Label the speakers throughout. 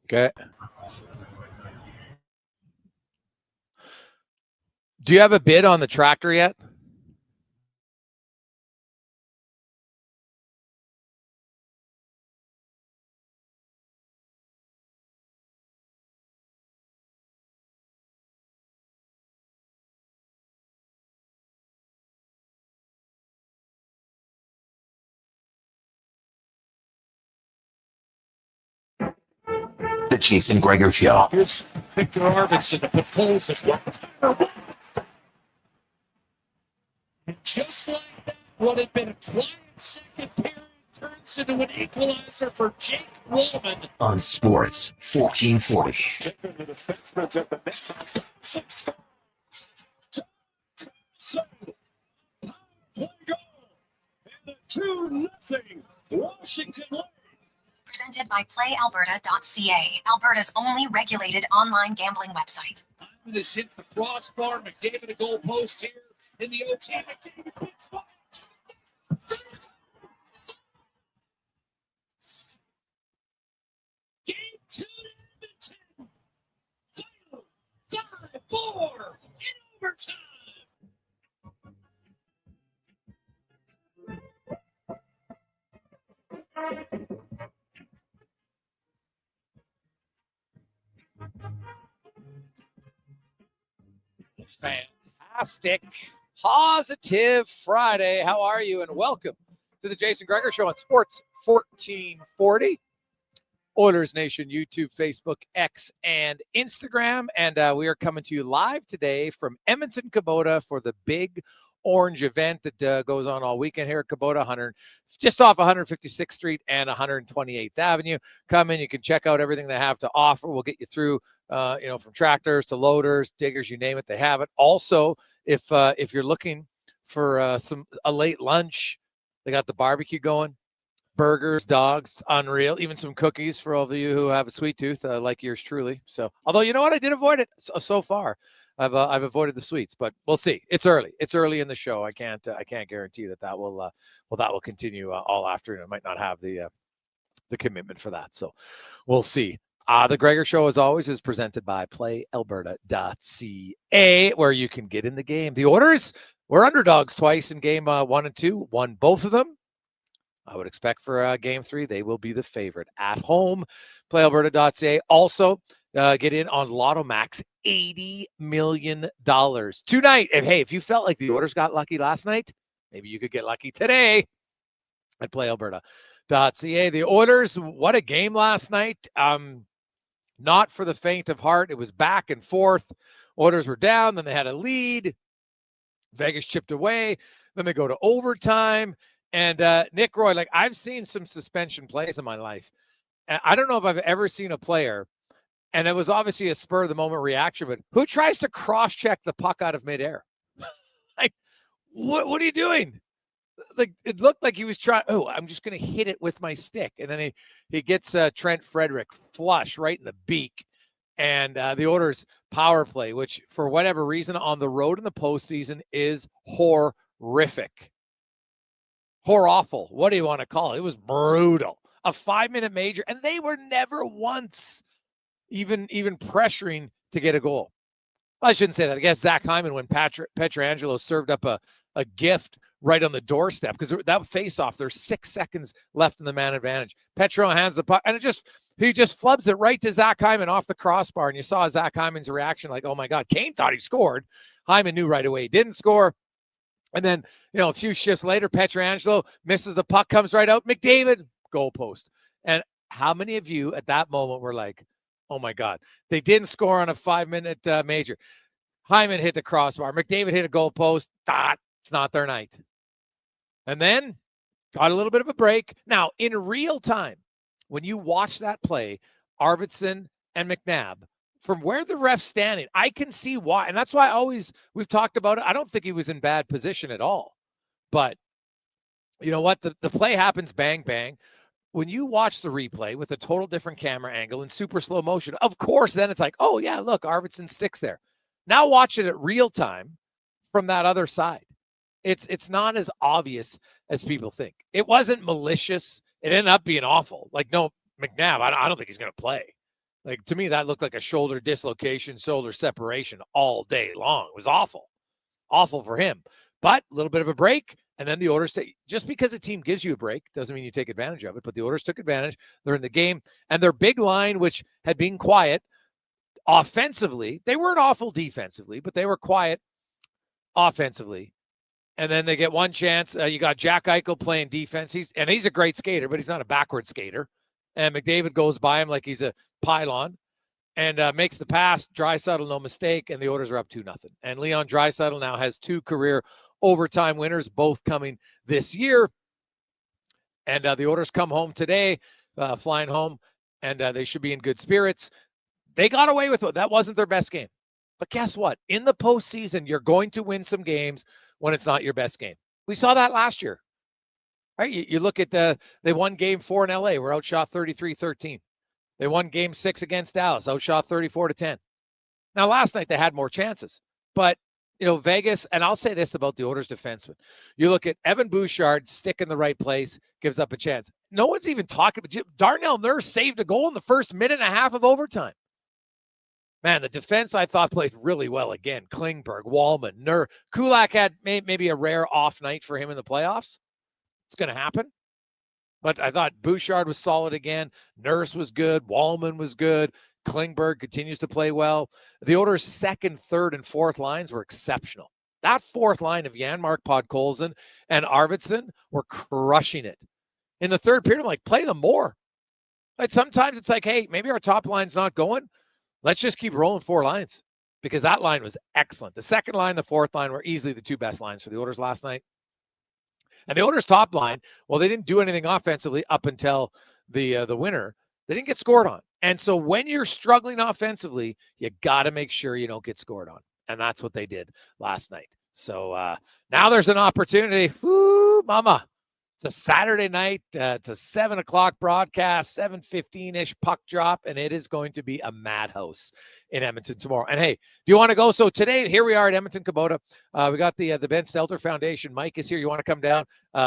Speaker 1: Okay. Do you have a bid on the tractor yet?
Speaker 2: The Jason Gregor Show.
Speaker 3: Here's Victor Arvidsson to put holes in Lowetide. And just like that, what had been a quiet second period turns into an equalizer for Jake Wallman.
Speaker 2: On Sports 1440.
Speaker 3: The defenseman's at the net. 6 goal. And the 2-0 Washington lead.
Speaker 4: Presented by PlayAlberta.ca, Alberta's only regulated online gambling website.
Speaker 3: Hyman has hit the crossbar. McDavid a goal post here in the OT. McDavid picks up. Game 2 to Edmonton. Final 5-4 in overtime.
Speaker 1: Fantastic, positive Friday. How are you? And welcome to the Jason Gregor Show on Sports 1440. Oilers Nation, YouTube, Facebook, X, and Instagram. And we are coming to you live today from Edmonton Kubota for the big orange event that goes on all weekend here at Kubota, just off 156th Street and 128th Avenue. Come in, you can check out everything they have to offer. We'll get you through, from tractors to loaders, diggers, you name it, they have it. Also, if you're looking for a late lunch, they got the barbecue going. Burgers, dogs, unreal. Even some cookies for all of you who have a sweet tooth, like yours truly. So, although you know what, I did avoid it so far. I've avoided the sweets, but we'll see. It's early. It's early in the show. I can't guarantee that will continue all afternoon. I might not have the commitment for that, so we'll see. The Gregor Show, as always, is presented by PlayAlberta.ca, where you can get in the game. The Oilers were underdogs twice in game 1 and 2, won both of them. I would expect for game 3, they will be the favorite at home. PlayAlberta.ca. Also, get in on Lotto Max, $80 million tonight. And hey, if you felt like the Oilers got lucky last night, maybe you could get lucky today at PlayAlberta.ca. The Oilers, what a game last night. Not for the faint of heart. It was back and forth. Oilers were down, then they had a lead. Vegas chipped away. Then they go to overtime. And Nick Roy, like, I've seen some suspension plays in my life. I don't know if I've ever seen a player, and it was obviously a spur of the moment reaction, but who tries to cross-check the puck out of midair? Like, what are you doing? Like, it looked like he was trying, I'm just going to hit it with my stick. And then he gets Trent Frederick flush right in the beak. And the Oilers power play, which for whatever reason on the road in the postseason is horrific. Awful. What do you want to call it? It was brutal. A 5-minute major, and they were never once even pressuring to get a goal. Well, I shouldn't say that. I guess Zach Hyman, when Pietrangelo served up a gift right on the doorstep, because that face-off, there's 6 seconds left in the man advantage. Petro hands the puck, and he just flubs it right to Zach Hyman off the crossbar, and you saw Zach Hyman's reaction like, oh my God, Kane thought he scored. Hyman knew right away he didn't score. And then, a few shifts later, Pietrangelo misses the puck, comes right out. McDavid, goal post. And how many of you at that moment were like, oh my God, they didn't score on a 5-minute major. Hyman hit the crossbar. McDavid hit a goal post. It's not their night. And then got a little bit of a break. Now, in real time, when you watch that play, Arvidsson and McNabb, from where the ref's standing, I can see why. And that's why we've talked about it. I don't think he was in bad position at all. But you know what? The play happens bang, bang. When you watch the replay with a total different camera angle in super slow motion, of course, then it's like, oh, yeah, look, Arvidsson sticks there. Now watch it at real time from that other side. It's not as obvious as people think. It wasn't malicious. It ended up being awful. Like, no, McNabb, I don't think he's going to play. Like, to me, that looked like a shoulder dislocation, shoulder separation all day long. It was awful. Awful for him. But a little bit of a break, and then the Oilers take, just because a team gives you a break doesn't mean you take advantage of it, but the Oilers took advantage. They're in the game, and their big line, which had been quiet offensively, they weren't awful defensively, but they were quiet offensively. And then they get one chance. You got Jack Eichel playing defense. He's a great skater, but he's not a backward skater. And McDavid goes by him like he's a pylon and makes the pass. Draisaitl, no mistake, and the Oilers are up 2-0. And Leon Draisaitl now has 2 career overtime winners, both coming this year. And the Oilers come home today, flying home, and they should be in good spirits. They got away with it. That wasn't their best game. But guess what? In the postseason, you're going to win some games when it's not your best game. We saw that last year. Right? You look at they won game 4 in LA. We're outshot 33-13. They won game 6 against Dallas, outshot 34-10. Now, last night they had more chances. But, Vegas, and I'll say this about the Oilers defenseman. You look at Evan Bouchard, stick in the right place, gives up a chance. No one's even talking about Darnell Nurse saved a goal in the first minute and a half of overtime. Man, the defense, I thought, played really well again. Klingberg, Wallman, Nurse. Kulak had maybe a rare off night for him in the playoffs. It's going to happen. But I thought Bouchard was solid again. Nurse was good. Wallman was good. Klingberg continues to play well. The Oilers' second, third, and fourth lines were exceptional. That fourth line of Janmark, Podkolzin, and Arvidsson were crushing it. In the third period, I'm like, play them more. Like, sometimes it's like, hey, maybe our top line's not going. Let's just keep rolling 4 lines, because that line was excellent. The second line, the fourth line were easily the 2 best lines for the Oilers last night. And the Oilers' top line, well, they didn't do anything offensively up until the winner. They didn't get scored on. And so when you're struggling offensively, you got to make sure you don't get scored on. And that's what they did last night. So now there's an opportunity. Woo, mama. It's a Saturday night. It's a 7 o'clock broadcast, 7:15-ish puck drop, and it is going to be a madhouse in Edmonton tomorrow. And hey, do you want to go? So today, here we are at Edmonton Kubota. We got the Ben Stelter Foundation. Mike is here. You want to come down,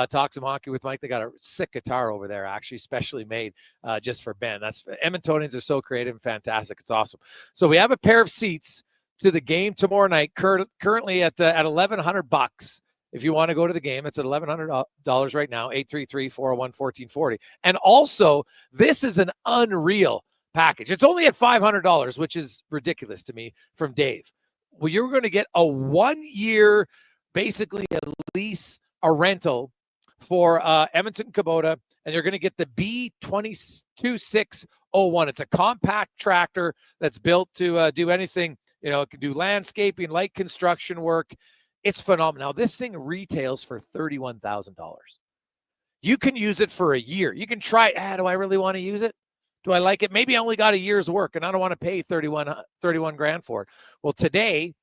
Speaker 1: talk some hockey with Mike? They got a sick guitar over there, actually, specially made just for Ben. Edmontonians are so creative and fantastic. It's awesome. So we have a pair of seats to the game tomorrow night, currently at $1,100. If you want to go to the game, it's at $1,100 right now, 833-401-1440. And also, this is an unreal package. It's only at $500, which is ridiculous to me, from Dave. Well, you're going to get a 1-year, basically a lease, a rental for Edmonton Kubota, and you're going to get the B22601. It's a compact tractor that's built to do anything. It can do landscaping, light construction work. It's phenomenal. Now, this thing retails for $31,000. You can use it for a year. You can try it. Do I really want to use it? Do I like it? Maybe I only got a year's work and I don't want to pay 31 grand for it. Well, today,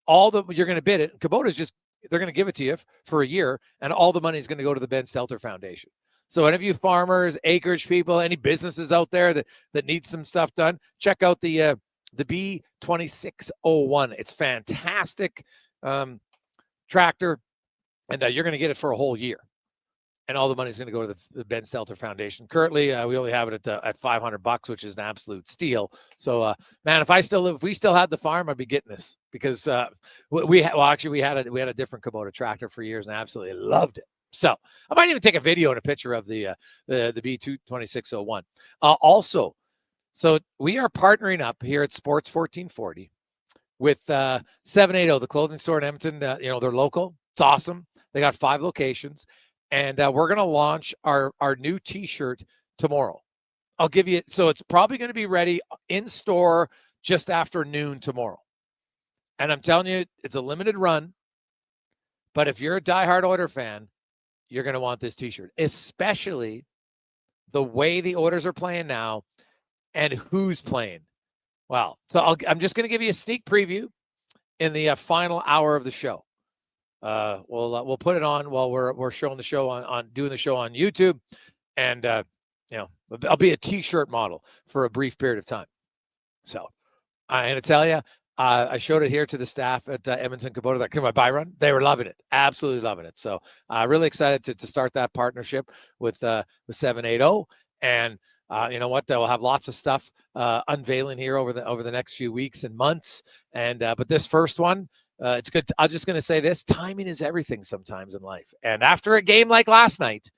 Speaker 1: you're going to bid it. Kubota's they're going to give it to you for a year, and all the money is going to go to the Ben Stelter Foundation. So any of you farmers, acreage people, any businesses out there that need some stuff done, check out the B22601. It's fantastic. Tractor, and you're going to get it for a whole year, and all the money is going to go to the Ben Stelter Foundation. Currently, we only have it at $500, which is an absolute steal. So, man, if we still had the farm, I'd be getting this, because we had a different Kubota tractor for years and I absolutely loved it. So I might even take a video and a picture of the B22601. Also, so we are partnering up here at Sports 1440 with 780, the clothing store in Edmonton. They're local. It's awesome. They got 5 locations, and we're going to launch our new T-shirt tomorrow. I'll give you, so it's probably going to be ready in store just after noon tomorrow. And I'm telling you, it's a limited run, but if you're a diehard Oilers fan, you're going to want this T-shirt, especially the way the Oilers are playing now and who's playing. Well, so I'm just going to give you a sneak preview in the final hour of the show. We'll put it on while we're showing the show on doing the show on YouTube, and I'll be a T-shirt model for a brief period of time. So I'm going to tell you, I showed it here to the staff at Edmonton Kubota. That came my buy run. They were loving it, absolutely loving it. So really excited to start that partnership with 780, and You know what? We'll have lots of stuff unveiling here over the next few weeks and months. And but this first one, it's good. I'm just going to say this: timing is everything sometimes in life. And after a game like last night,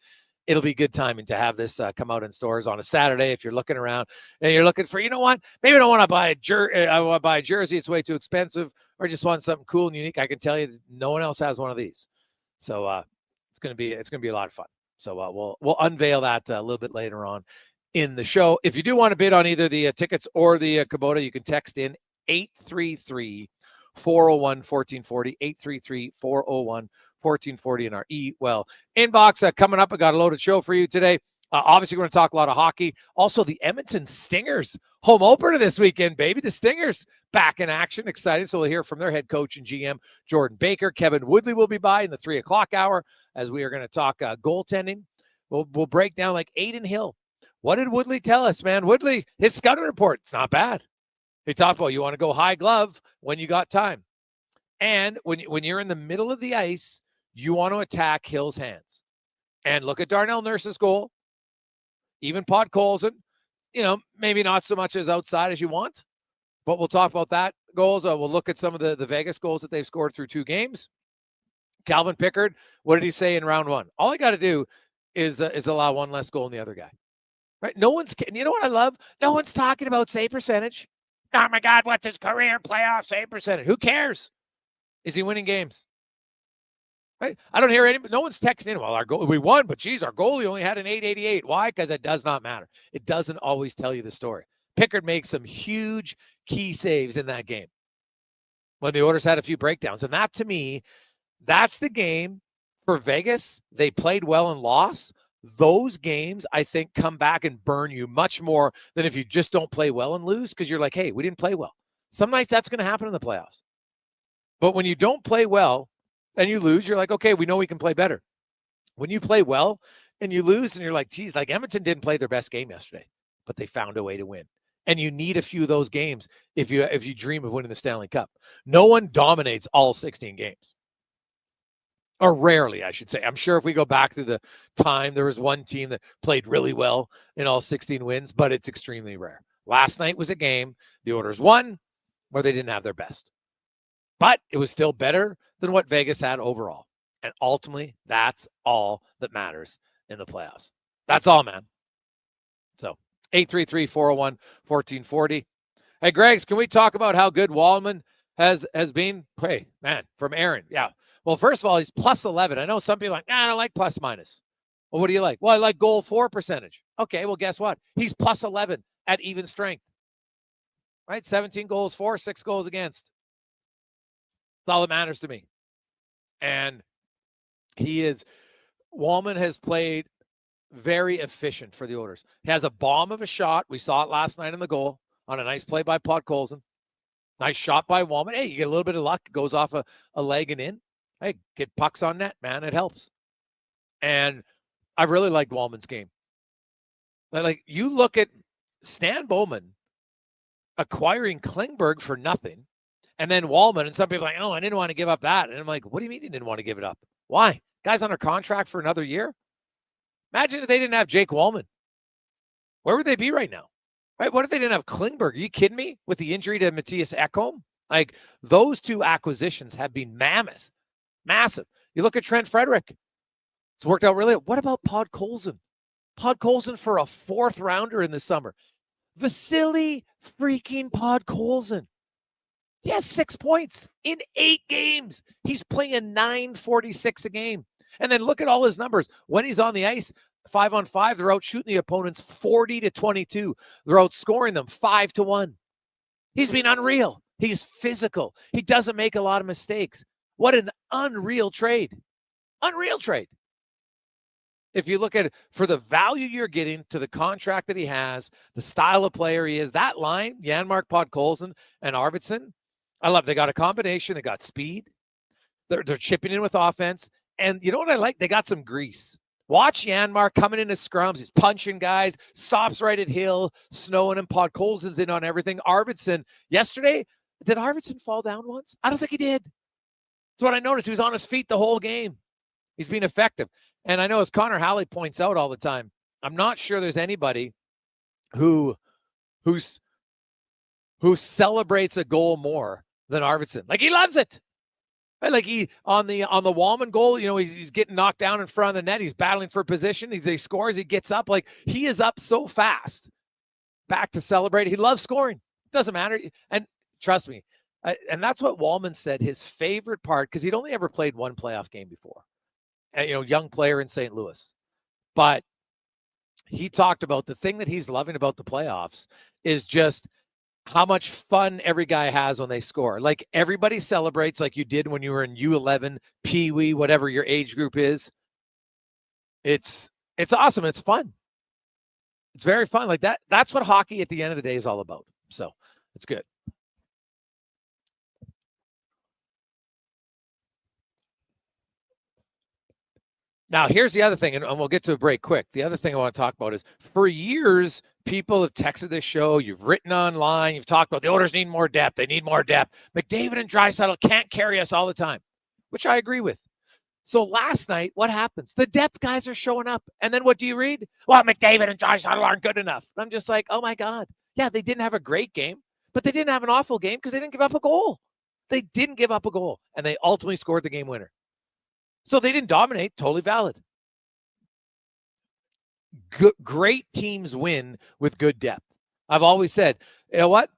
Speaker 1: it'll be good timing to have this come out in stores on a Saturday. If you're looking around and you're looking for, you know what, maybe I don't want to buy I want to buy a jersey. It's way too expensive, or just want something cool and unique. I can tell you, no one else has one of these. So it's gonna be a lot of fun. So we'll unveil that a little bit later on in the show. If you do want to bid on either the tickets or the Kubota, you can text in 833-401-1440, 833-401-1440 in our inbox. Coming up, I got a loaded show for you today. Obviously, we're going to talk a lot of hockey. Also, the Edmonton Stingers home opener this weekend, baby. The Stingers back in action. Excited. So we'll hear from their head coach and GM, Jordan Baker. Kevin Woodley will be by in the 3 o'clock hour as we are going to talk goaltending. We'll break down like Aiden Hill. What did Woodley tell us, man? Woodley, his scouting report, it's not bad. He talked about you want to go high glove when you got time. And when you're in the middle of the ice, you want to attack Hill's hands. And look at Darnell Nurse's goal. Even Pod Colson, maybe not so much as outside as you want, but we'll talk about that goals. We'll look at some of the Vegas goals that they've scored through 2 games. Calvin Pickard, what did he say in round 1? All I got to do is allow one less goal than the other guy. Right? No one's, you know what I love? No one's talking about save percentage. Oh my God, what's his career playoff save percentage? Who cares? Is he winning games? Right? I don't hear anybody. No one's texting in. Well, our goal, we won, but geez, our goalie only had an 888. Why? Because it does not matter. It doesn't always tell you the story. Pickard makes some huge key saves in that game when the Oilers had a few breakdowns. And that, to me, that's the game for Vegas. They played well and lost. Those games, I think, come back and burn you much more than if you just don't play well and lose because you're like, hey, we didn't play well. Some nights that's going to happen in the playoffs. But when you don't play well and you lose, you're like, okay, we know we can play better. When you play well and you lose and you're like, geez, like Edmonton didn't play their best game yesterday, but they found a way to win. And you need a few of those games if you dream of winning the Stanley Cup. No one dominates all 16 games. Or rarely, I should say. I'm sure if we go back to the time, there was one team that played really well in all 16 wins, but it's extremely rare. Last night was a game the Oilers won where they didn't have their best. But it was still better than what Vegas had overall. And ultimately, that's all that matters in the playoffs. That's all, man. So, 833-401-1440. Hey, Greggs, can we talk about how good Wallman has been? Hey, man, from Aaron. Yeah. Well, first of all, he's plus 11. I know some people are like, I don't like plus minus. Well, what do you like? Well, I like goal for percentage. Okay, well, guess what? He's plus 11 at even strength. Right? 17 goals for, 6 goals against. That's all that matters to me. And Wallman has played very efficient for the Oilers. He has a bomb of a shot. We saw it last night in the goal on a nice play by Pod Colson. Nice shot by Wallman. Hey, you get a little bit of luck. It goes off a leg and in. Hey, get pucks on net, man. It helps. And I really liked Wallman's game. Like, you look at Stan Bowman acquiring Klingberg for nothing, and then Wallman, and some people are like, oh, I didn't want to give up that. And I'm like, what do you mean you didn't want to give it up? Why? Guy's under contract for another year. Imagine if they didn't have Jake Wallman. Where would they be right now? Right? What if they didn't have Klingberg? Are you kidding me? With the injury to Matthias Ekholm? Like, those 2 acquisitions have been massive. You look at Trent Frederick. It's worked out really. What about Pod Colson? Pod Colson for a 4th rounder in the summer. Vasily freaking Pod Colson. He has 6 points in 8 games. He's playing .946 a game. And then look at all his numbers. When he's on the ice, 5-on-5, they're out shooting the opponents 40-22. They're outscoring them 5-1. He's been unreal. He's physical. He doesn't make a lot of mistakes. What an unreal trade. Unreal trade. If you look at it, for the value you're getting to the contract that he has, the style of player he is, that line, Janmark, Podkolzin, and Arvidsson, I love. They got a combination. They got speed. They're chipping in with offense. And you know what I like? They got some grease. Watch Janmark coming into scrums. He's punching guys, stops right at Hill, snowing him. Podkolzin's in on everything. Arvidsson, yesterday, did Arvidsson fall down once? I don't think he did. That's what I noticed. He was on his feet the whole game. He's been effective. And I know, as Connor Halley points out all the time, I'm not sure there's anybody who celebrates a goal more than Arvidsson. Like, he loves it. Right? Like, he on the Wallman goal, he's getting knocked down in front of the net. He's battling for position. He scores. He gets up. Like, he is up so fast back to celebrate. He loves scoring. Doesn't matter. And trust me, and that's what Wallman said his favorite part, because he'd only ever played one playoff game before. And, young player in St. Louis. But he talked about the thing that he's loving about the playoffs is just how much fun every guy has when they score. Like, everybody celebrates like you did when you were in U11, Pee Wee, whatever your age group is. It's awesome. It's fun. It's very fun. Like that. That's what hockey at the end of the day is all about. So it's good. Now, here's the other thing, and we'll get to a break quick. The other thing I want to talk about is, for years, people have texted this show. You've written online. You've talked about the Oilers need more depth. They need more depth. McDavid and Draisaitl can't carry us all the time, which I agree with. So last night, what happens? The depth guys are showing up. And then what do you read? Well, McDavid and Draisaitl aren't good enough. And I'm just like, oh, my God. Yeah, they didn't have a great game, but they didn't have an awful game because they didn't give up a goal. They didn't give up a goal, and they ultimately scored the game winner. So they didn't dominate. Totally valid. Great teams win with good depth. I've always said, you know what?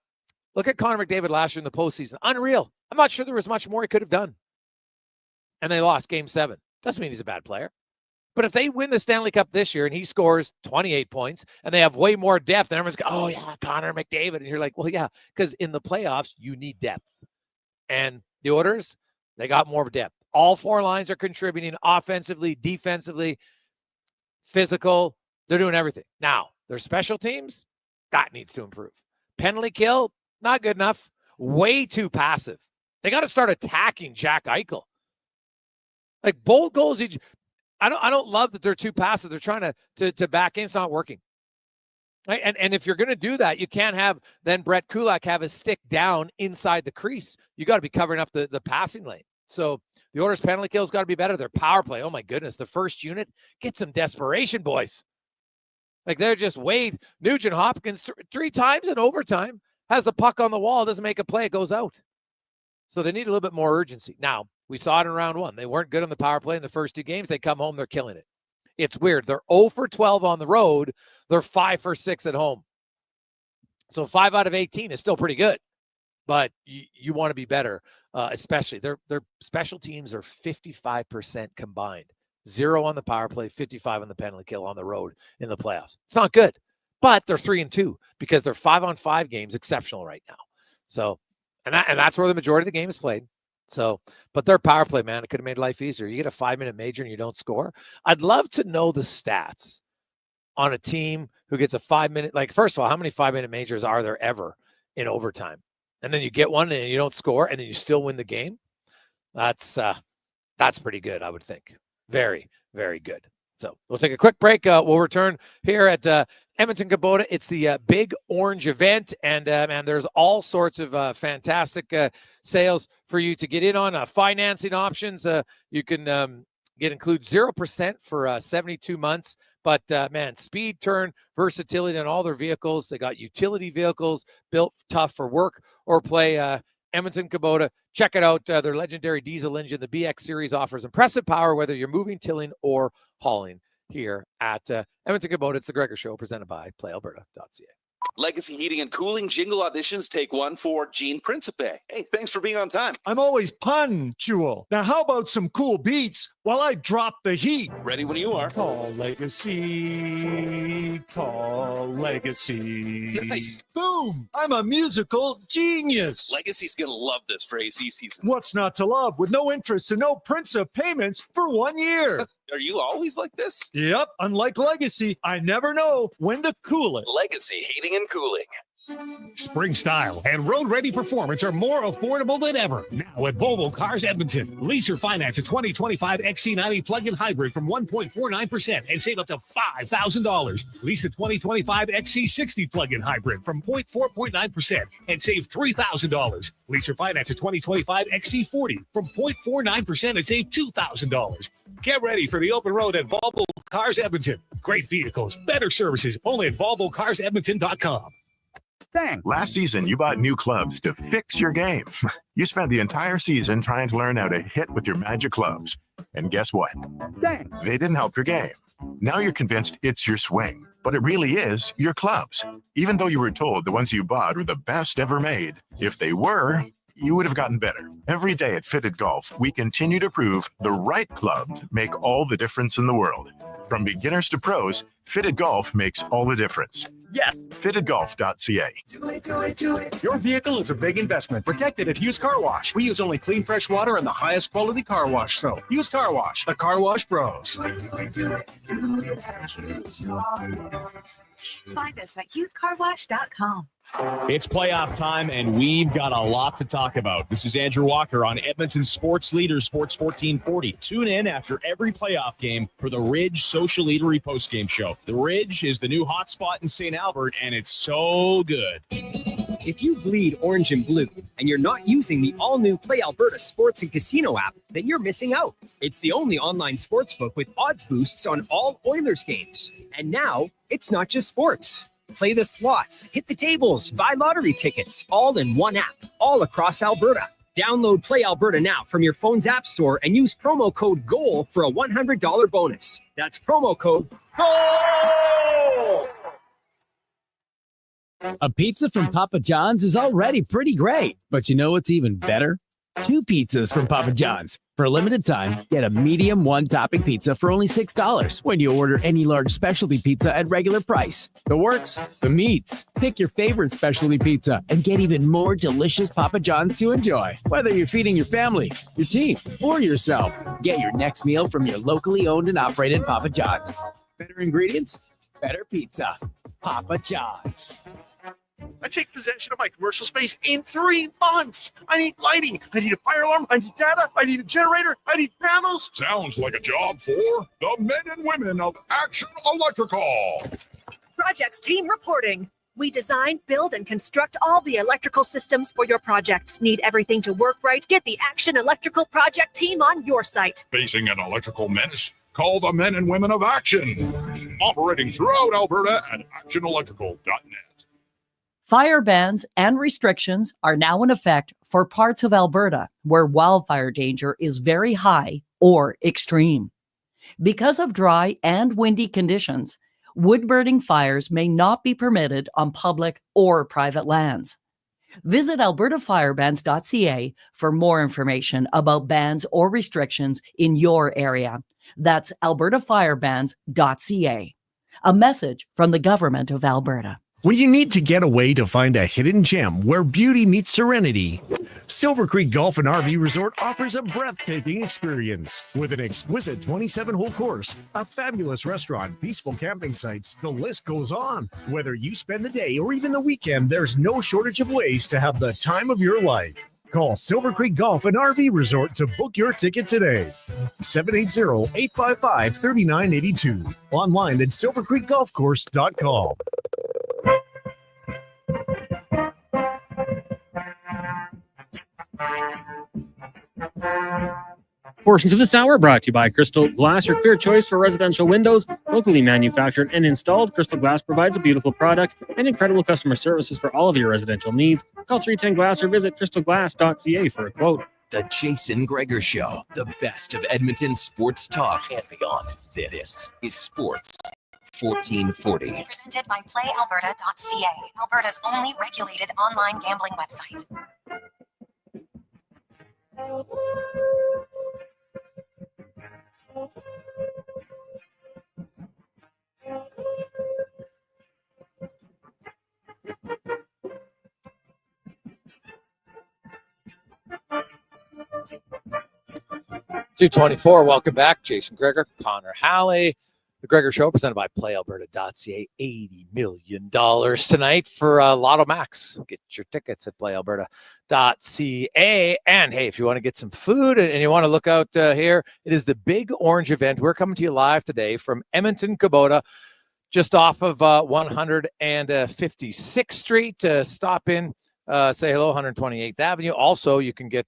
Speaker 1: Look at Connor McDavid last year in the postseason. Unreal. I'm not sure there was much more he could have done. And they lost Game 7. Doesn't mean he's a bad player. But if they win the Stanley Cup this year and he scores 28 points and they have way more depth, and everyone's going, oh, yeah, Connor McDavid. And you're like, well, yeah, because in the playoffs, you need depth. And the Oilers, they got more depth. All four lines are contributing offensively, defensively, physical. They're doing everything. Now, their special teams, that needs to improve. Penalty kill, not good enough. Way too passive. They got to start attacking Jack Eichel. Like, both goals, I don't love that they're too passive. They're trying to back in. It's not working. Right? And if you're going to do that, you can't have then Brett Kulak have his stick down inside the crease. You got to be covering up the passing lane. So the Oilers' penalty kills got to be better. Their power play, oh my goodness, the first unit, get some desperation, boys. Like, they're just Wade, Nugent Hopkins, three times in overtime, has the puck on the wall, doesn't make a play, it goes out. So they need a little bit more urgency. Now, we saw it in round 1. They weren't good on the power play in the first 2 games. They come home, they're killing it. It's weird. They're 0 for 12 on the road. They're 5 for 6 at home. So 5 out of 18 is still pretty good. But you want to be better, especially. Their special teams are 55% combined. 0 on the power play, 55 on the penalty kill on the road in the playoffs. It's not good. But they're 3-2 because their 5-on-5 games exceptional right now. So, and that's where the majority of the game is played. So, but their power play, man, it could have made life easier. You get a 5-minute major and you don't score. I'd love to know the stats on a team who gets a 5-minute, like, first of all, how many 5-minute majors are there ever in overtime? And then you get one and you don't score and then you still win the game. That's pretty good, I would think. Very, very good. So we'll take a quick break. We'll return here at Edmonton Kubota. It's the Big Orange event, and there's all sorts of fantastic sales for you to get in on. Financing options. You can include 0% for 72 months. But, man, speed, turn, versatility on all their vehicles. They got utility vehicles built tough for work or play. Edmonton Kubota. Check it out. Their legendary diesel engine, the BX series, offers impressive power, whether you're moving, tilling, or hauling here at Edmonton Kubota. It's the Gregor Show, presented by PlayAlberta.ca.
Speaker 5: Legacy Heating and Cooling jingle auditions, take one for Gene Principe. Hey, thanks for being on time.
Speaker 6: I'm always punctual. Now, how about some cool beats while I drop the heat?
Speaker 5: Ready when you are.
Speaker 6: Tall legacy, tall legacy.
Speaker 5: Nice.
Speaker 6: Boom! I'm a musical genius.
Speaker 5: Legacy's going to love this for AC season.
Speaker 6: What's not to love with no interest and no Principe payments for 1 year?
Speaker 5: Are you always like this?
Speaker 6: Yep. Unlike Legacy, I never know when to cool it.
Speaker 5: Legacy Heating and Cooling.
Speaker 7: Spring style and road-ready performance are more affordable than ever. Now at Volvo Cars Edmonton. Lease or finance a 2025 XC90 plug-in hybrid from 1.49% and save up to $5,000. Lease a 2025 XC60 plug-in hybrid from 0.49% and save $3,000. Lease or finance a 2025 XC40 from 0.49% and save $2,000. Get ready for the open road at Volvo Cars Edmonton. Great vehicles, better services, only at VolvoCarsEdmonton.com.
Speaker 8: Dang. Last season, you bought new clubs to fix your game. You spent the entire season trying to learn how to hit with your magic clubs. And guess what? Dang. They didn't help your game. Now you're convinced it's your swing, but it really is your clubs. Even though you were told the ones you bought were the best ever made, if they were, you would have gotten better. Every day at Fitted Golf, we continue to prove the right clubs make all the difference in the world. From beginners to pros, Fitted Golf makes all the difference. Yes, fittedgolf.ca.
Speaker 9: Do it. Your vehicle is a big investment. Protect it at Hughes Car Wash. We use only clean, fresh water and the highest quality car wash soap. Hughes Car Wash, the car wash pros.
Speaker 10: Find us at HughesCarWash.com.
Speaker 11: It's playoff time, and we've got a lot to talk about. This is Andrew Walker on Edmonton Sports Leader, Sports 1440. Tune in after every playoff game for the Ridge Social Eatery postgame show. The Ridge is the new hotspot in St. Albert, and it's so good.
Speaker 12: If you bleed orange and blue and you're not using the all-new Play Alberta Sports and Casino app, then you're missing out. It's the only online sportsbook with odds boosts on all Oilers games. And now, it's not just sports. Play the slots, hit the tables, buy lottery tickets, all in one app, all across Alberta. Download Play Alberta now from your phone's app store and use promo code GOAL for a $100 bonus. That's promo code GOAL!
Speaker 13: A pizza from Papa John's is already pretty great, but you know what's even better? 2 pizzas from Papa John's. For a limited time, get a medium one-topping pizza for only $6 when you order any large specialty pizza at regular price. The works, the meats. Pick your favorite specialty pizza and get even more delicious Papa John's to enjoy. Whether you're feeding your family, your team, or yourself, get your next meal from your locally owned and operated Papa John's. Better ingredients, better pizza. Papa John's.
Speaker 14: I take possession of my commercial space in 3 months. I need lighting. I need a fire alarm. I need data. I need a generator. I need panels.
Speaker 15: Sounds like a job for the men and women of Action Electrical.
Speaker 16: Projects team reporting. We design, build, and construct all the electrical systems for your projects. Need everything to work right? Get the Action Electrical project team on your site.
Speaker 15: Facing an electrical menace? Call the men and women of Action. Operating throughout Alberta at actionelectrical.net.
Speaker 17: Fire bans and restrictions are now in effect for parts of Alberta where wildfire danger is very high or extreme. Because of dry and windy conditions, wood-burning fires may not be permitted on public or private lands. Visit albertafirebans.ca for more information about bans or restrictions in your area. That's albertafirebans.ca. A message from the Government of Alberta.
Speaker 6: When you need to get away to find a hidden gem where beauty meets serenity, Silver Creek Golf and RV Resort offers a breathtaking experience. With an exquisite 27-hole course, a fabulous restaurant, peaceful camping sites, the list goes on. Whether you spend the day or even the weekend, there's no shortage of ways to have the time of your life. Call Silver Creek Golf and RV Resort to book your ticket today. 780-855-3982. Online at silvercreekgolfcourse.com.
Speaker 18: Portions of this hour brought to you by Crystal Glass, your clear choice for residential windows. Locally manufactured and installed, Crystal Glass provides a beautiful product and incredible customer services for all of your residential needs. Call 310 Glass or visit crystalglass.ca for a quote.
Speaker 2: The Jason Gregor Show, the best of Edmonton sports talk and beyond. This is Sports 1440.
Speaker 4: Presented by PlayAlberta.ca, Alberta's only regulated online gambling website.
Speaker 1: .224, welcome back. Jason Gregor, Connor Halley. The Gregor Show presented by PlayAlberta.ca. $80 million tonight for Lotto Max. Get your tickets at PlayAlberta.ca. And hey, if you want to get some food and you want to look out here, it is the Big Orange event. We're coming to you live today from Edmonton Kubota, just off of 156th Street. Stop in say hello, 128th Avenue. Also, you can get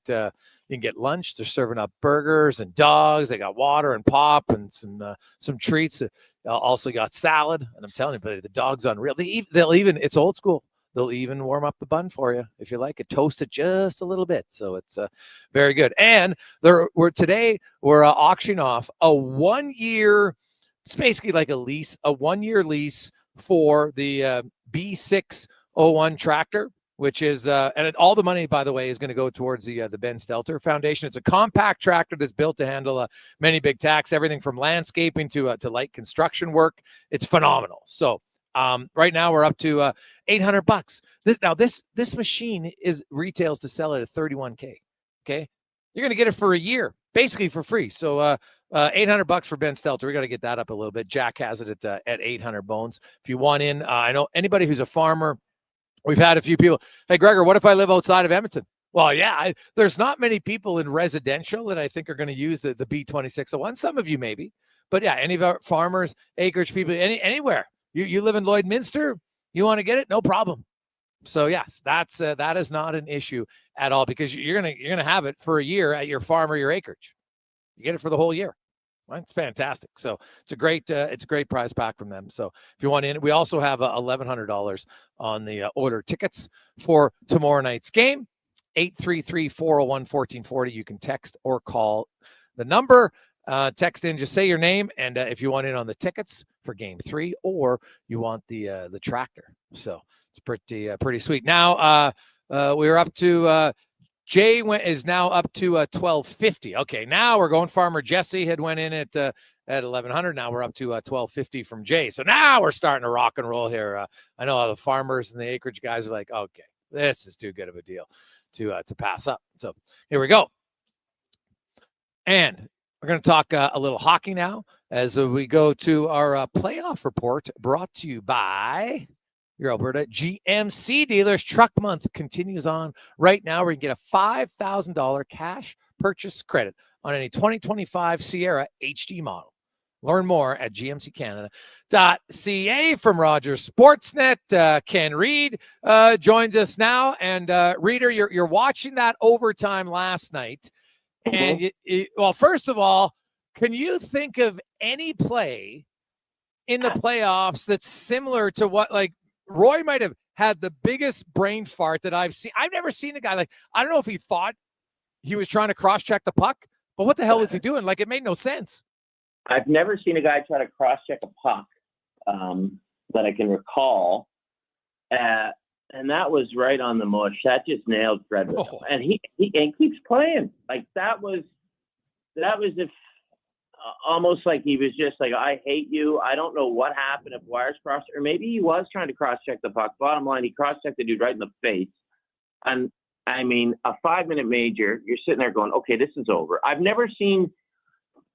Speaker 1: lunch. They're serving up burgers and dogs. They got water and pop and some treats. Also got salad. And I'm telling you, but the dog's unreal. They'll even, it's old school. They'll even warm up the bun for you if you like it. Toast it just a little bit. So it's very good. And we're auctioning off a 1 year, it's basically like a lease, a 1 year lease for the B601 tractor, which is, all the money, by the way, is going to go towards the Ben Stelter Foundation. It's a compact tractor that's built to handle many big tasks, everything from landscaping to light construction work. It's phenomenal. So right now we're up to $800. This machine retails to sell it at $31K. Okay, you're going to get it for a year, basically for free. So $800 for Ben Stelter. We got to get that up a little bit. Jack has it at 800 bones. If you want in, I know anybody who's a farmer. We've had a few people. Hey, Gregor, what if I live outside of Edmonton? Well, yeah, there's not many people in residential that I think are going to use the B2601. Some of you maybe, but yeah, any of our farmers, acreage people, anywhere. You live in Lloydminster, you want to get it? No problem. So yes, that is not an issue at all because you're gonna have it for a year at your farm or your acreage. You get it for the whole year. Right? It's fantastic. So it's a great prize pack from them. So if you want in, we also have $1,100 on the Oilers tickets for tomorrow night's game. 833-401-1440. You can text or call the number. Text in, just say your name, and if you want in on the tickets for Game 3, or you want the tractor. So it's pretty sweet. Now we're up to. Jay is now up to $1,250. Okay, now we're going. Farmer Jesse had went in at $1,100. Now we're up to $1,250 from Jay. So now we're starting to rock and roll here. I know all the farmers and the acreage guys are like, okay, this is too good of a deal to pass up. So here we go. And we're going to talk a little hockey now as we go to our playoff report brought to you by your Alberta GMC dealers. Truck month continues on right now. We're going to get a $5,000 cash purchase credit on any 2025 Sierra HD model. Learn more at gmccanada.ca. From Rogers Sportsnet. Ken Reed joins us now. And Reader, you're watching that overtime last night. And well, first of all, can you think of any play in the playoffs that's similar to what, like, Roy might have had the biggest brain fart that I've seen. I've never seen a guy like, I don't know if he thought he was trying to cross-check the puck, but what the hell was he doing? Like, it made no sense.
Speaker 19: I've never seen a guy try to cross-check a puck that I can recall. And that was right on the mush. That just nailed Fred. Oh. And he keeps playing. Like, that was if almost like he was just like, I hate you. I don't know what happened if wires crossed, or maybe he was trying to cross-check the puck. Bottom line, he cross-checked the dude right in the face. And I mean, a 5-minute major, you're sitting there going, okay, this is over. I've never seen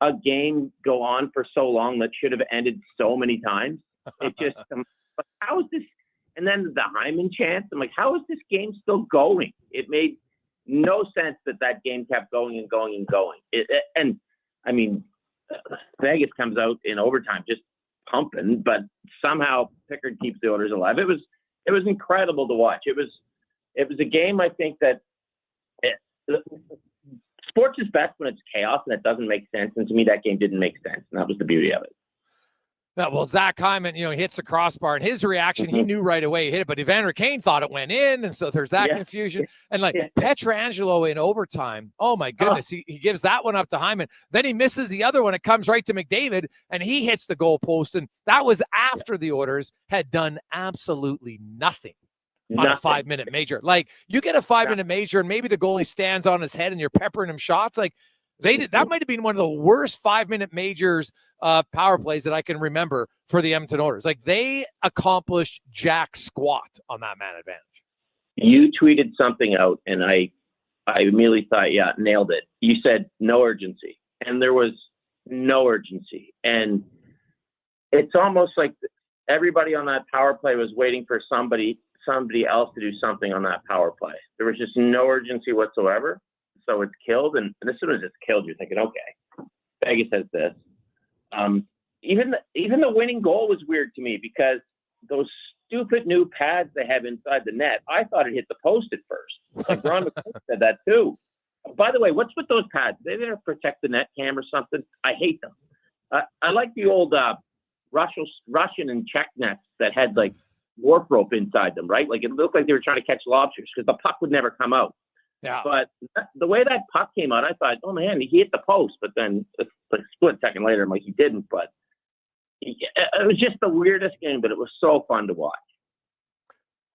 Speaker 19: a game go on for so long that should have ended so many times. It just, how is this? And then the Hyman chance, I'm like, how is this game still going? It made no sense that game kept going and going and going. And I mean, Vegas comes out in overtime just pumping, but somehow Pickard keeps the Oilers alive. It was incredible to watch. It was a game, I think, that sports is best when it's chaos and it doesn't make sense. And to me, that game didn't make sense, and that was the beauty of it.
Speaker 1: Yeah, well, Zach Hyman, he hits the crossbar, and his reaction, he knew right away he hit it, but Evander Kane thought it went in, and so there's that confusion. And Pietrangelo in overtime, oh my goodness, he gives that one up to Hyman. Then he misses the other one. It comes right to McDavid, and he hits the goal post, and that was after the Oilers had done absolutely nothing on a 5-minute major. Like, you get a 5-minute major, and maybe the goalie stands on his head, and you're peppering him shots. Like, that might have been one of the worst 5-minute majors power plays that I can remember for the Edmonton Oilers. Like, they accomplished jack squat on that man advantage.
Speaker 19: You tweeted something out, and I immediately thought, yeah, nailed it. You said no urgency, and there was no urgency. And it's almost like everybody on that power play was waiting for somebody else to do something on that power play. There was just no urgency whatsoever. So it's killed, and as soon as it's killed, you're thinking, okay, Vegas has this. Even the winning goal was weird to me because those stupid new pads they have inside the net. I thought it hit the post at first. Like Ron McCoy said that too. By the way, what's with those pads? They there to protect the net cam or something? I hate them. I like the old Russian and Czech nets that had like warp rope inside them, right? Like it looked like they were trying to catch lobsters because the puck would never come out.
Speaker 1: Yeah.
Speaker 19: But the way that puck came out, I thought, oh man, he hit the post. But then a split second later, I'm like, he didn't. But it was just the weirdest game, but it was so fun to watch.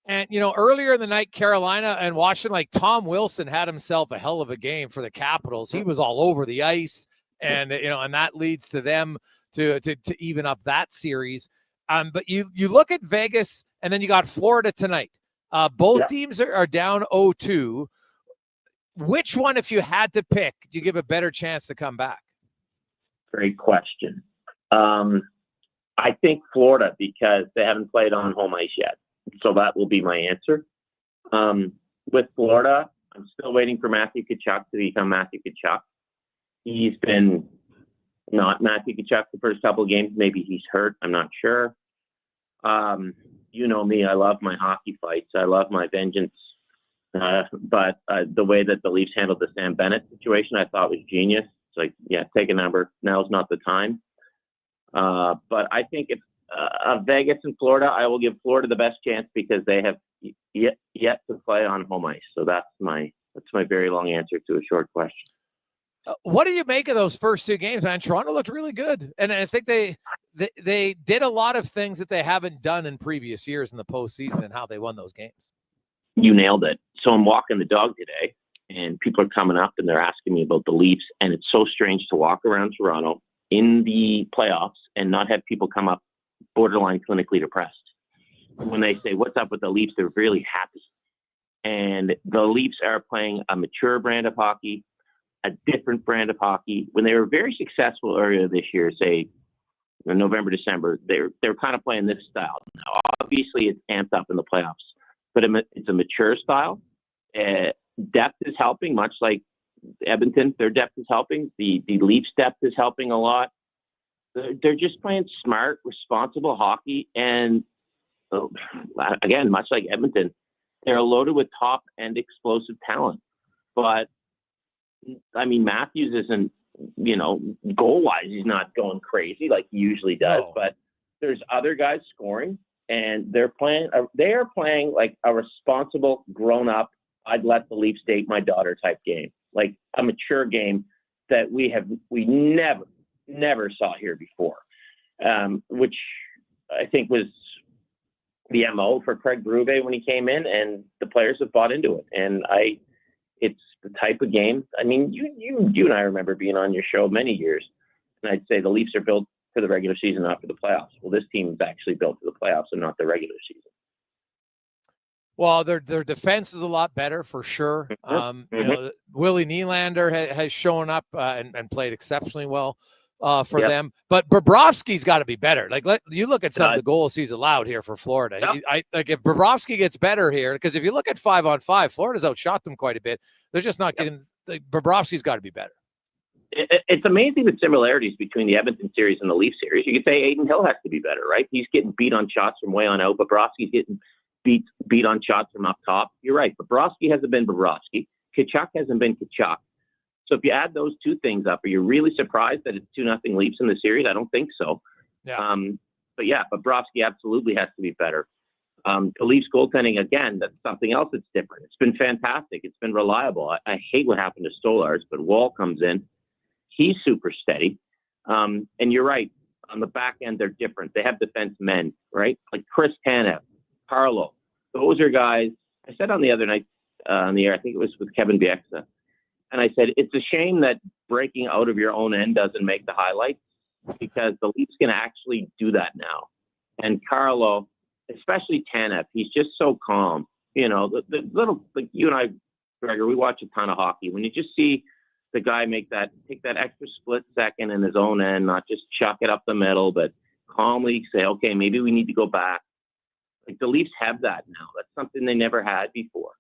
Speaker 1: And, earlier in the night, Carolina and Washington, like Tom Wilson had himself a hell of a game for the Capitals. He was all over the ice. And, and that leads to them to even up that series. But you look at Vegas, and then you got Florida tonight. Both teams are down 0-2. Which one, if you had to pick, do you give a better chance to come back?
Speaker 19: Great question. I think Florida, because they haven't played on home ice yet. So that will be my answer. With Florida, I'm still waiting for Matthew Tkachuk to become Matthew Tkachuk. He's been not Matthew Tkachuk the first couple of games. Maybe he's hurt. I'm not sure. You know me. I love my hockey fights. I love my vengeance. But the way that the Leafs handled the Sam Bennett situation, I thought was genius. It's like, yeah, take a number. Now's not the time. But I think if Vegas and Florida, I will give Florida the best chance because they have yet to play on home ice. So that's my very long answer to a short question.
Speaker 1: What do you make of those first two games, man? Toronto looked really good. And I think they did a lot of things that they haven't done in previous years in the postseason and how they won those games.
Speaker 19: You nailed it. So I'm walking the dog today and people are coming up and they're asking me about the Leafs. And it's so strange to walk around Toronto in the playoffs and not have people come up borderline clinically depressed. When they say, what's up with the Leafs, they're really happy. And the Leafs are playing a mature brand of hockey, a different brand of hockey. When they were very successful earlier this year, say in November, December, they're kind of playing this style. Now, obviously, it's amped up in the playoffs, but it's a mature style. Depth is helping, much like Edmonton. Their depth is helping. The Leafs' depth is helping a lot. They're just playing smart, responsible hockey. And again, much like Edmonton, they're loaded with top-end explosive talent. But, I mean, Matthews isn't, goal-wise, he's not going crazy like he usually does. No. But there's other guys scoring, and they are playing like a responsible, grown-up, I'd let the Leafs date my daughter type game, like a mature game that we never saw here before, which I think was the MO for Craig Berube when he came in, and the players have bought into it. And it's the type of game. I mean, you and I remember being on your show many years, and I'd say the Leafs are built for the regular season, not for the playoffs. Well, this team is actually built for the playoffs and not the regular season.
Speaker 1: Well, their defense is a lot better for sure. Willie Nylander has shown up and played exceptionally well for them. But Bobrovsky's got to be better. Like you look at some of the goals he's allowed here for Florida. I like if Bobrovsky gets better here, because if you look at 5-on-5, Florida's outshot them quite a bit. They're just not getting. Bobrovsky's got to be better.
Speaker 19: It's amazing the similarities between the Edmonton series and the Leaf series. You could say Aiden Hill has to be better, right? He's getting beat on shots from way on out. Bobrovsky's getting beat on shots from up top. You're right. Bobrovsky hasn't been Bobrovsky. Tkachuk hasn't been Tkachuk. So if you add those two things up, are you really surprised that it's 2-0 Leafs in the series? I don't think so.
Speaker 1: Yeah.
Speaker 19: But yeah, Bobrovsky absolutely has to be better. The Leafs goaltending, again, that's something else that's different. It's been fantastic. It's been reliable. I hate what happened to Stolarz, but Wall comes in. He's super steady. And you're right. On the back end, they're different. They have defense men, right? Like Chris Tanev, Carlo. Those are guys. I said on the other night on the air, I think it was with Kevin Bieksa, and I said, it's a shame that breaking out of your own end doesn't make the highlights, because the Leafs can actually do that now. And Carlo, especially Tanev, he's just so calm. The little, like you and I, Gregor, we watch a ton of hockey. When you just see the guy take that extra split second in his own end, not just chuck it up the middle, but calmly say, okay, maybe we need to go back. Like the Leafs have that now. That's something they never had before.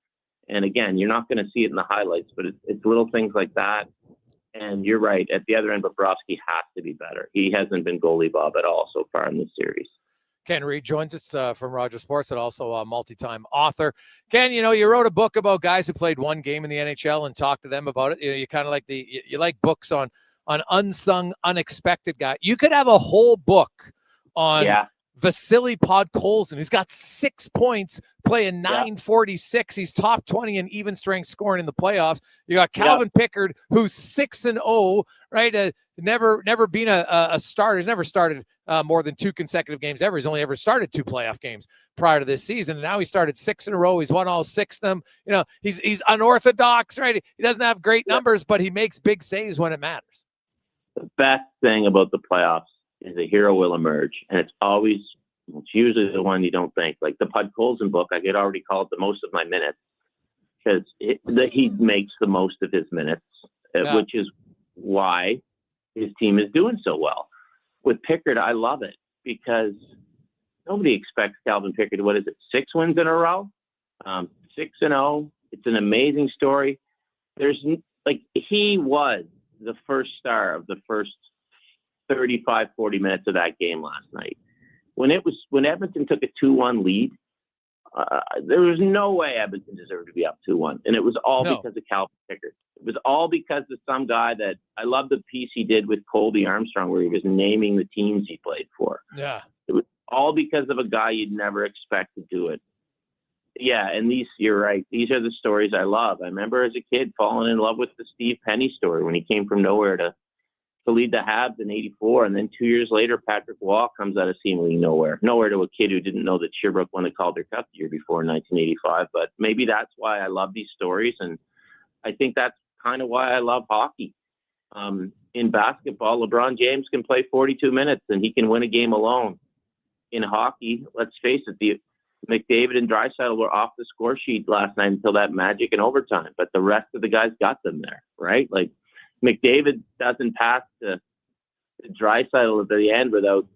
Speaker 19: And again, you're not going to see it in the highlights, but it's little things like that. And you're right. At the other end, Bobrovsky has to be better. He hasn't been goalie Bob at all so far in this series.
Speaker 1: Ken Reed joins us from Rogers Sports and also a multi-time author. Ken, you wrote a book about guys who played one game in the NHL and talked to them about it. You kind of like you like books on unsung, unexpected guys. You could have a whole book on Vasily Podkolzin, who's got 6 points, playing 946. He's top 20 in even strength scoring in the playoffs. You got Calvin Pickard, who's 6-0, right? Never been a starter. He's never started more than 2 consecutive games ever. He's only ever started 2 playoff games prior to this season. And now he started 6 in a row. He's won all 6 of them. He's unorthodox, right? He doesn't have great numbers, but he makes big saves when it matters.
Speaker 19: The best thing about the playoffs is a hero will emerge, and it's usually the one you don't think. Like the Podkolzin book, I could already call it the most of my minutes because he makes the most of his minutes, which is why his team is doing so well. With Pickard, I love it because nobody expects Calvin Pickard to, 6 wins in a row? 6-0. It's an amazing story. He was the first star of the first 35, 40 minutes of that game last night. When Edmonton took a 2-1 lead, there was no way Edmonton deserved to be up 2-1. And it was all because of Calvin Pickard. It was all because of some guy that I love the piece he did with Colby Armstrong where he was naming the teams he played for.
Speaker 1: Yeah.
Speaker 19: It was all because of a guy you'd never expect to do it. Yeah, and you're right. These are the stories I love. I remember as a kid falling in love with the Steve Penny story when he came from nowhere to lead the Habs in '84. And then 2 years later, Patrick Waugh comes out of seemingly nowhere to a kid who didn't know that Sherbrooke won the Calder Cup the year before in 1985. But maybe that's why I love these stories. And I think that's kind of why I love hockey. In basketball, LeBron James can play 42 minutes and he can win a game alone. In hockey, let's face it, McDavid and Draisaitl were off the score sheet last night until that magic in overtime, but the rest of the guys got them there, right? Like McDavid doesn't pass to Draisaitl at the end without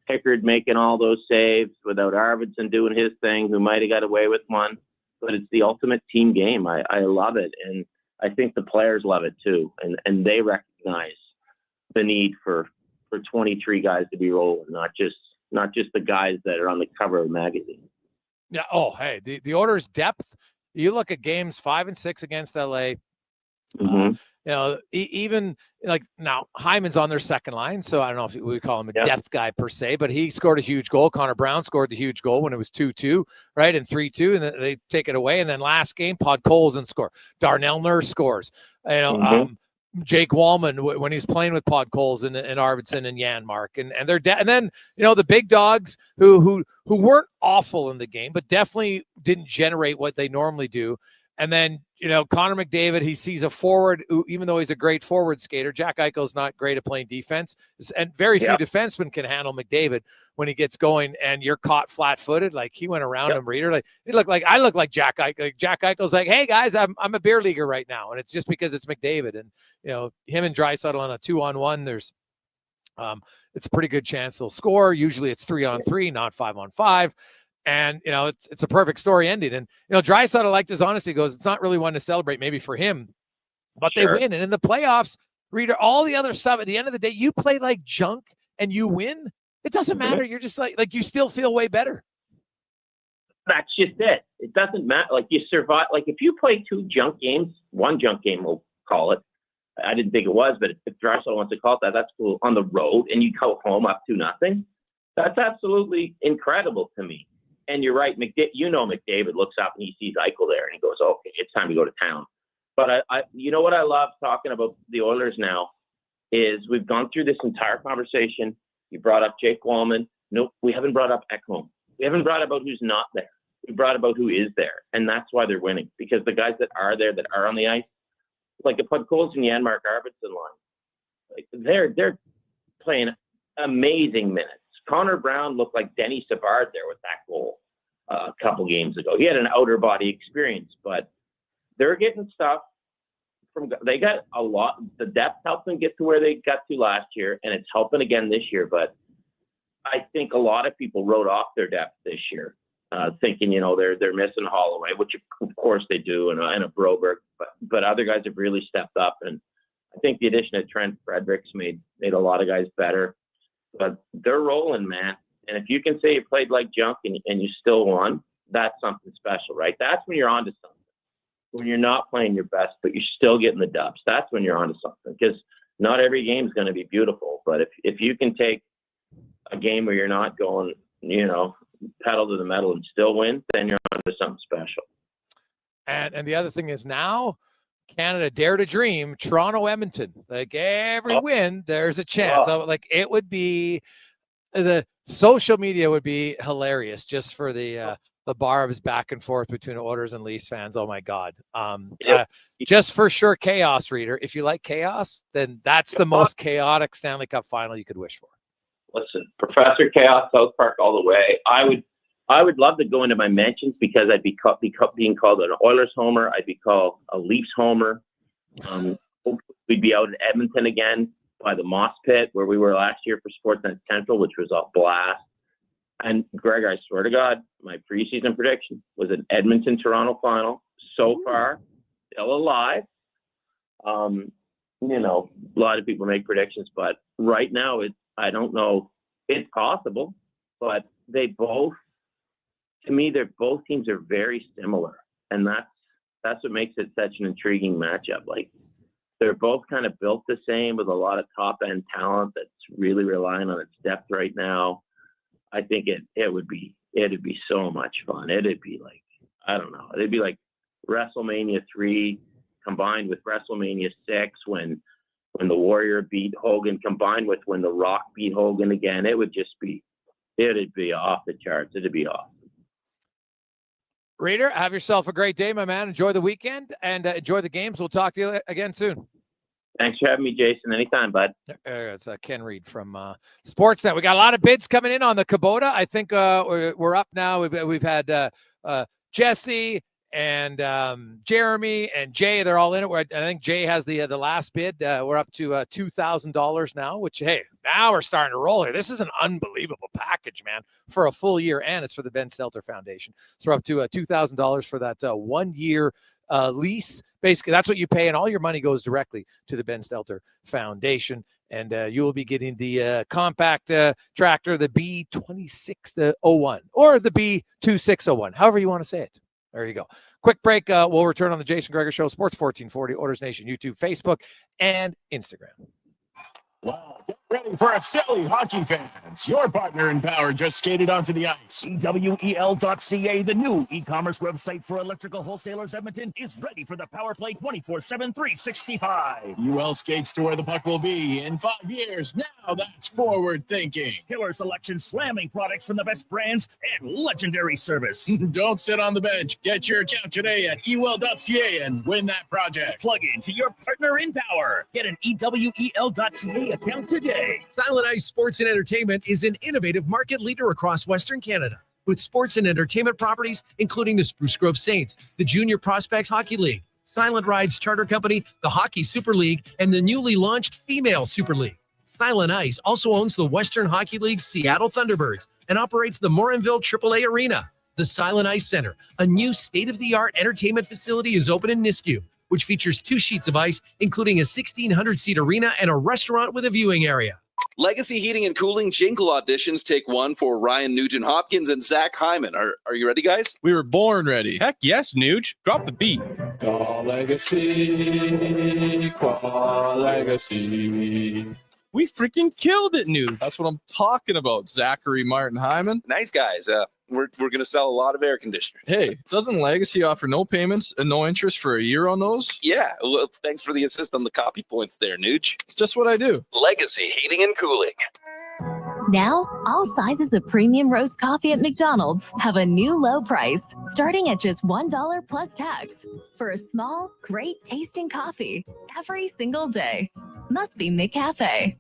Speaker 19: Pickard making all those saves, without Arvidsson doing his thing, who might have got away with one, but it's the ultimate team game. I love it, and I think the players love it too, and they recognize the need for 23 guys to be rolling, not just the guys that are on the cover of the magazine.
Speaker 1: Yeah. Oh, hey, the Oilers' depth. You look at games 5 and 6 against LA. Even like now Hyman's on their second line, so I don't know if we call him a depth guy per se, but he scored a huge goal. Connor Brown scored the huge goal when it was 2-2, right, and 3-2, and then they take it away. And then last game, Podkolzin score. Darnell Nurse scores. Jake Wallman when he's playing with Podkolzin and Arvidsson and Janmark, and they're and then the big dogs who weren't awful in the game, but definitely didn't generate what they normally do. And then Connor McDavid, he sees a forward who, even though he's a great forward skater, Jack Eichel's not great at playing defense, and very few defensemen can handle McDavid when he gets going. And you're caught flat-footed, like he went around him, Reader. Like I look like Jack Eichel. Like Jack Eichel's like, hey guys, I'm a beer leaguer right now, and it's just because it's McDavid. And him and Draisaitl on a 2-on-1. There's it's a pretty good chance they'll score. Usually it's 3-on-3, not 5-on-5. And, it's a perfect story ending. And, Draisaitl liked his honesty. He goes, it's not really one to celebrate maybe for him, but they win. And in the playoffs, Reader, all the other stuff, at the end of the day, you play like junk and you win. It doesn't matter. You're just like you still feel way better.
Speaker 19: That's just it. It doesn't matter. Like you survive. Like if you play 2 junk games, 1 junk game, we'll call it. I didn't think it was, but if Draisaitl wants to call it that, that's cool. On the road and you go home up 2-0. That's absolutely incredible to me. And you're right, McDavid looks up and he sees Eichel there and he goes, okay, it's time to go to town. But I what I love talking about the Oilers now is we've gone through this entire conversation. You brought up Jake Wallman. Nope, we haven't brought up Ekholm. We haven't brought about who's not there. We brought about who is there. And that's why they're winning, because the guys that are there, that are on the ice, like the Podkolzin, Janmark, Arvidsson line, like they're playing amazing minutes. Connor Brown looked like Denny Savard there with that goal a couple games ago. He had an outer body experience, but they're getting stuff they got a lot. The depth helped them get to where they got to last year, and it's helping again this year. But I think a lot of people wrote off their depth this year, thinking, they're missing Holloway, which of course they do, and a Broberg, but other guys have really stepped up. And I think the addition of Trent Fredericks made a lot of guys better. But they're rolling, man. And if you can say you played like junk and you still won, that's something special, right? That's when you're onto something. When you're not playing your best, but you're still getting the dubs, that's when you're onto something. Because not every game is going to be beautiful, but if you can take a game where you're not going, pedal to the metal and still win, then you're onto something special.
Speaker 1: And the other thing is now, Canada dare to dream, Toronto, Edmonton. Like every win, there's a chance. So, like it would be, the social media would be hilarious just for the barbs back and forth between Oilers and Leafs fans. Oh my God. Just for sure, chaos, reader. If you like chaos, then that's the most chaotic Stanley Cup final you could wish for.
Speaker 19: Listen, Professor Chaos, South Park all the way. I would love to go into my mentions because I'd be being called an Oilers homer. I'd be called a Leafs homer. We'd be out in Edmonton again by the Moss Pit where we were last year for Sportsnet Central, which was a blast. And Greg, I swear to God, my preseason prediction was an Edmonton-Toronto final. So far, still alive. A lot of people make predictions, but right now, I don't know. It's possible, but both teams are very similar, and that's what makes it such an intriguing matchup. Like they're both kind of built the same with a lot of top end talent that's really relying on its depth right now. I think it'd be so much fun. It'd be like, I don't know. It'd be like WrestleMania 3 combined with WrestleMania 6 when the Warrior beat Hogan combined with when the Rock beat Hogan again. It'd be off the charts. It'd be awesome.
Speaker 1: Reader, have yourself a great day, my man. Enjoy the weekend and enjoy the games. We'll talk to you again soon.
Speaker 19: Thanks for having me, Jason. Anytime, bud.
Speaker 1: It's Ken Reed from Sportsnet. We got a lot of bids coming in on the Kubota. I think we're up now. We've had Jesse and Jeremy and Jay. They're all in it. I think Jay has the last bid. We're up to $2,000 now, which, hey, now we're starting to roll here. This is an unbelievable package, man, for a full year, and it's for the Ben Stelter Foundation. So we're up to $2,000 for that 1 year lease. Basically, that's what you pay, and all your money goes directly to the Ben Stelter Foundation. And you will be getting the compact tractor, the B2601, or the B2601, however you want to say it. There you go. Quick break. We'll return on the Jason Gregor Show, Sports 1440, Oilers Nation, YouTube, Facebook, and Instagram.
Speaker 20: Wow, get ready for a silly hockey fans. Your partner in power just skated onto the ice.
Speaker 21: EWEL.ca, the new e-commerce website for electrical wholesalers Edmonton, is ready for the power play 24/7, 365.
Speaker 20: UL skates to where the puck will be in 5 years. Now that's forward thinking.
Speaker 21: Killer selection, slamming products from the best brands, and legendary service.
Speaker 20: Don't sit on the bench. Get your account today at EWEL.ca and win that project.
Speaker 21: Plug into your partner in power. Get an EWEL.ca account today.
Speaker 22: Silent Ice Sports and Entertainment is an innovative market leader across Western Canada with sports and entertainment properties, including the Spruce Grove Saints, the Junior Prospects Hockey League, Silent Rides Charter Company, the Hockey Super League, and the newly launched Female Super League. Silent Ice also owns the Western Hockey League's Seattle Thunderbirds and operates the Morinville AAA Arena. The Silent Ice Center, a new state-of-the-art entertainment facility, is open in Nisku, which features 2 sheets of ice, including a 1,600-seat arena and a restaurant with a viewing area.
Speaker 5: Legacy Heating and Cooling jingle auditions take one for Ryan Nugent-Hopkins and Zach Hyman. Are you ready, guys?
Speaker 23: We were born ready. Heck yes, Nuge. Drop the beat.
Speaker 20: Call Legacy, call Legacy.
Speaker 23: We freaking killed it, Nuge. That's what I'm talking about, Zachary Martin Hyman.
Speaker 5: Nice guys. We're going to sell a lot of air conditioners.
Speaker 23: Hey, doesn't Legacy offer no payments and no interest for a year on those?
Speaker 5: Yeah. Well, thanks for the assist on the copy points there, Nuge.
Speaker 23: It's just what I do.
Speaker 5: Legacy Heating and Cooling.
Speaker 24: Now, all sizes of premium roast coffee at McDonald's have a new low price, starting at just $1 plus tax, for a small, great tasting coffee every single day. Must be McCafe.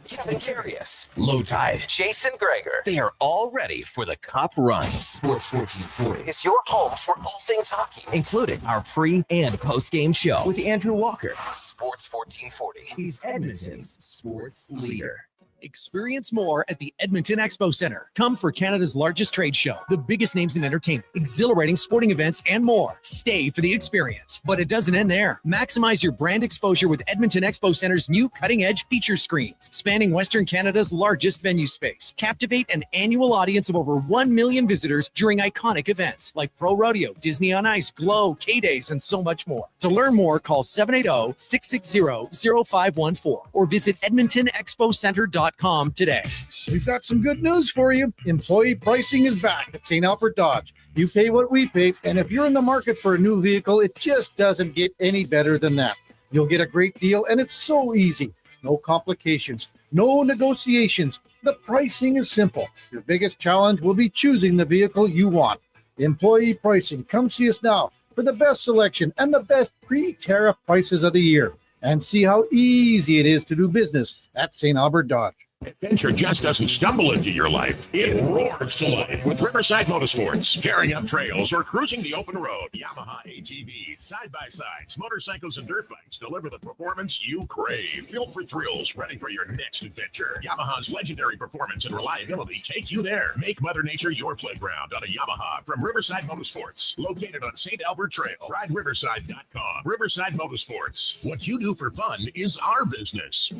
Speaker 2: Kevin Carius, Lowetide, Jason Gregor. They are all ready for the Cup run. Sports 1440 is your home for all things hockey, including our pre- and post-game show with Andrew Walker. Sports 1440 is Edmonton's sports leader.
Speaker 22: Experience more at the Edmonton Expo Center. Come for Canada's largest trade show, the biggest names in entertainment, exhilarating sporting events, and more. Stay for the experience. But it doesn't end there. Maximize your brand exposure with Edmonton Expo Center's new cutting-edge feature screens, spanning Western Canada's largest venue space. Captivate an annual audience of over 1 million visitors during iconic events like Pro Rodeo, Disney on Ice, Glow, K-Days, and so much more. To learn more, call 780-660-0514 or visit EdmontonExpoCenter.com today.
Speaker 3: We've got some good news for you. Employee pricing is back at St. Albert Dodge. You pay what we pay, and if you're in the market for a new vehicle, it just doesn't get any better than that. You'll get a great deal, and it's so easy. No complications, no negotiations. The pricing is simple. Your biggest challenge will be choosing the vehicle you want. Employee pricing. Come see us now for the best selection and the best pre-tariff prices of the year. And see how easy it is to do business at St. Albert Dodge.
Speaker 15: Adventure just doesn't stumble into your life. It roars to life with Riverside Motorsports. Tearing up trails or cruising the open road. Yamaha ATVs, side-by-sides, motorcycles, and dirt bikes deliver the performance you crave. Built for thrills, ready for your next adventure. Yamaha's legendary performance and reliability take you there. Make Mother Nature your playground on a Yamaha from Riverside Motorsports. Located on St. Albert Trail. RideRiverside.com. Riverside Motorsports. What you do for fun is our business.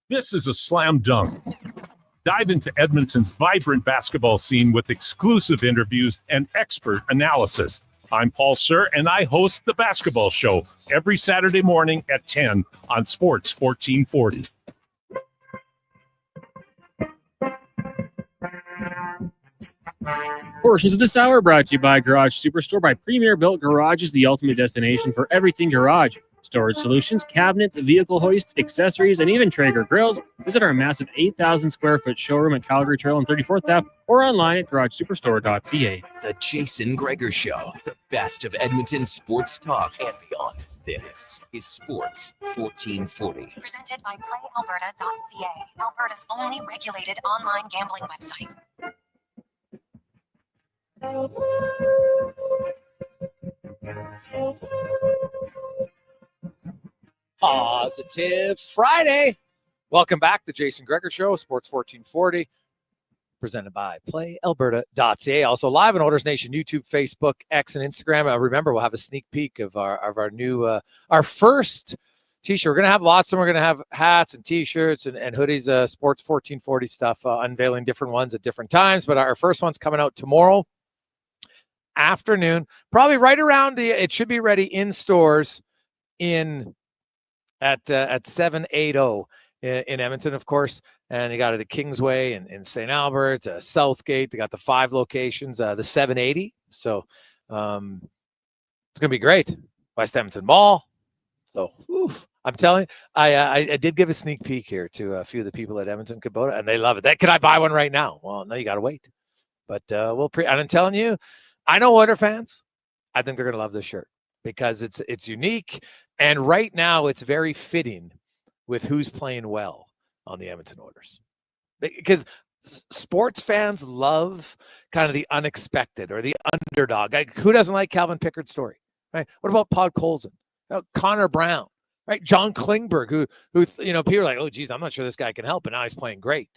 Speaker 7: This is a slam dunk. Dive into Edmonton's vibrant basketball scene with exclusive interviews and expert analysis. I'm Paul Sir, and I host The Basketball Show every Saturday morning at 10 on Sports 1440.
Speaker 18: Portions of this hour brought to you by Garage Superstore. By Premier Built Garages, the ultimate destination for everything garage. Storage solutions, cabinets, vehicle hoists, accessories, and even Traeger grills. Visit our massive 8,000 square foot showroom at Calgary Trail and 34th Ave or online at garagesuperstore.ca.
Speaker 2: The Jason Gregor Show, the best of Edmonton sports talk and beyond. This is Sports 1440.
Speaker 4: Presented by PlayAlberta.ca, Alberta's only regulated online gambling website.
Speaker 1: Positive Friday. Welcome back to Jason Gregor Show, Sports 1440, presented by PlayAlberta.ca. Also live on Oilers Nation, YouTube, Facebook, X, and Instagram. Remember, we'll have a sneak peek of our new, our first t-shirt. We're going to have lots of them. We're going to have hats and t-shirts and hoodies, Sports 1440 stuff, unveiling different ones at different times. But our first one's coming out tomorrow afternoon, probably right around it should be ready in stores at 780 in Edmonton, of course, and they got it at Kingsway and in St. Albert, Southgate. They got the 5 locations, the 780. So it's gonna be great. West Edmonton Mall. So I'm telling you, I did give a sneak peek here to a few of the people at Edmonton Kubota, and they love it. Can I buy one right now? Well, no, you got to wait. But and I'm telling you, I know Oilers fans. I think they're gonna love this shirt because it's unique. And right now, it's very fitting with who's playing well on the Edmonton Oilers. Because sports fans love kind of the unexpected or the underdog. Who doesn't like Calvin Pickard's story? Right? What about Pod Colson? Connor Brown? Right? John Klingberg, who people are like, oh, geez, I'm not sure this guy can help, but now he's playing great.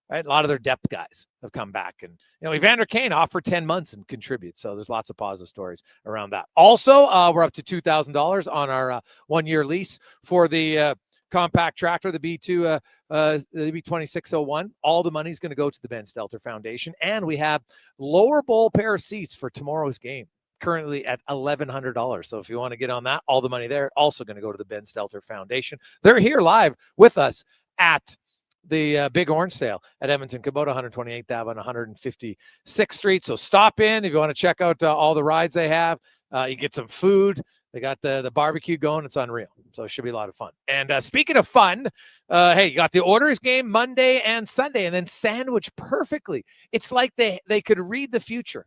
Speaker 1: Right? A lot of their depth guys have come back. And, Evander Kane off for 10 months and contributes. So there's lots of positive stories around that. Also, we're up to $2,000 on our 1-year lease for the compact tractor, the B2, the B2601. All the money is going to go to the Ben Stelter Foundation. And we have lower bowl pair of seats for tomorrow's game, currently at $1,100. So if you want to get on that, all the money there also going to go to the Ben Stelter Foundation. They're here live with us at the Big Orange Sale at Edmonton Kubota, 128th Ave on 156th Street. So stop in if you want to check out all the rides they have. You get some food. They got the barbecue going. It's unreal. So it should be a lot of fun. And speaking of fun, hey, you got the Oilers game Monday and Sunday, and then sandwiched perfectly. It's like they could read the future.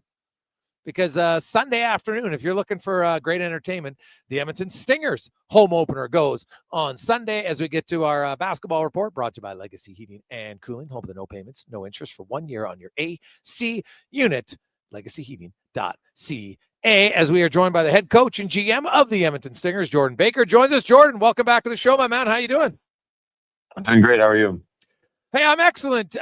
Speaker 1: Because Sunday afternoon, if you're looking for great entertainment, the Edmonton Stingers home opener goes on Sunday as we get to our basketball report brought to you by Legacy Heating and Cooling, home of the no payments, no interest for 1 year on your AC unit, legacyheating.ca. As we are joined by the head coach and GM of the Edmonton Stingers, Jordan Baker, joins us. Jordan, welcome back to the show, my man. How you doing?
Speaker 8: I'm doing great. How are you?
Speaker 1: Hey, I'm excellent.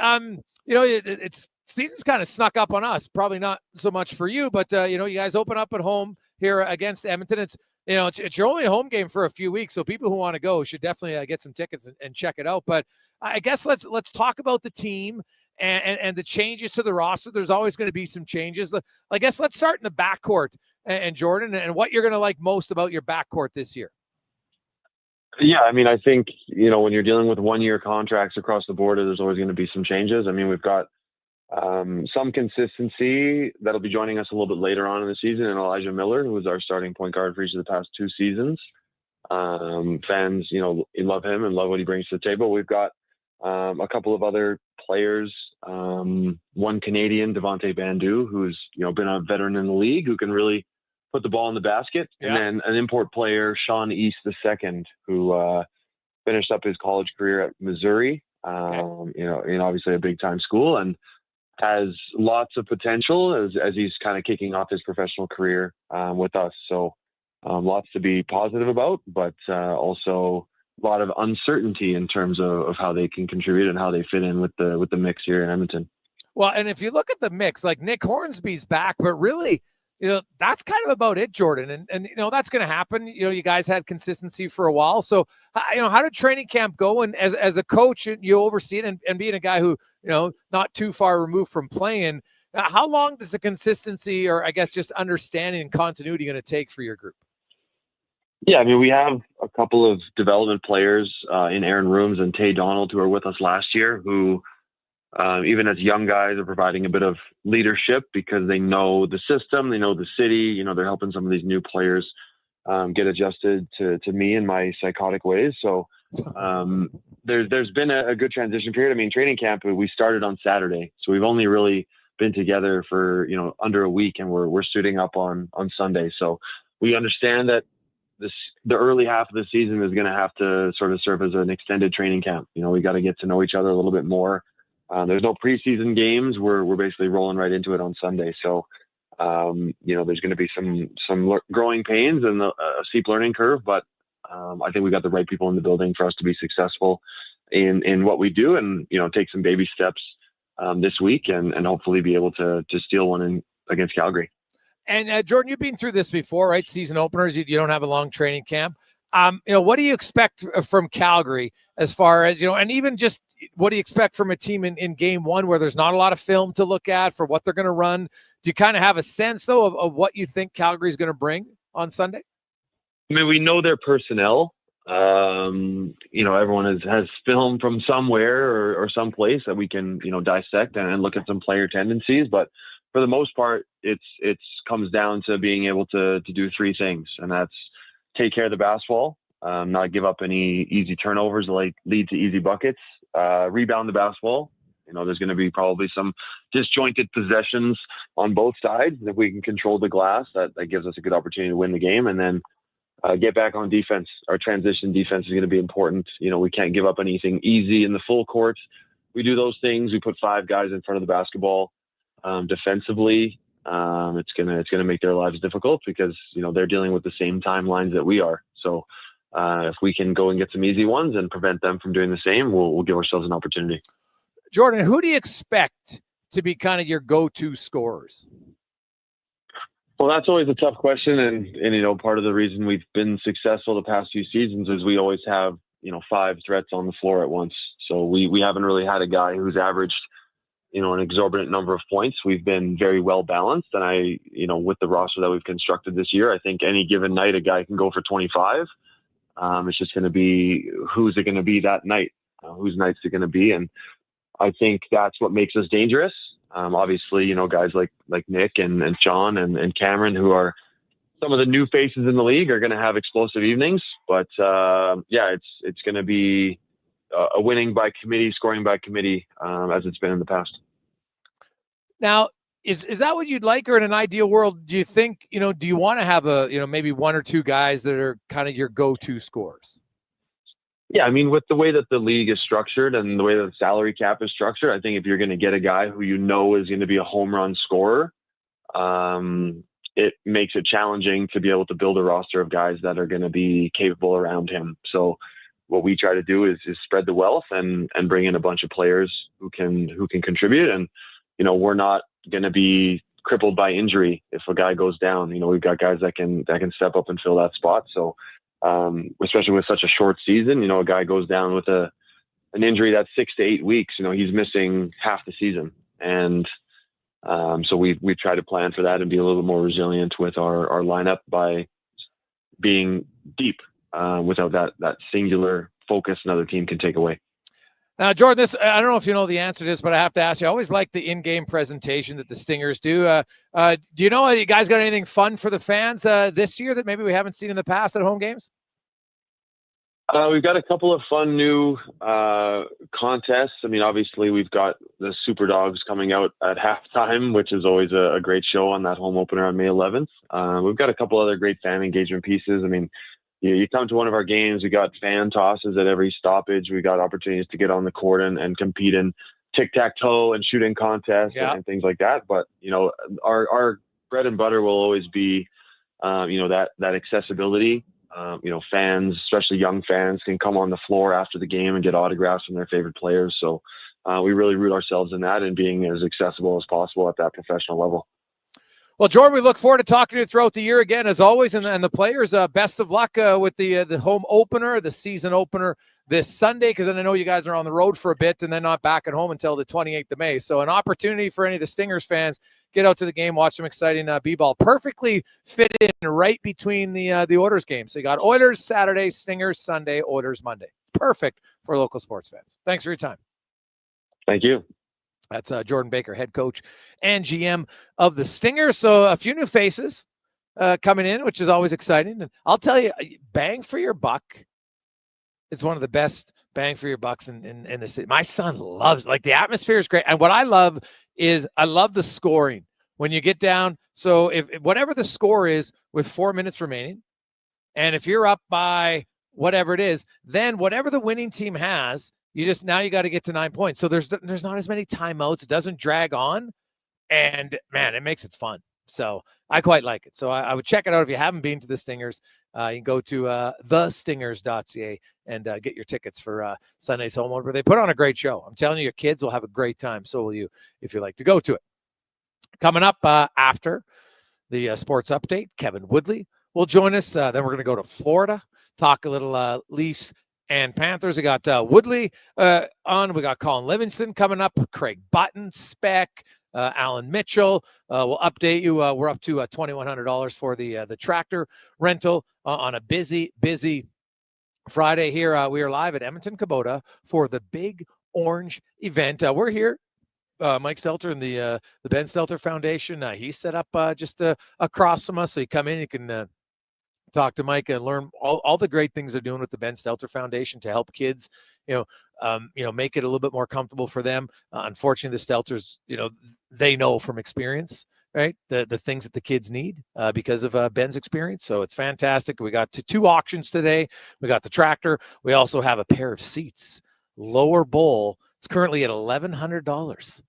Speaker 1: It's season's kind of snuck up on us. Probably not so much for you, but you guys open up at home here against Edmonton. It's your only home game for a few weeks, so people who want to go should definitely get some tickets and check it out. But I guess let's talk about the team and the changes to the roster. There's always going to be some changes. I guess let's start in the backcourt and Jordan, and what you're going to like most about your backcourt this year.
Speaker 8: Yeah, I mean, I think, when you're dealing with 1-year contracts across the board, there's always going to be some changes. I mean, we've got some consistency that'll be joining us a little bit later on in the season, and Elijah Miller, who was our starting point guard for each of the past 2 seasons. Fans, love him and love what he brings to the table. We've got a couple of other players, one Canadian, Devontae Bandu, who's, been a veteran in the league, who can really put the ball in the basket. Yeah. And then an import player, Sean East II, who finished up his college career at Missouri, obviously a big time school, and has lots of potential as he's kind of kicking off his professional career with us. So lots to be positive about, but also a lot of uncertainty in terms of how they can contribute and how they fit in with the mix here in Edmonton.
Speaker 1: Well, and if you look at the mix, like Nick Hornsby's back, but really, that's kind of about it, Jordan. And that's going to happen. You guys had consistency for a while. So, how did training camp go? And as a coach, you oversee it, and being a guy who, not too far removed from playing, how long does the consistency, or I guess just understanding and continuity, going to take for your group?
Speaker 8: Yeah, I mean, we have a couple of development players in Aaron Rooms and Tay Donald, who were with us last year, who even as young guys are providing a bit of leadership because they know the system, they know the city, they're helping some of these new players get adjusted to me and my psychotic ways. So there's been a good transition period. I mean, training camp, we started on Saturday, so we've only really been together for, under a week, and we're suiting up on Sunday. So we understand that the early half of the season is going to have to sort of serve as an extended training camp. We got to get to know each other a little bit more. There's no preseason games. We're basically rolling right into it on Sunday. So, there's going to be some growing pains and a steep learning curve, but I think we got the right people in the building for us to be successful in what we do, and, take some baby steps this week and hopefully be able to steal one against Calgary.
Speaker 1: And Jordan, you've been through this before, right? Season openers, you don't have a long training camp. What do you expect from Calgary as far as, and even just what do you expect from a team in game one where there's not a lot of film to look at for what they're going to run? Do you kind of have a sense, though, of what you think Calgary is going to bring on Sunday?
Speaker 8: I mean, we know their personnel. Everyone has film from somewhere or someplace that we can, dissect and look at some player tendencies. But for the most part, it's comes down to being able to do 3 things, and that's take care of the basketball, not give up any easy turnovers that lead to easy buckets, rebound the basketball. There's going to be probably some disjointed possessions on both sides. If we can control the glass, that gives us a good opportunity to win the game. And then get back on defense. Our transition defense is going to be important. We can't give up anything easy in the full court. We do those things. We put 5 guys in front of the basketball defensively. It's gonna make their lives difficult because they're dealing with the same timelines that we are. So if we can go and get some easy ones and prevent them from doing the same, we'll give ourselves an opportunity.
Speaker 1: Jordan, who do you expect to be kind of your go-to scorers?
Speaker 8: Well, that's always a tough question, and part of the reason we've been successful the past few seasons is we always have 5 threats on the floor at once. So we haven't really had a guy who's averaged an exorbitant number of points. We've been very well balanced, and with the roster that we've constructed this year, I think any given night a guy can go for 25. It's just going to be who's it going to be that night, whose night's it going to be, and I think that's what makes us dangerous. Obviously, guys like Nick and John and Cameron, who are some of the new faces in the league, are going to have explosive evenings. But it's going to be a winning by committee, scoring by committee, as it's been in the past.
Speaker 1: Now, is that what you'd like, or in an ideal world, do you think, do you want to have maybe 1 or 2 guys that are kind of your go-to scorers?
Speaker 8: Yeah, I mean, with the way that the league is structured and the way that the salary cap is structured, I think if you're going to get a guy who is going to be a home run scorer, it makes it challenging to be able to build a roster of guys that are going to be capable around him. So what we try to do is spread the wealth and bring in a bunch of players who can contribute. And, we're not going to be crippled by injury if a guy goes down. We've got guys that can step up and fill that spot. So, especially with such a short season, a guy goes down with an injury that's 6 to 8 weeks, he's missing half the season. And so we try to plan for that and be a little bit more resilient with our lineup by being deep without that singular focus another team can take away.
Speaker 1: Now, Jordan, I don't know if you know the answer to this, but I have to ask you. I always like the in-game presentation that the Stingers do. Do you know, you guys got anything fun for the fans this year that maybe we haven't seen in the past at home games?
Speaker 8: We've got a couple of fun new contests. I mean, obviously, we've got the Super Dogs coming out at halftime, which is always a great show on that home opener on May 11th. We've got a couple other great fan engagement pieces. I mean, you come to one of our games, we got fan tosses at every stoppage. We got opportunities to get on the court and compete in tic-tac-toe and shooting contests and things like that. But, our bread and butter will always be, that accessibility. Fans, especially young fans, can come on the floor after the game and get autographs from their favorite players. So we really root ourselves in that and being as accessible as possible at that professional level.
Speaker 1: Well, Jordan, we look forward to talking to you throughout the year again, as always. And the players, best of luck with the home opener, the season opener this Sunday, because then I know you guys are on the road for a bit and then not back at home until the 28th of May. So an opportunity for any of the Stingers fans, get out to the game, watch some exciting b-ball. Perfectly fit in right between the Oilers game. So you got Oilers Saturday, Stingers Sunday, Oilers Monday. Perfect for local sports fans. Thanks for your time.
Speaker 8: Thank you.
Speaker 1: That's Jordan Baker, head coach and GM of the Stingers. So a few new faces coming in, which is always exciting. And I'll tell you, bang for your buck. It's one of the best bang for your bucks in the city. My son loves, the atmosphere is great. And what I love is I love the scoring when you get down. So if whatever the score is with 4 minutes remaining, and if you're up by whatever it is, then whatever the winning team has, you got to get to 9 points. So there's not as many timeouts. It doesn't drag on. And man, it makes it fun. So I quite like it. So I would check it out if you haven't been to the Stingers. You can go to thestingers.ca and get your tickets for Sunday's home opener. They put on a great show. I'm telling you, your kids will have a great time. So will you if you like to go to it. Coming up after the sports update, Kevin Woodley will join us. Then we're going to go to Florida, talk a little Leafs and Panthers. We got Woodley on. We got Colin Livingston coming up. Craig Button, Speck, Allan Mitchell. We'll update you. We're up to $2,100 for the tractor rental on a busy Friday here. We are live at Edmonton Kubota for the Big Orange event. We're here. Mike Stelter and the Ben Stelter Foundation. He's set up just across from us. So you come in, you can talk to Mike and learn all the great things they're doing with the Ben Stelter Foundation to help kids, make it a little bit more comfortable for them. Unfortunately, the Stelters, they know from experience, right, the things that the kids need because of Ben's experience. So it's fantastic. We got two auctions today. We got the tractor. We also have a pair of seats, lower bowl. It's currently at $1,100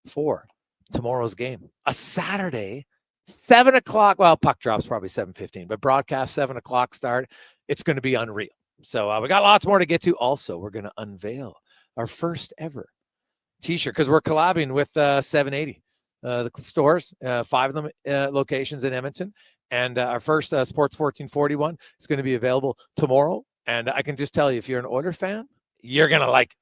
Speaker 1: for tomorrow's game, a Saturday. 7 o'clock. Well, puck drops probably 7:15, but broadcast 7 o'clock start. It's going to be unreal. So we got lots more to get to. Also, we're going to unveil our first ever T-shirt because we're collabing with 780 the stores, 5 of them locations in Edmonton, and our first Sports 1441 is going to be available tomorrow. And I can just tell you, if you're an Oilers fan, you're going to like it.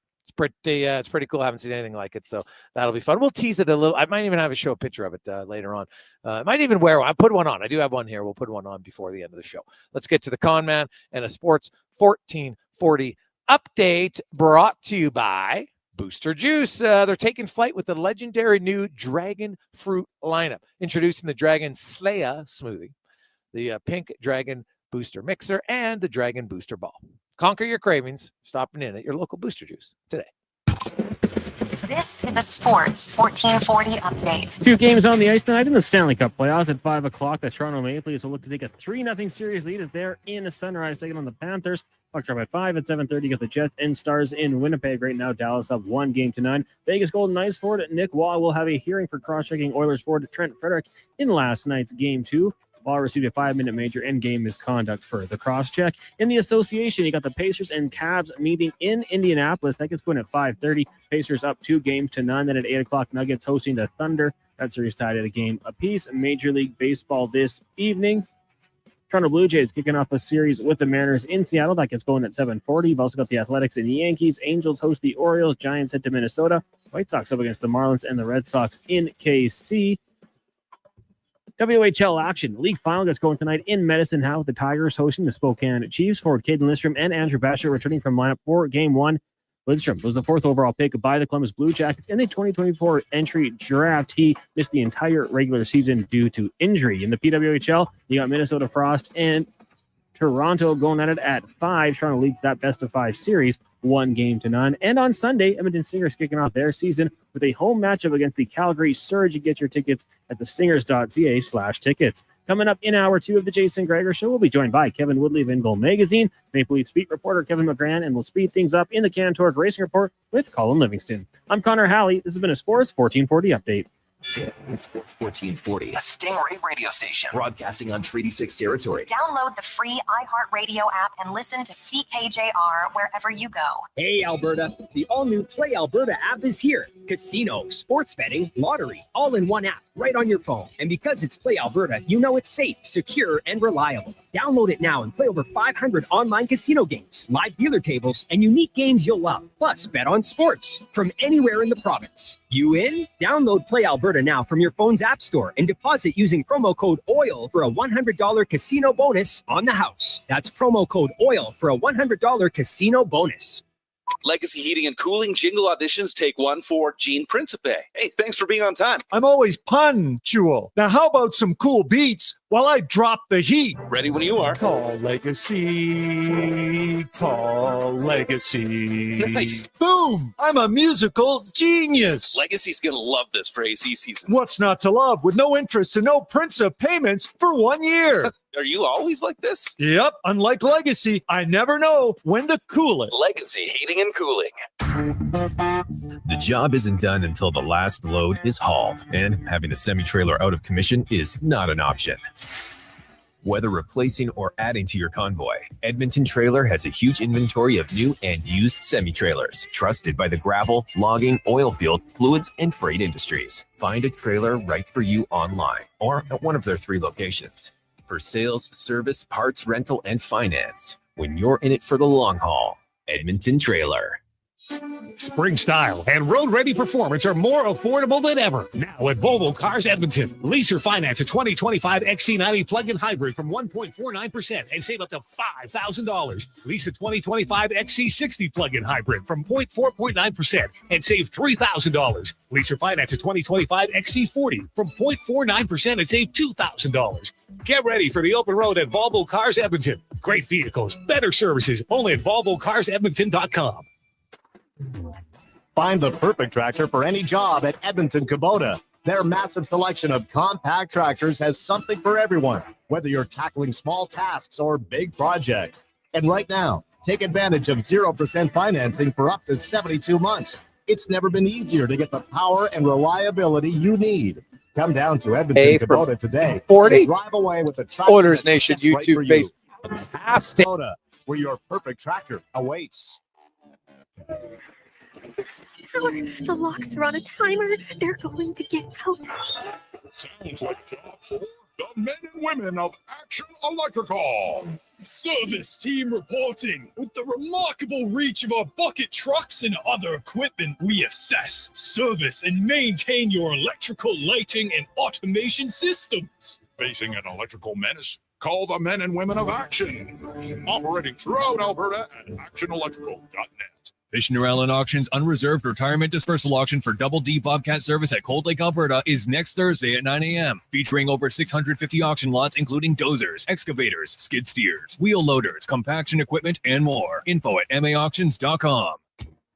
Speaker 1: It's pretty cool. I haven't seen anything like it, so that'll be fun. We'll tease it a little. I might even have show a picture of it later on. I might even wear one. I put one on. I do have one here. We'll put one on before the end of the show. Let's get to the Con Man and a Sports 1440 update brought to you by Booster Juice. They're taking flight with the legendary new Dragon Fruit lineup, introducing the Dragon Slayer smoothie, the Pink Dragon Booster Mixer, and the Dragon Booster Ball. Conquer your cravings, stopping in at your local Booster Juice today.
Speaker 4: This is a Sports 1440 update.
Speaker 18: 2 games on the ice tonight in the Stanley Cup playoffs at 5 o'clock. The Toronto Maple Leafs will look to take a 3-0 series lead as they're in the Sunrise taking on the Panthers. Puck drop at 5 at 7:30. You got the Jets and Stars in Winnipeg right now. Dallas up 1-9. Vegas Golden Knights forward Nick Waugh will have a hearing for cross-checking Oilers forward Trent Frederick in last night's Game 2. Ball received a 5-minute major and game misconduct for the cross-check. In the association, you got the Pacers and Cavs meeting in Indianapolis. That gets going at 5:30. Pacers up 2-0. Then at 8 o'clock, Nuggets hosting the Thunder. That series tied at a game apiece. Major League Baseball this evening. Toronto Blue Jays kicking off a series with the Mariners in Seattle. That gets going at 7:40. You've also got the Athletics and the Yankees. Angels host the Orioles. Giants head to Minnesota. White Sox up against the Marlins and the Red Sox in KC. WHL action. League final gets going tonight in Medicine Hat with the Tigers hosting the Spokane Chiefs. Forward Caden Lindstrom and Andrew Basher returning from lineup for Game 1. Lindstrom was the 4th overall pick by the Columbus Blue Jackets in the 2024 entry draft. He missed the entire regular season due to injury. In the PWHL, you got Minnesota Frost and Toronto going at it at 5. Toronto leads that best-of-5 series 1-0. And on Sunday, Edmonton Stingers kicking off their season with a home matchup against the Calgary Surge. You get your tickets at thestingers.ca/tickets. Coming up in hour 2 of the Jason Gregor Show, we'll be joined by Kevin Woodley of In Goal Magazine, Maple Leafs beat reporter Kevin McGran, and we'll speed things up in the Cantor Racing Report with Colin Livingston. I'm Connor Halley. This has been a Sports 1440 update.
Speaker 2: Sports 1440, a Stingray radio station broadcasting on Treaty 6 territory.
Speaker 4: Download the free iHeartRadio app and listen to CKJR wherever you go.
Speaker 9: Hey, Alberta. The all-new Play Alberta app is here. Casino, sports betting, lottery, all in one app, right on your phone. And because it's Play Alberta, you know it's safe, secure, and reliable. Download it now and play over 500 online casino games, live dealer tables, and unique games you'll love. Plus, bet on sports from anywhere in the province. You in? Download Play Alberta now from your phone's app store and deposit using promo code OIL for a $100 casino bonus on the house. That's promo code OIL for a $100 casino bonus.
Speaker 5: Legacy Heating and Cooling jingle auditions take 1 for Gene Principe. Hey, thanks for being on time.
Speaker 10: I'm always punctual. Now, how about some cool beats while I drop the heat?
Speaker 5: Ready when you are.
Speaker 10: Call Legacy. Call Legacy.
Speaker 5: Nice.
Speaker 10: Boom! I'm a musical genius.
Speaker 5: Legacy's going to love this for AC season.
Speaker 10: What's not to love with no interest and no Principe payments for 1 year?
Speaker 5: Are you always like this?
Speaker 10: Yep. Unlike Legacy, I never know when to cool it.
Speaker 5: Legacy Heating and Cooling.
Speaker 11: The job isn't done until the last load is hauled, and having a semi-trailer out of commission is not an option. Whether replacing or adding to your convoy, Edmonton Trailer has a huge inventory of new and used semi-trailers, trusted by the gravel, logging, oil field, fluids, and freight industries. Find a trailer right for you online or at one of their 3 locations. For sales, service, parts, rental, and finance, when you're in it for the long haul, Edmonton Trailer.
Speaker 15: Spring style and road-ready performance are more affordable than ever. Now at Volvo Cars Edmonton. Lease or finance a 2025 XC90 plug-in hybrid from 1.49% and save up to $5,000. Lease a 2025 XC60 plug-in hybrid from 4.9% and save $3,000. Lease or finance a 2025 XC40 from 0.49% and save $2,000. Get ready for the open road at Volvo Cars Edmonton. Great vehicles, better services, only at VolvoCarsEdmonton.com.
Speaker 12: Find the perfect tractor for any job at Edmonton Kubota. Their massive selection of compact tractors has something for everyone, whether you're tackling small tasks or big projects. And right now, take advantage of 0% financing for up to 72 months. It's never been easier to get the power and reliability you need. Come down to Edmonton Kubota today.
Speaker 1: 40.
Speaker 12: Drive away with the tractor.
Speaker 1: Oilers Nation YouTube,
Speaker 12: right
Speaker 1: Facebook. Fantastic.
Speaker 12: Kubota, where your perfect tractor awaits.
Speaker 16: The locks are on a timer. They're going to get out.
Speaker 15: Sounds like a job for the men and women of Action Electrical.
Speaker 25: Service team reporting. With the remarkable reach of our bucket trucks and other equipment, we assess, service, and maintain your electrical lighting and automation systems.
Speaker 15: Facing an electrical menace? Call the men and women of Action. Operating throughout Alberta at actionelectrical.net.
Speaker 26: Fishner Allen Auction's unreserved retirement dispersal auction for Double D Bobcat service at Cold Lake, Alberta is next Thursday at 9 a.m. Featuring over 650 auction lots, including dozers, excavators, skid steers, wheel loaders, compaction equipment, and more. Info at maauctions.com.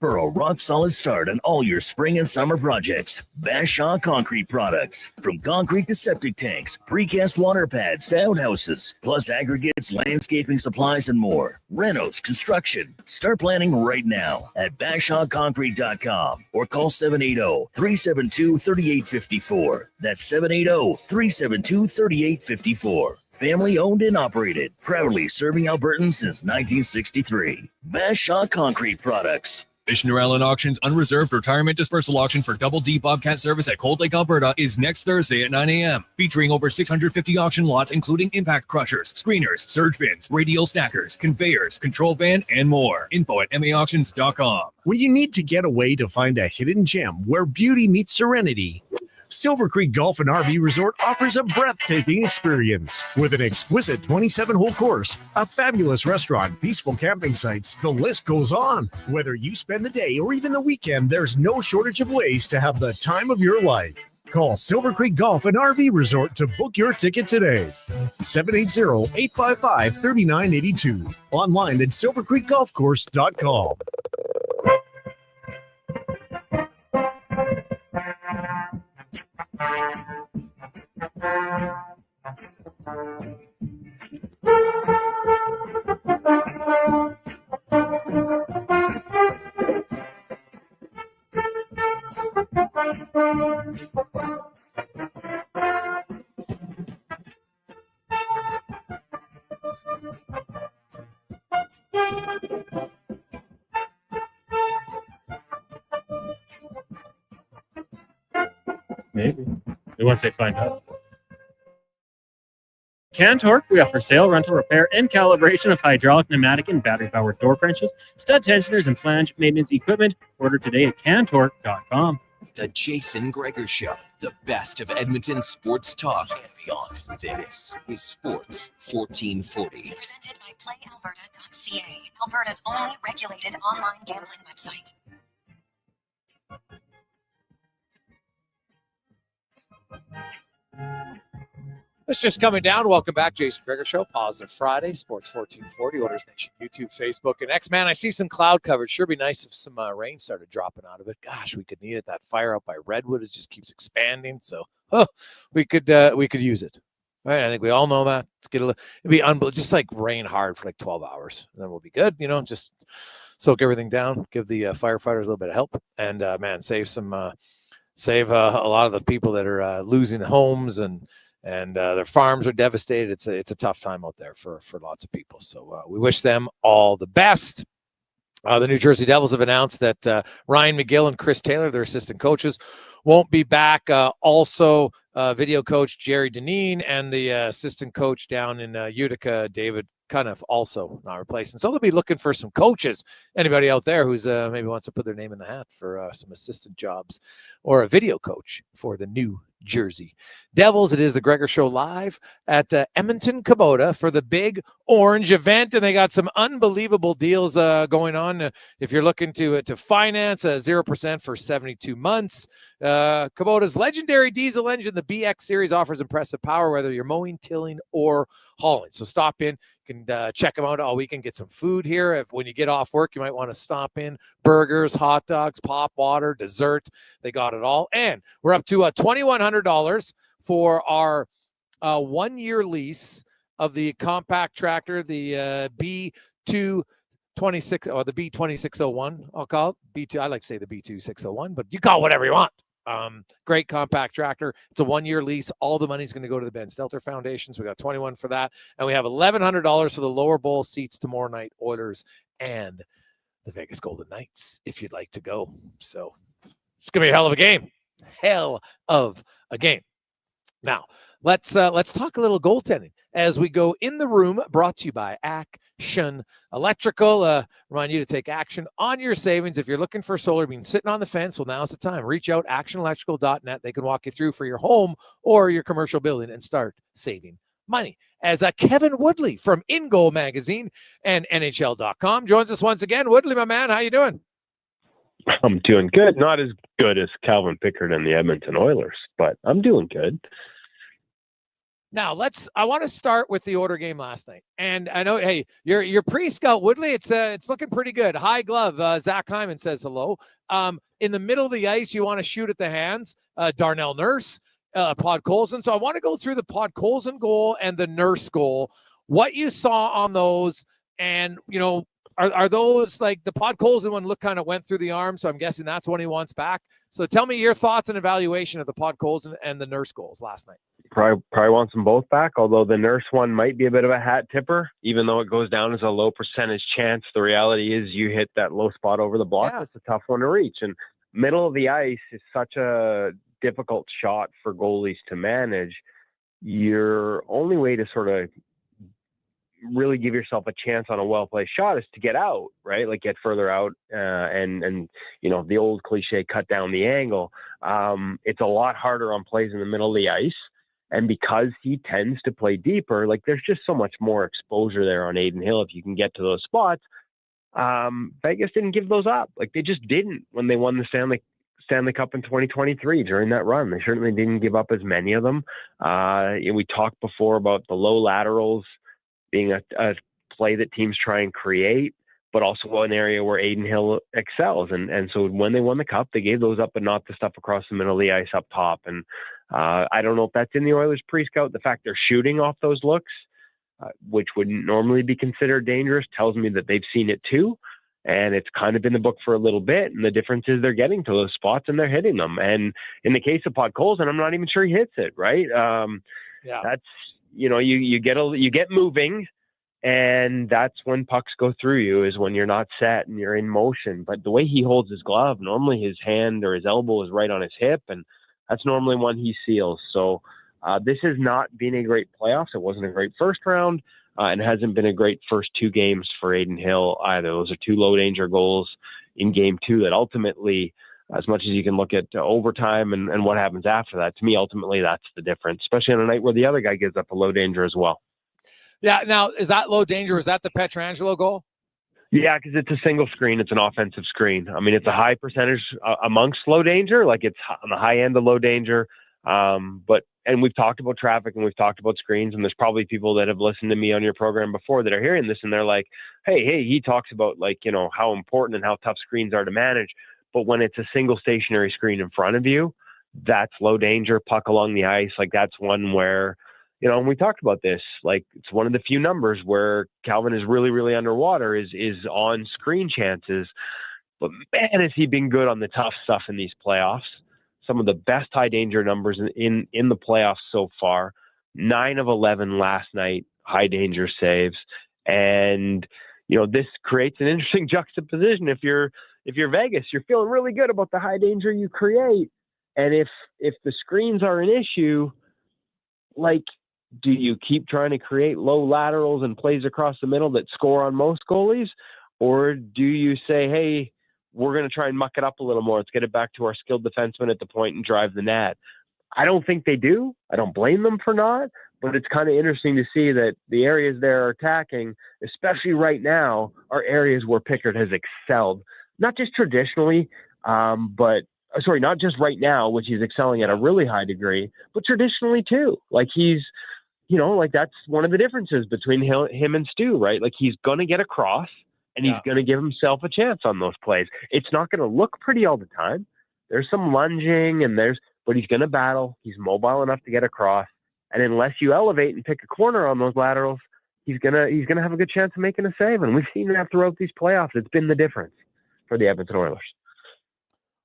Speaker 6: For a rock-solid start on all your spring and summer projects, Bashaw Concrete Products. From concrete to septic tanks, precast water pads to outhouses, plus aggregates, landscaping supplies, and more. Renos, construction. Start planning right now at BashawConcrete.com or call 780-372-3854. That's 780-372-3854. Family owned and operated, proudly serving Albertans since 1963. Bashaw Concrete Products.
Speaker 26: Missioner Allen Auctions Unreserved Retirement Dispersal Auction for Double D Bobcat Service at Cold Lake, Alberta is next Thursday at 9 a.m. Featuring over 650 auction lots, including impact crushers, screeners, surge bins, radial stackers, conveyors, control van, and more. Info at maauctions.com.
Speaker 10: When you need to get away to find a hidden gem where beauty meets serenity, Silver Creek Golf and RV Resort offers a breathtaking experience. With an exquisite 27-hole course, a fabulous restaurant, peaceful camping sites, the list goes on. Whether you spend the day or even the weekend, there's no shortage of ways to have the time of your life. Call Silver Creek Golf and RV Resort to book your ticket today. 780-855-3982. Online at silvercreekgolfcourse.com.
Speaker 18: Maybe. Once they find out. Cantork, we offer sale, rental, repair, and calibration of hydraulic, pneumatic, and battery-powered door wrenches, stud tensioners, and flange maintenance equipment. Order today at cantork.com.
Speaker 2: The Jason Gregor Show, the best of Edmonton sports talk and beyond. This is Sports 1440.
Speaker 4: Presented by PlayAlberta.ca, Alberta's only regulated online gambling website.
Speaker 1: It's just coming down. Welcome back, Jason Gregor Show. Positive Friday, Sports 1440, Oilers Nation, YouTube, Facebook, and X. Man, I see some cloud coverage. Sure be nice if some rain started dropping out of it. Gosh, we could need it. That fire out by Redwood just keeps expanding. So, we could use it. All right, I think we all know that. Let's get it'd be just like rain hard for like 12 hours, and then we'll be good. Just soak everything down, give the firefighters a little bit of help, and man, save a lot of the people that are losing homes and their farms are devastated. It's a tough time out there for lots of people. So we wish them all the best. The New Jersey Devils have announced that Ryan McGill and Chris Taylor, their assistant coaches, won't be back. Also, video coach Jerry Deneen and the assistant coach down in Utica, David Cunniff, also not replacing. So they'll be looking for some coaches. Anybody out there who's maybe wants to put their name in the hat for some assistant jobs or a video coach for the New Jersey Devils. It is the Gregor Show live at Edmonton Kubota for the Big Orange event, and they got some unbelievable deals going on. If you're looking to finance 0% for 72 months, Kubota's legendary diesel engine, the BX series, offers impressive power whether you're mowing, tilling, or hauling. So stop in. You can check them out all weekend. Get some food here. When you get off work, you might want to stop in. Burgers, hot dogs, pop water, dessert. They got it all. And we're up to $2,100 for our 1-year lease of the compact tractor, the B226 or the B2601. I'll call it B2. I like to say the B2601, but you call it whatever you want. Great compact tractor. It's a 1-year lease. All the money's going to go to the Ben Stelter Foundation. So we got $21 for that. And we have $1,100 for the lower bowl seats tomorrow night, Oilers and the Vegas Golden Knights, if you'd like to go. So it's going to be a hell of a game. Hell of a game. Now, let's talk a little goaltending as we go in the room, brought to you by Action Electrical. Remind you to take action on your savings. If you're looking for solar, been sitting on the fence, well, now's the time. Reach out, actionelectrical.net. They can walk you through for your home or your commercial building and start saving money. As Kevin Woodley from In Goal Magazine and NHL.com joins us once again. Woodley, my man, how you doing?
Speaker 13: I'm doing good. Not as good as Calvin Pickard and the Edmonton Oilers, but I'm doing good.
Speaker 1: Now I want to start with the Order game last night. And I know, hey, your pre-scout Woodley, it's looking pretty good. High glove. Zach Hyman says hello. In the middle of the ice, you want to shoot at the hands. Darnell Nurse, Podkolzin. So I want to go through the Podkolzin goal and the Nurse goal. What you saw on those, and are those like the Podkolzin one went through the arm, so I'm guessing that's one he wants back. So tell me your thoughts and evaluation of the Podkolzin and the Nurse goals last night.
Speaker 13: Probably wants them both back, although the Nurse one might be a bit of a hat tipper, even though it goes down as a low percentage chance. The reality is you hit that low spot over the block. It's a tough one to reach. And middle of the ice is such a difficult shot for goalies to manage. Your only way to sort of really give yourself a chance on a well-placed shot is to get out, right? Like get further out and the old cliche, cut down the angle. It's a lot harder on plays in the middle of the ice. And because he tends to play deeper, like there's just so much more exposure there on Adin Hill if you can get to those spots. Vegas didn't give those up. Like they just didn't when they won the Stanley Cup in 2023 during that run. They certainly didn't give up as many of them. We talked before about the low laterals being a play that teams try and create, but also an area where Adin Hill excels. And so when they won the Cup, they gave those up, but not the stuff across the middle of the ice up top. And I don't know if that's in the Oilers pre-scout. The fact they're shooting off those looks, which wouldn't normally be considered dangerous, tells me that they've seen it too. And it's kind of in the book for a little bit. And the difference is they're getting to those spots and they're hitting them. And in the case of Podkolzin, I'm not even sure he hits it, right? That's, you get moving, and that's when pucks go through you, is when you're not set and you're in motion. But the way he holds his glove, normally his hand or his elbow is right on his hip, and that's normally one he seals. So this has not been a great playoffs. It wasn't a great first round, and hasn't been a great first two games for Adin Hill either. Those are two low danger goals in game two that ultimately, as much as you can look at overtime and what happens after that, to me, ultimately, that's the difference, especially on a night where the other guy gives up a low danger as well.
Speaker 1: Yeah. Now, is that low danger? Is that the Pietrangelo goal?
Speaker 13: Yeah, because it's a single screen. It's an offensive screen. I mean, it's a high percentage amongst low danger. Like it's on the high end of low danger. And we've talked about traffic and we've talked about screens, and there's probably people that have listened to me on your program before that are hearing this and they're like, hey, he talks about how important and how tough screens are to manage. But when it's a single stationary screen in front of you, that's low danger, puck along the ice. Like that's one where, and we talked about this, like it's one of the few numbers where Calvin is really, really underwater is on screen chances. But man, has he been good on the tough stuff in these playoffs. Some of the best high danger numbers in the playoffs so far. 9 of 11 last night, high danger saves. And, this creates an interesting juxtaposition. If you're Vegas, you're feeling really good about the high danger you create. And if the screens are an issue, like, do you keep trying to create low laterals and plays across the middle that score on most goalies? Or do you say, hey, we're going to try and muck it up a little more. Let's get it back to our skilled defensemen at the point and drive the net. I don't think they do. I don't blame them for not, but it's kind of interesting to see that the areas they're attacking, especially right now, are areas where Pickard has excelled. Not just traditionally, not just right now, which he's excelling at a really high degree, but traditionally too. Like he's, that's one of the differences between him and Stu, right? Like he's going to get across. And he's going to give himself a chance on those plays. It's not going to look pretty all the time. There's some lunging but he's going to battle. He's mobile enough to get across. And unless you elevate and pick a corner on those laterals, he's going to have a good chance of making a save. And we've seen that throughout these playoffs. It's been the difference for the Edmonton Oilers.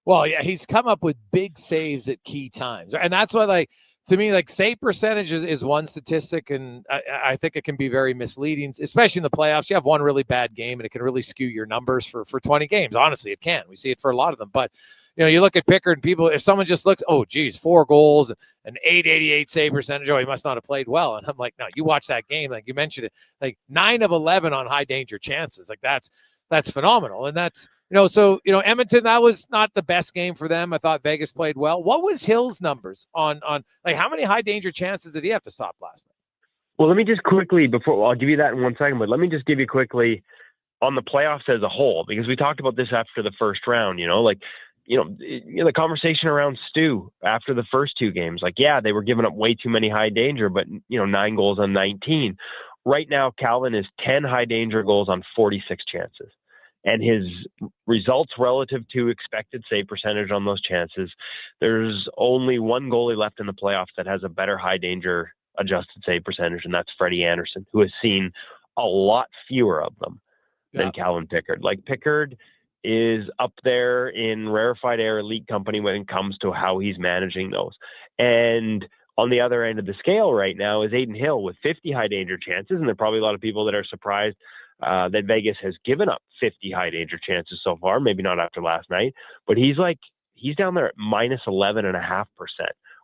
Speaker 1: Well, yeah, he's come up with big saves at key times. And that's why, to me, save percentage is one statistic, and I think it can be very misleading, especially in the playoffs. You have one really bad game, and it can really skew your numbers for 20 games. Honestly, it can. We see it for a lot of them. But, you look at Pickard and people, if someone just looks, 4 goals, an 888 save percentage, he must not have played well. And I'm like, no, you watch that game, like you mentioned it, 9 of 11 on high danger chances. Like that's phenomenal. And that's, Edmonton, that was not the best game for them. I thought Vegas played well. What was Hill's numbers on how many high danger chances did he have to stop last night?
Speaker 13: Well, let me just quickly, I'll give you that in 1 second, but let me just give you quickly on the playoffs as a whole, because we talked about this after the first round, the conversation around Stu after the first two games, like, yeah, they were giving up way too many high danger, but 9 goals on 19. Right now, Calvin is 10 high danger goals on 46 chances. And his results relative to expected save percentage on those chances, there's only one goalie left in the playoffs that has a better high danger adjusted save percentage, and that's Freddie Anderson, who has seen a lot fewer of them than Calvin Pickard. Like, Pickard is up there in rarefied air elite company when it comes to how he's managing those. And on the other end of the scale right now is Aiden Hill with 50 high danger chances, and there are probably a lot of people that are surprised that Vegas has given up 50 high danger chances so far, maybe not after last night, but he's down there at minus 11.5%,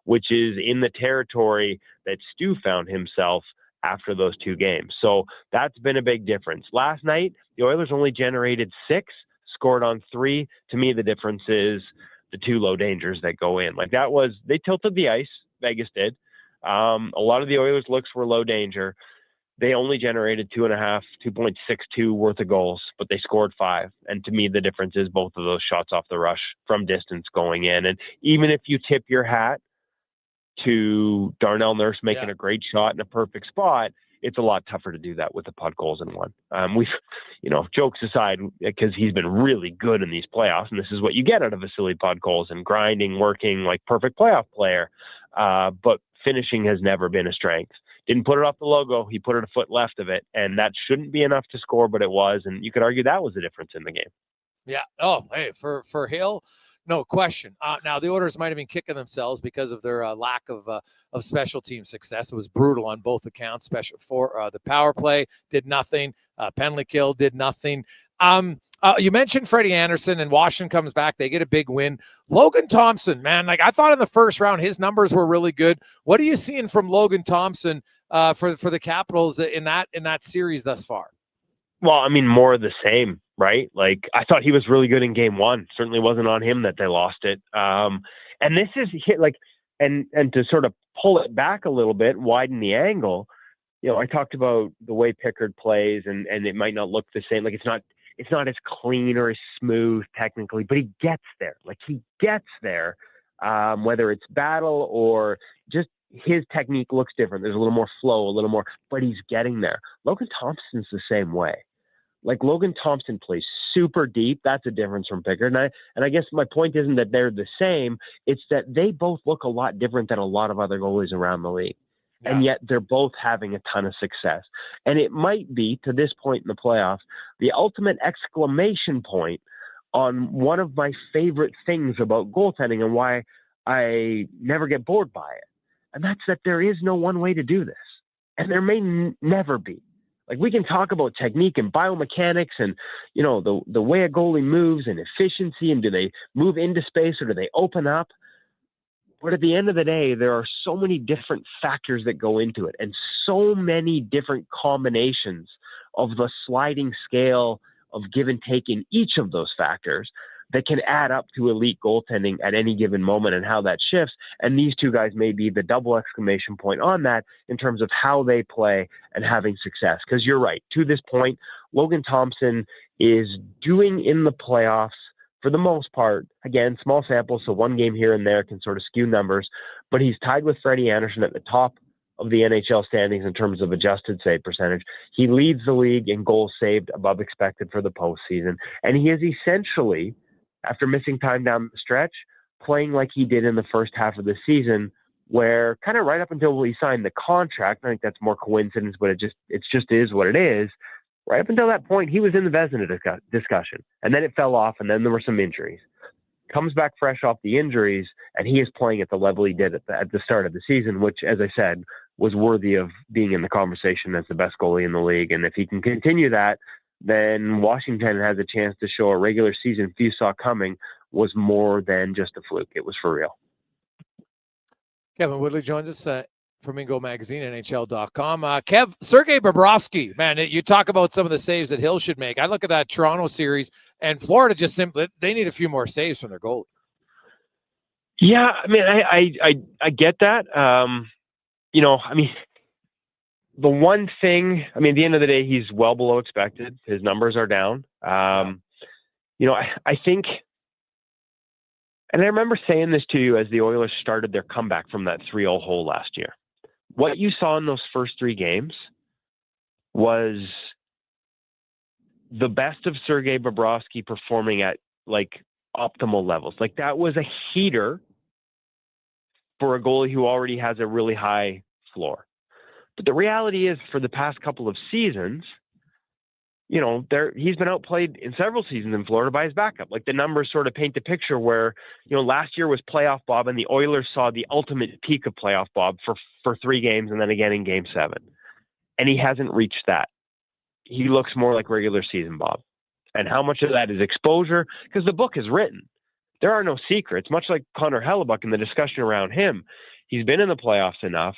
Speaker 13: which is in the territory that Stu found himself after those two games. So that's been a big difference. Last night, the Oilers only generated 6, scored on 3. To me, the difference is the 2 low dangers that go in. Like, they tilted the ice, Vegas did. A lot of the Oilers' looks were low danger. They only generated 2.62 worth of goals, but they scored 5. And to me, the difference is both of those shots off the rush from distance going in. And even if you tip your hat to Darnell Nurse making a great shot in a perfect spot, it's a lot tougher to do that with the puck goals in one. We've, jokes aside, because he's been really good in these playoffs, and this is what you get out of Vasily Podkolzin, and grinding, working, like perfect playoff player. But finishing has never been a strength. Didn't put it off the logo. He put it a foot left of it, and that shouldn't be enough to score, but it was. And you could argue that was the difference in the game.
Speaker 1: Yeah. Oh, hey, for Hill, no question. Now the Oilers might have been kicking themselves because of their lack of special team success. It was brutal on both accounts. The power play did nothing. Penalty kill did nothing. You mentioned Freddie Anderson, and Washington comes back. They get a big win. Logan Thompson, man, I thought in the first round his numbers were really good. What are you seeing from Logan Thompson for the Capitals in that series thus far?
Speaker 13: Well, I mean, more of the same, right? Like, I thought he was really good in game 1. Certainly wasn't on him that they lost it. And this is and to sort of pull it back a little bit, widen the angle. I talked about the way Pickard plays, and it might not look the same. Like, it's not as clean or as smooth technically, but he gets there. Like, he gets there, whether it's battle or just his technique looks different. There's a little more flow, a little more, but he's getting there. Logan Thompson's the same way. Like, Logan Thompson plays super deep. That's a difference from Pickard. And I guess my point isn't that they're the same. It's that they both look a lot different than a lot of other goalies around the league. Yeah. And yet they're both having a ton of success. And it might be, to this point in the playoffs, the ultimate exclamation point on one of my favorite things about goaltending and why I never get bored by it. And that's that there is no one way to do this. And there may never be. Like, we can talk about technique and biomechanics and, the way a goalie moves and efficiency, and do they move into space or do they open up? But at the end of the day, there are so many different factors that go into it, and so many different combinations of the sliding scale of give and take in each of those factors that can add up to elite goaltending at any given moment and how that shifts. And these two guys may be the double exclamation point on that in terms of how they play and having success. Because you're right, to this point, Logan Thompson is doing in the playoffs, for the most part, again, small sample, so one game here and there can sort of skew numbers, but he's tied with Freddie Anderson at the top of the NHL standings in terms of adjusted save percentage. He leads the league in goals saved above expected for the postseason. And he is essentially, after missing time down the stretch, playing like he did in the first half of the season, where kind of right up until he signed the contract, I think that's more coincidence, but it just is what it is. Right up until that point, he was in the Vezina discussion, and then it fell off, and then there were some injuries. Comes back fresh off the injuries, and he is playing at the level he did at the start of the season, which, as I said, was worthy of being in the conversation as the best goalie in the league. And if he can continue that, then Washington has a chance to show a regular season few saw coming was more than just a fluke. It was for real.
Speaker 1: Kevin Woodley joins us from Ingo Magazine, NHL.com. Kev, Sergei Bobrovsky, man, you talk about some of the saves that Hill should make. I look at that Toronto series, and Florida just simply, they need a few more saves from their goalie.
Speaker 13: Yeah, I mean, I get that. The one thing, at the end of the day, he's well below expected. His numbers are down. I think And I remember saying this to you as the Oilers started their comeback from that 3-0 hole last year. What you saw in those first 3 games was the best of Sergei Bobrovsky performing at like optimal levels. Like that was a heater for a goalie who already has a really high floor. But the reality is, for the past couple of seasons, you know, he's been outplayed in several seasons in Florida by his backup. Like the numbers sort of paint the picture where, you know, last year was playoff Bob, and the Oilers saw the ultimate peak of playoff Bob for 3 games and then again in Game 7. And he hasn't reached that. He looks more like regular season Bob. And how much of that is exposure? Because the book is written. There are no secrets. Much like Connor Halley and the discussion around him, he's been in the playoffs enough.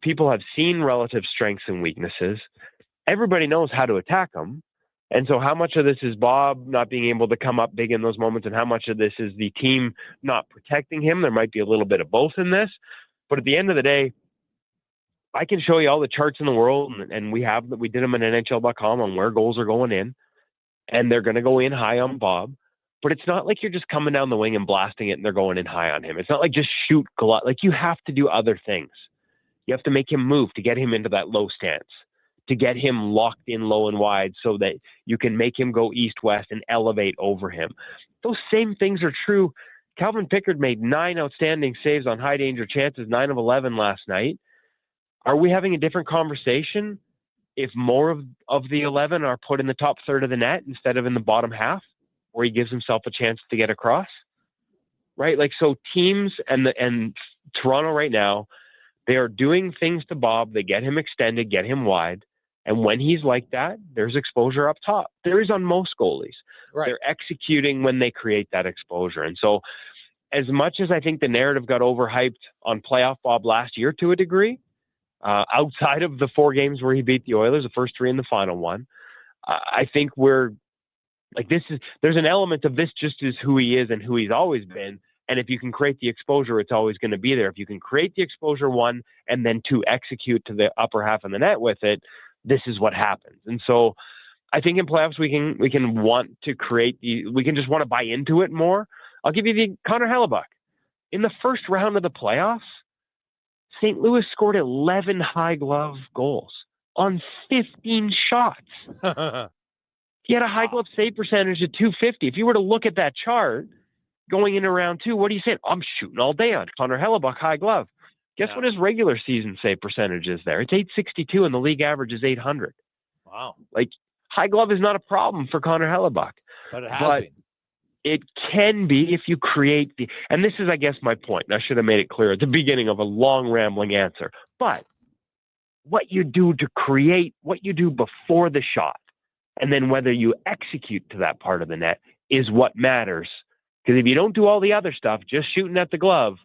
Speaker 13: People have seen relative strengths and weaknesses. Everybody knows how to attack him. And so how much of this is Bob not being able to come up big in those moments, and how much of this is the team not protecting him? There might be a little bit of both in this. But at the end of the day, I can show you all the charts in the world, and we did them at NHL.com on where goals are going in, and they're going to go in high on Bob. But it's not like you're just coming down the wing and blasting it and they're going in high on him. It's not like just shoot glove. Like you have to do other things. You have to make him move to get him into that low stance, to get him locked in low and wide so that you can make him go east-west and elevate over him. Those same things are true. Calvin Pickard made 9 outstanding saves on high danger chances, 9 of 11 last night. Are we having a different conversation if more of the 11 are put in the top third of the net instead of in the bottom half, where he gives himself a chance to get across? Right? Like, so teams and Toronto right now, they are doing things to Bob. They get him extended, get him wide. And when he's like that, there's exposure up top. There is on most goalies. Right. They're executing when they create that exposure. And so as much as I think the narrative got overhyped on playoff Bob last year to a degree, outside of the 4 games where he beat the Oilers, the first 3 and the final one, I think we're like, there's an element of this just is who he is and who he's always been. And if you can create the exposure, it's always going to be there. If you can create the exposure, 1, and then 2, execute to the upper half of the net with it, this is what happens. And so I think in playoffs, we can want to create we can just want to buy into it more. I'll give you the Connor Halley. In the first round of the playoffs, St. Louis scored 11 high glove goals on 15 shots. He had a high glove save percentage of 250. If you were to look at that chart going into round 2, what do you say? I'm shooting all day on Connor Halley, high glove. Guess what his regular season save percentage is there? It's 862, and the league average is 800.
Speaker 1: Wow.
Speaker 13: Like, high glove is not a problem for Connor Halley.
Speaker 1: But it has been.
Speaker 13: It can be if you create and this is, I guess, my point. I should have made it clear at the beginning of a long, rambling answer. But what you do to create, what you do before the shot, and then whether you execute to that part of the net is what matters. Because if you don't do all the other stuff, just shooting at the glove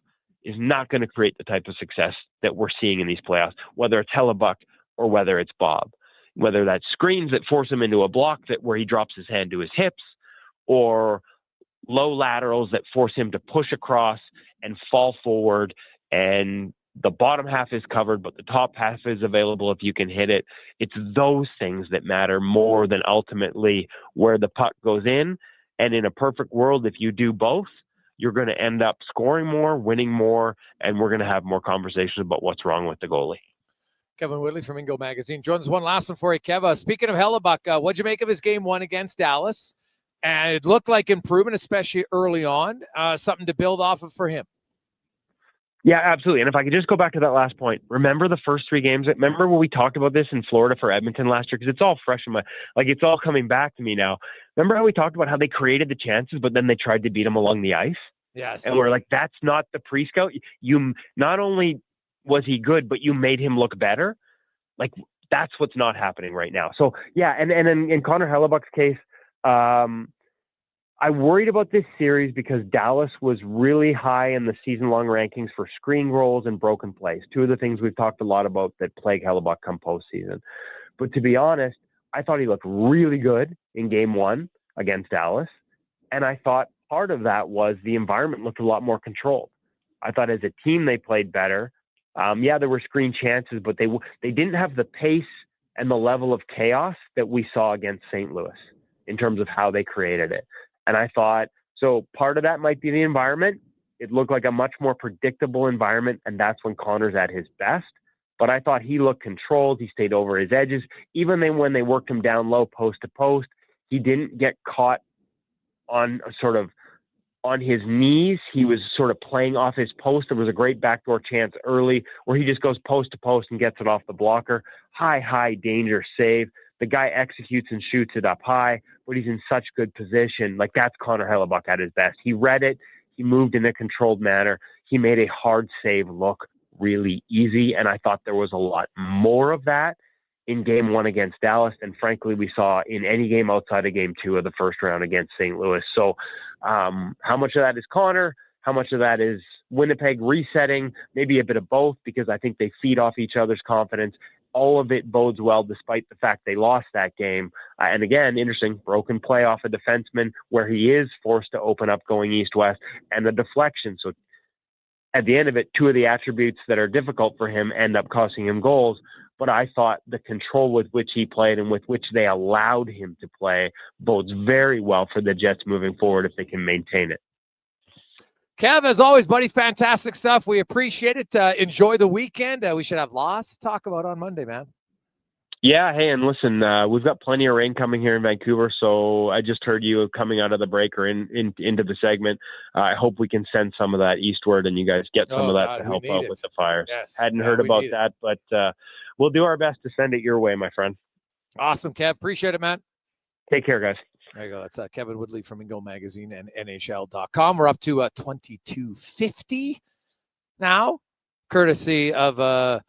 Speaker 13: is not going to create the type of success that we're seeing in these playoffs, whether it's Hellebuck or whether it's Bob, whether that's screens that force him into a block where he drops his hand to his hips, or low laterals that force him to push across and fall forward, and the bottom half is covered, but the top half is available if you can hit it. It's those things that matter more than ultimately where the puck goes in. And in a perfect world, if you do both, you're going to end up scoring more, winning more, and we're going to have more conversations about what's wrong with the goalie.
Speaker 1: Kevin Whitley from Ingo Magazine joins one last one for you, Kev. Speaking of Hellebuck, what'd you make of his game 1 against Dallas? And it looked like improvement, especially early on, something to build off of for him.
Speaker 13: Yeah, absolutely. And if I could just go back to that last point, remember the first 3 games? Remember when we talked about this in Florida for Edmonton last year? Because it's all fresh in it's all coming back to me now. Remember how we talked about how they created the chances, but then they tried to beat them along the ice?
Speaker 1: Yes.
Speaker 13: And we're like, that's not the pre-scout. You not only was he good, but you made him look better. Like, that's what's not happening right now. So, yeah, and in Connor Hellebuck's case, I worried about this series because Dallas was really high in the season-long rankings for screen goals and broken plays. 2 of the things we've talked a lot about that plague Hellebuck come postseason. But to be honest, I thought he looked really good in game 1 against Dallas. And I thought part of that was the environment looked a lot more controlled. I thought as a team they played better. Yeah, there were screen chances, but they didn't have the pace and the level of chaos that we saw against St. Louis in terms of how they created it. And I thought So part of that might be the environment. It looked like a much more predictable environment, and that's when Connor's at his best. But I thought he looked controlled. He stayed over his edges. Even then when they worked him down low post to post, he didn't get caught on his knees. He was sort of playing off his post. There was a great backdoor chance early where he just goes post to post and gets it off the blocker. High danger save. The guy executes and shoots it up high, but he's in such good position. Like, that's Connor Halley at his best. He read it. He moved in a controlled manner. He made a hard save look really easy, and I thought there was a lot more of that in game 1 against Dallas than, frankly, we saw in any game outside of game 2 of the first round against St. Louis. So how much of that is Connor? How much of that is Winnipeg resetting? Maybe a bit of both, because I think they feed off each other's confidence. All of it bodes well, despite the fact they lost that game. And again, interesting, broken play off a defenseman where he is forced to open up going east-west, and the deflection. So at the end of it, 2 of the attributes that are difficult for him end up costing him goals. But I thought the control with which he played and with which they allowed him to play bodes very well for the Jets moving forward if they can maintain it.
Speaker 1: Kev, as always, buddy, fantastic stuff. We appreciate it. Enjoy the weekend. We should have lots to talk about on Monday, man.
Speaker 13: Yeah, hey, and listen, we've got plenty of rain coming here in Vancouver, so I just heard you coming out of the break or into the segment. I hope we can send some of that eastward and you guys get some of that to help out with the fires.
Speaker 1: Yes.
Speaker 13: Hadn't heard about that, but we'll do our best to send it your way, my friend.
Speaker 1: Awesome, Kev. Appreciate it, man.
Speaker 13: Take care, guys.
Speaker 1: There you go. That's Kevin Woodley from Ingo Magazine and NHL.com. We're up to 2250 now, courtesy of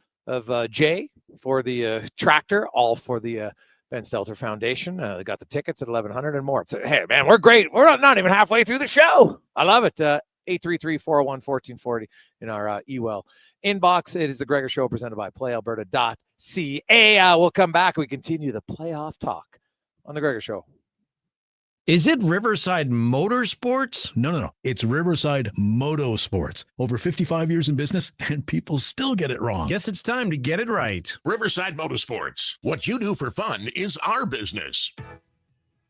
Speaker 1: Jay for the tractor, all for the Ben Stelter Foundation. They got the tickets at 1100 and more. So, hey, man, we're great. We're not even halfway through the show. I love it. 833-401-1440 in our eWell inbox. It is the Gregor Show presented by PlayAlberta.ca. We'll come back. We continue the playoff talk on the Gregor Show.
Speaker 14: Is it Riverside Motorsports? No. It's Riverside Motorsports. Over 55 years in business, and people still get it wrong. Guess it's time to get it right.
Speaker 15: Riverside Motorsports. What you do for fun is our business.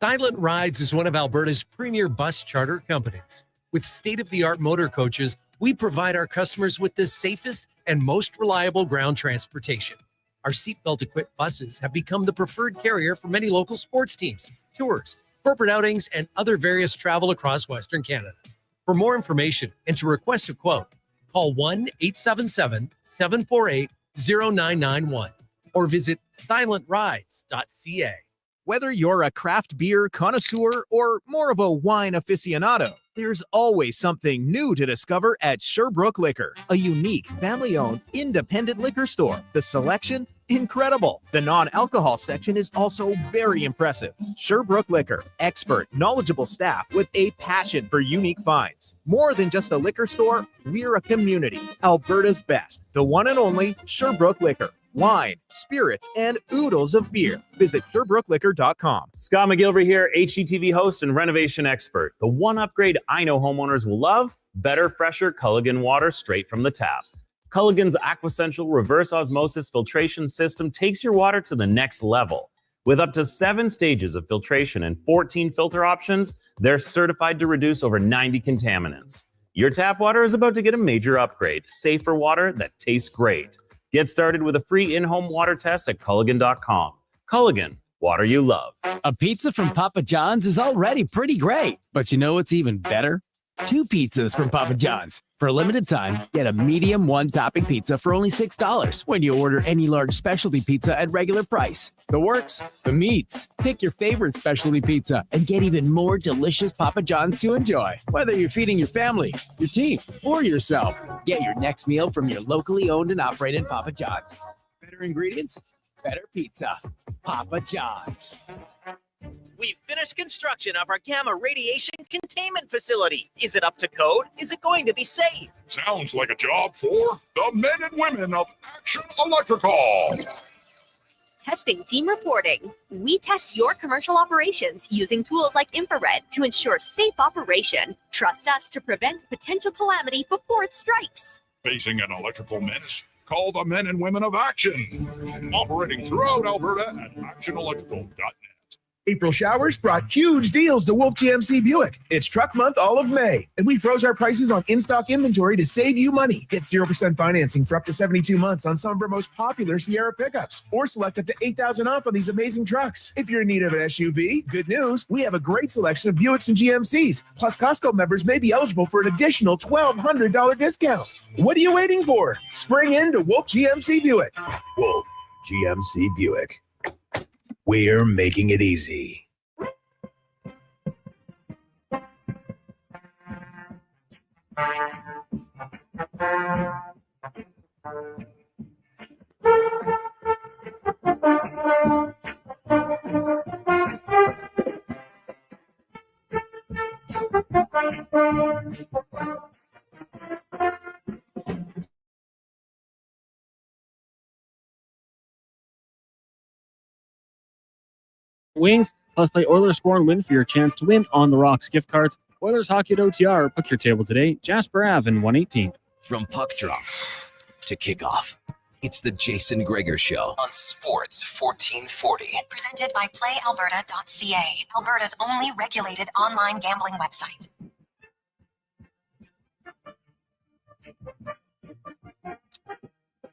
Speaker 22: Silent Rides is one of Alberta's premier bus charter companies. With state-of-the-art motor coaches, we provide our customers with the safest and most reliable ground transportation. Our seatbelt-equipped buses have become the preferred carrier for many local sports teams, tours, corporate outings, and other various travel across Western Canada. For more information and to request a quote, call 1-877-748-0991 or visit silentrides.ca.
Speaker 17: Whether you're a craft beer connoisseur or more of a wine aficionado, there's always something new to discover at Sherbrooke Liquor, a unique, family-owned, independent liquor store. The selection, incredible. The non-alcohol section is also very impressive. Sherbrooke Liquor, expert, knowledgeable staff with a passion for unique finds. More than just a liquor store, we're a community. Alberta's best, the one and only Sherbrooke Liquor. Wine, spirits, and oodles of beer. Visit SherbrookeLiquor.com.
Speaker 19: Scott McGilvery here, HGTV host and renovation expert. The one upgrade I know homeowners will love: better, fresher Culligan water straight from the tap. Culligan's Aquasential reverse osmosis filtration system takes your water to the next level. With up to 7 stages of filtration and 14 filter options, they're certified to reduce over 90 contaminants. Your tap water is about to get a major upgrade. Safer water that tastes great. Get started with a free in-home water test at Culligan.com. Culligan, water you love.
Speaker 20: A pizza from Papa John's is already pretty great, but you know what's even better? 2 pizzas from Papa John's. For a limited time, get a medium 1-topping pizza for only $6 when you order any large specialty pizza at regular price. The works, the meats. Pick your favorite specialty pizza and get even more delicious Papa John's to enjoy. Whether you're feeding your family, your team, or yourself, get your next meal from your locally owned and operated Papa John's. Better ingredients, better pizza. Papa John's.
Speaker 21: We've finished construction of our gamma radiation containment facility. Is it up to code? Is it going to be safe?
Speaker 15: Sounds like a job for the men and women of Action Electrical.
Speaker 23: Testing team reporting. We test your commercial operations using tools like infrared to ensure safe operation. Trust us to prevent potential calamity before it strikes.
Speaker 15: Facing an electrical menace? Call the men and women of Action. Operating throughout Alberta at actionelectrical.net.
Speaker 3: April showers brought huge deals to Wolf GMC Buick. It's truck month all of May, and we froze our prices on in-stock inventory to save you money. Get 0% financing for up to 72 months on some of our most popular Sierra pickups, or select up to $8,000 off on these amazing trucks. If you're in need of an SUV, good news, we have a great selection of Buicks and GMCs. Plus, Costco members may be eligible for an additional $1,200 discount. What are you waiting for? Spring into Wolf GMC Buick. Wolf GMC Buick. We're making it easy.
Speaker 18: Wings, plus play Oilers score and win for your chance to win on the Rocks gift cards. Oilers Hockey at OTR. Book your table today. Jasper Ave in 118th.
Speaker 2: From puck drop to kickoff, it's the Jason Gregor Show on Sports 1440.
Speaker 4: Presented by PlayAlberta.ca, Alberta's only regulated online gambling website.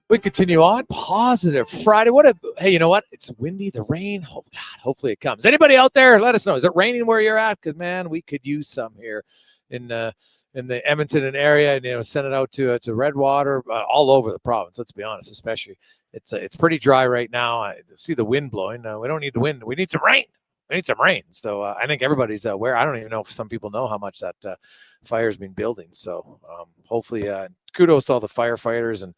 Speaker 1: We continue on. Positive Friday. Hey, you know what? It's windy. The rain. Oh, God, hopefully it comes. Anybody out there? Let us know. Is it raining where you're at? Because man, we could use some here in the Edmonton and area, and send it out to Redwater, all over the province. Let's be honest. Especially, it's pretty dry right now. I see the wind blowing. We don't need the wind. We need some rain. We need some rain. So I think everybody's aware. I don't even know if some people know how much that fire's been building. So hopefully, kudos to all the firefighters and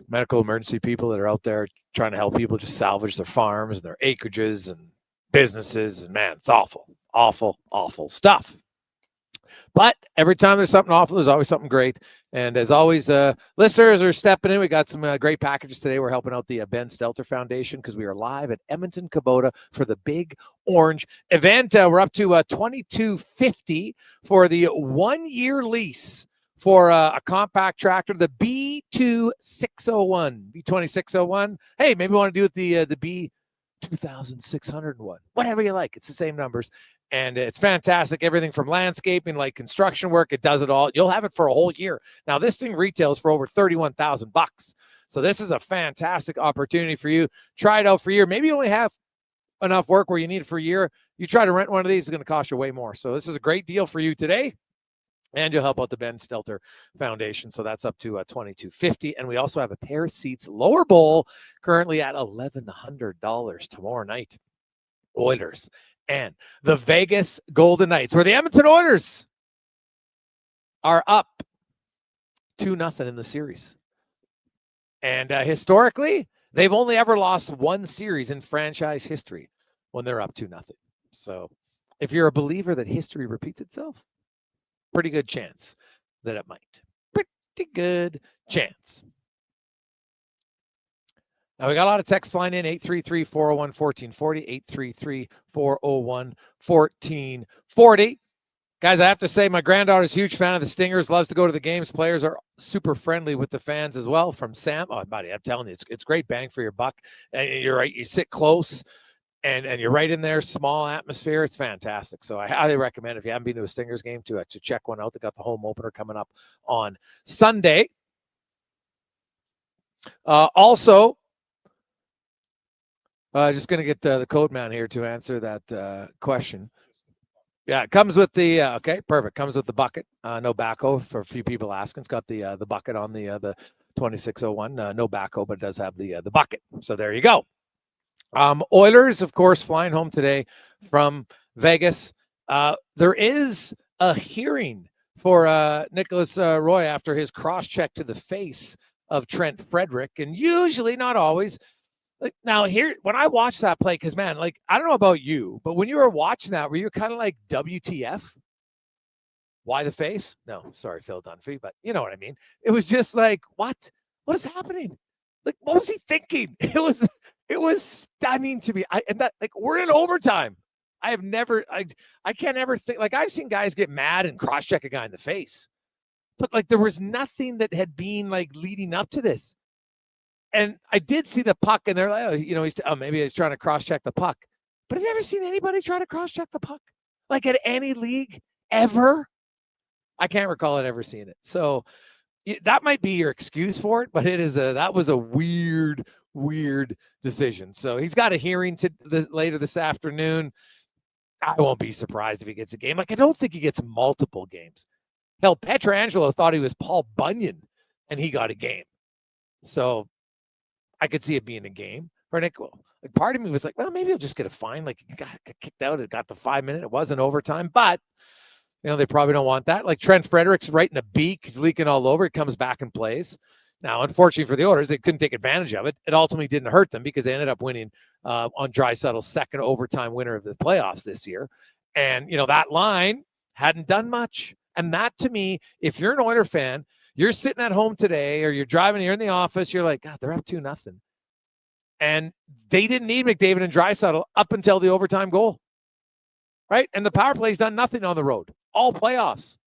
Speaker 1: medical emergency people that are out there trying to help people just salvage their farms and their acreages and businesses. And man, it's awful, awful, awful stuff. But every time there's something awful, there's always something great. And as always, listeners are stepping in. We got some great packages today. We're helping out the Ben Stelter Foundation because we are live at Edmonton Kubota for the Big Orange event. We're up to $22.50 for the 1-year lease for a compact tractor, the B2601. Hey, maybe we want to do it the B2601. Whatever you like. It's the same numbers. And it's fantastic. Everything from landscaping, like construction work, it does it all. You'll have it for a whole year. Now, this thing retails for over $31,000. So this is a fantastic opportunity for you. Try it out for a year. Maybe you only have enough work where you need it for a year. You try to rent one of these, it's going to cost you way more. So this is a great deal for you today. And you'll help out the Ben Stelter Foundation. So that's up to $22.50. And we also have a pair of seats, lower bowl, currently at $1,100 tomorrow night. Oilers and the Vegas Golden Knights, where the Edmonton Oilers are up 2-0 in the series. And historically, they've only ever lost one series in franchise history when they're up 2-0. So if you're a believer that history repeats itself, pretty good chance that it might. Pretty good chance. Now, we got a lot of text flying in, 833-401-1440, 833-401-1440. Guys, I have to say, my granddaughter's a huge fan of the Stingers, loves to go to the games. Players are super friendly with the fans as well. From Sam, oh, buddy, I'm telling you, it's great bang for your buck. And you're right, you sit close. And you're right in there, small atmosphere. It's fantastic. So I highly recommend, if you haven't been to a Stingers game, to check one out. They got the home opener coming up on Sunday. Also, just going to get the code man here to answer that question. Yeah, it comes with the okay, perfect. Comes with the bucket. No backhoe for a few people asking. It's got the bucket on the 2601. No backhoe, but it does have the bucket. So there you go. Oilers, of course, flying home today from Vegas. There is a hearing for Nicholas Roy after his cross-check to the face of Trent Frederick. And usually, not always. Like, now, here, when I watched that play, because, man, like, I don't know about you, but when you were watching that, were you kind of like, WTF? Why the face? No, sorry, Phil Dunphy, but you know what I mean. It was just like, what? What is happening? Like, what was he thinking? It was stunning to me. We're in overtime. I can't ever think, like, I've seen guys get mad and cross-check a guy in the face, but like, there was nothing that had been like leading up to this. And I did see the puck, and they're like, maybe he's trying to cross-check the puck. But have you ever seen anybody try to cross-check the puck? Like at any league ever? I can't recall it ever seeing it. So that might be your excuse for it, but that was a weird decision. So he's got a hearing later this afternoon. I won't be surprised if he gets a game. Like, I don't think he gets multiple games. Hell, Pietrangelo thought he was Paul Bunyan, and he got a game. So I could see it being a game for Nick. Like, part of me was like, well, maybe he'll just get a fine. Like, he got kicked out. It got the 5 minute. It wasn't overtime, but they probably don't want that. Like Trent Frederick's right in the beak. He's leaking all over. He comes back and plays. Now, unfortunately for the Oilers, they couldn't take advantage of it. It ultimately didn't hurt them because they ended up winning on Draisaitl's second overtime winner of the playoffs this year. And, that line hadn't done much. And that, to me, if you're an Oiler fan, you're sitting at home today or you're driving, you're in the office, you're like, God, they're up 2-0. And they didn't need McDavid and Draisaitl up until the overtime goal, right? And the power play's done nothing on the road, all playoffs.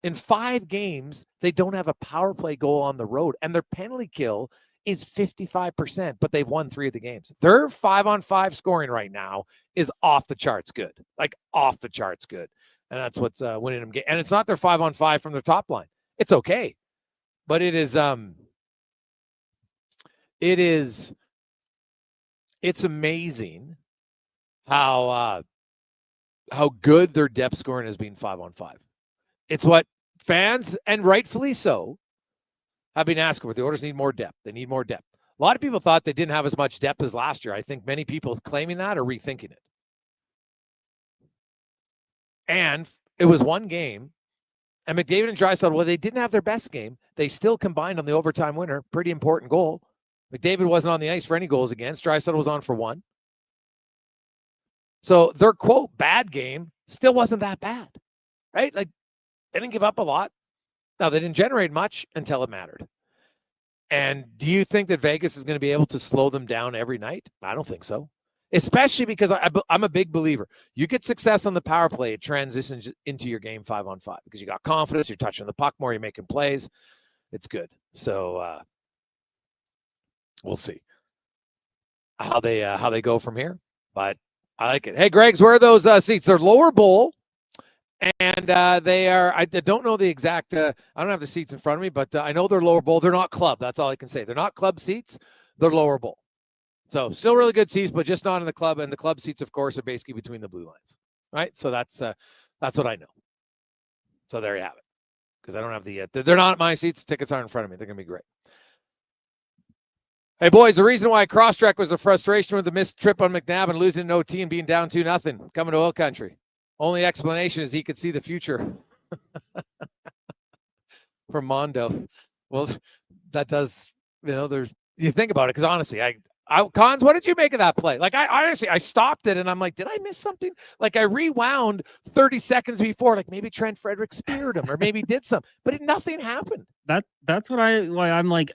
Speaker 1: In 5 games, they don't have a power play goal on the road, and their penalty kill is 55%, but they've won 3 of the games. Their 5-on-5 scoring right now is off the charts good, like off the charts good. And that's what's winning them game. And it's not their 5-on-5 from their top line. It's okay, but it's amazing how good their depth scoring has been 5-on-5. It's what fans, and rightfully so, have been asking for. The Oilers need more depth. They need more depth. A lot of people thought they didn't have as much depth as last year. I think many people claiming that are rethinking it. And it was one game, and McDavid and Draisaitl, well, they didn't have their best game. They still combined on the overtime winner. Pretty important goal. McDavid wasn't on the ice for any goals against. Draisaitl was on for 1. So their, quote, bad game still wasn't that bad, right? Like, they didn't give up a lot. Now, they didn't generate much until it mattered. And do you think that Vegas is going to be able to slow them down every night? I don't think so. Especially because I'm a big believer. You get success on the power play, it transitions into your game 5-on-5 because you got confidence, you're touching the puck more, you're making plays. It's good. So we'll see how they go from here. But I like it. Hey, Greg's, where are those seats? They're lower bowl. And they are, I don't know the exact, I don't have the seats in front of me, but I know they're lower bowl. They're not club. That's all I can say. They're not club seats. They're lower bowl. So still really good seats, but just not in the club. And the club seats, of course, are basically between the blue lines, right? So that's what I know. So there you have it. Because I don't have they're not my seats. Tickets aren't in front of me. They're going to be great. Hey, boys, the reason why Crosstrek was a frustration with the missed trip on McNabb and losing an OT and being down 2-0, coming to Oil Country. Only explanation is he could see the future. From Mondo. Well, that does, you think about it, because honestly, Cons, what did you make of that play? Like, I honestly, I stopped it and I'm like, did I miss something? Like, I rewound 30 seconds before, like maybe Trent Frederick speared him or maybe did something, but nothing happened.
Speaker 18: That's why I'm like,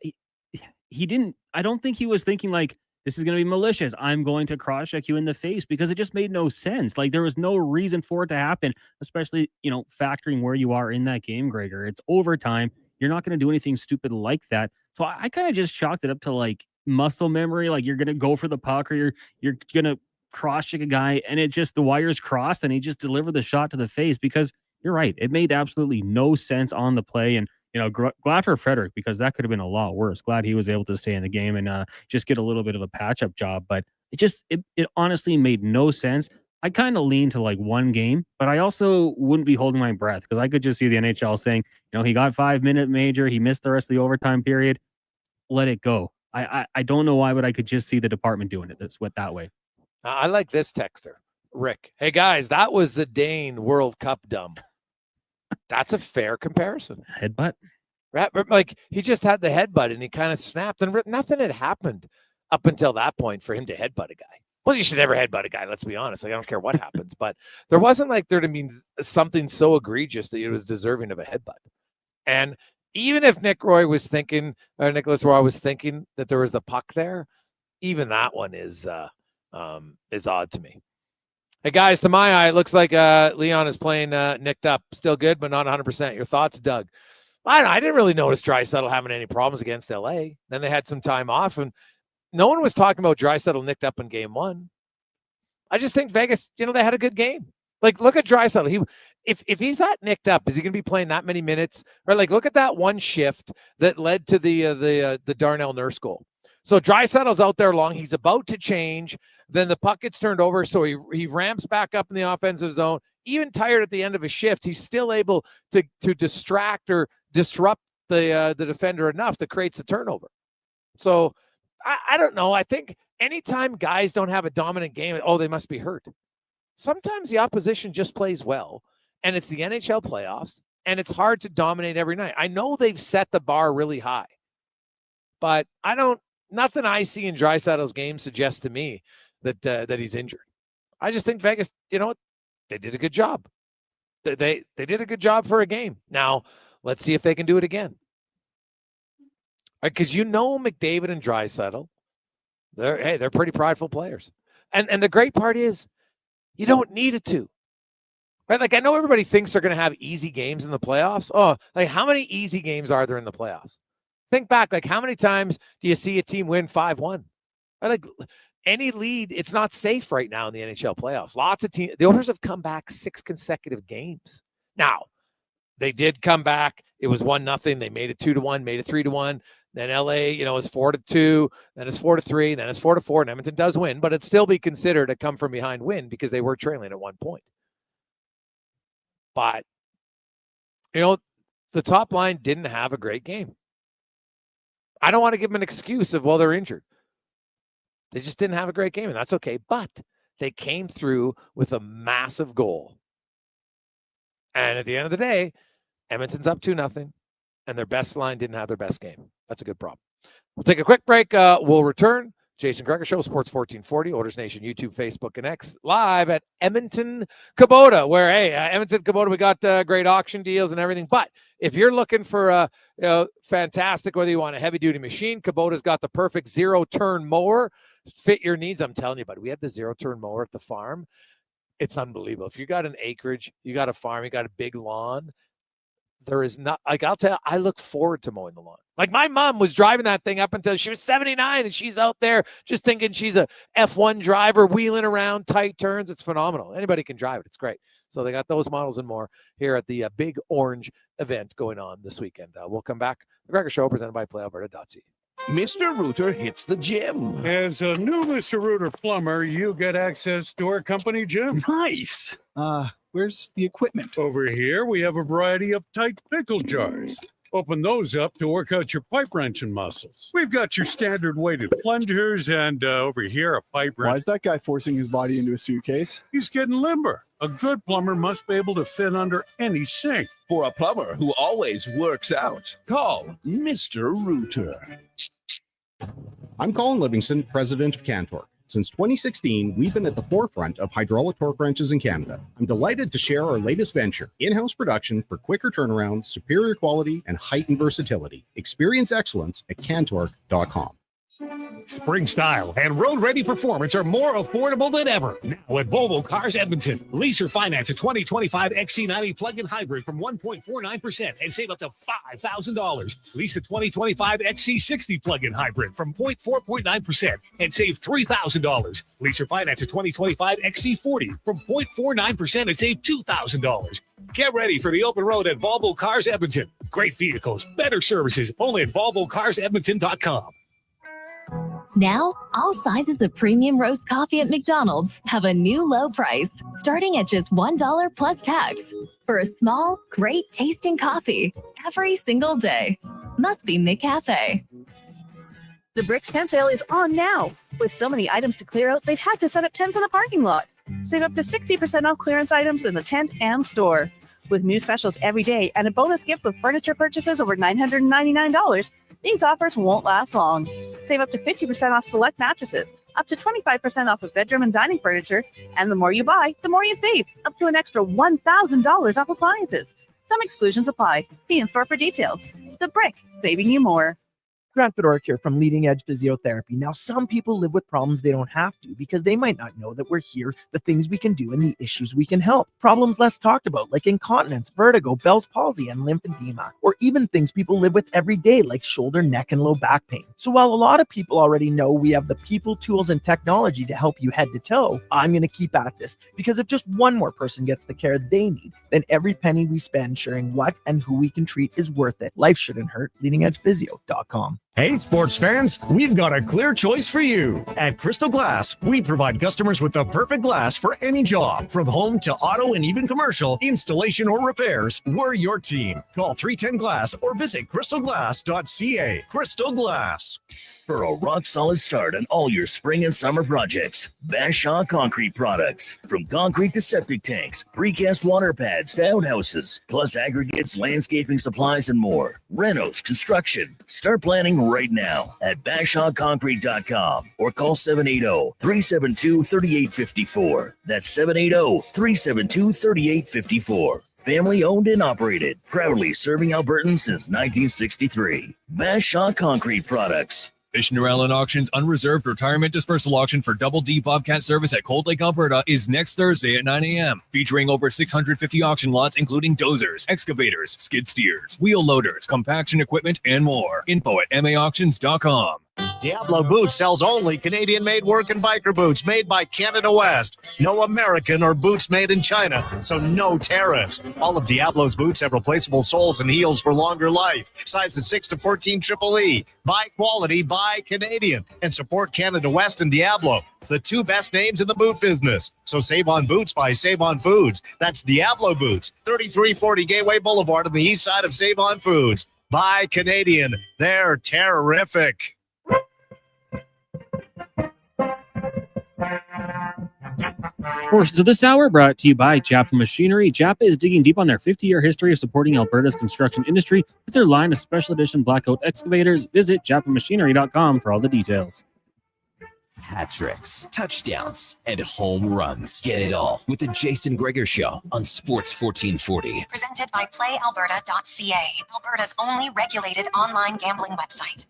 Speaker 18: he didn't, I don't think he was thinking like, this is going to be malicious. I'm going to cross-check you in the face, because it just made no sense. Like, there was no reason for it to happen, especially, factoring where you are in that game, Gregor. It's overtime. You're not going to do anything stupid like that. So I kind of just chalked it up to like muscle memory. Like, you're going to go for the puck, or you're going to cross-check a guy, and it just, the wires crossed and he just delivered the shot to the face, because you're right. It made absolutely no sense on the play. And, glad for Frederick, because that could have been a lot worse. Glad he was able to stay in the game and just get a little bit of a patch-up job. But it honestly made no sense. I kind of lean to like one game, but I also wouldn't be holding my breath, because I could just see the NHL saying, he got 5-minute major. He missed the rest of the overtime period. Let it go. I don't know why, but I could just see the department doing it that way.
Speaker 1: I like this texter, Rick. Hey, guys, that was the Dane World Cup dumb. That's a fair comparison.
Speaker 18: Headbutt.
Speaker 1: Like, he just had the headbutt and he kind of snapped, and nothing had happened up until that point for him to headbutt a guy. Well, you should never headbutt a guy. Let's be honest. Like, I don't care what happens, but there wasn't like there to mean something so egregious that it was deserving of a headbutt. And even if Nicholas Roy was thinking that there was the puck there, even that one is odd to me. Hey, guys, to my eye, it looks like Leon is playing nicked up. Still good, but not 100%. Your thoughts, Doug? I didn't really notice Draisaitl having any problems against LA. Then they had some time off, and no one was talking about Draisaitl nicked up in game 1. I just think Vegas, they had a good game. Like, look at Draisaitl. If he's that nicked up, is he going to be playing that many minutes? Or like, look at that one shift that led to the Darnell Nurse goal. So Draisaitl's out there long. He's about to change. Then the puck gets turned over, so he ramps back up in the offensive zone. Even tired at the end of his shift, he's still able to distract or disrupt the defender enough that creates the turnover. So I don't know. I think anytime guys don't have a dominant game, they must be hurt. Sometimes the opposition just plays well, and it's the NHL playoffs, and it's hard to dominate every night. I know they've set the bar really high, but nothing I see in Draisaitl's game suggests to me that he's injured. I just think Vegas, they did a good job. They did a good job for a game. Now, let's see if they can do it again. Because McDavid and Draisaitl, they're pretty prideful players. And the great part is you don't need it to. Right? Like, I know everybody thinks they're going to have easy games in the playoffs. Like, how many easy games are there in the playoffs? Think back, like, how many times do you see a team win 5-1? Right? Like, any lead, it's not safe right now in the NHL playoffs. Lots of teams, the Oilers have come back 6 consecutive games. Now, they did come back. It was 1-0. They made it 2-1, made it 3-1. Then LA, is 4-2. Then it's 4-3. Then it's 4-4. And Edmonton does win, but it'd still be considered a come from behind win because they were trailing at one point. But, the top line didn't have a great game. I don't want to give them an excuse of, they're injured. They just didn't have a great game, and that's okay. But they came through with a massive goal. And at the end of the day, Edmonton's up 2-0, and their best line didn't have their best game. That's a good problem. We'll take a quick break. We'll return. Jason Gregor Show, Sports 1440, Oilers Nation, YouTube, Facebook, and X, live at Edmonton Kubota, where, Edmonton Kubota, we got great auction deals and everything. But if you're looking for fantastic, whether you want a heavy-duty machine, Kubota's got the perfect zero-turn mower, fit your needs. I'm telling you, buddy, we had the zero-turn mower at the farm. It's unbelievable. If you got an acreage, you got a farm, you got a big lawn, there is not, like, I'll tell you, I look forward to mowing the lawn. Like, my mom was driving that thing up until she was 79, and she's out there just thinking she's a F1 driver, wheeling around tight turns. It's phenomenal. Anybody can drive it. It's great. So they got those models and more here at the Big Orange event going on this weekend. We'll come back. The Gregor Show, presented by PlayAlberta.ca.
Speaker 5: Mr. Rooter hits the gym.
Speaker 7: As a new Mr. Rooter plumber, you get access to our company gym.
Speaker 5: Nice. Where's the equipment?
Speaker 7: Over here, we have a variety of tight pickle jars. Open those up to work out your pipe wrenching muscles. We've got your standard weighted plungers, and over here, a pipe wrench.
Speaker 5: Why is that guy forcing his body into a suitcase?
Speaker 7: He's getting limber. A good plumber must be able to fit under any sink.
Speaker 5: For a plumber who always works out, call Mr. Rooter.
Speaker 8: I'm Colin Livingston, president of Cantork. Since 2016, we've been at the forefront of hydraulic torque wrenches in Canada. I'm delighted to share our latest venture, in-house production for quicker turnaround, superior quality, and heightened versatility. Experience excellence at Cantork.com.
Speaker 15: Spring style and road-ready performance are more affordable than ever. Now at Volvo Cars Edmonton. Lease or finance a 2025 XC90 plug-in hybrid from 1.49% and save up to $5,000. Lease a 2025 XC60 plug-in hybrid from 4.9% and save $3,000. Lease or finance a 2025 XC40 from 0.49% and save $2,000. Get ready for the open road at Volvo Cars Edmonton. Great vehicles, better services, only at VolvoCarsEdmonton.com.
Speaker 9: Now, all sizes of premium roast coffee at McDonald's have a new low price, starting at just $1 plus tax. For a small, great tasting coffee every single day. Must be McCafe.
Speaker 11: The Bricks tent sale is on now. With so many items to clear out, they've had to set up tents in the parking lot. Save up to 60% off clearance items in the tent and store. With new specials every day and a bonus gift with furniture purchases over $999, these offers won't last long. Save up to 50% off select mattresses, up to 25% off of bedroom and dining furniture, and the more you buy, the more you save, up to an extra $1,000 off appliances. Some exclusions apply. See in-store for details. The Brick, saving you more.
Speaker 6: Grant Fedoruk here from Leading Edge Physiotherapy. Now, some people live with problems they don't have to because they might not know that we're here, the things we can do, and the issues we can help. Problems less talked about, like incontinence, vertigo, Bell's palsy, and lymphedema, or even things people live with every day, like shoulder, neck, and low back pain. So while a lot of people already know we have the people, tools, and technology to help you head to toe, I'm going to keep at this, because if just one more person gets the care they need, then every penny we spend sharing what and who we can treat is worth it. Life shouldn't hurt. LeadingEdgePhysio.com.
Speaker 10: Hey, sports fans, we've got a clear choice for you. At Crystal Glass, we provide customers with the perfect glass for any job. From home to auto and even commercial, installation or repairs, we're your team. Call 310 Glass or visit crystalglass.ca. Crystal Glass.
Speaker 12: For a rock-solid start on all your spring and summer projects, Bashaw Concrete Products. From concrete to septic tanks, precast water pads to outhouses, plus aggregates, landscaping supplies, and more. Renos, construction. Start planning right now at BashawConcrete.com or call 780-372-3854. That's 780-372-3854. Family owned and operated, proudly serving Albertans since 1963. Bashaw Concrete Products.
Speaker 16: Fishner Allen Auction's unreserved retirement dispersal auction for Double D Bobcat service at Cold Lake, Alberta is next Thursday at 9 a.m. Featuring over 650 auction lots, including dozers, excavators, skid steers, wheel loaders, compaction equipment, and more. Info at maauctions.com.
Speaker 10: Diablo Boots sells only Canadian-made work and biker boots made by Canada West. No American or boots made in China, so no tariffs. All of Diablo's boots have replaceable soles and heels for longer life. Sizes 6 to 14 Triple E. Buy quality, buy Canadian. And support Canada West and Diablo, the two best names in the boot business. So save on boots by Save On Foods. That's Diablo Boots, 3340 Gateway Boulevard on the east side of Save On Foods. Buy Canadian. They're terrific.
Speaker 18: Portions of this hour brought to you by Japa Machinery. Japa is digging deep on their 50-year history of supporting Alberta's construction industry with their line of special edition Blackout excavators. Visit japamachinery.com for all the details.
Speaker 2: Hat tricks, touchdowns, and home runs. Get it all with the Jason Gregor Show on Sports 1440.
Speaker 4: Presented by PlayAlberta.ca, Alberta's only regulated online gambling website.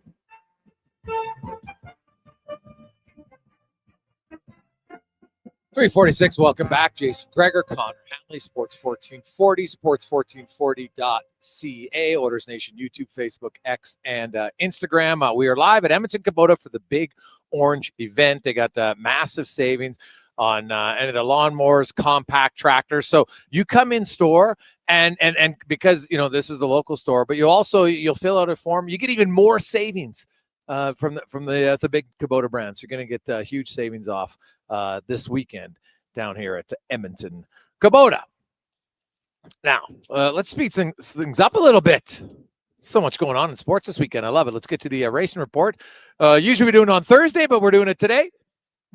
Speaker 1: 346, welcome back. Jason Gregor, Connor Halley, Sports 1440, sports1440.ca, Oilers Nation, YouTube, Facebook, X, and Instagram. We are live at Edmonton Kubota for the Big Orange event. They got massive savings on any of the lawnmowers, compact tractors. So you come in store and because, you know, this is the local store, but you'll fill out a form. You get even more savings from the big Kubota brands. You're going to get huge savings off this weekend down here at Edmonton Kubota. Now, let's speed things up a little bit. So much going on in sports this weekend. I love it. Let's get to the racing report. Usually we do it on Thursday, but we're doing it today.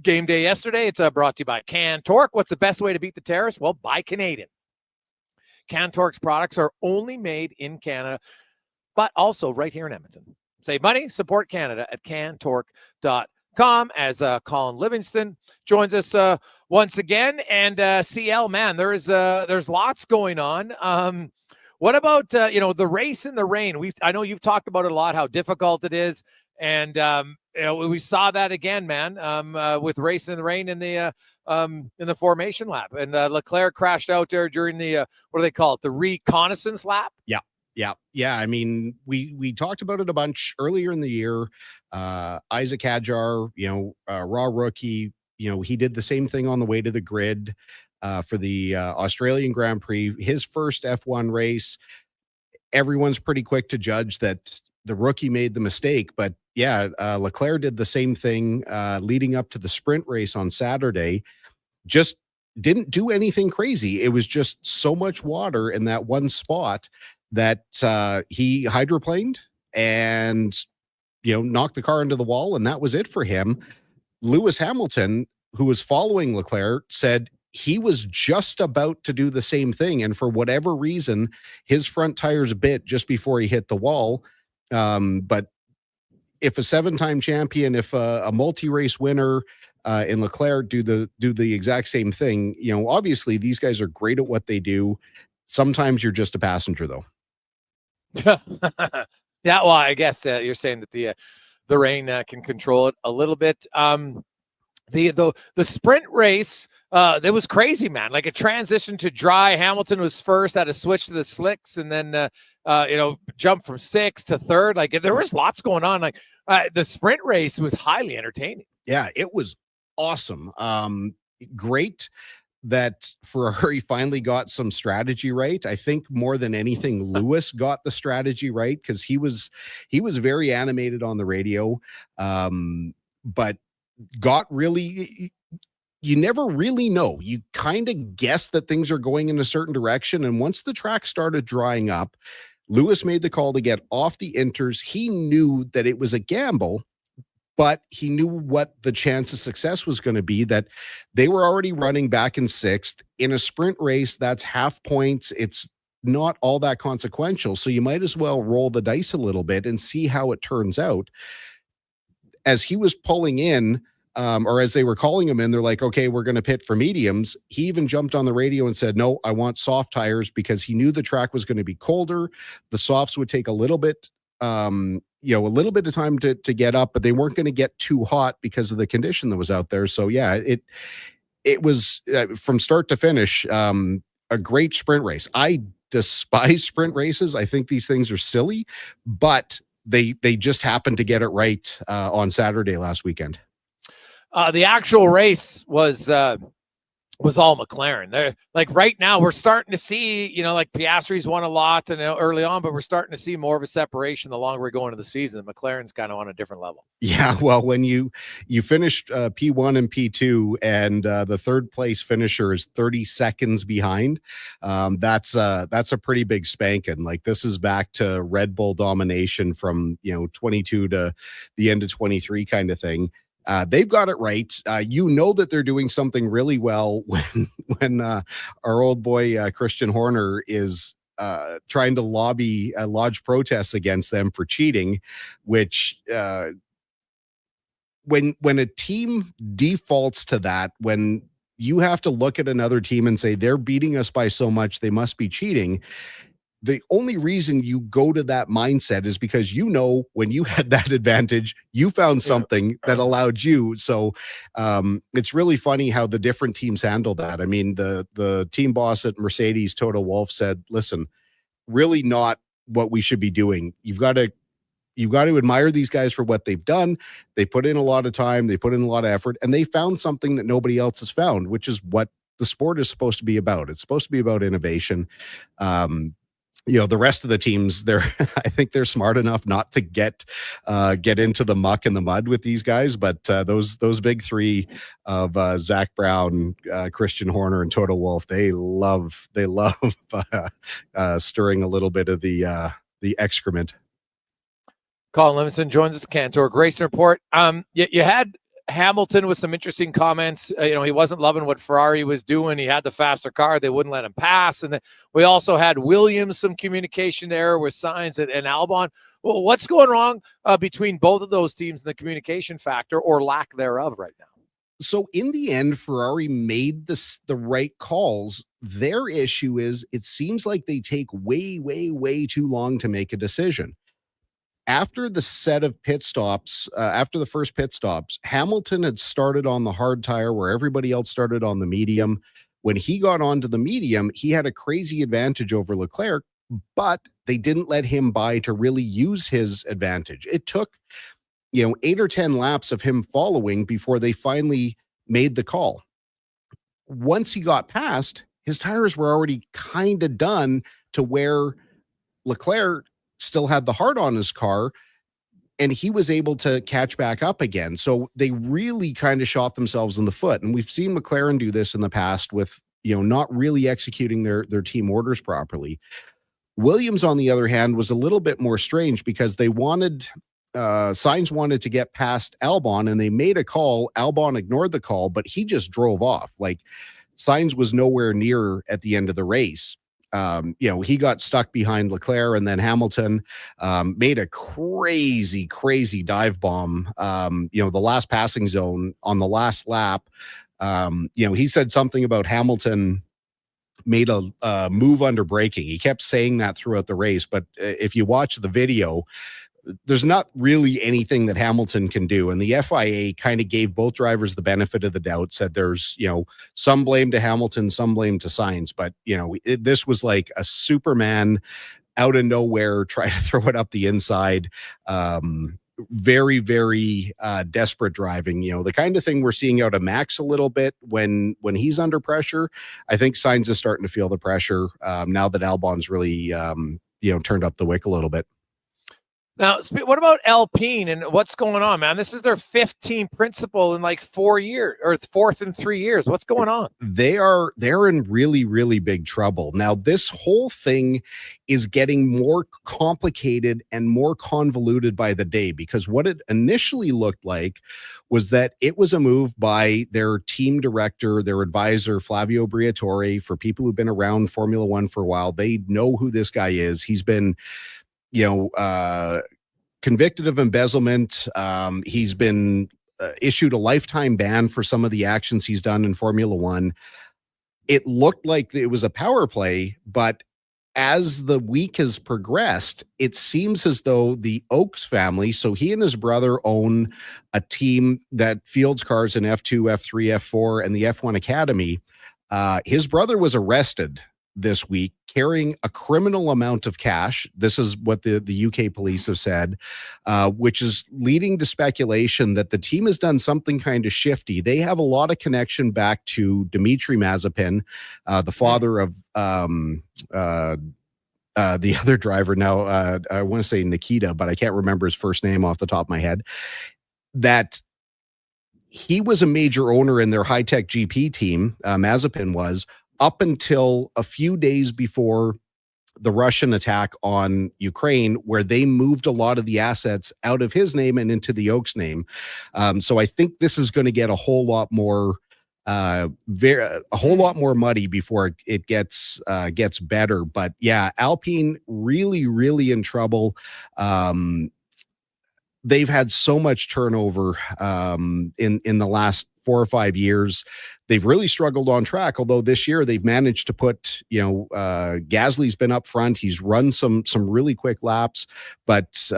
Speaker 1: Game day yesterday. It's brought to you by Cantork. What's the best way to beat the terrace? Well, buy Canadian. Cantork's products are only made in Canada, but also right here in Edmonton. Save money, support Canada at cantork.com as Colin Livingston joins us once again. And CL, man, there's lots going on. What about the race in the rain? I know you've talked about it a lot, how difficult it is, and we saw that again, man, with racing in the rain in the formation lap, and Leclerc crashed out there during the what do they call it, the reconnaissance lap?
Speaker 8: Yeah. I mean, we talked about it a bunch earlier in the year. Isaac Hadjar, raw rookie, he did the same thing on the way to the grid for the Australian Grand Prix. His first F1 race, everyone's pretty quick to judge that the rookie made the mistake. But yeah, Leclerc did the same thing leading up to the sprint race on Saturday. Just didn't do anything crazy. It was just so much water in that one spot that he hydroplaned and, knocked the car into the wall, and that was it for him. Lewis Hamilton, who was following Leclerc, said he was just about to do the same thing, and for whatever reason, his front tires bit just before he hit the wall. But if a 7-time champion, if a multi-race winner in Leclerc do the exact same thing, obviously these guys are great at what they do. Sometimes you're just a passenger, though.
Speaker 1: Yeah, well, I guess you're saying that the rain can control it a little bit. The sprint race, that was crazy, man. Like, it transitioned to dry. Hamilton was first, had to switch to the slicks, and then jump from 6th to 3rd. Like, there was lots going on. Like, the sprint race was highly entertaining.
Speaker 8: Yeah, it was awesome. Great that Ferrari finally got some strategy right. I think more than anything, Lewis got the strategy right, because he was very animated on the radio, but got really, you never really know. You kind of guess that things are going in a certain direction, and once the track started drying up, Lewis made the call to get off the inters. He knew that it was a gamble, but he knew what the chance of success was going to be, that they were already running back in 6th. In a sprint race, that's half points. It's not all that consequential. So you might as well roll the dice a little bit and see how it turns out. As he was pulling in, or as they were calling him in, they're like, okay, we're going to pit for mediums. He even jumped on the radio and said, no, I want soft tires, because he knew the track was going to be colder. The softs would take a little bit, a little bit of time to get up, but they weren't going to get too hot because of the condition that was out there. So yeah, it was from start to finish, a great sprint race. I despise sprint races. I think these things are silly, but they just happened to get it right on Saturday last weekend.
Speaker 1: The actual race was all McLaren. They're like, right now we're starting to see, like Piastri's won a lot and early on, but we're starting to see more of a separation the longer we go into the season. McLaren's kind of on a different level.
Speaker 8: Yeah, well, when you finished P1 and P2 and the third place finisher is 30 seconds behind, that's a pretty big spanking. Like, this is back to Red Bull domination from 22 to the end of 23 kind of thing. They've got it right. That they're doing something really well when our old boy Christian Horner is trying to lodge protests against them for cheating, which when a team defaults to that, when you have to look at another team and say they're beating us by so much, they must be cheating. The only reason you go to that mindset is because when you had that advantage, you found something that allowed you. So it's really funny how the different teams handle that. I mean, the team boss at Mercedes, Toto Wolff, said, listen, really not what we should be doing. You've got to admire these guys for what they've done. They put in a lot of time, they put in a lot of effort, and they found something that nobody else has found, which is what the sport is supposed to be about. It's supposed to be about innovation. The rest of the teams, I think they're smart enough not to get into the muck and the mud with these guys. But those big three of Zach Brown, Christian Horner, and Toto Wolff, they love stirring a little bit of the excrement.
Speaker 1: Colin Livingston joins us, Cantor Grayson Report. You had Hamilton with some interesting comments. He wasn't loving what Ferrari was doing. He had the faster car. They wouldn't let him pass. And then we also had Williams, some communication error with Sainz and Albon. Well, what's going wrong between both of those teams in the communication factor or lack thereof right now?
Speaker 8: So in the end, Ferrari made the right calls. Their issue is it seems like they take way, way, way too long to make a decision. After the set of pit stops, after the first pit stops, Hamilton had started on the hard tire where everybody else started on the medium. When he got onto the medium, he had a crazy advantage over Leclerc, but they didn't let him by to really use his advantage. It took, 8 or 10 laps of him following before they finally made the call. Once he got past, his tires were already kind of done to where Leclerc still had the hard on his car, and he was able to catch back up again. So they really kind of shot themselves in the foot. And we've seen McLaren do this in the past with, not really executing their team orders properly. Williams, on the other hand, was a little bit more strange because they wanted, Sainz wanted to get past Albon, and they made a call. Albon ignored the call, but he just drove off. Like, Sainz was nowhere near at the end of the race. He got stuck behind Leclerc, and then Hamilton made a crazy dive bomb. The last passing zone on the last lap. He said something about Hamilton made a move under braking. He kept saying that throughout the race, but if you watch the video, there's not really anything that Hamilton can do. And the FIA kind of gave both drivers the benefit of the doubt, said there's, some blame to Hamilton, some blame to Sainz, but this was like a Superman out of nowhere, try to throw it up the inside. Very, very desperate driving, the kind of thing we're seeing out of Max a little bit when he's under pressure. I think Sainz is starting to feel the pressure now that Albon's really, turned up the wick a little bit.
Speaker 1: Now, what about Alpine and what's going on, man? This is their 5th team principal in like 4 years, or 4th in 3 years. What's going on?
Speaker 8: They're in really, really big trouble. Now, this whole thing is getting more complicated and more convoluted by the day, because what it initially looked like was that it was a move by their team director, their advisor, Flavio Briatore. For people who've been around Formula One for a while, they know who this guy is. He's been convicted of embezzlement. He's been issued a lifetime ban for some of the actions he's done in Formula One. It looked like it was a power play, but as the week has progressed, it seems as though the Oaks family, so he and his brother own a team that fields cars in F2, F3, F4, and the F1 Academy. His brother was arrested this week carrying a criminal amount of cash. This is what the UK police have said, which is leading to speculation that the team has done something kind of shifty. They have a lot of connection back to Dimitri Mazepin, the father of the other driver. Now, I want to say Nikita, but I can't remember his first name off the top of my head. That he was a major owner in their high-tech GP team, Mazepin was, up until a few days before the Russian attack on Ukraine, where they moved a lot of the assets out of his name and into the Oaks name. So I think this is going to get a whole lot more muddy before it gets better. But yeah, Alpine really, really in trouble. They've had so much turnover in the last 4 or 5 years. They've really struggled on track, although this year they've managed to put, Gasly's been up front. He's run some really quick laps, but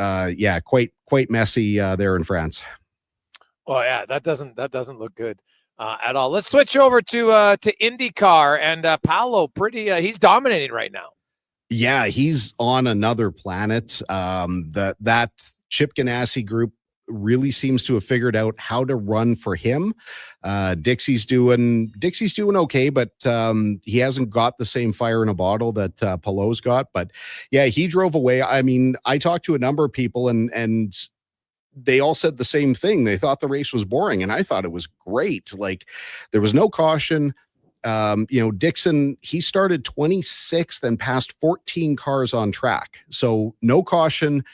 Speaker 8: quite messy there in France.
Speaker 1: Oh yeah, that doesn't look good at all. Let's switch over to IndyCar and Paolo. He's dominating right now.
Speaker 8: Yeah, he's on another planet. That Chip Ganassi group really seems to have figured out how to run for him. Dixie's doing okay, but he hasn't got the same fire in a bottle that Palou's got. But yeah, he drove away. I mean, I talked to a number of people and they all said the same thing. They thought the race was boring, and I thought it was great. Like, there was no caution. Dixon, he started 26th and passed 14 cars on track. So no caution,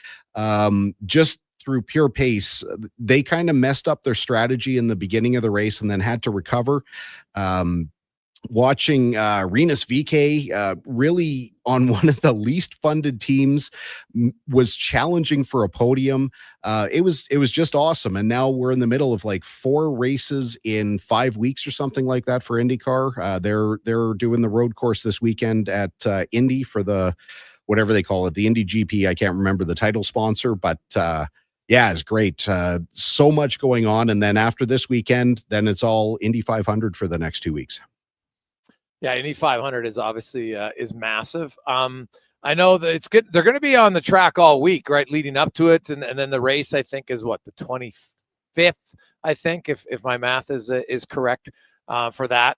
Speaker 8: just through pure pace. They kind of messed up their strategy in the beginning of the race and then had to recover. Watching Rinus VeeKay really on one of the least funded teams was challenging for a podium. It was just awesome. And now we're in the middle of like 4 races in 5 weeks or something like that for IndyCar. They're doing the road course this weekend at Indy for the whatever they call it, the Indy GP. I can't remember the title sponsor, but yeah, it's great. So much going on. And then after this weekend, then it's all Indy 500 for the next 2 weeks.
Speaker 1: Yeah, Indy 500 is obviously is massive. I know that it's good. They're going to be on the track all week, right, leading up to it, and then the race I think is what, the 25th. I think if my math is correct for that.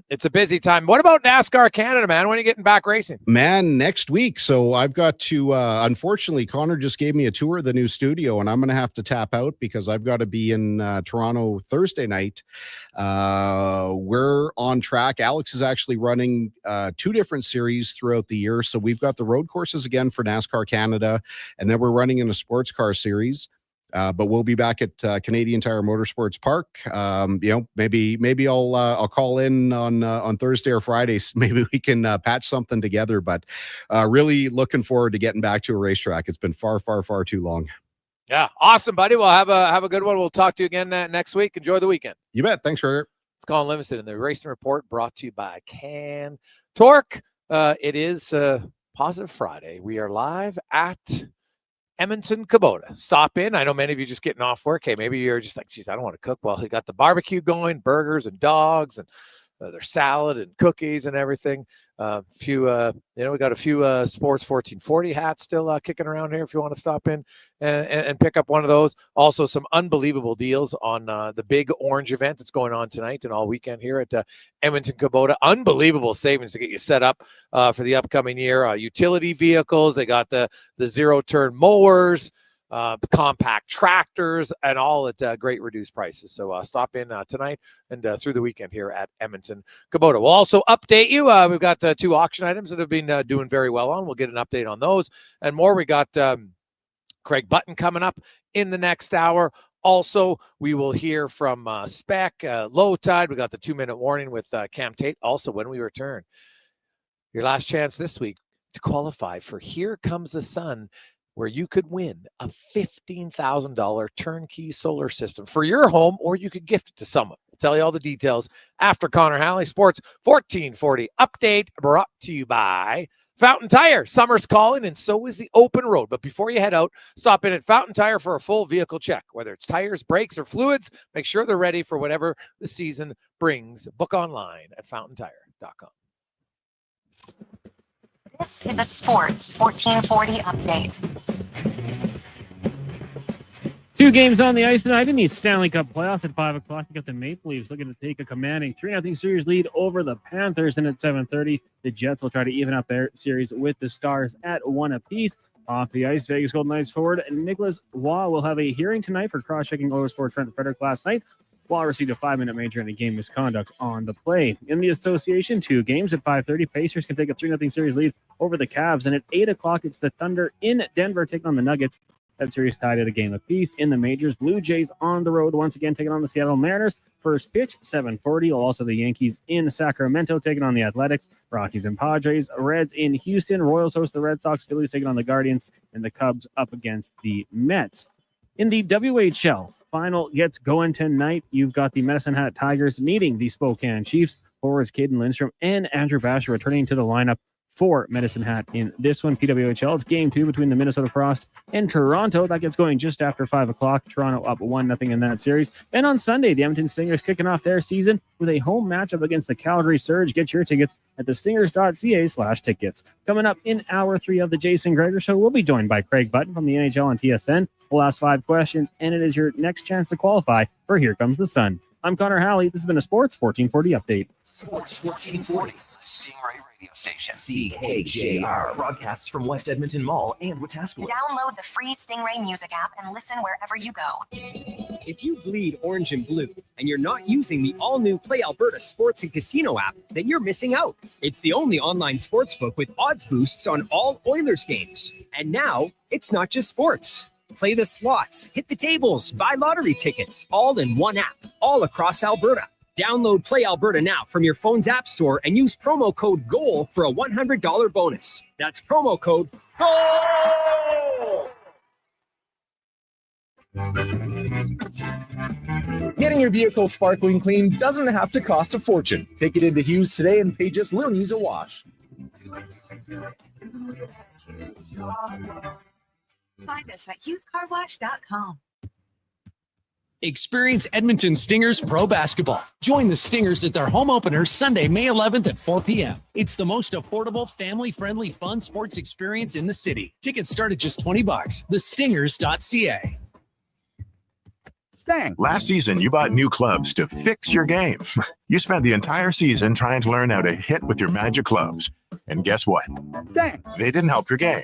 Speaker 1: It's a busy time. What about NASCAR Canada, man? When are you getting back racing?
Speaker 8: Man, next week. So I've got to, unfortunately, Connor just gave me a tour of the new studio, and I'm going to have to tap out because I've got to be in Toronto Thursday night. We're on track. Alex is actually running 2 different series throughout the year. So we've got the road courses again for NASCAR Canada, and then we're running in a sports car series. But we'll be back at Canadian Tire Motorsports Park. Maybe I'll call in on Thursday or Friday. Maybe we can patch something together. But really looking forward to getting back to a racetrack. It's been far, far, far too long.
Speaker 1: Yeah, awesome, buddy. Well, have a good one. We'll talk to you again next week. Enjoy the weekend.
Speaker 8: You bet. Thanks, Gregor.
Speaker 1: It's Colin Livingston in the Racing Report, brought to you by Can Torque. It is Positive Friday. We are live at Edmonton Kubota. Stop in. I know many of you just getting off work. Hey, maybe you're just like, geez, I don't want to cook. Well, he got the barbecue going, burgers and dogs, and there's salad and cookies and everything. We got a few Sports 1440 hats still kicking around here if you want to stop in and pick up one of those. Also, some unbelievable deals on the big orange event that's going on tonight and all weekend here at Edmonton Kubota. Unbelievable savings to get you set up for the upcoming year. Utility vehicles, they got the zero-turn mowers, compact tractors, and all at great reduced prices. So stop in tonight and through the weekend here at Edmonton Kubota. We'll also update you. We've got 2 auction items that have been doing very well on. We'll get an update on those and more. We got Craig Button coming up in the next hour. Also, we will hear from Spec, Lowetide. We got the 2-minute warning with Cam Tate. Also, when we return, your last chance this week to qualify for Here Comes the Sun, where you could win a $15,000 turnkey solar system for your home, or you could gift it to someone. I'll tell you all the details after Connor Halley Sports 1440 update, brought to you by Fountain Tire. Summer's calling, and so is the open road. But before you head out, stop in at Fountain Tire for a full vehicle check. Whether it's tires, brakes, or fluids, make sure they're ready for whatever the season brings. Book online at fountaintire.com.
Speaker 4: This is a Sports 1440 update.
Speaker 18: 2 games on the ice tonight in the Stanley Cup playoffs at 5 o'clock. You got the Maple Leafs looking to take a commanding 3-0 series lead over the Panthers. And at 7:30, the Jets will try to even up their series with the Stars at 1 apiece. Off the ice, Vegas Golden Knights forward Nicholas Waugh will have a hearing tonight for cross-checking Oilers forward Trent Frederick last night. Waugh received a 5-minute major in a game misconduct on the play. In the association, 2 games at 5:30. Pacers can take a 3-0 series lead over the Cavs. And at 8 o'clock, it's the Thunder in Denver taking on the Nuggets. That series tied at a game apiece. In the majors, Blue Jays on the road once again taking on the Seattle Mariners. First pitch, 7:40. Also the Yankees in Sacramento taking on the Athletics. Rockies and Padres. Reds in Houston. Royals host the Red Sox. Phillies taking on the Guardians. And the Cubs up against the Mets. In the WHL, final gets going tonight. You've got the Medicine Hat Tigers meeting the Spokane Chiefs. Forwards Caden Lindstrom and Andrew Basher returning to the lineup for Medicine Hat in this one. PWHL, it's game 2 between the Minnesota Frost and Toronto. That gets going just after 5 o'clock. Toronto up 1-0 in that series. And on Sunday, the Edmonton Stingers kicking off their season with a home matchup against the Calgary Surge. Get your tickets at thestingers.ca/tickets. Coming up in hour 3 of the Jason Gregor Show, we'll be joined by Craig Button from the NHL on TSN. We'll ask 5 questions, and it is your next chance to qualify for Here Comes the Sun. I'm Connor Halley. This has been a Sports 1440 update.
Speaker 2: Sports 1440, Stingray Radio Station. CKJR broadcasts from West Edmonton Mall and Wetaskiwin.
Speaker 4: Download the free Stingray music app and listen wherever you go.
Speaker 13: If you bleed orange and blue and you're not using the all-new Play Alberta Sports and Casino app, then you're missing out. It's the only online sportsbook with odds boosts on all Oilers games. And now, it's not just sports. Play the slots, hit the tables, buy lottery tickets, all in one app, all across Alberta. Download Play Alberta now from your phone's app store and use promo code GOAL for a $100 bonus. That's promo code GOAL!
Speaker 14: Getting your vehicle sparkling clean doesn't have to cost a fortune. Take it into Hughes today and pay just loonies a wash.
Speaker 11: Find us at hughescarwash.com.
Speaker 22: Experience Edmonton Stingers Pro Basketball. Join the Stingers at their home opener Sunday, May 11th at 4 p.m. It's the most affordable, family-friendly, fun sports experience in the city. Tickets start at just $20. thestingers.ca.
Speaker 24: Dang. Last season, you bought new clubs to fix your game. You spent the entire season trying to learn how to hit with your magic clubs. And guess what? Dang. They didn't help your game.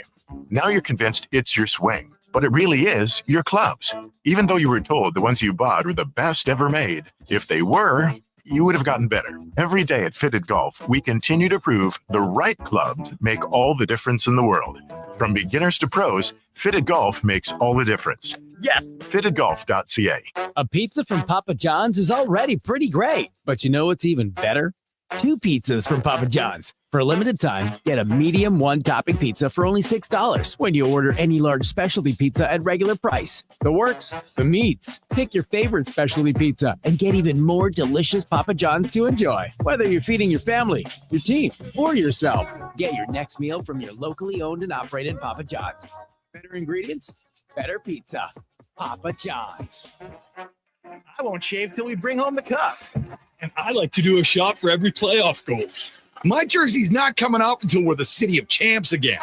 Speaker 24: Now you're convinced it's your swing, but it really is your clubs. Even though you were told the ones you bought were the best ever made, if they were, you would have gotten better. Every day at Fitted Golf, we continue to prove the right clubs make all the difference in the world. From beginners to pros, Fitted Golf makes all the difference. Yes! FittedGolf.ca.
Speaker 20: A pizza from Papa John's is already pretty great, but you know what's even better? 2 pizzas from Papa John's. For a limited time, get a medium one-topping pizza for only $6 when you order any large specialty pizza at regular price. The works, the meats. Pick your favorite specialty pizza and get even more delicious Papa John's to enjoy. Whether you're feeding your family, your team, or yourself, get your next meal from your locally owned and operated Papa John's. Better ingredients, better pizza. Papa John's.
Speaker 17: I won't shave till we bring home the cup. And I like to do a shot for every playoff goal.
Speaker 19: My jersey's not coming off until we're the city of champs again.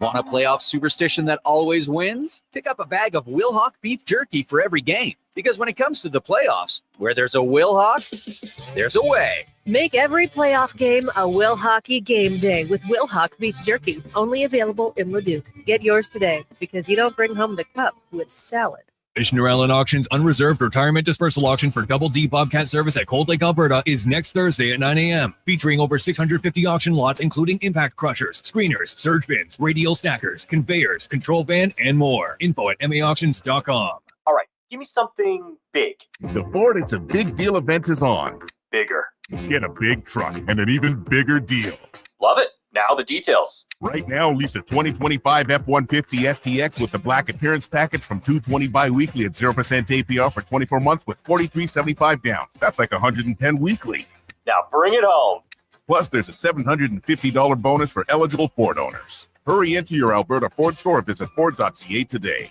Speaker 21: Want a playoff superstition that always wins? Pick up a bag of Wilhock beef jerky for every game. Because when it comes to the playoffs, where there's a Wilhock, there's a way.
Speaker 23: Make every playoff game a Will Hockey game day with Wilhock beef jerky. Only available in Leduc. Get yours today because you don't bring home the cup with salad.
Speaker 16: Commissioner Allen Auction's unreserved retirement dispersal auction for Double D Bobcat service at Cold Lake, Alberta is next Thursday at 9 a.m. Featuring over 650 auction lots, including impact crushers, screeners, surge bins, radial stackers, conveyors, control van, and more. Info at maauctions.com.
Speaker 25: All right, give me something big.
Speaker 26: The Ford It's a Big Deal event is on.
Speaker 25: Bigger.
Speaker 26: Get a big truck and an even bigger deal.
Speaker 25: Love it. Now the details.
Speaker 26: Right now, lease a 2025 F-150 STX with the black appearance package from $220 bi-weekly at 0% APR for 24 months with $43.75 down. That's like $110 weekly.
Speaker 25: Now bring it home.
Speaker 26: Plus, there's a $750 bonus for eligible Ford owners. Hurry into your Alberta Ford store or visit Ford.ca today.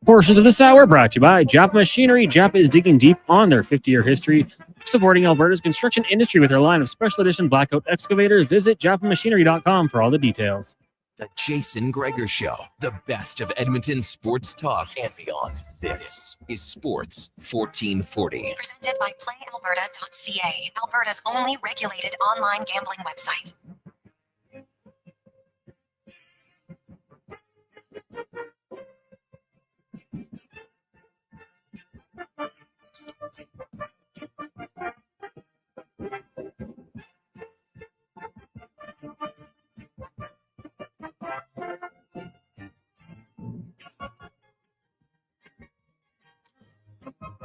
Speaker 18: Portions of this hour brought to you by Japa Machinery. Japa is digging deep on their 50-year history, supporting Alberta's construction industry with their line of special edition blackout excavators. Visit japamachinery.com for all the details.
Speaker 2: The Jason Gregor Show, the best of Edmonton sports talk and beyond. This is Sports 1440.
Speaker 4: Presented by PlayAlberta.ca, Alberta's only regulated online gambling website.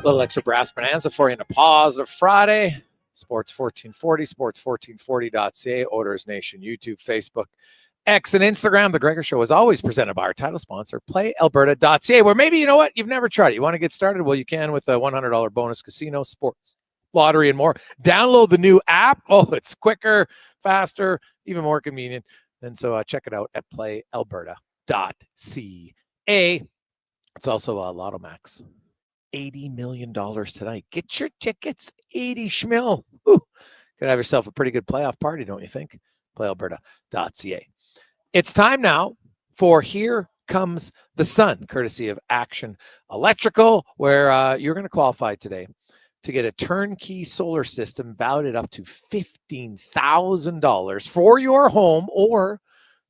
Speaker 1: Little extra brass bonanza for you in a positive Friday. Sports 1440, sports1440.ca, Orders Nation, YouTube, Facebook, X, and Instagram. The Gregor Show is always presented by our title sponsor, PlayAlberta.ca, where maybe, you know what, you've never tried it. You want to get started? Well, you can with a $100 bonus casino, sports, lottery, and more. Download the new app. Oh, it's quicker, faster, even more convenient. And so check it out at PlayAlberta.ca. It's also Lotto Max. $80 million tonight. Get your tickets. 80 schmil. Could have yourself a pretty good playoff party, don't you think? PlayAlberta.ca. It's time now for Here Comes the Sun, courtesy of Action Electrical, where you're going to qualify today to get a turnkey solar system valued at up to $15,000 for your home, or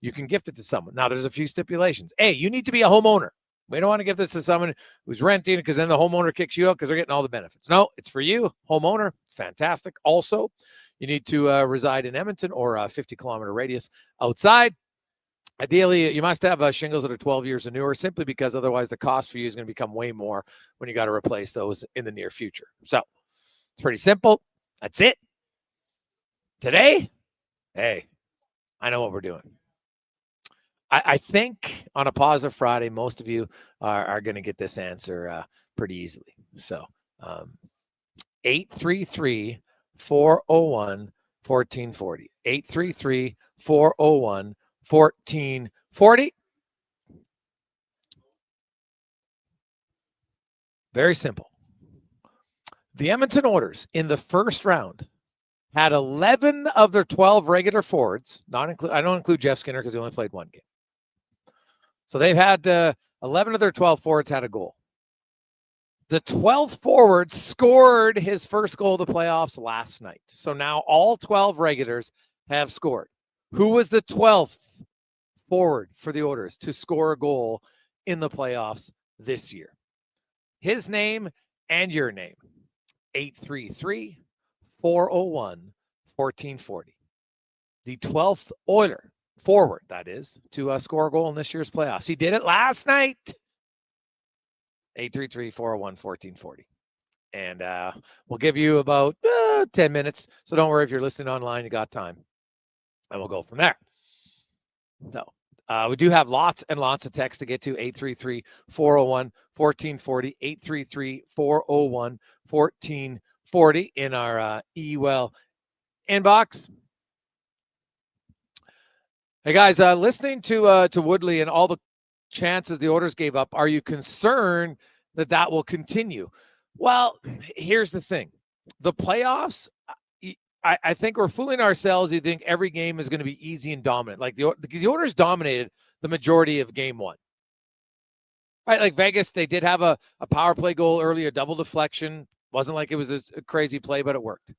Speaker 1: you can gift it to someone. Now, there's a few stipulations. A, you need to be a homeowner. We don't want to give this to someone who's renting because then the homeowner kicks you out because they're getting all the benefits. No, it's for you, homeowner. It's fantastic. Also, you need to reside in Edmonton or a 50-kilometer radius outside. Ideally, you must have shingles that are 12 years or newer, simply because otherwise the cost for you is going to become way more when you got to replace those in the near future. So it's pretty simple. That's it. Today, hey, I know what we're doing. I think on a positive Friday, most of you are going to get this answer pretty easily. So 833-401-1440. 833-401-1440. Very simple. The Edmonton Oilers in the first round had 11 of their 12 regular forwards. I don't include Jeff Skinner because he only played one game. So they've had 11 of their 12 forwards had a goal. The 12th forward scored his first goal of the playoffs last night. So now all 12 regulars have scored. Who was the 12th forward for the Oilers to score a goal in the playoffs this year? His name and your name. 833-401-1440. The 12th Oiler forward, that is, to score a goal in this year's playoffs. He did it last night. 833-401-1440. And we'll give you about 10 minutes. So don't worry if you're listening online, you got time. And we'll go from there. So we do have lots and lots of text to get to. 833-401-1440. 833-401-1440 in our eWell inbox. Hey guys, listening to Woodley and all the chances the Oilers gave up, are you concerned that will continue? Well, here's the thing. The playoffs, I think we're fooling ourselves. You think every game is going to be easy and dominant. Like because the Oilers dominated the majority of game one. Right, like Vegas, they did have a power play goal earlier, double deflection. Wasn't like it was a crazy play, but it worked.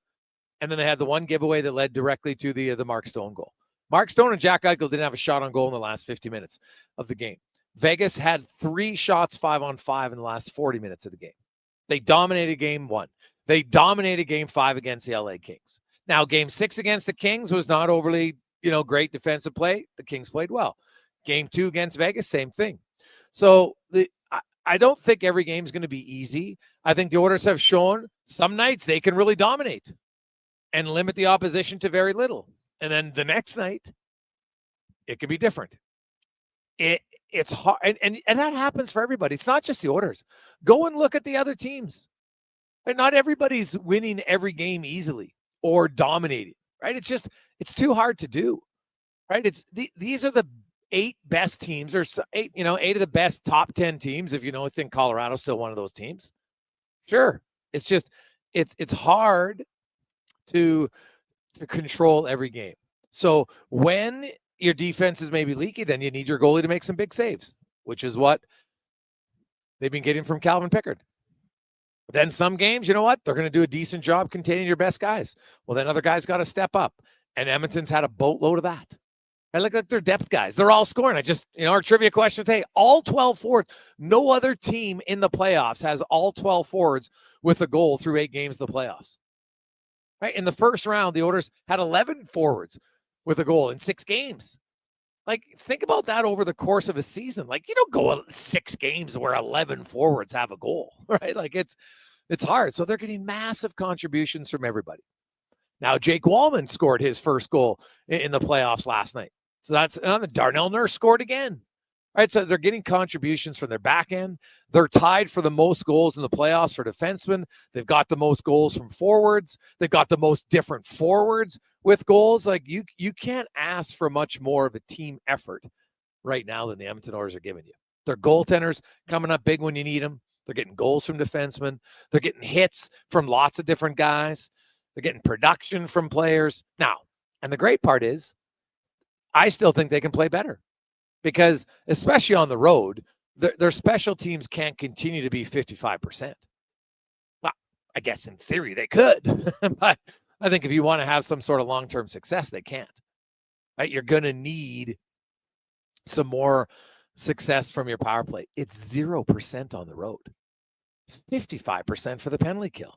Speaker 1: And then they had the one giveaway that led directly to the Mark Stone goal. Mark Stone and Jack Eichel didn't have a shot on goal in the last 50 minutes of the game. Vegas had 3 shots 5-on-5 in the last 40 minutes of the game. They dominated game 1. They dominated game 5 against the LA Kings. Now, game 6 against the Kings was not overly, great defensive play. The Kings played well. Game 2 against Vegas, same thing. So I don't think every game is going to be easy. I think the Oilers have shown some nights they can really dominate and limit the opposition to very little. And then the next night, it can be different. It's hard, and that happens for everybody. It's not just the Oilers. Go and look at the other teams. And not everybody's winning every game easily or dominating, right? It's too hard to do, right? These are the 8 best teams, or 8 of the best top 10 teams. If you think Colorado's still one of those teams, sure. It's just it's hard to control every game. So when your defense is maybe leaky, then you need your goalie to make some big saves, which is what they've been getting from Calvin Pickard. Then some games, you know what? They're going to do a decent job containing your best guys. Well, then other guys got to step up. And Edmonton's had a boatload of that. I look at their depth guys. They're all scoring. Our trivia question today, all 12 forwards. No other team in the playoffs has all 12 forwards with a goal through 8 games of the playoffs. Right? In the first round, the Oilers had 11 forwards with a goal in 6 games. Like, think about that over the course of a season. Like, you don't go 6 games where 11 forwards have a goal, right? Like, it's hard. So they're getting massive contributions from everybody. Now, Jake Wallman scored his first goal in the playoffs last night. So that's another. Darnell Nurse scored again. All right, so they're getting contributions from their back end. They're tied for the most goals in the playoffs for defensemen. They've got the most goals from forwards. They've got the most different forwards with goals. Like, you can't ask for much more of a team effort right now than the Edmonton Oilers are giving you. Their goaltenders coming up big when you need them. They're getting goals from defensemen. They're getting hits from lots of different guys. They're getting production from players. Now, and the great part is, I still think they can play better. Because especially on the road, their special teams can't continue to be 55%. Well, I guess in theory they could, but I think if you want to have some sort of long-term success, they can't. Right? You're going to need some more success from your power play. It's 0% on the road, 55% for the penalty kill.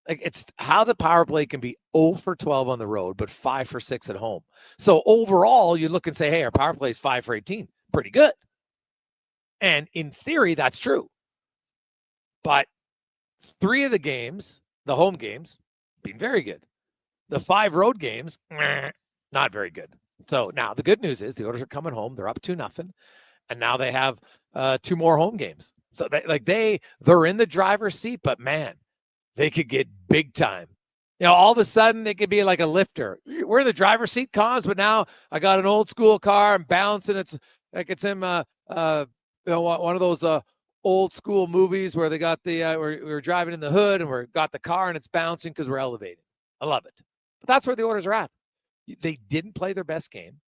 Speaker 1: Like, it's how the power play can be 0 for 12 on the road, but 5 for 6 at home. So overall, you look and say, hey, our power play is 5 for 18. Pretty good. And in theory, that's true. But 3 of the games, the home games, been very good. The 5 road games, not very good. So now the good news is the Oilers are coming home. They're up 2-0. And now they have 2 more home games. So they're in the driver's seat, but man, they could get big time. All of a sudden, it could be like a lifter. We're in the driver's seat, Cons, but now I got an old school car. I'm bouncing. It's like it's in one of those old school movies where they got the we're driving in the hood and we've got the car and it's bouncing because we're elevated. I love it. But that's where the Oilers are at. They didn't play their best game,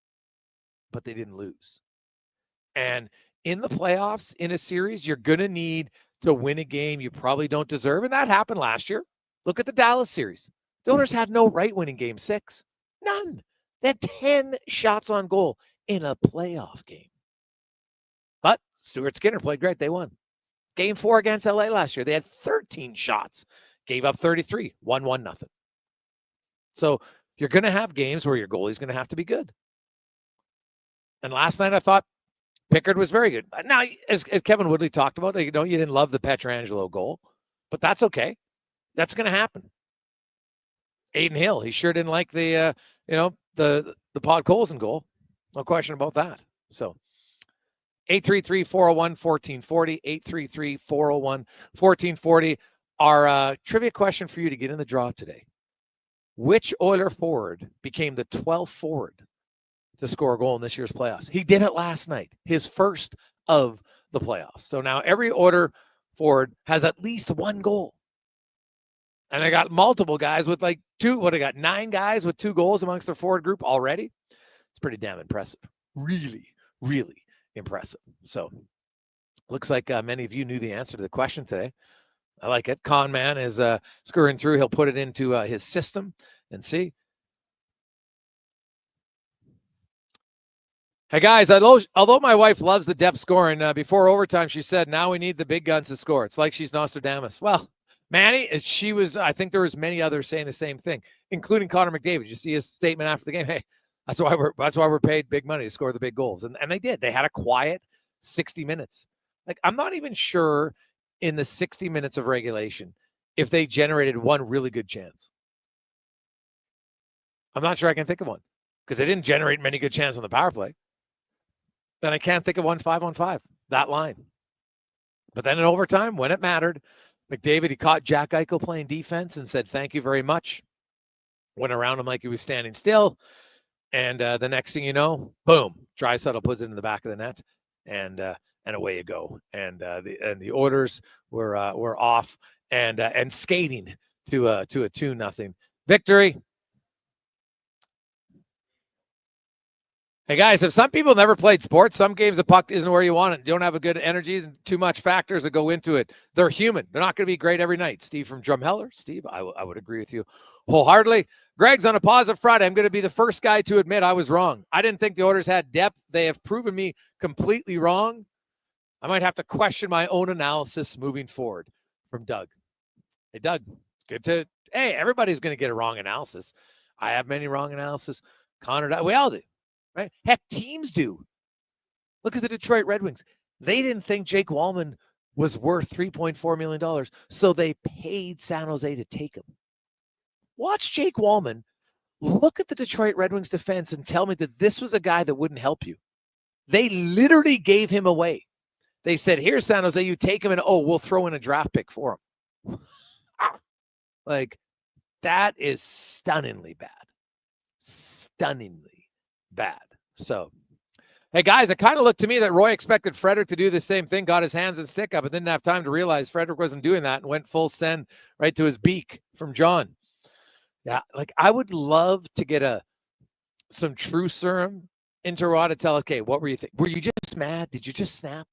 Speaker 1: but they didn't lose. And in the playoffs, in a series, you're going to need to win a game you probably don't deserve. And that happened last year. Look at the Dallas series. The Oilers had no right winning game 6. None. They had 10 shots on goal in a playoff game. But Stuart Skinner played great. They won. Game 4 against LA last year. They had 13 shots, gave up 33, 1-1-0. So you're going to have games where your goalie's going to have to be good. And last night I thought Pickard was very good. Now, as Kevin Woodley talked about, you didn't love the Pietrangelo goal, but that's okay. That's going to happen. Aiden Hill, he sure didn't like the Pod Colson goal. No question about that. So 833-401-1440, 833-401-1440. Our trivia question for you to get in the draw today. Which Oiler forward became the 12th forward to score a goal in this year's playoffs? He did it last night, his first of the playoffs. So now every Oiler forward has at least one goal. And I got multiple guys with like two. I got 9 guys with 2 goals amongst their forward group already. It's pretty damn impressive. Really, really impressive. So looks like many of you knew the answer to the question today. I like it. Con Man is screwing through. He'll put it into his system and see. Hey, guys, although my wife loves the depth scoring, before overtime, she said, now we need the big guns to score. It's like she's Nostradamus. Well, Manny, I think there was many others saying the same thing, including Connor McDavid. You see his statement after the game. Hey, that's why we're paid big money to score the big goals. And they did. They had a quiet 60 minutes. Like, I'm not even sure in the 60 minutes of regulation if they generated one really good chance. I'm not sure I can think of one because they didn't generate many good chances on the power play. Then I can't think of one 5-on-5, that line. But then in overtime, when it mattered, McDavid, he caught Jack Eichel playing defense and said, thank you very much. Went around him like he was standing still. And the next thing you know, boom, Draisaitl puts it in the back of the net, and away you go. And the Oilers were off and skating to a 2-0 victory. Hey, guys, if some people never played sports, some games the puck isn't where you want it. You don't have a good energy, too much factors that go into it. They're human. They're not going to be great every night. Steve from Drumheller. Steve, I would agree with you wholeheartedly. Greg's on a positive Friday. I'm going to be the first guy to admit I was wrong. I didn't think the Oilers had depth. They have proven me completely wrong. I might have to question my own analysis moving forward. From Doug. Hey, Doug, it's good to, hey, everybody's going to get a wrong analysis. I have many wrong analysis. Connor, we all do. Right? Heck, teams do. Look at the Detroit Red Wings. They didn't think Jake Wallman was worth $3.4 million, so they paid San Jose to take him. Watch Jake Wallman look at the Detroit Red Wings defense and tell me that this was a guy that wouldn't help you. They literally gave him away. They said, here's San Jose, you take him, and we'll throw in a draft pick for him. Like, that is stunningly bad. Stunningly bad. So, hey, guys, it kind of looked to me that Roy expected Frederick to do the same thing, got his hands and stick up, and didn't have time to realize Frederick wasn't doing that and went full send right to his beak from John. Yeah, like, I would love to get some true serum into Raw to tell, okay, what were you thinking? Were you just mad? Did you just snap?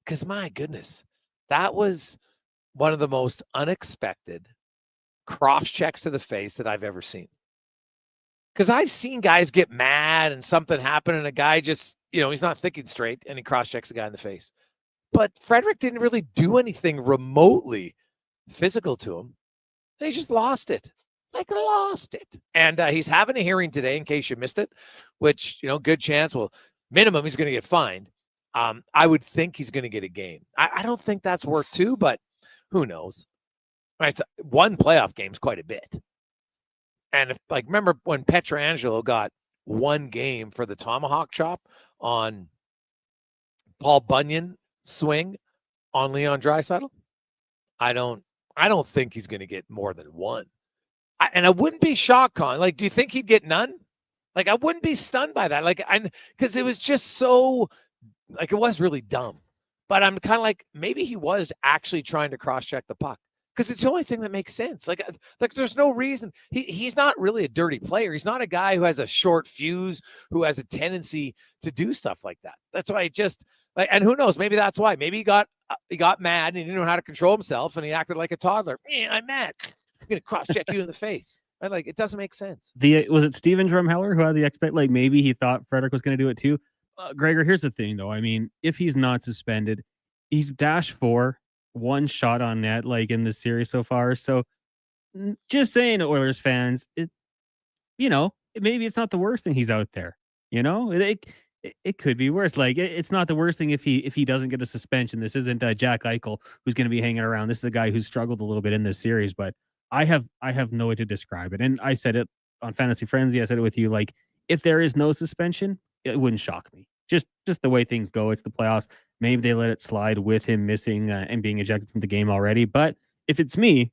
Speaker 1: Because, my goodness, that was one of the most unexpected cross checks to the face that I've ever seen. Because I've seen guys get mad and something happen and a guy just, he's not thinking straight and he cross-checks a guy in the face. But Frederick didn't really do anything remotely physical to him. He just lost it. Lost it. And he's having a hearing today, in case you missed it, which, good chance. Well, minimum, he's going to get fined. I would think he's going to get a game. I don't think that's worth 2, but who knows? Right, one playoff game is quite a bit. And remember when Pietrangelo got 1 game for the tomahawk chop on Paul Bunyan swing on Leon Draisaitl? I don't think he's going to get more than 1. And I wouldn't be shocked, Con. Do you think he'd get none? I wouldn't be stunned by that. Because it was just so, it was really dumb. But I'm kind of maybe he was actually trying to cross-check the puck. Because it's the only thing that makes sense. There's no reason. He's not really a dirty player. He's not a guy who has a short fuse, who has a tendency to do stuff like that. That's why and who knows? Maybe that's why. Maybe he got mad and he didn't know how to control himself and he acted like a toddler. I'm mad. I'm going to cross-check you in the face. Right? It doesn't make sense.
Speaker 18: Was it Steven Drumheller who had the maybe he thought Frederick was going to do it too? Gregor, here's the thing, though. I mean, if he's not suspended, He's -4, 1 shot on net, like, in this series so far. So, just saying, Oilers fans, maybe it's not the worst thing he's out there. It could be worse. Like, it's not the worst thing if he doesn't get a suspension. This isn't Jack Eichel who's going to be hanging around. This is a guy who's struggled a little bit in this series, but I have no way to describe it. And I said it on Fantasy Frenzy. I said it with you. Like, if there is no suspension, it wouldn't shock me. Just the way things go. It's the playoffs. Maybe they let it slide with him missing and being ejected from the game already. But if it's me,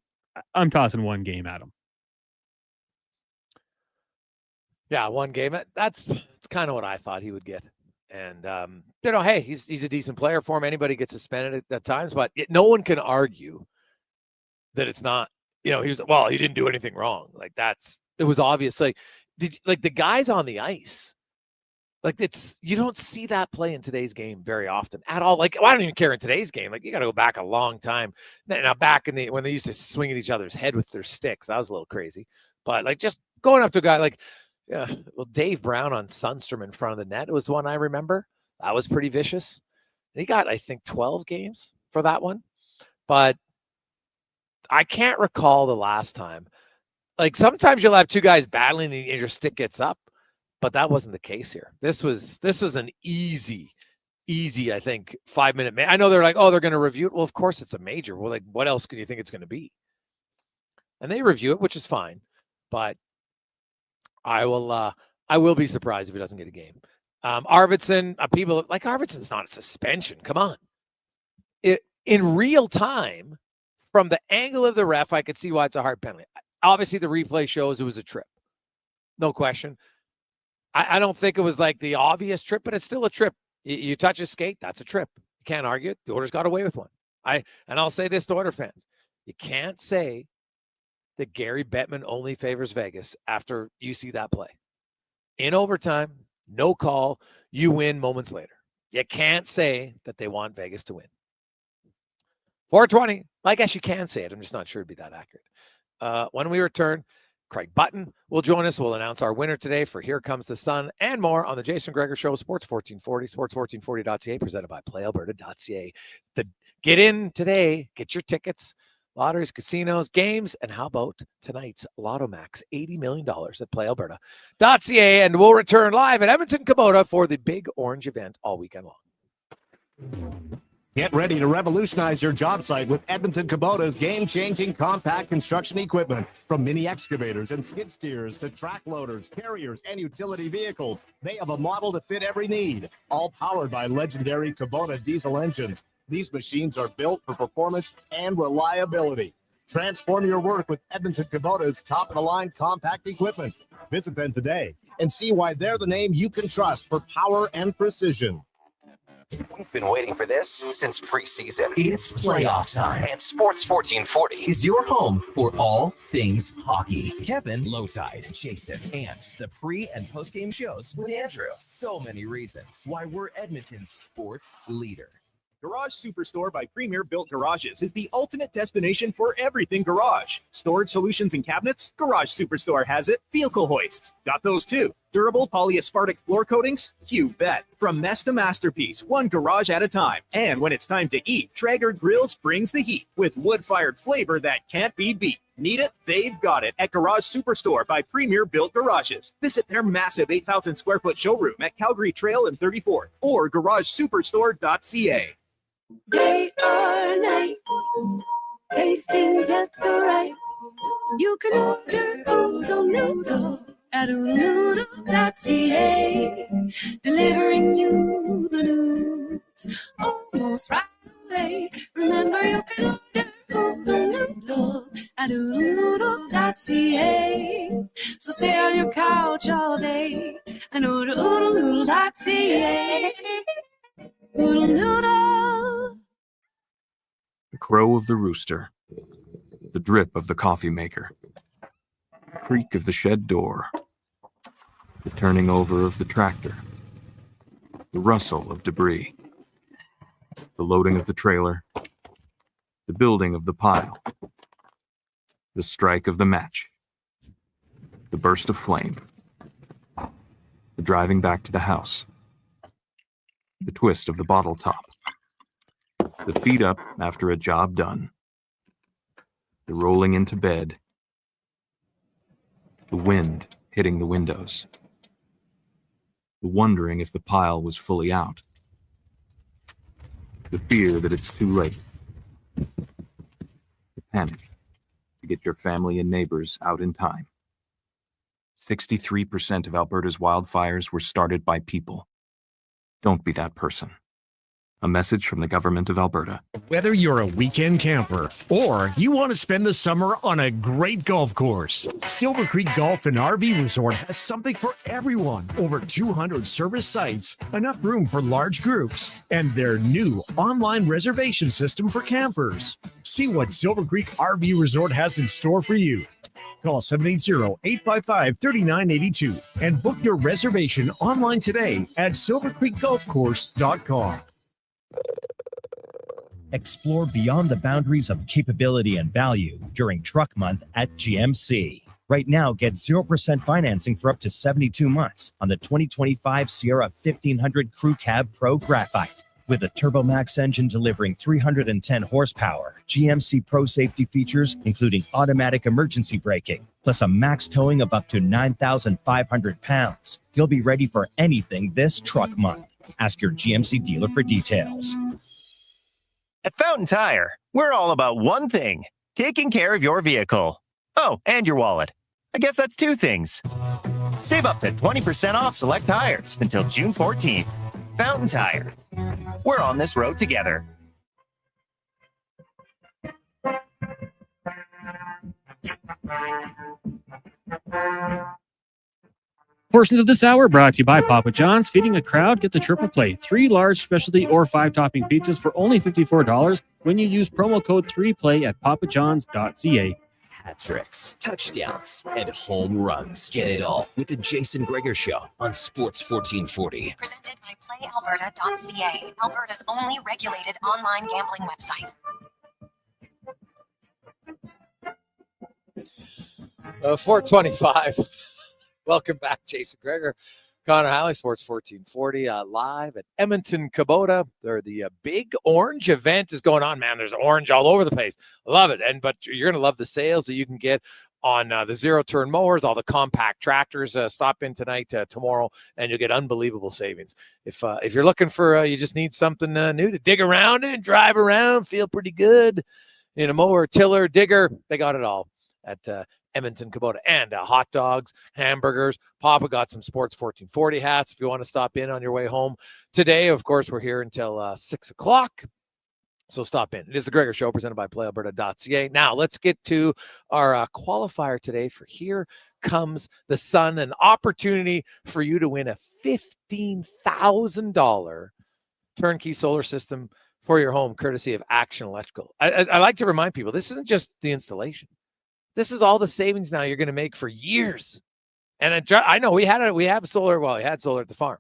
Speaker 18: I'm tossing 1 game at him.
Speaker 1: Yeah, 1 game. That's kind of what I thought he would get. And, hey, he's a decent player for him. Anybody gets suspended at times, but no one can argue that it's not, he didn't do anything wrong. Like, it was obvious. Like, the guys on the ice, like, you don't see that play in today's game very often at all. Like, I don't even care in today's game. Like, you got to go back a long time. Now, back when they used to swing at each other's head with their sticks, that was a little crazy. But, like, just going up to a guy like, Dave Brown on Sundstrom in front of the net was one I remember. That was pretty vicious. He got, I think, 12 games for that one. But I can't recall the last time. Like, sometimes you'll have 2 guys battling and your stick gets up, but that wasn't the case here. This was an easy, I think, 5-minute. I know they're like, oh, they're going to review it. Well, of course it's a major. Well, like, what else can you think it's going to be? And they review it, which is fine. But I will be surprised if he doesn't get a game. Arvidsson, people like Arvidsson's not a suspension. Come on. In real time, from the angle of the ref, I could see why it's a hard penalty. Obviously, the replay shows it was a trip. No question. I don't think it was like the obvious trip, but it's still a trip. You touch a skate, that's a trip. You can't argue it. The Oilers got away with one. I'll say this to Oilers fans. You can't say that Gary Bettman only favors Vegas after you see that play. In overtime, no call, you win moments later. You can't say that they want Vegas to win. 420, I guess you can say it. I'm just not sure it'd be that accurate. When we return, Craig Button will join us. We'll announce our winner today for Here Comes the Sun and more on the Jason Gregor Show, Sports 1440, sports1440.ca, presented by playalberta.ca. Get in today, get your tickets. Lotteries, casinos, games, and how about tonight's Lotto Max, $80 million at playalberta.ca. And we'll return live at Edmonton Kubota for the Big Orange event all weekend long.
Speaker 3: Get ready to revolutionize your job site with Edmonton Kubota's game-changing compact construction equipment. From mini excavators and skid steers to track loaders, carriers, and utility vehicles, they have a model to fit every need, all powered by legendary Kubota diesel engines. These machines are built for performance and reliability. Transform your work with Edmonton Kubota's top-of-the-line compact equipment. Visit them today and see why they're the name you can trust for power and precision.
Speaker 2: We've been waiting for this since preseason. It's playoff time, and Sports 1440 is your home for all things hockey. Kevin, Lowetide, Jason, and the pre- and post-game shows with Andrew. So many reasons why we're Edmonton's sports leader.
Speaker 5: Garage Superstore by Premier Built Garages is the ultimate destination for everything garage. Storage solutions and cabinets? Garage Superstore has it. Vehicle hoists? Got those too. Durable polyaspartic floor coatings? You bet. From mess to masterpiece, one garage at a time. And when it's time to eat, Traeger Grills brings the heat with wood-fired flavor that can't be beat. Need it? They've got it at Garage Superstore by Premier Built Garages. Visit their massive 8,000 square foot showroom at Calgary Trail and 34th or garagesuperstore.ca.
Speaker 6: Day or night, tasting just the right. You can order oodle noodle at oodlenoodle.ca, delivering you the news almost right away. Remember, you can order oodle noodle at oodlenoodle.ca. So stay on your couch all day and order oodlenoodle.ca. Oodle noodle.
Speaker 7: The crow of the rooster, the drip of the coffee maker, the creak of the shed door, the turning over of the tractor, the rustle of debris, the loading of the trailer, the building of the pile, the strike of the match, the burst of flame, the driving back to the house, the twist of the bottle top, The feet up after a job done. The rolling into bed. The wind hitting the windows. The wondering if the pile was fully out. The fear that it's too late. The panic to get your family and neighbors out in time. 63% of Alberta's wildfires were started by people. Don't be that person. A message from the Government of Alberta.
Speaker 3: Whether you're a weekend camper or you want to spend the summer on a great golf course, Silver Creek Golf and RV Resort has something for everyone. Over 200 service sites, enough room for large groups, and their new online reservation system for campers. See what Silver Creek RV Resort has in store for you. Call 780-855-3982 and book your reservation online today at silvercreekgolfcourse.com.
Speaker 8: Explore beyond the boundaries of capability and value during Truck Month at GMC. Right now, get 0% financing for up to 72 months on the 2025 Sierra 1500 Crew Cab Pro Graphite. With a TurboMax engine delivering 310 horsepower, GMC Pro safety features including automatic emergency braking, plus a max towing of up to 9,500 pounds. You'll be ready for anything this Truck Month. Ask your GMC dealer for details.
Speaker 9: At Fountain Tire, we're all about one thing, taking care of your vehicle. Oh, and your wallet. I guess that's two things. Save up to 20% off select tires until June 14th. Fountain Tire. We're on this road together.
Speaker 18: Portions of this hour brought to you by Papa John's. Feeding a crowd, get the triple play. 3 large specialty or 5 topping pizzas for only $54 when you use promo code 3play at papajohns.ca.
Speaker 2: Hat tricks, touchdowns, and home runs. Get it all with the Jason Gregor Show on Sports 1440.
Speaker 4: Presented by PlayAlberta.ca, Alberta's only regulated online gambling website.
Speaker 1: 425. Welcome back, Jason Gregor. Connor Halley, Sports 1440, live at Edmonton Kubota. The big orange event is going on, man. There's orange all over the place. Love it. But you're going to love the sales that you can get on the zero-turn mowers, all the compact tractors. Stop in tonight, tomorrow, and you'll get unbelievable savings. If you're looking for, you just need something new to dig around in, drive around, feel pretty good in a mower, tiller, digger, they got it all at Edmonton Kubota. And hot dogs, hamburgers. Papa got some Sports 1440 hats if you want to stop in on your way home today. Of course, we're here until 6 o'clock. So stop in. It is the Gregor Show presented by PlayAlberta.ca. Now let's get to our qualifier today for Here Comes the Sun, an opportunity for you to win a $15,000 turnkey solar system for your home, courtesy of Action Electrical. I like to remind people, this isn't just the installation. This is all the savings now you're going to make for years. And I know we have solar. Well, we had solar at the farm,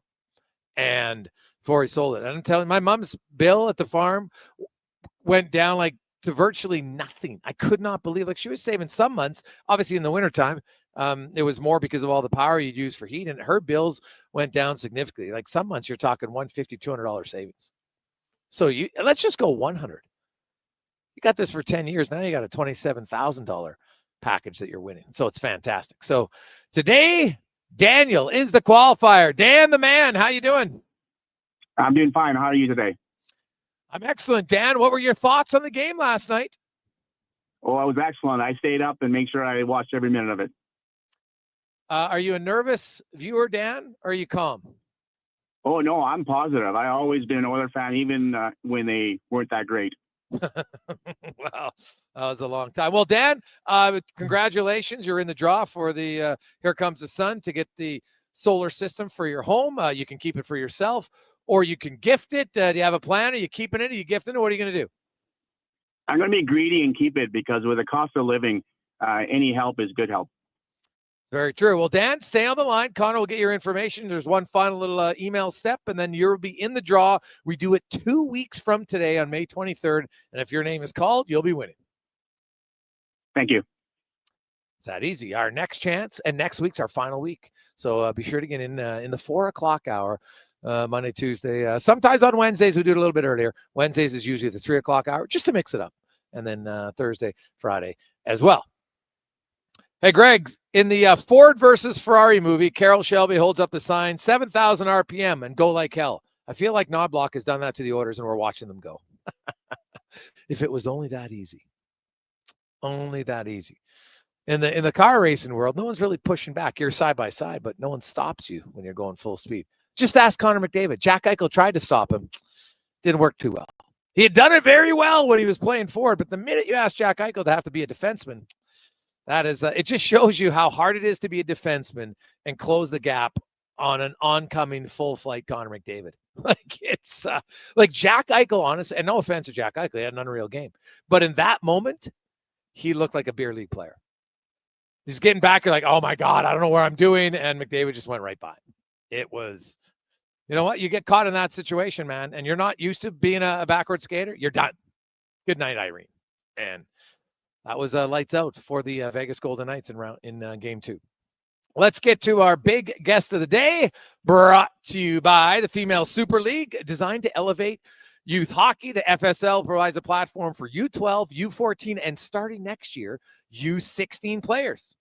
Speaker 1: and before we sold it, and I'm telling you, my mom's bill at the farm went down like to virtually nothing. I could not believe, like, she was saving some months, obviously in the wintertime. It was more because of all the power you'd use for heat, and her bills went down significantly. Like some months you're talking $150, $200 savings. So let's just go 100. You got this for 10 years. Now you got a $27,000 package that you're winning. So it's fantastic. So today, Daniel is the qualifier. Dan, the man, how you doing?
Speaker 10: I'm doing fine. How are you today?
Speaker 1: I'm excellent. Dan, what were your thoughts on the game last night?
Speaker 10: Oh, I was excellent. I stayed up and made sure I watched every minute of it.
Speaker 1: Are you a nervous viewer, Dan, or are you calm?
Speaker 10: Oh, no, I'm positive. I've always been an Oilers fan, even when they weren't that great.
Speaker 1: Wow, that was a long time. Well, Dan, congratulations. You're in the draw for the Here Comes the Sun to get the solar system for your home. You can keep it for yourself, or you can gift it. Do you have a plan? Are you keeping it? Are you gifting it? What are you going to do?
Speaker 10: I'm going to be greedy and keep it, because with the cost of living, any help is good help.
Speaker 1: Very true. Well, Dan, stay on the line. Connor will get your information. There's one final little email step, and then you'll be in the draw. We do it 2 weeks from today on May 23rd, and if your name is called, you'll be winning.
Speaker 10: Thank you.
Speaker 1: It's that easy. Our next chance, and next week's our final week. So be sure to get in the 4 o'clock hour Monday, Tuesday. Sometimes on Wednesdays, we do it a little bit earlier. Wednesdays is usually the 3 o'clock hour, just to mix it up. And then Thursday, Friday as well. Hey, Greg, in the Ford versus Ferrari movie, Carroll Shelby holds up the sign, 7,000 RPM and go like hell. I feel like Knobloch has done that to the Oilers, and we're watching them go. If it was only that easy. Only that easy. In the car racing world, no one's really pushing back. You're side by side, but no one stops you when you're going full speed. Just ask Connor McDavid. Jack Eichel tried to stop him. Didn't work too well. He had done it very well when he was playing Ford, but the minute you ask Jack Eichel to have to be a defenseman, that is, it just shows you how hard it is to be a defenseman and close the gap on an oncoming full flight Connor McDavid. Like it's like Jack Eichel, honestly, and no offense to Jack Eichel, he had an unreal game. But in that moment, he looked like a beer league player. He's getting back, you're like, oh my God, I don't know where I'm doing. And McDavid just went right by. It was, you know what? You get caught in that situation, man, and you're not used to being a backward skater. You're done. Good night, Irene. And that was lights out for the Vegas Golden Knights in game 2. Let's get to our big guest of the day, brought to you by the Female Super League, designed to elevate youth hockey. The FSL provides a platform for U12, U14, and starting next year, U16 players.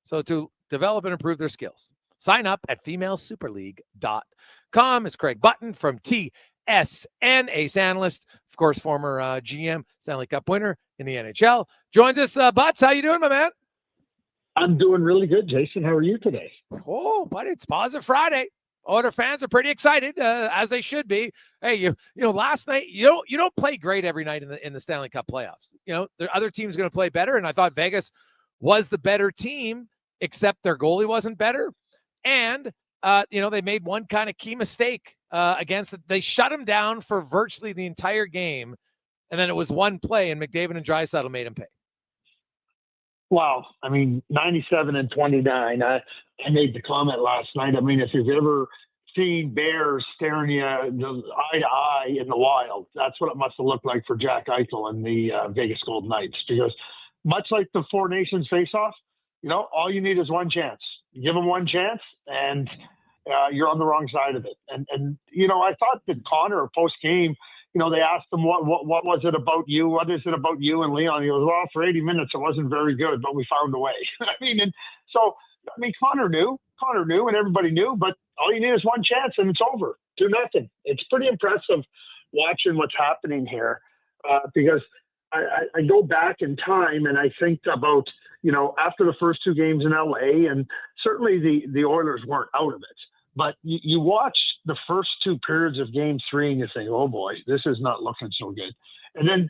Speaker 1: So to develop and improve their skills. Sign up at femalesuperleague.com. It's Craig Button from TSN, ace analyst, of course, former GM, Stanley Cup winner in the NHL. Joins us, Butts. How you doing, my man?
Speaker 11: I'm doing really good, Jason. How are you today?
Speaker 1: Oh, buddy, it's Positive Friday. Oilers fans are pretty excited, as they should be. Hey, you know, last night you don't play great every night in the Stanley Cup playoffs. You know, the other team's going to play better, and I thought Vegas was the better team, except their goalie wasn't better, and you know, they made one kind of key mistake against it. They shut him down for virtually the entire game, and then it was one play, and McDavid and Draisaitl made him pay.
Speaker 11: Wow. I mean, 97-29. I made the comment last night. I mean, if you've ever seen bears staring you eye to eye in the wild, that's what it must have looked like for Jack Eichel and the Vegas Golden Knights. Because much like the Four Nations face-off, you know, all you need is one chance. You give them one chance, and you're on the wrong side of it. And you know, I thought that Connor, post-game, you know, they asked him, what was it about you? What is it about you and Leon? He goes, well, for 80 minutes, it wasn't very good, but we found a way. I mean, and so, I mean, Connor knew, and everybody knew, but all you need is one chance, and it's over. Do nothing. It's pretty impressive watching what's happening here because I go back in time and I think about, you know, after the first 2 games in LA, and certainly the Oilers weren't out of it. But you watch the first 2 periods of game 3 and you think, oh boy, this is not looking so good. And then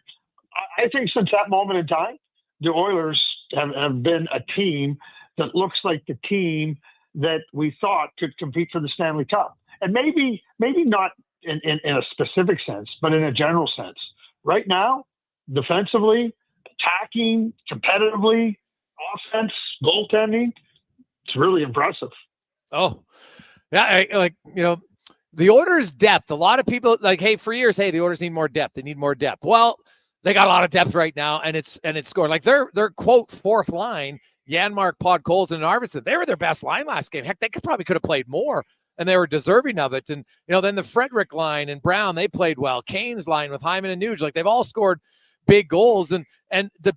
Speaker 11: I think since that moment in time, the Oilers have been a team that looks like the team that we thought could compete for the Stanley Cup. And maybe not in a specific sense, but in a general sense. Right now, defensively, attacking, competitively, offense, goaltending, it's really impressive.
Speaker 1: Oh, yeah, like, you know, the Oilers' depth. A lot of people like, hey, for years, hey, the Oilers need more depth. They need more depth. Well, they got a lot of depth right now, and it's scored. Like their quote 4th line, Janmark, Podkolzin, and Arvidsson. They were their best line last game. Heck, they could have played more, and they were deserving of it. And you know, then the Frederick line and Brown, they played well. Kane's line with Hyman and Nuge, like they've all scored big goals, and the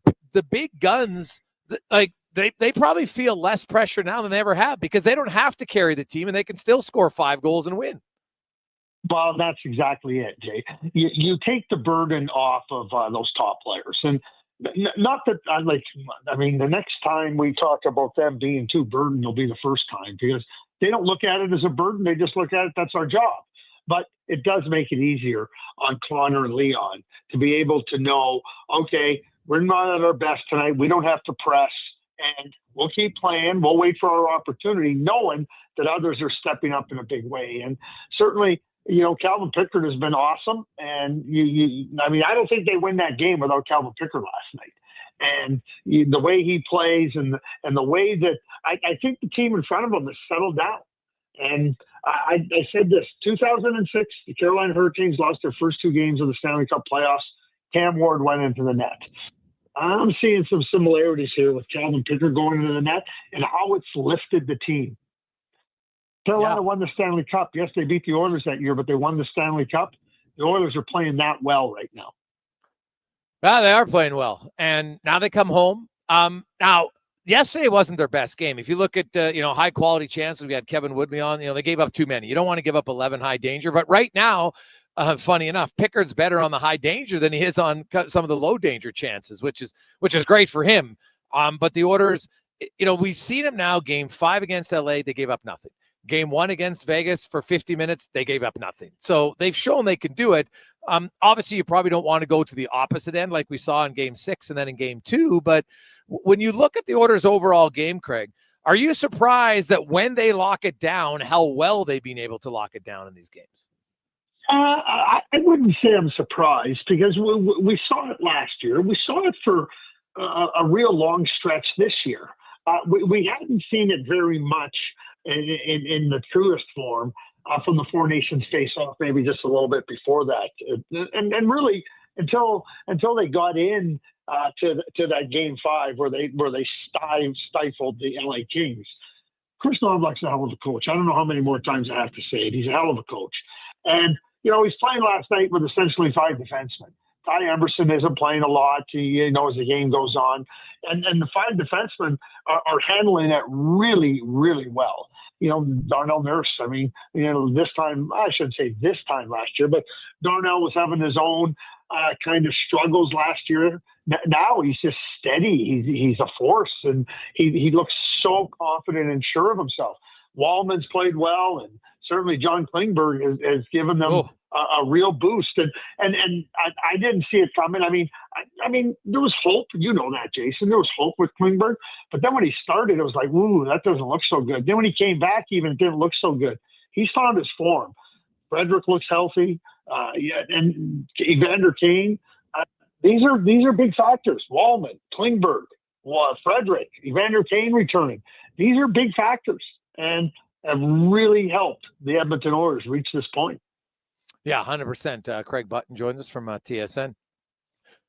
Speaker 1: big guns, like. They probably feel less pressure now than they ever have because they don't have to carry the team and they can still score 5 goals and win.
Speaker 11: Well, that's exactly it, Jay. You take the burden off of those top players. And not that I mean, the next time we talk about them being too burdened will be the first time because they don't look at it as a burden. They just look at it, that's our job. But it does make it easier on Connor and Leon to be able to know, okay, we're not at our best tonight. We don't have to press. And we'll keep playing. We'll wait for our opportunity, knowing that others are stepping up in a big way. And certainly, you know, Calvin Pickard has been awesome. And I mean, I don't think they win that game without Calvin Pickard last night. And the way he plays and the way that I think the team in front of him has settled down. And I said this, 2006, the Carolina Hurricanes lost their first 2 games of the Stanley Cup playoffs. Cam Ward went into the net. I'm seeing some similarities here with Calvin Pickard going into the net and how it's lifted the team. Carolina won the Stanley Cup. Yes, they beat the Oilers that year, but they won the Stanley Cup. The Oilers are playing that well right now.
Speaker 1: Well, they are playing well, and now they come home. Now, yesterday wasn't their best game. If you look at high quality chances, we had Kevin Woodley on. They gave up too many. You don't want to give up 11 high danger, but right now, funny enough, Pickard's better on the high danger than he is on some of the low danger chances, which is great for him. But the Oilers, we've seen him now. Game 5 against LA, they gave up nothing. Game 1 against Vegas for 50 minutes, they gave up nothing. So they've shown they can do it. Obviously, you probably don't want to go to the opposite end like we saw in Game 6 and then in Game 2. But when you look at the Oilers' overall game, Craig, are you surprised that when they lock it down, how well they've been able to lock it down in these games?
Speaker 11: I wouldn't say I'm surprised because we saw it last year. We saw it for a real long stretch this year. We hadn't seen it very much in the truest form from the Four Nations face-off, maybe just a little bit before that, and really until they got in to that Game 5 where they stifled the LA Kings. Chris Knobloch's a hell of a coach. I don't know how many more times I have to say it. He's a hell of a coach, and he's playing last night with essentially 5 defensemen. Ty Emerson isn't playing a lot, as the game goes on. And the 5 defensemen are handling it really, really well. Darnell Nurse, this time, I shouldn't say this time last year, but Darnell was having his own kind of struggles last year. Now he's just steady. He's a force, and he looks so confident and sure of himself. Wallman's played well, and certainly John Klingberg has given them a real boost. And I didn't see it coming. I mean, there was hope. You know that, Jason. There was hope with Klingberg. But then when he started, it was like, ooh, that doesn't look so good. Then when he came back, even it didn't look so good. He's found his form. Frederick looks healthy. And Evander Kane. These are big factors. Wallman, Klingberg, Frederick, Evander Kane returning. These are big factors and have really helped the Edmonton Oilers reach this point.
Speaker 1: Yeah, 100%. Craig Button joins us from TSN.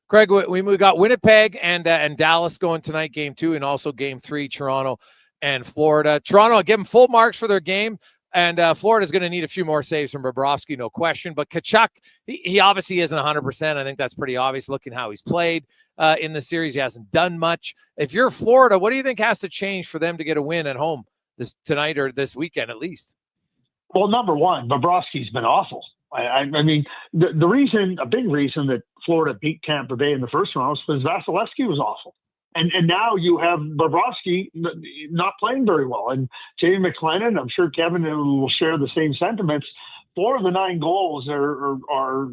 Speaker 1: Craig, we got Winnipeg and Dallas going tonight, Game 2, and also Game 3, Toronto and Florida. Toronto, I'll give them full marks for their game, and Florida's going to need a few more saves from Bobrovsky, no question. But Tkachuk, he obviously isn't 100%. I think that's pretty obvious looking how he's played in the series. He hasn't done much. If you're Florida, what do you think has to change for them to get a win at home tonight or this weekend at least?
Speaker 11: Well, number one, Bobrovsky's been awful. I mean, the reason, a big reason that Florida beat Tampa Bay in the first round was because Vasilevsky was awful. And now you have Bobrovsky not playing very well. And Jamie McLennan, I'm sure Kevin will share the same sentiments. 4 of the 9 goals are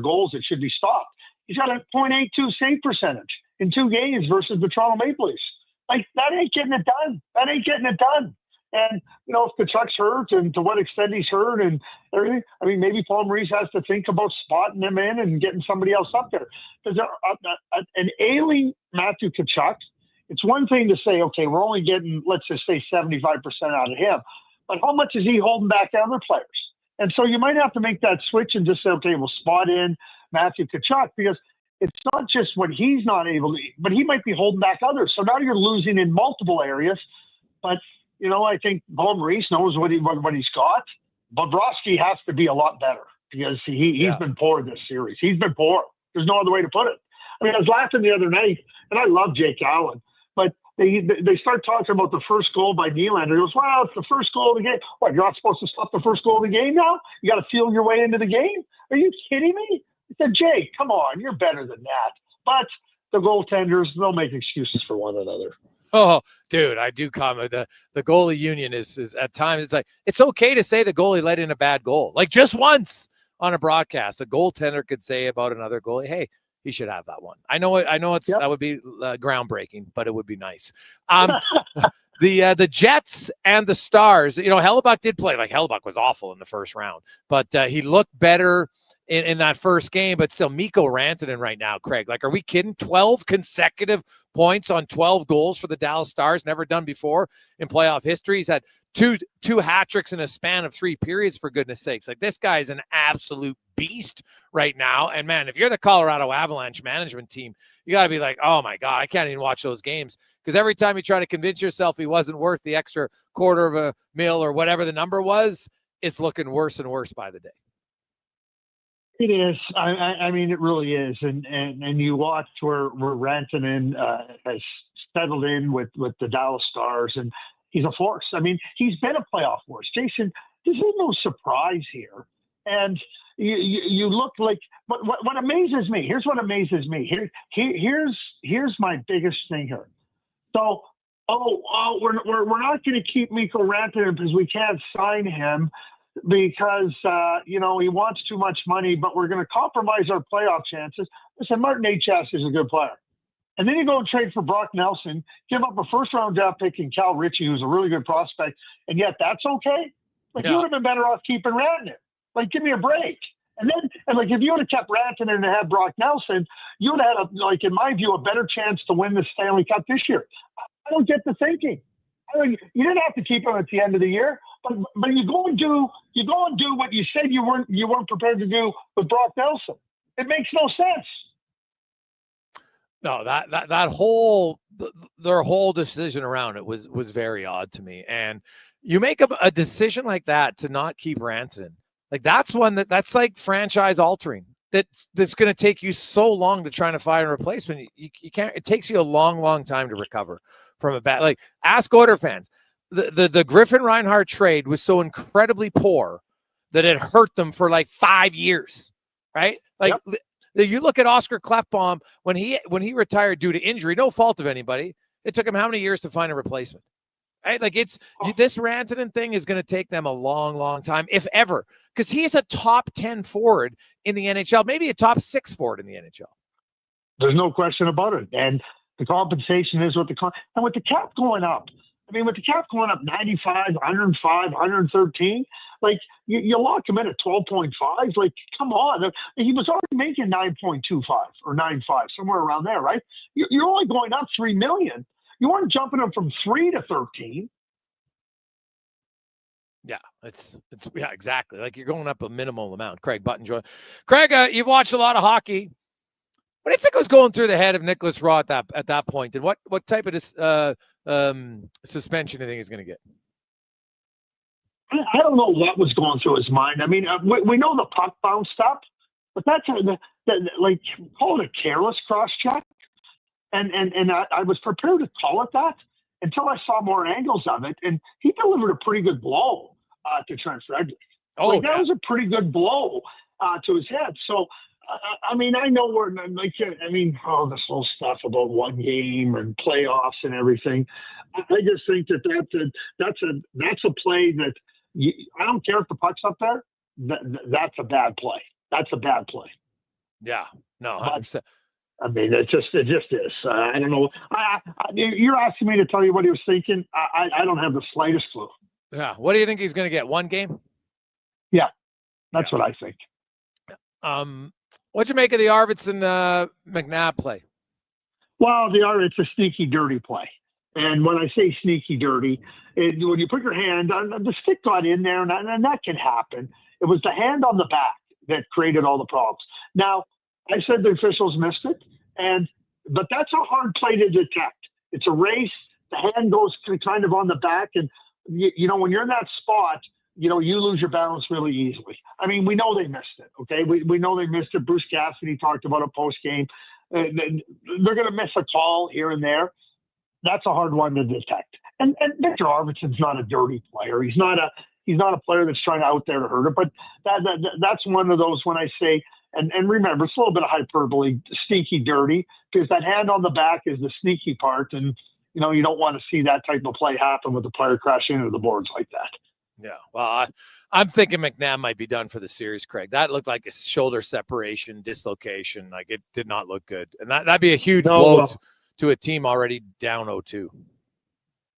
Speaker 11: goals that should be stopped. He's got a .82 save percentage in 2 games versus the Toronto Maple Leafs. Like, that ain't getting it done. And, if Tkachuk's hurt and to what extent he's hurt and everything, maybe Paul Maurice has to think about spotting him in and getting somebody else up there. Because an ailing Matthew Tkachuk, it's one thing to say, okay, we're only getting, let's just say 75% out of him. But how much is he holding back other players? And so you might have to make that switch and just say, okay, we'll spot in Matthew Tkachuk, because it's not just what he's not able to, but he might be holding back others. So now you're losing in multiple areas. But I think Paul Maurice knows what he's got. Bobrovsky has to be a lot better because he's been poor this series. He's been poor. There's no other way to put it. I was laughing the other night, and I love Jake Allen, but they start talking about the first goal by Nylander. He goes, well, it's the first goal of the game. What, you're not supposed to stop the first goal of the game now? You got to feel your way into the game? Are you kidding me? I said, Jake, come on, you're better than that. But the goaltenders, they'll make excuses for one another.
Speaker 1: Oh, dude, I do comment. The goalie union is at times, it's like, it's okay to say the goalie let in a bad goal. Like, just once on a broadcast, a goaltender could say about another goalie, hey, he should have that one. I know that would be groundbreaking, but it would be nice. The Jets and the Stars, Hellebuck did play. Like, Hellebuck was awful in the first round, but he looked better in that first game, but still Mikko Rantanen right now, Craig. Like, are we kidding? 12 consecutive points on 12 goals for the Dallas Stars, never done before in playoff history. He's had two hat tricks in a span of 3 periods, for goodness sakes. Like, this guy's an absolute beast right now. And man, if you're the Colorado Avalanche management team, you got to be like, oh my God, I can't even watch those games Because every time you try to convince yourself he wasn't worth the extra $250,000 or whatever the number was, it's looking worse and worse by the day.
Speaker 11: It is. I mean, it really is. And you watch where Rantanen has settled in with the Dallas Stars, and he's a force. I mean, he's been a playoff force. Jason, this is no surprise here. And you look like, but what amazes me, here's what amazes me. Here's my biggest thing here. So, we're not going to keep Mikko Rantanen because we can't sign him because, he wants too much money, but we're going to compromise our playoff chances. Listen, Martin Necas is a good player. And then you go and trade for Brock Nelson, give up a first-round draft pick in Cal Ritchie, who's a really good prospect, and yet that's okay? You would have been better off keeping Rantanen. Give me a break. And if you would have kept Rantanen and had Brock Nelson, you would have had, in my view, a better chance to win the Stanley Cup this year. I don't get the thinking. You didn't have to keep him at the end of the year, but you go and do what you said you weren't prepared to do with Brock Nelson. It makes no sense.
Speaker 1: No, that whole their whole decision around it was very odd to me. And you make a decision like that to not keep Rantanen. That's like franchise altering. That's going to take you so long to try to find a replacement. You can't. It takes you a long time to recover from a bad. Ask Oilers fans. The Griffin Reinhart trade was so incredibly poor that it hurt them for 5 years, right? Yep. You look at Oscar Klefbom when he retired due to injury, no fault of anybody. It took him how many years to find a replacement? Right? This Rantanen thing is going to take them a long time, if ever, because he's a top 10 forward in the NHL, maybe a top 6 forward in the NHL.
Speaker 11: There's no question about it. And the compensation is and with the cap going up. I mean, with the cap going up 95, 105, 113, you lock him in at 12.5. Come on. He was already making 9.25 or 9.5, somewhere around there, right? You're only going up $3 million. You weren't jumping him from 3 to 13.
Speaker 1: Yeah, it's exactly. You're going up a minimal amount. Craig Button joined. Craig, you've watched a lot of hockey. What do you think was going through the head of Nicholas Raw at that point? And what type of suspension do you think he's going to get?
Speaker 11: I don't know what was going through his mind. I mean, we know the puck bounced up, but that's call it a careless cross-check. And I was prepared to call it that until I saw more angles of it. And he delivered a pretty good blow to Trent Frederick. That was a pretty good blow to his head. So, I mean, I know this whole stuff about one game and playoffs and everything. I just think that's a play that I don't care if the puck's up there. That's a bad play. That's a bad play.
Speaker 1: Yeah, no, 100%.
Speaker 11: I mean, it just is. I don't know. You're asking me to tell you what he was thinking. I don't have the slightest clue.
Speaker 1: Yeah. What do you think he's going to get? 1 game?
Speaker 11: Yeah, that's what I think.
Speaker 1: What'd you make of the Arvidsson McNabb play?
Speaker 11: Well, it's a sneaky, dirty play. And when I say sneaky, dirty, when you put your hand on the stick got in there, and that can happen. It was the hand on the back that created all the problems. Now, I said the officials missed it, but that's a hard play to detect. It's a race. The hand goes kind of on the back, and when you're in that spot, you lose your balance really easily. I mean, we know they missed it. Okay, we know they missed it. Bruce Cassidy talked about it post game. They're going to miss a call here and there. That's a hard one to detect. And Victor Arvidsson's not a dirty player. He's not a player that's trying out there to hurt it. But that's one of those when I say. And remember, it's a little bit of hyperbole, sneaky dirty, because that hand on the back is the sneaky part. And, you don't want to see that type of play happen with the player crashing into the boards like that.
Speaker 1: Yeah. Well, I'm thinking McNabb might be done for the series, Craig. That looked like a shoulder separation, dislocation. It did not look good. And that'd be a huge blow to a team already down 0-2.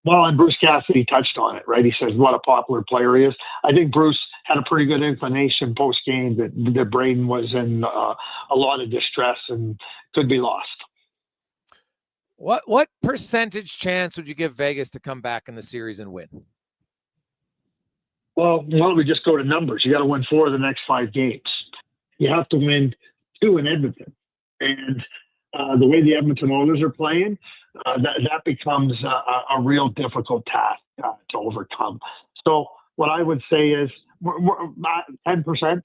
Speaker 11: Well, and Bruce Cassidy touched on it, right? He says what a popular player he is. I think Bruce had a pretty good inclination post-game that Braden was in a lot of distress and could be lost.
Speaker 1: What percentage chance would you give Vegas to come back in the series and win?
Speaker 11: Well, why don't we just go to numbers? You got to win 4 of the next 5 games. You have to win 2 in Edmonton. And the way the Edmonton Oilers are playing, that becomes a real difficult task to overcome. So what I would say is we're 10%.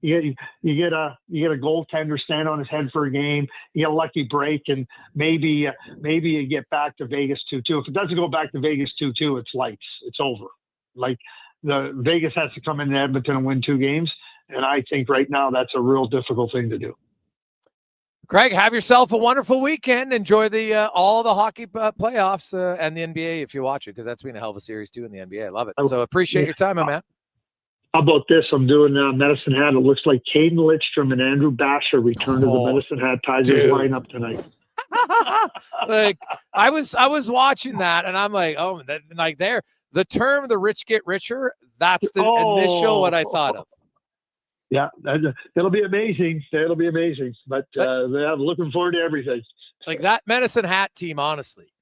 Speaker 11: You get a goaltender stand on his head for a game. You get a lucky break, and maybe you get back to Vegas 2-2. If it doesn't go back to Vegas 2-2, it's lights. It's over. Like the Vegas has to come into Edmonton and win 2 games, and I think right now that's a real difficult thing to do.
Speaker 1: Greg, have yourself a wonderful weekend. Enjoy the all the hockey playoffs and the NBA if you watch it, because that's been a hell of a series too in the NBA. I love it. So appreciate your time, my man.
Speaker 11: How about this? I'm doing Medicine Hat. It looks like Caden Lidstrom and Andrew Basher return to the Medicine Hat Tigers lineup tonight.
Speaker 1: Like I was watching that, and I'm like, oh, like there, the term "the rich get richer." That's the initial what I thought of.
Speaker 11: Yeah, it'll be amazing. It'll be amazing. But I'm looking forward to everything.
Speaker 1: Like that Medicine Hat team, honestly,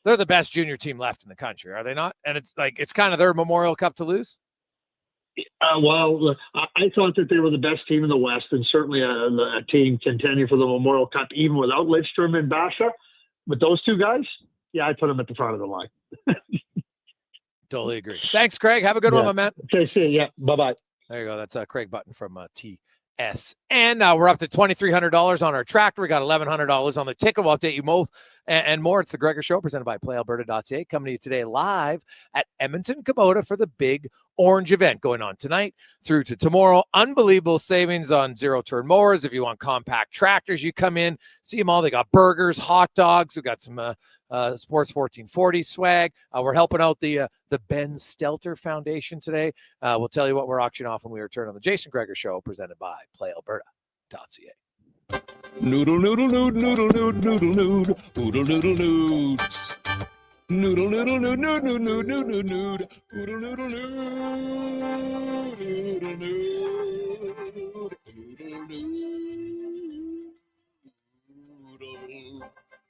Speaker 1: they're the best junior team left in the country, are they not? And it's kind of their Memorial Cup to lose.
Speaker 11: Well, I thought that they were the best team in the West, and certainly a team contending for the Memorial Cup, even without Lidstrom and Basha. But those 2 guys, yeah, I put them at the front of the line.
Speaker 1: Totally agree. Thanks, Craig. Have a good one, my man.
Speaker 11: Okay, see you. Yeah, bye-bye.
Speaker 1: There you go. That's Craig Button from TS. And we're up to $2,300 on our tractor. We got $1,100 on the ticket. We'll update you both and more. It's the Gregor Show presented by PlayAlberta.ca, coming to you today live at Edmonton Kubota for the big orange event going on tonight through to tomorrow. Unbelievable savings on zero-turn mowers. If you want compact tractors, you come in, see them all. They got burgers, hot dogs. We've got some Sports 1440 swag. We're helping out the Ben Stelter Foundation today. We'll tell you what we're auctioning off when we return on the Jason Gregor Show presented by PlayAlberta.ca.
Speaker 7: Noodle, noodle, nood, noodle, nood, noodle, nood, noodle, noodle, noods. Noodle, noodle, nood, nood, nood, nood, nood, nood, nood, noodle, noodle, nood, noodle, nood,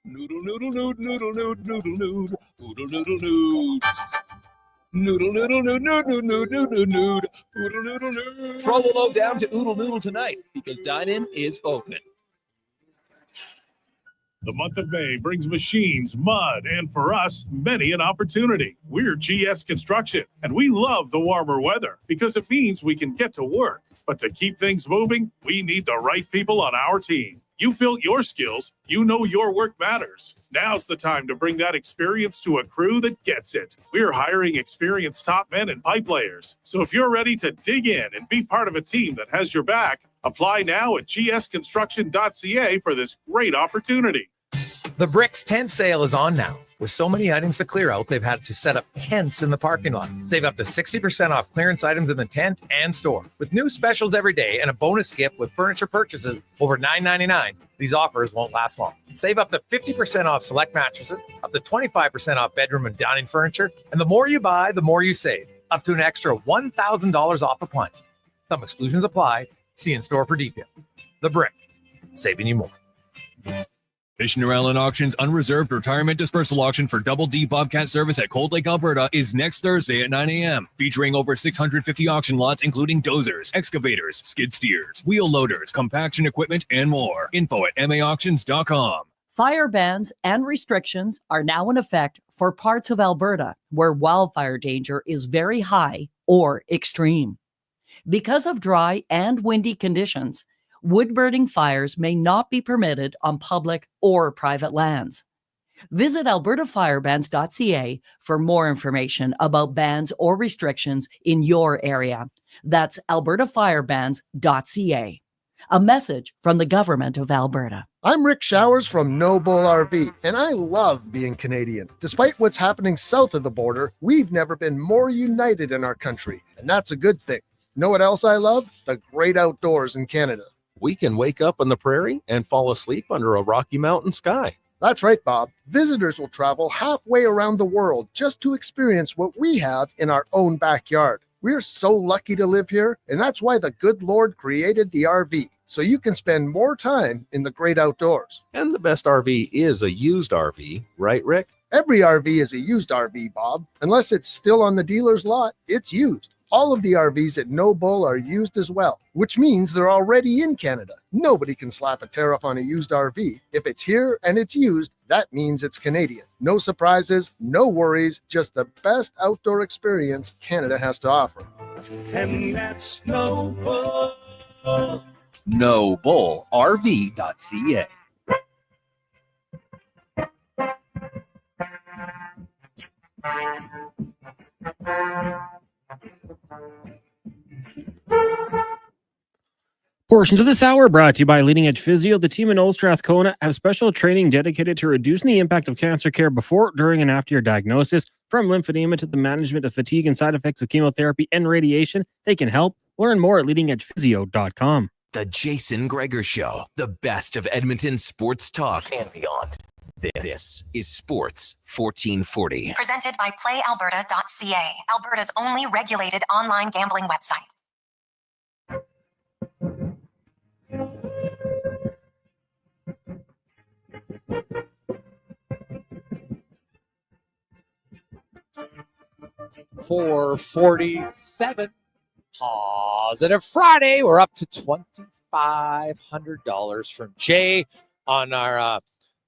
Speaker 7: noodle, noodle, nood, noodle, nood, noodle, nood, noodle, noodle, noods. Noodle, noodle, nood, nood, nood, nood, nood, nood, nood, noodle, noodle, nood.
Speaker 12: Trouble low down to Oodle Noodle tonight because dine-in is open.
Speaker 13: The month of May brings machines, mud, and for us, many an opportunity. We're GS Construction, and we love the warmer weather because it means we can get to work. But to keep things moving, we need the right people on our team. You built your skills. You know your work matters. Now's the time to bring that experience to a crew that gets it. We're hiring experienced top men and pipe layers. So if you're ready to dig in and be part of a team that has your back, apply now at gsconstruction.ca for this great opportunity.
Speaker 14: The Bricks tent sale is on now. With so many items to clear out, they've had to set up tents in the parking lot. Save up to 60% off clearance items in the tent and store. With new specials every day and a bonus gift with furniture purchases over $9.99, these offers won't last long. Save up to 50% off select mattresses, up to 25% off bedroom and dining furniture, and the more you buy, the more you save. Up to an extra $1,000 off appliances. Some exclusions apply. See in store for details. The Brick, saving you more.
Speaker 16: Missioner Allen Auction's unreserved retirement dispersal auction for Double D Bobcat service at Cold Lake, Alberta is next Thursday at 9 a.m. Featuring over 650 auction lots, including dozers, excavators, skid steers, wheel loaders, compaction equipment, and more. Info at maauctions.com.
Speaker 15: Fire bans and restrictions are now in effect for parts of Alberta where wildfire danger is very high or extreme. Because of dry and windy conditions, wood-burning fires may not be permitted on public or private lands. Visit albertafirebans.ca for more information about bans or restrictions in your area. That's albertafirebans.ca. A message from the Government of Alberta.
Speaker 22: I'm Rick Showers from No Bull RV, and I love being Canadian. Despite what's happening south of the border, we've never been more united in our country, and that's a good thing. Know what else I love? The great outdoors in Canada.
Speaker 24: We can wake up on the prairie and fall asleep under a Rocky Mountain sky.
Speaker 22: That's right, Bob. Visitors will travel halfway around the world just to experience what we have in our own backyard. We're so lucky to live here, and that's why the good Lord created the RV, so you can spend more time in the great outdoors.
Speaker 24: And the best RV is a used RV, right, Rick?
Speaker 22: Every RV is a used RV, Bob. Unless it's still on the dealer's lot, it's used. All of the RVs at No Bull are used as well, which means they're already in Canada. Nobody can slap a tariff on a used RV. If it's here and it's used, that means it's Canadian. No surprises, no worries, just the best outdoor experience Canada has to offer.
Speaker 12: And that's No Bull.
Speaker 17: NoBullRV.ca.
Speaker 18: Portions of this hour brought to you by Leading Edge Physio. The team in Old Strathcona have special training dedicated to reducing the impact of cancer care before, during, and after your diagnosis. From lymphedema to the management of fatigue and side effects of chemotherapy and radiation, they can help. Learn more at leadingedgephysio.com.
Speaker 2: The Jason Gregor Show, the best of Edmonton sports talk and beyond. This is Sports 1440.
Speaker 4: Presented by PlayAlberta.ca, Alberta's only regulated online gambling website.
Speaker 1: $447. Positive Friday. We're up to $2,500 from Jay on our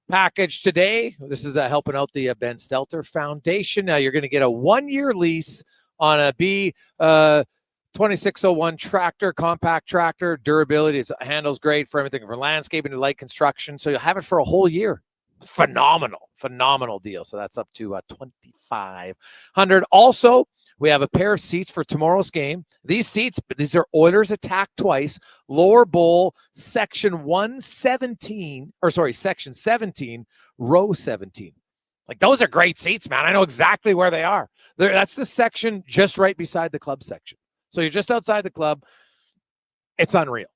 Speaker 1: package today. This is helping out the Ben Stelter Foundation. Now you're going to get a 1-year lease on a B2601 tractor, compact tractor, durability. It handles great for everything from landscaping to light construction. So you'll have it for a whole year. Phenomenal deal. So that's up to $2,500. Also, we have a pair of seats for tomorrow's game. These are Oilers Attack Twice, Lower Bowl, section 17, row 17. Like, those are great seats, man. I know exactly where they are. That's the section just right beside the club section. So you're just outside the club. It's unreal.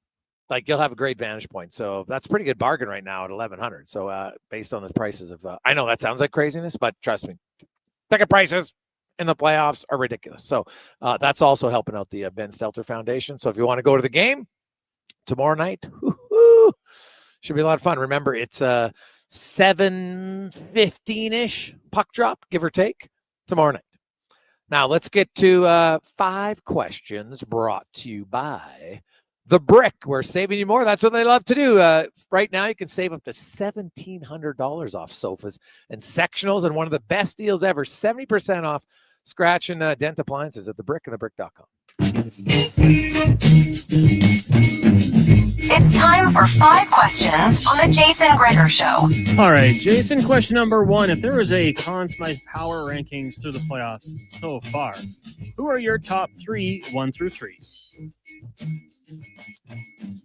Speaker 1: Like, you'll have a great vantage point. So that's a pretty good bargain right now at $1,100. So based on the prices of, I know that sounds like craziness, but trust me, ticket prices in the playoffs are ridiculous. So that's also helping out the Ben Stelter Foundation. So if you want to go to the game tomorrow night, should be a lot of fun. Remember, it's 7:15-ish puck drop, give or take, tomorrow night. Now let's get to 5 questions brought to you by The Brick. We're saving you more. That's what they love to do. Right now, you can save up to $1,700 off sofas and sectionals, and one of the best deals ever, 70% off scratch and dent appliances at The Brick and thebrick.com.
Speaker 4: It's time for 5 questions on the Jason Gregor Show.
Speaker 18: All right, Jason, question number 1. If there was a Conn Smythe power rankings through the playoffs so far, who are your top 3, 1 through 3?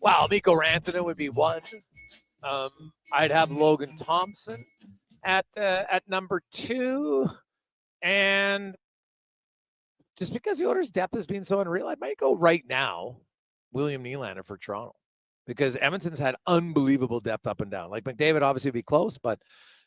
Speaker 1: Wow, Mikko Rantanen would be 1. I'd have Logan Thompson at number 2. And just because the Oilers' depth has been so unreal, I might go right now William Nylander for Toronto, because Edmonton's had unbelievable depth up and down. Like, McDavid obviously would be close, but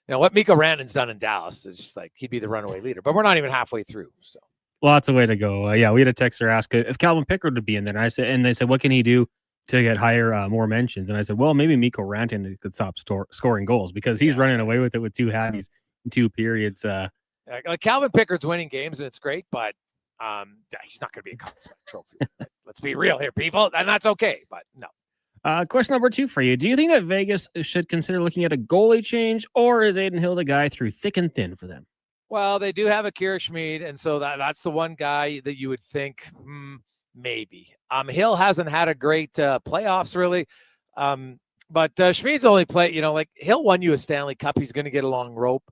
Speaker 1: you know what Mikko Rantanen's done in Dallas is just like he'd be the runaway leader. But we're not even halfway through, so
Speaker 18: lots of way to go. Yeah, we had a texter ask if Calvin Pickard would be in there. And they said, what can he do to get higher, more mentions? And I said, well, maybe Mikko Rantanen could stop scoring goals, because he's running away with it with 2 hatties in 2 periods.
Speaker 1: Like Calvin Pickard's winning games and it's great, but he's not going to be a Conn Smythe Trophy. Let's be real here, people, and that's okay. But no.
Speaker 18: Question number 2 for you. Do you think that Vegas should consider looking at a goalie change, or is Aiden Hill the guy through thick and thin for them?
Speaker 1: Well, they do have Akira Schmid, and so that's the one guy that you would think maybe. Hill hasn't had a great playoffs really, but Schmid's only played. Like Hill won you a Stanley Cup. He's going to get a long rope,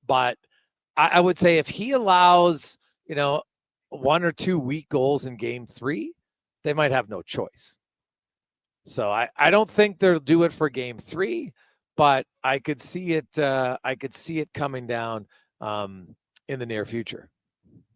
Speaker 1: but I would say if he allows 1 or 2 weak goals in Game 3, they might have no choice. So I don't think they'll do it for Game 3, but I could see it. I could see it coming down in the near future.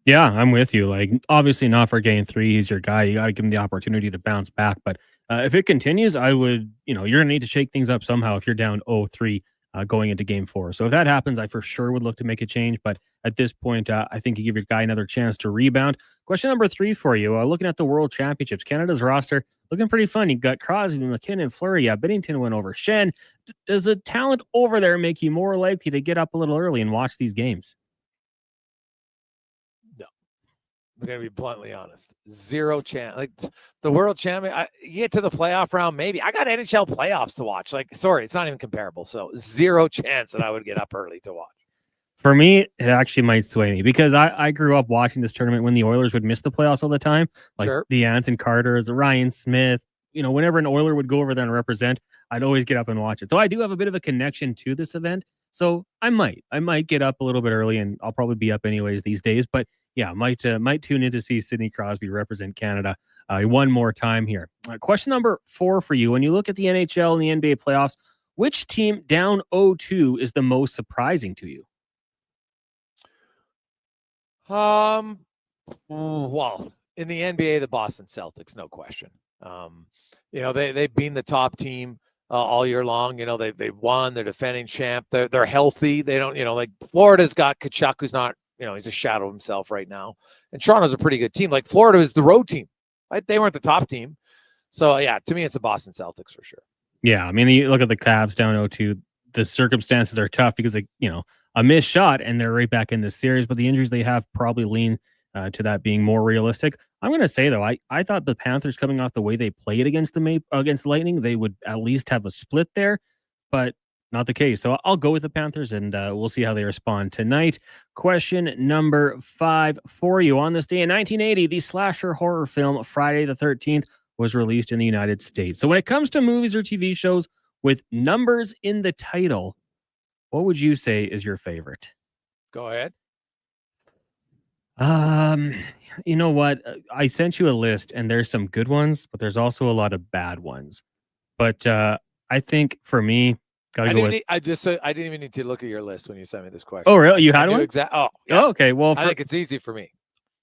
Speaker 18: Yeah, I'm with you. Like, obviously not for Game 3. He's your guy. You got to give him the opportunity to bounce back. But if it continues, I would. You're going to need to shake things up somehow if you're down 0-3 going into Game 4. So if that happens, I for sure would look to make a change. But at this point, I think you give your guy another chance to rebound. Question number 3 for you. Looking at the World Championships, Canada's roster looking pretty fun. You got Crosby, McKinnon, Fleury. Binnington went over Shen. Does the talent over there make you more likely to get up a little early and watch these games?
Speaker 1: I'm going to be bluntly honest. Zero chance. Like the world champion, you get to the playoff round, maybe. I got NHL playoffs to watch. Like, sorry, it's not even comparable. So zero chance that I would get up early to watch.
Speaker 18: For me, it actually might sway me because I grew up watching this tournament when the Oilers would miss the playoffs all the time. Like the Anson Carters, the Ryan Smith, you know, whenever an Oiler would go over there and represent, I'd always get up and watch it. So I do have a bit of a connection to this event. So I might get up a little bit early, and I'll probably be up anyways these days. But yeah, might tune in to see Sidney Crosby represent Canada one more time here. Question number 4 for you. When you look at the NHL and the NBA playoffs, which team down 0-2 is the most surprising to you?
Speaker 1: Well, in the NBA, the Boston Celtics, no question. You know, they've been the top team all year long. You know, they've won. They're defending champ. They're healthy. They don't, you know, like Florida's got Kachuk, who's not, you know, he's a shadow of himself right now. And Toronto's a pretty good team. Like Florida is the road team, right? They weren't the top team. So yeah, to me, it's the Boston Celtics for sure.
Speaker 18: Yeah, I mean, you look at the Cavs down 0-2. The circumstances are tough because, like, you know, a missed shot and they're right back in this series. But the injuries they have probably lean to that being more realistic. I'm going to say, though, I thought the Panthers, coming off the way they played against the Lightning, they would at least have a split there, but not the case. So I'll go with the Panthers, and we'll see how they respond tonight. Question number 5 for you. On this day in 1980, the slasher horror film Friday the 13th was released in the United States. So when it comes to movies or TV shows with numbers in the title, what would you say is your favorite?
Speaker 1: Go ahead.
Speaker 18: You know what? I sent you a list, and there's some good ones, but there's also a lot of bad ones. But I think for me, I didn't
Speaker 1: even need to look at your list when you sent me this question.
Speaker 18: Oh, really? You had one?
Speaker 1: Yeah.
Speaker 18: Oh, okay. Well,
Speaker 1: I think it's easy for me.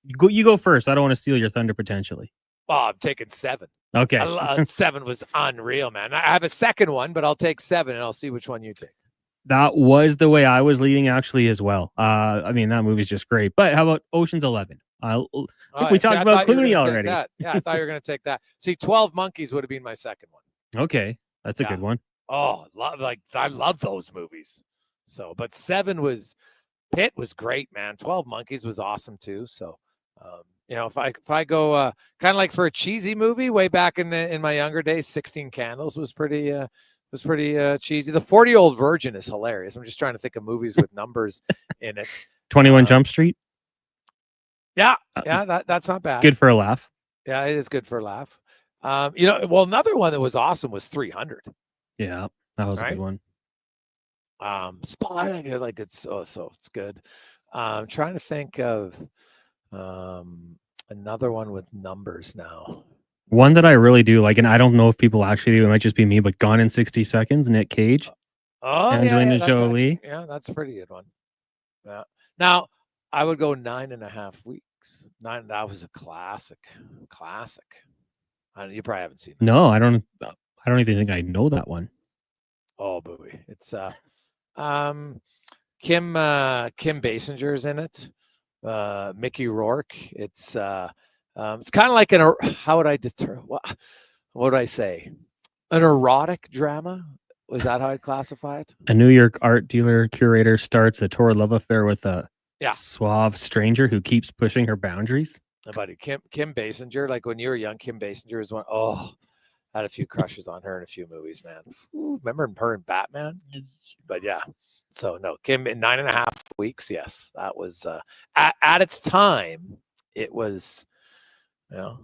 Speaker 18: You go first. I don't want to steal your thunder potentially.
Speaker 1: Oh, I'm taking 7.
Speaker 18: Okay.
Speaker 1: 7 was unreal, man. I have a second one, but I'll take 7, and I'll see which one you take.
Speaker 18: That was the way I was leading actually as well. I mean, that movie's just great. But how about Ocean's 11? I think we talked about Clooney already.
Speaker 1: Yeah, I thought you were going to take that. See, 12 Monkeys would have been my second one.
Speaker 18: Okay, that's a good one.
Speaker 1: Oh, I love those movies. So, but 7 was, Pitt was great, man. 12 Monkeys was awesome too. So, you know, if I go kind of like for a cheesy movie way back in my younger days, 16 Candles was pretty cheesy. The 40-Year-Old Virgin is hilarious. I'm just trying to think of movies with numbers in it.
Speaker 18: 21 Jump Street.
Speaker 1: Yeah, that's not bad.
Speaker 18: Good for a laugh.
Speaker 1: Yeah, it is good for a laugh. You know, well, another one that was awesome was 300.
Speaker 18: Yeah, that was a good one.
Speaker 1: Spy, like it's good. I'm trying to think of another one with numbers now.
Speaker 18: One that I really do like, and I don't know if people actually do, it might just be me, but Gone in 60 Seconds, Nick Cage.
Speaker 1: Oh,
Speaker 18: Angelina Jolie.
Speaker 1: That's a pretty good one. Yeah. Now, I would go 9.5 weeks. That was a classic. You probably haven't seen that.
Speaker 18: No, I don't even think I know that one.
Speaker 1: Oh, boy. It's Kim Basinger's in it. Mickey Rourke. It's kind of like how would I deter what would I say? An erotic drama? Was that how I'd classify it?
Speaker 18: A New York art dealer curator starts a torrid love affair with a suave stranger who keeps pushing her boundaries.
Speaker 1: Buddy, Kim Basinger, like when you were young, Kim Basinger was one. Oh, I had a few crushes on her in a few movies, man. Remember her in Batman? But yeah. So no, Kim in 9.5 weeks. Yes, that was at its time. It was, you know,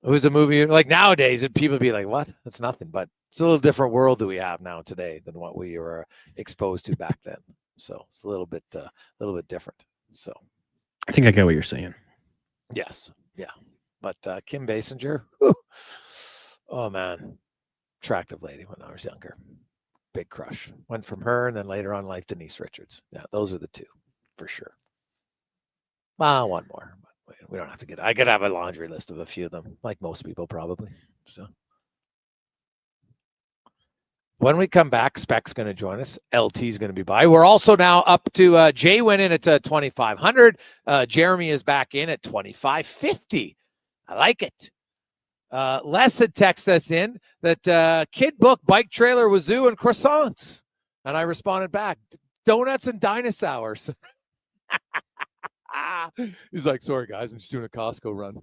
Speaker 1: it was a movie like nowadays, and people be like, "What? That's nothing." But it's a little different world that we have now today than what we were exposed to back then. So it's a little bit different. So
Speaker 18: I think I get what you're saying.
Speaker 1: Yes, yeah. But Kim Basinger, oh man, attractive lady when I was younger. Big crush. Went from her, and then later on in life, Denise Richards. Yeah, those are the two for sure. One more. But we don't have to get. I could have a laundry list of a few of them, like most people probably. So when we come back, Spec's going to join us. LT's going to be by. We're also now up to Jay went in at 2,500. Jeremy is back in at 2,550. I like it. Les had texted us in that kid book, bike trailer, wazoo, and croissants. And I responded back, donuts and dinosaurs. He's like, sorry, guys, I'm just doing a Costco run.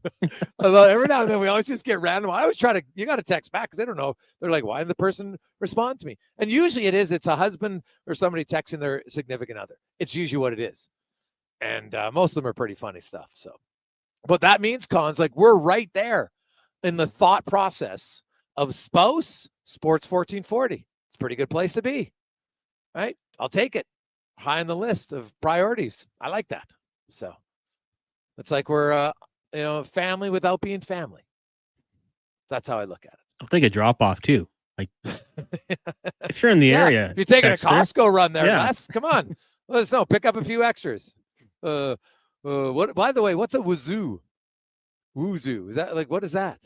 Speaker 1: Every now and then we always just get random. I always you got to text back because they don't know. They're like, why did the person respond to me? And usually it's a husband or somebody texting their significant other. It's usually what it is. And most of them are pretty funny stuff. So, but that means, Cons, like we're right there in the thought process of spouse sports 1440. It's a pretty good place to be, right? I'll take it. High on the list of priorities. I like that. So it's like we're, family without being family. That's how I look at it.
Speaker 18: I'll take a drop off too. Like if you're in the area,
Speaker 1: if you're taking a Costco run there,
Speaker 18: yeah.
Speaker 1: Les, come on, let us know. Pick up a few extras. What? By the way, what's a wazoo? Wazoo, is that like what is that?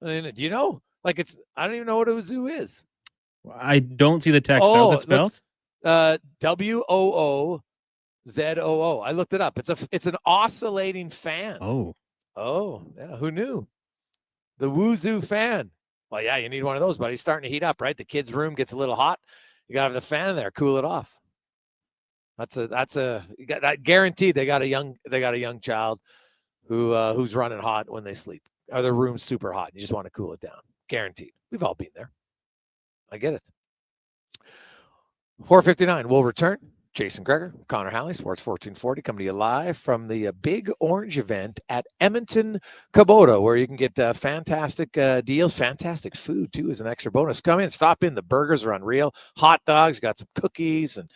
Speaker 1: I mean, do you know? Like I don't even know what a wazoo is.
Speaker 18: I don't see the text. How's it spelled?
Speaker 1: WOOZOO. I looked it up. It's an oscillating fan. Oh, yeah. Who knew? The Wuzoo fan. Well, yeah, you need one of those, but he's starting to heat up, right? The kid's room gets a little hot. You gotta have the fan in there, cool it off. You got that guaranteed. They got a young child who's running hot when they sleep. Or their room's super hot. You just want to cool it down. Guaranteed. We've all been there. I get it. 4:59. We'll return. Jason Gregor, Connor Halley, Sports 1440, coming to you live from the Big Orange event at Edmonton Kubota, where you can get fantastic deals, fantastic food, too, as an extra bonus. Come in, stop in. The burgers are unreal. Hot dogs, got some cookies and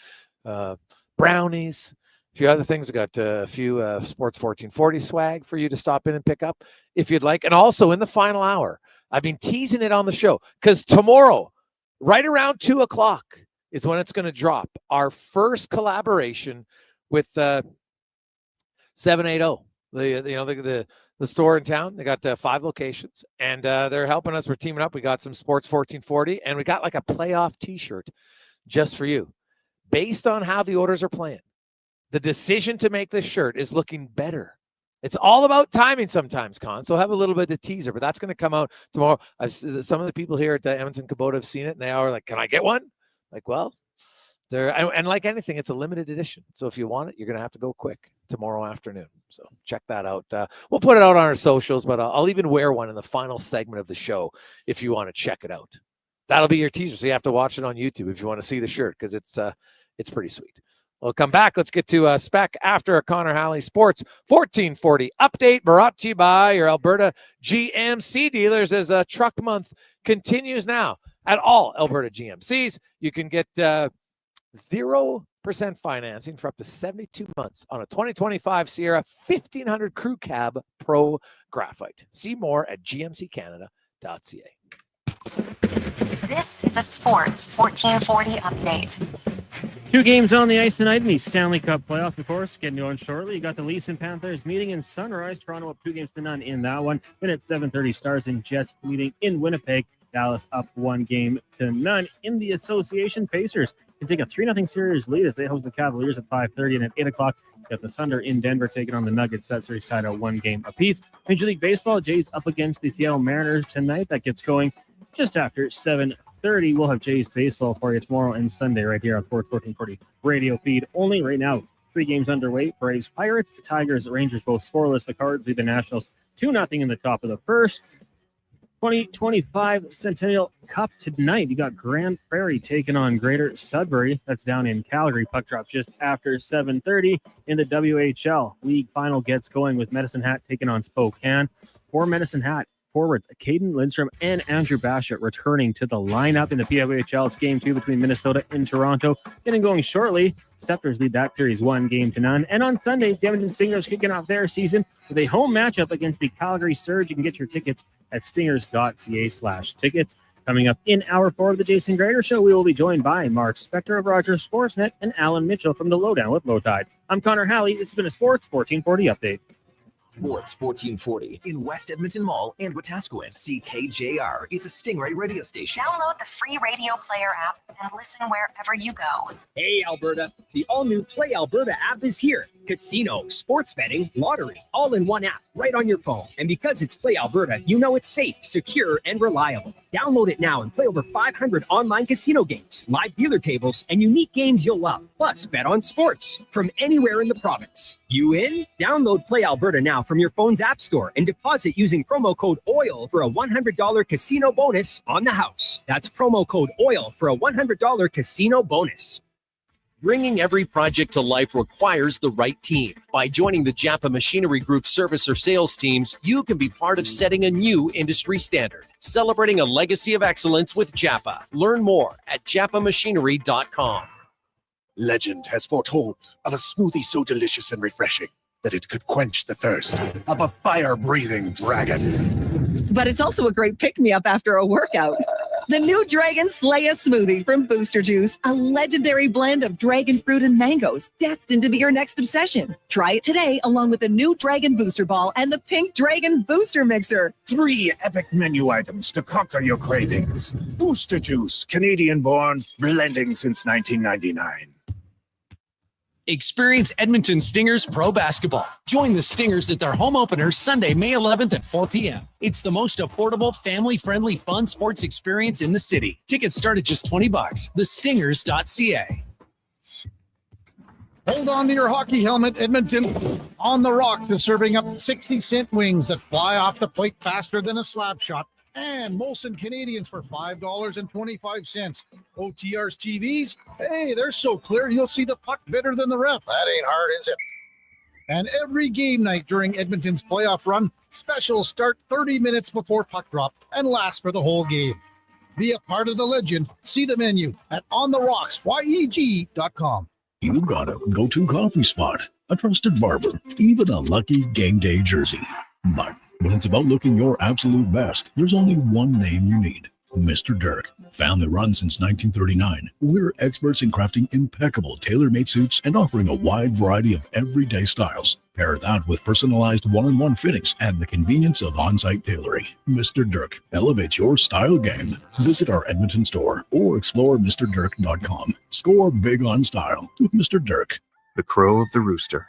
Speaker 1: brownies. A few other things. I got a few Sports 1440 swag for you to stop in and pick up if you'd like. And also in the final hour, I've been teasing it on the show because tomorrow, right around 2 o'clock, is when it's going to drop. Our first collaboration with 780, the store in town. They got 5 locations, and they're helping us. We're teaming up. We got some Sports 1440, and we got like a playoff T-shirt just for you. Based on how the Oilers are playing, the decision to make this shirt is looking better. It's all about timing sometimes, Con. So have a little bit of teaser, but that's going to come out tomorrow. Some of the people here at the Edmonton Kubota have seen it, and they are like, can I get one? Like, well, and like anything, it's a limited edition. So if you want it, you're going to have to go quick tomorrow afternoon. So check that out. We'll put it out on our socials, but I'll even wear one in the final segment of the show if you want to check it out. That'll be your teaser. So you have to watch it on YouTube if you want to see the shirt because it's pretty sweet. We'll come back. Let's get to Spec after a Connor Halley Sports 1440 update brought to you by your Alberta GMC dealers as truck month continues now. At all Alberta GMCs, you can get 0% financing for up to 72 months on a 2025 Sierra 1500 Crew Cab Pro Graphite. See more at gmccanada.ca.
Speaker 4: This is a Sports 1440 update.
Speaker 18: 2 games on the ice tonight in the Stanley Cup playoff, of course, getting going shortly. You got the Leafs and Panthers meeting in Sunrise. Toronto up 2-0 in that one. Then at 7:30, Stars and Jets meeting in Winnipeg. Dallas up 1-0 in the association. Pacers can take a 3-0 series lead as they host the Cavaliers at 5:30, and at 8 o'clock, got the Thunder in Denver taking on the Nuggets. That series tied at 1 game apiece. Major League Baseball, Jays up against the Seattle Mariners tonight. That gets going just after 7:30. We'll have Jays baseball for you tomorrow and Sunday right here on Sports 1440 radio feed only. Right now, 3 games underway. Braves, Pirates, Tigers, Rangers both scoreless. The Cards lead the Nationals 2-0 in the top of the first. 2025 Centennial Cup tonight. You got Grand Prairie taking on Greater Sudbury. That's down in Calgary. Puck drops just after 7:30 in the WHL. League final gets going with Medicine Hat taking on Spokane. For Medicine Hat, forwards Caden Lindstrom and Andrew Bassett returning to the lineup in the PWHL. It's game 2 between Minnesota and Toronto. Getting going shortly. Scepters lead that series 1-0. And on Sunday, the Edmonton Stingers kicking off their season with a home matchup against the Calgary Surge. You can get your tickets at stingers.ca/tickets. Coming up in hour 4 of the Jason Gregor Show, we will be joined by Mark Spector of Rogers Sportsnet and Allan Mitchell from the Lowdown with Lowetide. I'm Connor Halley. This has been a Sports 1440 update.
Speaker 2: Sports 1440 in West Edmonton Mall and Wetaskiwin. CKJR is a Stingray radio station.
Speaker 4: Download the free radio player app and listen wherever you go.
Speaker 12: Hey, Alberta. The all-new Play Alberta app is here.
Speaker 19: Casino, sports betting, lottery, all in one app, right on your phone. And because it's Play Alberta, you know it's safe, secure, and reliable. Download it now and play over 500 online casino games, live dealer tables, and unique games you'll love. Plus, bet on sports from anywhere in the province. You in? Download Play Alberta now from your phone's app store and deposit using promo code OIL for a $100 casino bonus on the house. That's promo code OIL for a $100 casino bonus.
Speaker 20: Bringing every project to life requires the right team. By joining the Japa Machinery Group service or sales teams, you can be part of setting a new industry standard. Celebrating a legacy of excellence with Japa. Learn more at japamachinery.com.
Speaker 21: Legend has foretold of a smoothie so delicious and refreshing that it could quench the thirst of a fire-breathing dragon.
Speaker 23: But it's also a great pick-me-up after a workout. The new Dragon Slayer smoothie from Booster Juice, a legendary blend of dragon fruit and mangoes, destined to be your next obsession. Try it today along with the new Dragon Booster Ball and the Pink Dragon Booster Mixer.
Speaker 21: 3 epic menu items to conquer your cravings. Booster Juice, Canadian-born, blending since 1999.
Speaker 25: Experience Edmonton Stingers Pro Basketball. Join the Stingers at their home opener Sunday, May 11th at 4 p.m. It's the most affordable, family-friendly, fun sports experience in the city. Tickets start at just $20. thestingers.ca.
Speaker 26: Hold on to your hockey helmet, Edmonton. On the Rocks is serving up 60-cent wings that fly off the plate faster than a slap shot. And Molson Canadians for $5.25. OTR's TVs, hey, they're so clear you'll see the puck better than the ref.
Speaker 22: That ain't hard, is it?
Speaker 26: And every game night during Edmonton's playoff run, specials start 30 minutes before puck drop and last for the whole game. Be a part of the legend. See the menu at ontherocks.yeg.com.
Speaker 27: You've got a go-to coffee spot, a trusted barber, even a lucky game day jersey. But when it's about looking your absolute best, there's only one name you need. Mr. Dirk. Family run since 1939, we're experts in crafting impeccable tailor-made suits and offering a wide variety of everyday styles. Pair that with personalized one-on-one fittings and the convenience of on-site tailoring. Mr. Dirk elevates your style game. Visit our Edmonton store or explore MrDirk.com. Score big on style with Mr. Dirk.
Speaker 7: The crow of the rooster.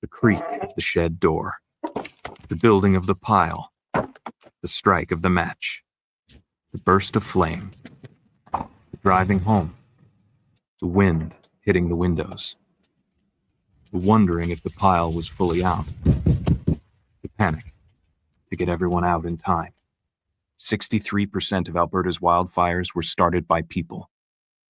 Speaker 7: The creak of the shed door. The building of the pile. The strike of the match. The burst of flame. The driving home. The wind hitting the windows. The wondering if the pile was fully out. The panic to get everyone out in time. 63% of Alberta's wildfires were started by people.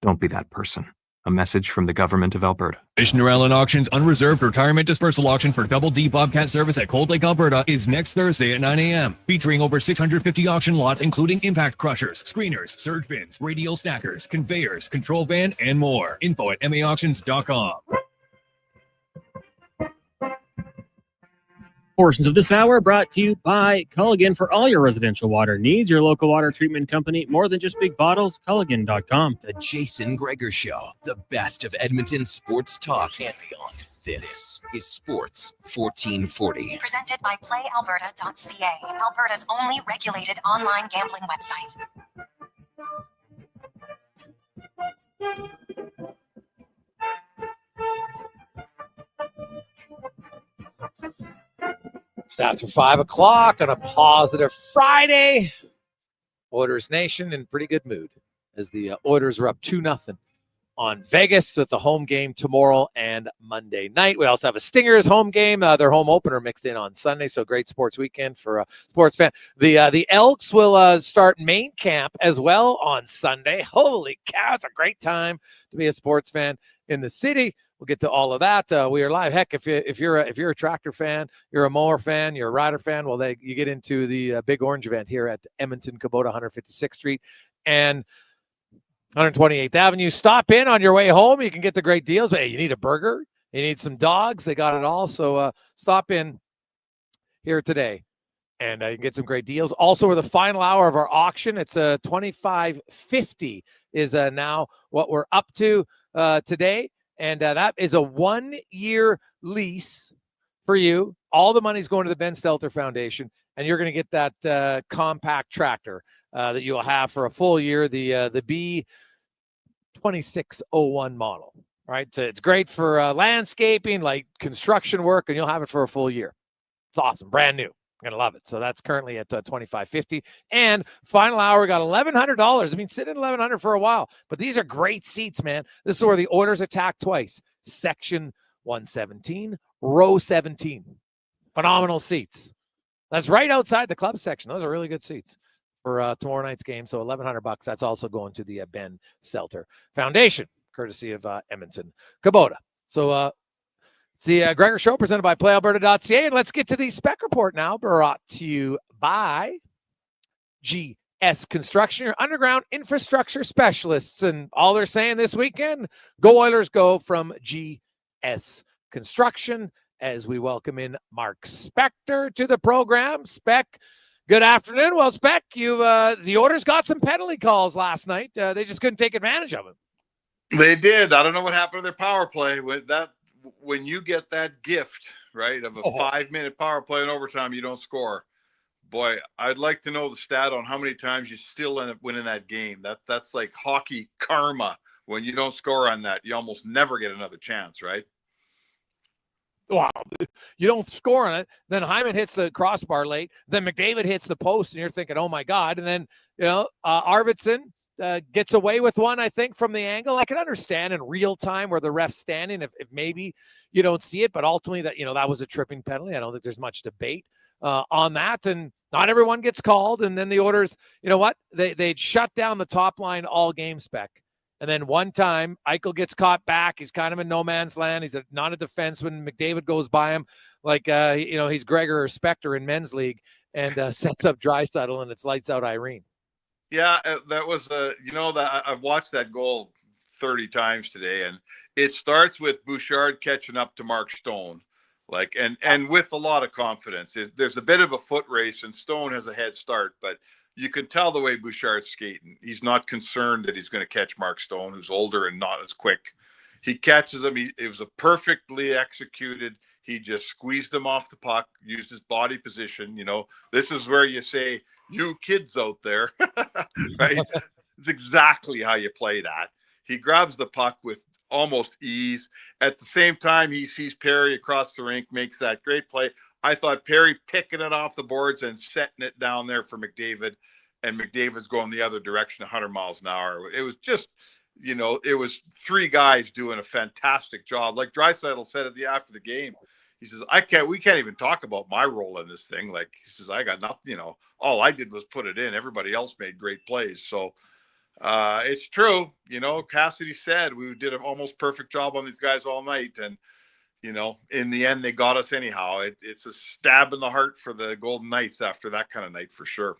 Speaker 7: Don't be that person. A message from the government of Alberta.
Speaker 16: Commissioner Allen Auction's unreserved retirement dispersal auction for Double D Bobcat service at Cold Lake, Alberta is next Thursday at 9 a.m. Featuring over 650 auction lots, including impact crushers, screeners, surge bins, radial stackers, conveyors, control van, and more. Info at maauctions.com.
Speaker 18: Portions of this hour brought to you by Culligan for all your residential water needs. Your local water treatment company, more than just big bottles, Culligan.com.
Speaker 2: The Jason Gregor Show, the best of Edmonton sports talk and beyond. This is Sports 1440.
Speaker 4: Presented by PlayAlberta.ca, Alberta's only regulated online gambling website.
Speaker 1: It's after 5 o'clock on a positive Friday. Oilers Nation in pretty good mood as the Oilers are up 2-0 on Vegas with the home game tomorrow and Monday night. We also have a Stingers home game, their home opener mixed in on Sunday. So great sports weekend for a sports fan. The Elks will start main camp as well on Sunday. Holy cow, it's a great time to be a sports fan in the city. We'll get to all of that. We are live. Heck, if you're a tractor fan, you're a mower fan, you're a rider fan, well, you get into the Big Orange event here at Edmonton Kubota, 156th Street and 128th Avenue. Stop in on your way home. You can get the great deals. But hey, you need a burger, you need some dogs. They got it all. So stop in here today, and you can get some great deals. Also, we're the final hour of our auction. It's $25.50 is now what we're up to today. And that is a 1-year lease for you. All the money's going to the Ben Stelter Foundation, and you're going to get that compact tractor that you'll have for a full year, the B2601 model. right? So it's great for landscaping, like construction work, and you'll have it for a full year. It's awesome, brand new. I'm gonna love it. So that's currently at $25.50. And final hour, we got $1,100. I mean, sitting at $1,100 for a while, but these are great seats, man. This is where the Oilers attack twice. Section 117, row 17. Phenomenal seats. That's right outside the club section. Those are really good seats for tomorrow night's game. So $1,100. That's also going to the Ben Stelter Foundation, courtesy of Edmonton Kubota. So it's the Gregor Show presented by PlayAlberta.ca. And let's get to the spec report now, brought to you by GS Construction, your underground infrastructure specialists. And all they're saying this weekend, go Oilers, go from GS Construction, as we welcome in Mark Spector to the program. Spec, good afternoon. Well, Spec, the Oilers got some penalty calls last night. They just couldn't take advantage of them.
Speaker 3: They did. I don't know what happened to their power play. When you get that gift, right, of a 5-minute power play in overtime, you don't score. Boy, I'd like to know the stat on how many times you still end up winning that game. That's like hockey karma. When you don't score on that, you almost never get another chance, right?
Speaker 1: Wow, you don't score on it. Then Hyman hits the crossbar late. Then McDavid hits the post, and you're thinking, oh, my God. And then, Arvidsson gets away with one, I think, from the angle. I can understand in real time where the ref's standing if maybe you don't see it, but ultimately that was a tripping penalty. I don't think there's much debate on that, and not everyone gets called. And then the Oilers, you know what? They'd shut down the top line all game, Spec. And then one time, Eichel gets caught back. He's kind of in no man's land. He's not a defenseman. McDavid goes by him like, he's Gregor or Spector in men's league and sets up Draisaitl, and it's lights out Irene.
Speaker 3: Yeah, that was that I've watched that goal 30 times today, and it starts with Bouchard catching up to Mark Stone, and with a lot of confidence. There's a bit of a foot race, and Stone has a head start, but you can tell the way Bouchard's skating. He's not concerned that he's going to catch Mark Stone, who's older and not as quick. He catches him. It was a perfectly executed. He just squeezed him off the puck, used his body position. This is where you say, you kids out there, right? It's exactly how you play that. He grabs the puck with almost ease. At the same time, he sees Perry across the rink, makes that great play. I thought Perry picking it off the boards and setting it down there for McDavid, and McDavid's going the other direction, 100 miles an hour. It was just, it was three guys doing a fantastic job. Like Draisaitl said after the game, he says, we can't even talk about my role in this thing. Like, he says, I got nothing, all I did was put it in. Everybody else made great plays. So it's true. Cassidy said we did an almost perfect job on these guys all night. And, in the end, they got us anyhow. It's a stab in the heart for the Golden Knights after that kind of night, for sure.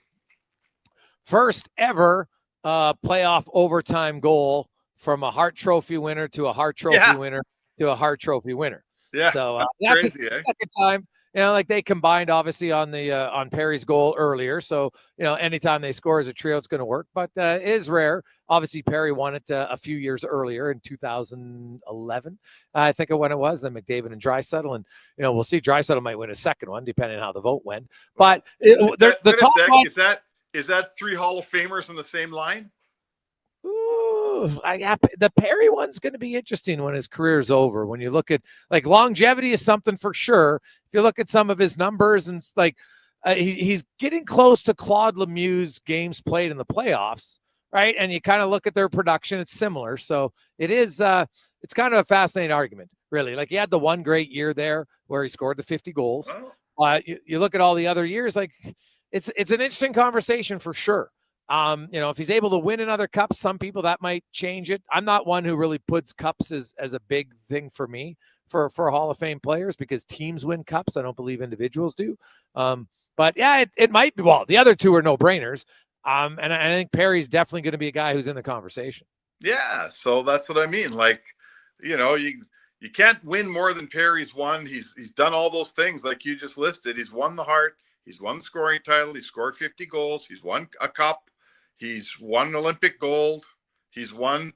Speaker 1: First ever playoff overtime goal from a Hart Trophy winner to a Hart Trophy winner to a Hart Trophy winner.
Speaker 3: Yeah.
Speaker 1: So that's
Speaker 3: crazy,
Speaker 1: the second time, they combined obviously on Perry's goal earlier. So, anytime they score as a trio, it's going to work, but it is rare. Obviously Perry won it a few years earlier in 2011. I think when it was, then McDavid and Draisaitl, and, we'll see. Draisaitl might win a second one depending on how the vote went, but the top one,
Speaker 3: is that three Hall of Famers on the same line?
Speaker 1: The Perry one's going to be interesting when his career's over. When you look at longevity is something for sure. If you look at some of his numbers and he's getting close to Claude Lemieux's games played in the playoffs, right? And you kind of look at their production; it's similar. So it is. It's kind of a fascinating argument, really. He had the one great year there where he scored the 50 goals. You look at all the other years, it's an interesting conversation for sure. If he's able to win another cup, some people that might change it. I'm not one who really puts cups as a big thing for me for Hall of Fame players, because teams win cups. I don't believe individuals do. But yeah, it might be. Well, the other two are no brainers. And I think Perry's definitely going to be a guy who's in the conversation.
Speaker 3: Yeah. So that's what I mean. You can't win more than Perry's won. He's done all those things like you just listed. He's won the Hart. He's won the scoring title. He scored 50 goals. He's won a cup. He's won Olympic gold. He's won,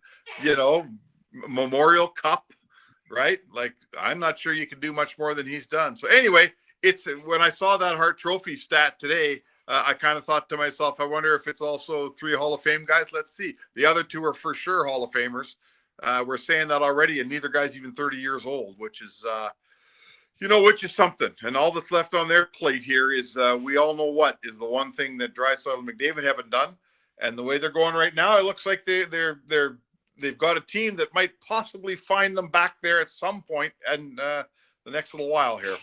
Speaker 3: Memorial Cup, right? I'm not sure you can do much more than he's done. So anyway, when I saw that Hart Trophy stat today, I kind of thought to myself, I wonder if it's also three Hall of Fame guys. Let's see. The other two are for sure Hall of Famers. We're saying that already, and neither guy's even 30 years old, which is which is something. And all that's left on their plate here is we all know what is the one thing that Draisaitl and McDavid haven't done. And the way they're going right now, it looks like they've got a team that might possibly find them back there at some point and the next little while here.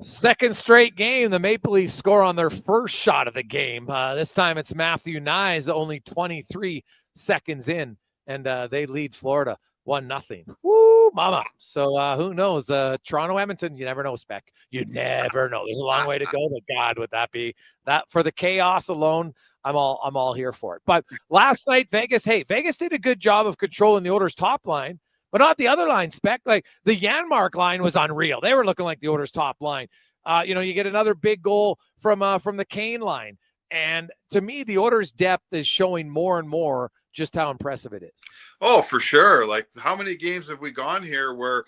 Speaker 1: Second straight game, the Maple Leafs score on their first shot of the game. This time it's Matthew Nyes, only 23 seconds in, and they lead Florida 1-0. Woo, mama. So who knows? Toronto, Edmonton, you never know, Spec. You never know. There's a long way to go, but God, would that be that for the chaos alone? I'm all here for it. But last night, Vegas did a good job of controlling the Oilers' top line, but not the other line, Spec. Like the Janmark line was unreal. They were looking like the Oilers' top line. You get another big goal from the Kane line. And to me, the Oilers' depth is showing more and more just how impressive it is.
Speaker 3: Oh, for sure. Like how many games have we gone here where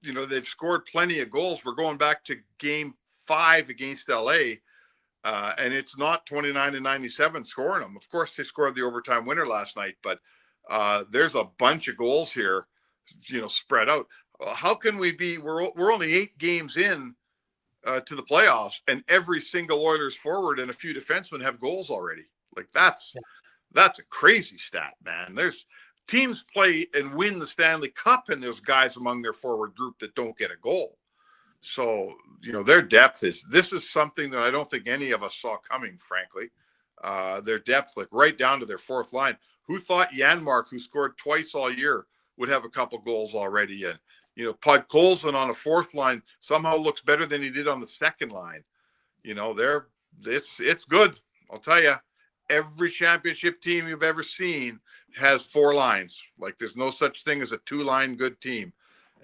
Speaker 3: they've scored plenty of goals? We're going back to game 5 against LA. And it's not 29-97 scoring them. Of course, they scored the overtime winner last night, but there's a bunch of goals here, spread out. How can we be? We're only 8 games in to the playoffs, and every single Oilers forward and a few defensemen have goals already. Like that's a crazy stat, man. There's teams play and win the Stanley Cup, and there's guys among their forward group that don't get a goal. So, their depth this is something that I don't think any of us saw coming, frankly. Their depth, like right down to their fourth line. Who thought Janmark, who scored twice all year, would have a couple goals already? And, Podkolzin on a fourth line somehow looks better than he did on the second line. It's good. I'll tell you, every championship team you've ever seen has 4 lines. Like there's no such thing as a 2-line good team.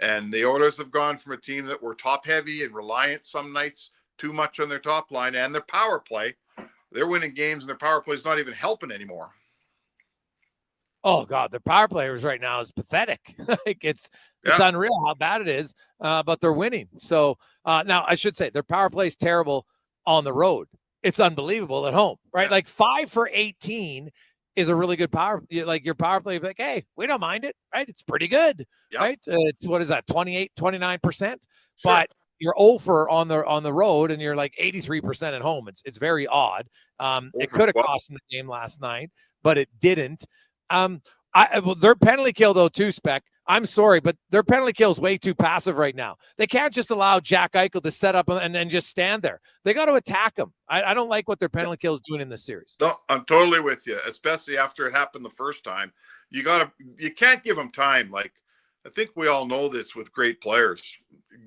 Speaker 3: And the Oilers have gone from a team that were top heavy and reliant some nights too much on their top line and their power play. They're winning games and their power play is not even helping anymore.
Speaker 1: Oh God, their power players right now is pathetic. Like it's unreal how bad it is, but they're winning. So now I should say their power play is terrible on the road. It's unbelievable at home, right? Yeah. Like 5 for 18 is a really good power. Like your power play, like, hey, we don't mind it, right? It's pretty good, right? It's what is that, 28, 29%? Sure. But you're 0 for on the road, and you're like 83% at home. It's very odd. It could have cost them the game last night, but it didn't. Their penalty kill though too, Spec. I'm sorry, but their penalty kill is way too passive right now. They can't just allow Jack Eichel to set up and then just stand there. They got to attack him. I don't like what their penalty kill is doing in this series.
Speaker 3: No, I'm totally with you, especially after it happened the first time. You can't give them time. Like, I think we all know this with great players.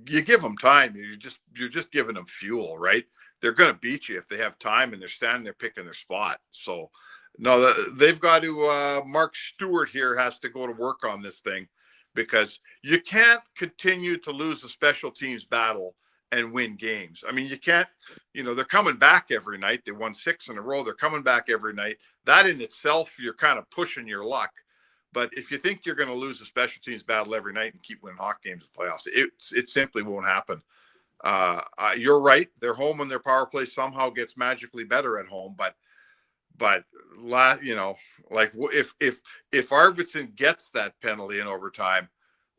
Speaker 3: You give them time. You're just giving them fuel, right? They're going to beat you if they have time and they're standing there picking their spot. So, no, they've got to, Mark Stewart here has to go to work on this thing, because you can't continue to lose the special teams battle and win games. I mean, you can't, they're coming back every night. They won 6 in a row. They're coming back every night. That in itself, you're kind of pushing your luck. But if you think you're going to lose the special teams battle every night and keep winning hockey games in playoffs, it simply won't happen. You're right. Their home and their power play somehow gets magically better at home. But like if Arvidsson gets that penalty in overtime,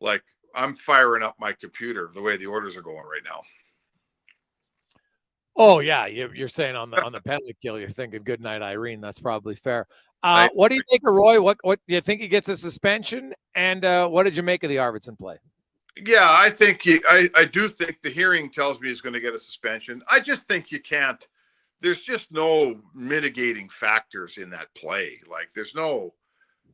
Speaker 3: like I'm firing up my computer the way the Oilers are going right now.
Speaker 1: Oh yeah, you're saying on the penalty kill, you're thinking good night, Irene. That's probably fair. What do you think of Roy? What do you think he gets a suspension? And what did you make of the Arvidsson play?
Speaker 3: Yeah, I think I do think the hearing tells me he's going to get a suspension. I just think you can't. There's just no mitigating factors in that play. Like there's no,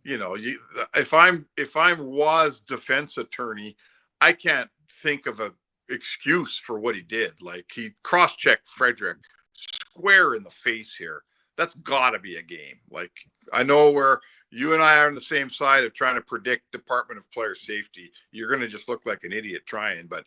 Speaker 3: if I'm Roy's defense attorney, I can't think of a excuse for what he did. Like he cross-checked Frederick square in the face here. That's got to be a game. Like I know where you and I are on the same side of trying to predict Department of Player Safety. You're going to just look like an idiot trying, but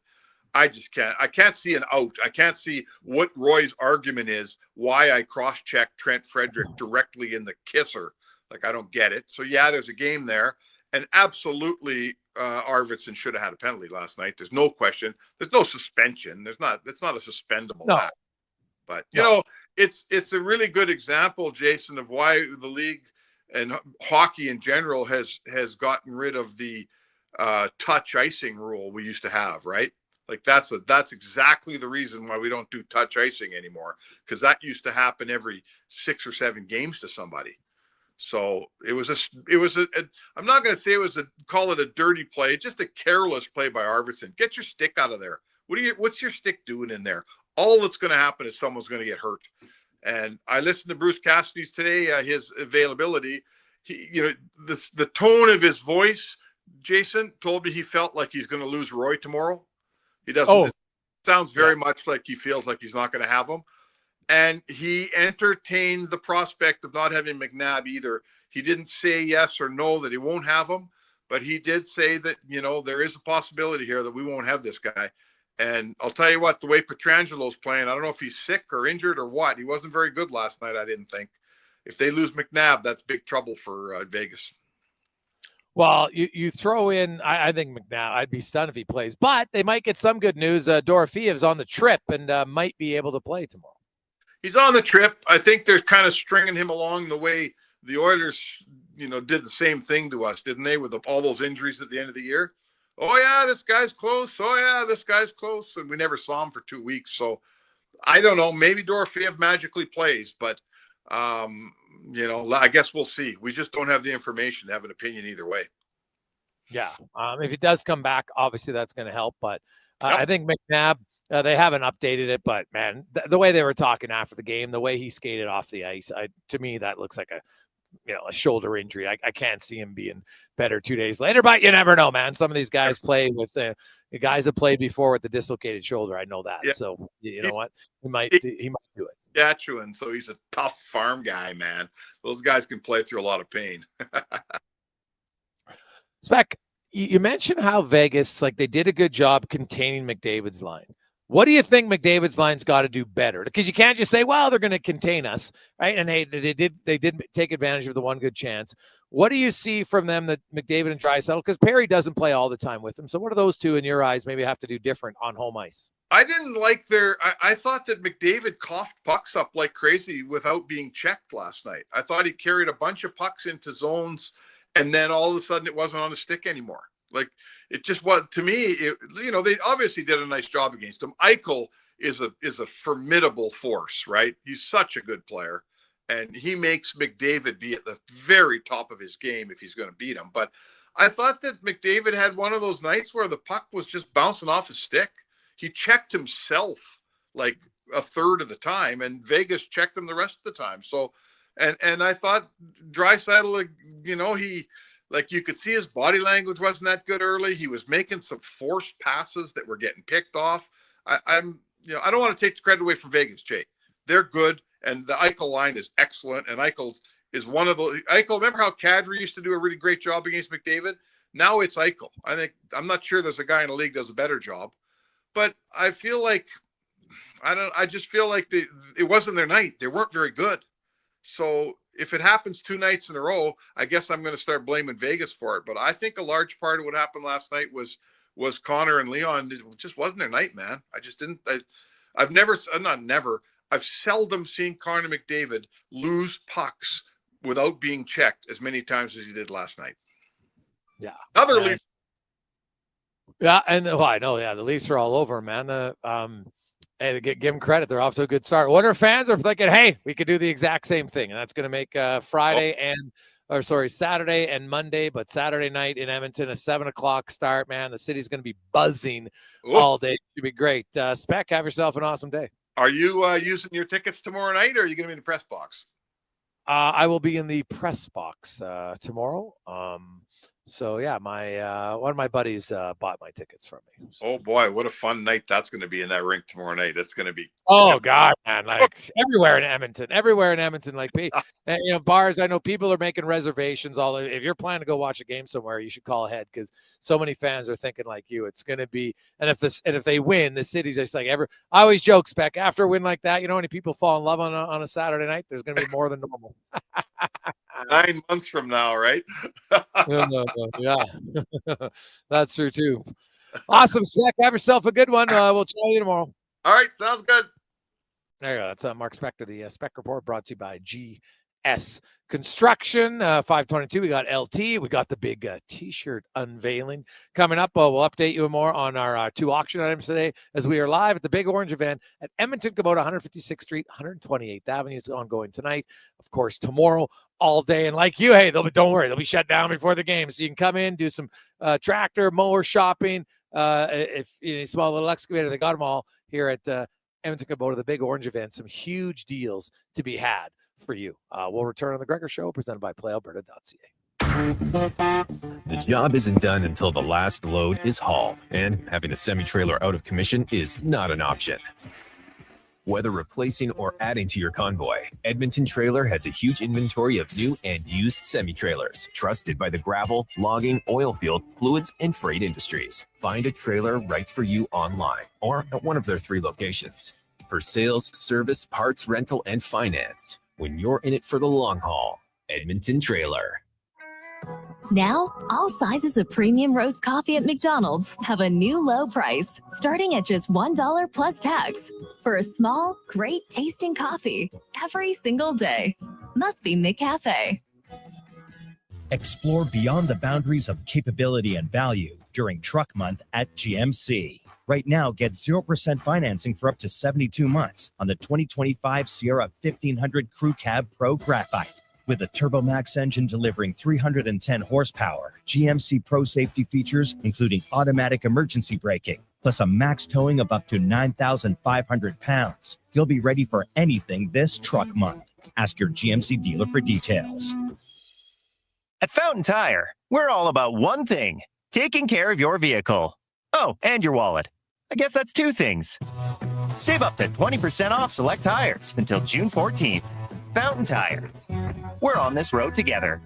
Speaker 3: I just can't. I can't see an out. I can't see what Roy's argument is, why I cross-checked Trent Frederick directly in the kisser. Like, I don't get it. So, yeah, there's a game there. And absolutely, Arvidsson should have had a penalty last night. There's no question. There's no suspension. It's not a suspendable act. But, it's a really good example, Jason, of why the league and hockey in general has gotten rid of the touch icing rule we used to have, right? Like that's exactly the reason why we don't do touch icing anymore, because that used to happen every 6 or 7 games to somebody. So it was I'm not going to say call it a dirty play, just a careless play by Arvidsson. Get your stick out of there. What's your stick doing in there? All that's going to happen is someone's going to get hurt. And I listened to Bruce Cassidy today, his availability. The tone of his voice, Jason, told me he felt like he's going to lose Roy tomorrow. He doesn't.
Speaker 1: Oh.
Speaker 3: It sounds very much like he feels like he's not going to have him. And he entertained the prospect of not having McNabb either. He didn't say yes or no that he won't have him, but he did say that, there is a possibility here that we won't have this guy. And I'll tell you what, the way Petrangelo's playing, I don't know if he's sick or injured or what. He wasn't very good last night, I didn't think. If they lose McNabb, that's big trouble for Vegas.
Speaker 1: Well, you throw in, I think McNabb, I'd be stunned if he plays, but they might get some good news. Dorofiev's on the trip and might be able to play tomorrow.
Speaker 3: He's on the trip. I think they're kind of stringing him along the way the Oilers, did the same thing to us, didn't they, with all those injuries at the end of the year? Oh, yeah, this guy's close. Oh, yeah, this guy's close. And we never saw him for 2 weeks. So I don't know. Maybe Dorofeev magically plays, but, I guess we'll see. We just don't have the information to have an opinion either way.
Speaker 1: Yeah. If he does come back, obviously that's going to help. But I think McNabb, they haven't updated it, but man, the way they were talking after the game, the way he skated off the ice, to me, that looks like a shoulder injury. I can't see him being better 2 days later, but you never know, man. Some of these guys play with the guys that played before with the dislocated shoulder. I know that. Yeah. So you know what? He might do it.
Speaker 3: Saskatchewan, so he's a tough farm guy, man. Those guys can play through a lot of pain.
Speaker 1: Spec, you mentioned how Vegas, they did a good job containing McDavid's line. What do you think McDavid's line's got to do better? Because you can't just say, well, they're going to contain us, right? And they did take advantage of the one good chance. What do you see from them that McDavid and Draisaitl? Because Perry doesn't play all the time with them. So what do those two in your eyes maybe have to do different on home ice?
Speaker 3: I didn't like I thought that McDavid coughed pucks up like crazy without being checked last night. I thought he carried a bunch of pucks into zones, and then all of a sudden it wasn't on the stick anymore. Like, it just was, to me, they obviously did a nice job against him. Eichel is a formidable force, right? He's such a good player, and he makes McDavid be at the very top of his game if he's going to beat him. But I thought that McDavid had one of those nights where the puck was just bouncing off his stick. He checked himself like a third of the time, and Vegas checked him the rest of the time. So, and I thought Draisaitl, you could see his body language wasn't that good early. He was making some forced passes that were getting picked off. I don't want to take the credit away from Vegas, Jay. They're good, and the Eichel line is excellent. And Eichel is one of the remember how Kadri used to do a really great job against McDavid? Now it's Eichel. I'm not sure there's a guy in the league that does a better job, but I feel like I just feel like it wasn't their night. They weren't very good. So if it happens 2 nights in a row, I guess I'm going to start blaming Vegas for it. But I think a large part of what happened last night was Connor and Leon. It just wasn't their night, man. I just didn't. I've seldom seen Connor McDavid lose pucks without being checked as many times as he did last night.
Speaker 1: Yeah.
Speaker 3: Other Leafs.
Speaker 1: Yeah, and I know. Yeah, the Leafs are all over, man. Hey, give them credit. They're off to a good start. Wonder fans are thinking, hey, we could do the exact same thing. And that's going to make Saturday and Monday, but Saturday night in Edmonton, a 7:00 start, man. The city's going to be buzzing all day. It should be great. Spec, have yourself an awesome day.
Speaker 3: Are you using your tickets tomorrow night, or are you going to be in the press box?
Speaker 1: I will be in the press box tomorrow. So yeah, my one of my buddies bought my tickets from me. So.
Speaker 3: Oh boy, what a fun night that's going to be in that rink tomorrow night. It's going to be
Speaker 1: God, man, everywhere in Edmonton, and, bars. I know people are making reservations. If you're planning to go watch a game somewhere, you should call ahead because so many fans are thinking like you. It's going to be, and if they win, the city's just like I always joke, Spec, after a win like that, how many people fall in love on a Saturday night? There's going to be more than normal.
Speaker 3: 9 months from now, right?
Speaker 1: Yeah, that's true too. Awesome, Spec. Have yourself a good one. We'll chat you tomorrow.
Speaker 3: All right, sounds good.
Speaker 1: There you go. That's Mark Spector, the Spec Report, brought to you by S Construction. 522, we got LT. We got the big t-shirt unveiling coming up. We'll update you more on our 2 auction items today as we are live at the Big Orange event at Edmonton Kubota, 156th Street, 128th Avenue. It's ongoing tonight. Of course, tomorrow, all day. And like you, hey, don't worry, they'll be shut down before the game. So you can come in, do some tractor, mower shopping. If you need a small little excavator, they got them all here at Edmonton Kubota, the Big Orange event. Some huge deals to be had for you. We'll return on the Gregor Show, presented by PlayAlberta.ca.
Speaker 5: The job isn't done until the last load is hauled, and having a semi-trailer out of commission is not an option. Whether replacing or adding to your convoy, Edmonton Trailer has a huge inventory of new and used semi-trailers, trusted by the gravel, logging, oil field, fluids, and freight industries. Find a trailer right for you online or at one of their 3 locations. For sales, service, parts, rental, and finance, when you're in it for the long haul, Edmonton Trailer.
Speaker 6: Now, all sizes of premium roast coffee at McDonald's have a new low price, starting at just $1 plus tax. For a small, great tasting coffee every single day. Must be McCafe.
Speaker 8: Explore beyond the boundaries of capability and value during Truck Month at GMC. Right now, get 0% financing for up to 72 months on the 2025 Sierra 1500 Crew Cab Pro Graphite. With a TurboMax engine delivering 310 horsepower, GMC Pro safety features including automatic emergency braking, plus a max towing of up to 9,500 pounds. You'll be ready for anything this Truck Month. Ask your GMC dealer for details.
Speaker 9: At Fountain Tire, we're all about one thing: taking care of your vehicle. Oh, and your wallet. I guess that's 2 things. Save up to 20% off select tires until June 14th. Fountain Tire. We're on this road together.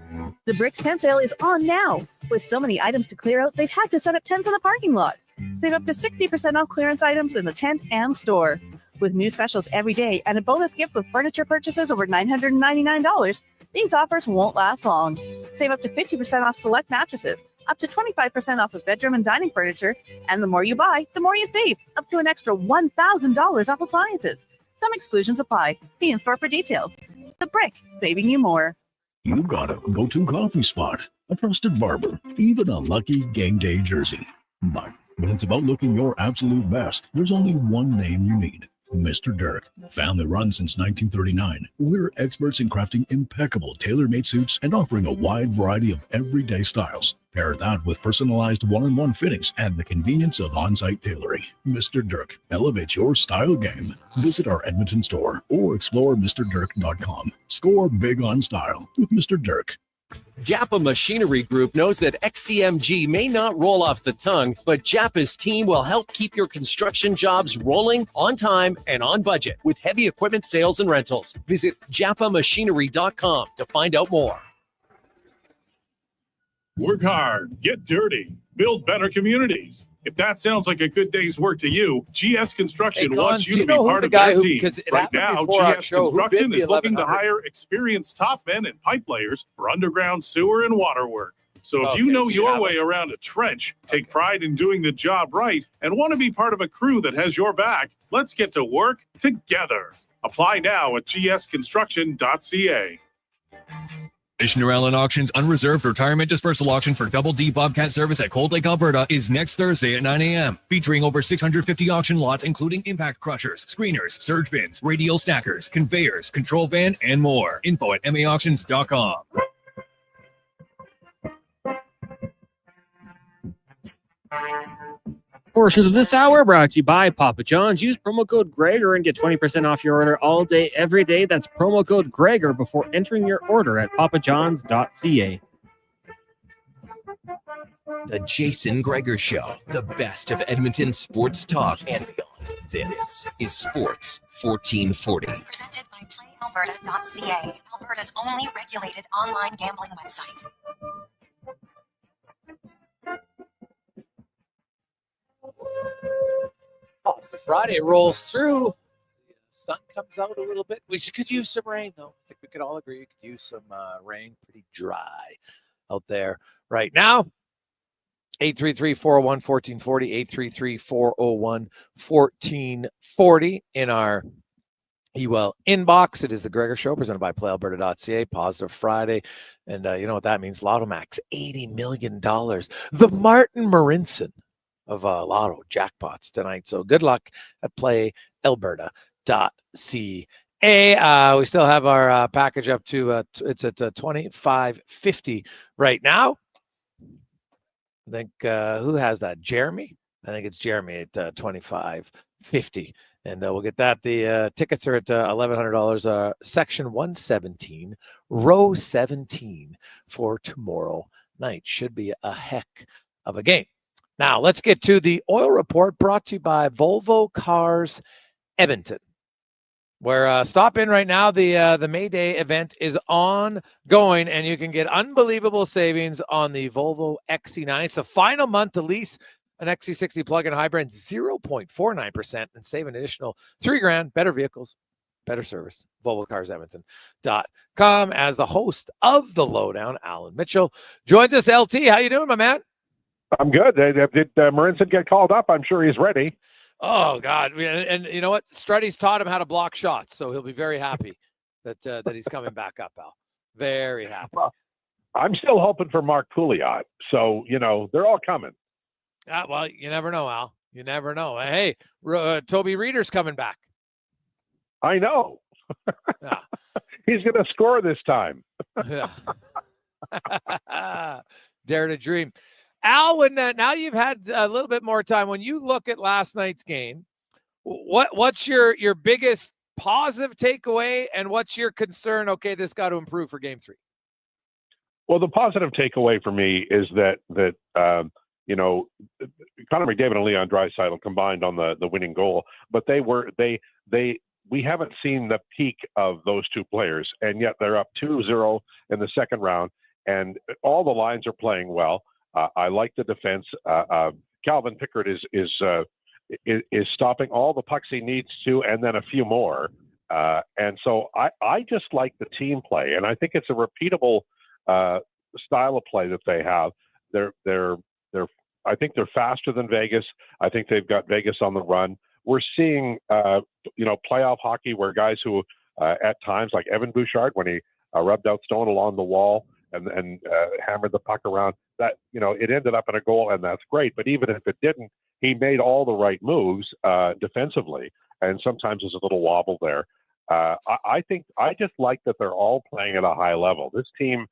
Speaker 23: The Bricks tent sale is on now. With so many items to clear out, they've had to set up tents in the parking lot. Save up to 60% off clearance items in the tent and store. With new specials every day and a bonus gift with furniture purchases over $999, these offers won't last long. Save up to 50% off select mattresses, up to 25% off of bedroom and dining furniture, and the more you buy, the more you save, up to an extra $1,000 off appliances. Some exclusions apply. See in-store for details. The Brick, saving you more.
Speaker 27: You got a go-to coffee spot, a trusted barber, even a lucky game day jersey. But when it's about looking your absolute best, there's only one name you need: Mr. Dirk. Family run since 1939, we're experts in crafting impeccable tailor-made suits and offering a wide variety of everyday styles. Pair that with personalized one-on-one fittings and the convenience of on-site tailoring. Mr. Dirk, elevate your style game. Visit our Edmonton store or explore MrDirk.com. Score big on style with Mr. Dirk.
Speaker 20: Japa Machinery Group knows that XCMG may not roll off the tongue, but Japa's team will help keep your construction jobs rolling on time and on budget with heavy equipment sales and rentals. Visit japamachinery.com to find out more.
Speaker 10: Work hard, get dirty, build better communities. If that sounds like a good day's work to you, GS Construction wants you to be part of their team. Right now, GS Construction is looking to hire experienced top men and pipe layers for underground sewer and water work. So if you know your way around a trench, take pride in doing the job right, and want to be part of a crew that has your back, let's get to work together. Apply now at gsconstruction.ca.
Speaker 16: Commissioner Allen Auction's unreserved retirement dispersal auction for Double D Bobcat service at Cold Lake, Alberta is next Thursday at 9 a.m. Featuring over 650 auction lots, including impact crushers, screeners, surge bins, radial stackers, conveyors, control van, and more. Info at maauctions.com.
Speaker 18: Portions of this hour brought to you by Papa John's. Use promo code Gregor and get 20% off your order all day, every day. That's promo code Gregor before entering your order at papajohns.ca.
Speaker 2: The Jason Gregor Show, the best of Edmonton sports talk and beyond. This is Sports 1440.
Speaker 4: Presented by PlayAlberta.ca, Alberta's only regulated online gambling website.
Speaker 1: So Friday rolls through. The sun comes out a little bit. We could use some rain, though. I think we could all agree we could use some rain. Pretty dry out there right now. 833-401-1440, 833-401-1440 in our he will inbox. It is the Gregor Show, presented by PlayAlberta.ca. Positive Friday. And you know what that means? Lotto Max, $80 million. The Martin Marinson of Lotto jackpots tonight. So good luck at PlayAlberta.ca. We still have our package up to, it's at $25.50 right now. I think, who has that? Jeremy? I think it's Jeremy at $25.50. And we'll get that. The tickets are at $1,100, section 117, row 17 for tomorrow night. Should be a heck of a game. Now, let's get to the oil report brought to you by Volvo Cars Edmonton. Where stop in right now. The May Day event is ongoing, and you can get unbelievable savings on the Volvo XC90. It's the final month to lease an XC60 plug-in hybrid, 0.49%, and save an additional $3,000. Better vehicles, better service. VolvoCarsEdmonton.com. As the host of the Lowdown, Allan Mitchell joins us. LT, how you doing, my man?
Speaker 11: I'm good. Did Marinson get called up? I'm sure he's ready.
Speaker 1: Oh, God. And you know what? Struddy's taught him how to block shots, so he'll be very happy that he's coming back up, Al. Very happy.
Speaker 11: Well, I'm still hoping for Mark Pouliot. So, they're all coming.
Speaker 1: Well, you never know, Al. You never know. Hey, Toby Reeder's coming back.
Speaker 11: I know.
Speaker 1: Yeah.
Speaker 11: He's going to score this time.
Speaker 1: Yeah. Dare to dream. Al, when now you've had a little bit more time, when you look at last night's game, what's your biggest positive takeaway, and what's your concern? Okay, this got to improve for Game 3.
Speaker 11: Well, the positive takeaway for me is that Connor McDavid and Leon Draisaitl combined on the winning goal, but we haven't seen the peak of those two players, and yet they're up 2-0 in the second round, and all the lines are playing well. I like the defense. Calvin Pickard is stopping all the pucks he needs to, and then a few more. And so I just like the team play, and I think it's a repeatable style of play that they have. I think they're faster than Vegas. I think they've got Vegas on the run. We're seeing playoff hockey where guys who at times, like Evan Bouchard, when he rubbed out Stone along the wall and hammered the puck around, that it ended up in a goal, and that's great. But even if it didn't, he made all the right moves defensively, and sometimes there's a little wobble there. I think I just like that they're all playing at a high level. This team,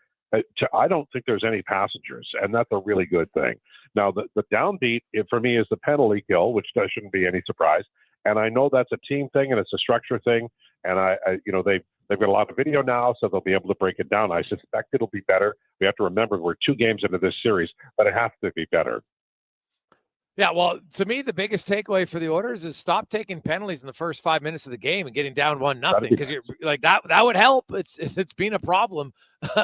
Speaker 11: I don't think there's any passengers, and that's a really good thing. Now, the downbeat for me is the penalty kill, which shouldn't be any surprise. And I know that's a team thing and it's a structure thing. And they've got a lot of video now, so they'll be able to break it down. I suspect it'll be better. We have to remember we're 2 games into this series, but it has to be better.
Speaker 1: Yeah, well, to me, the biggest takeaway for the Oilers is stop taking penalties in the first 5 minutes of the game and getting down 1-0, because you're like that would help. It's been a problem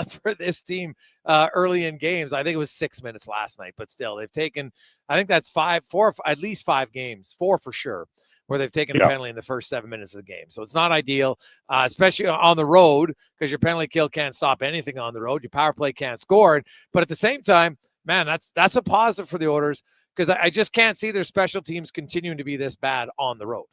Speaker 1: for this team early in games. I think it was 6 minutes last night, but still, they've taken, I think that's at least 5 games, 4 for sure, where they've taken a penalty in the first 7 minutes of the game. So it's not ideal, especially on the road, because your penalty kill can't stop anything on the road. Your power play can't score it. But at the same time, man, that's a positive for the Oilers, because I just can't see their special teams continuing to be this bad on the road.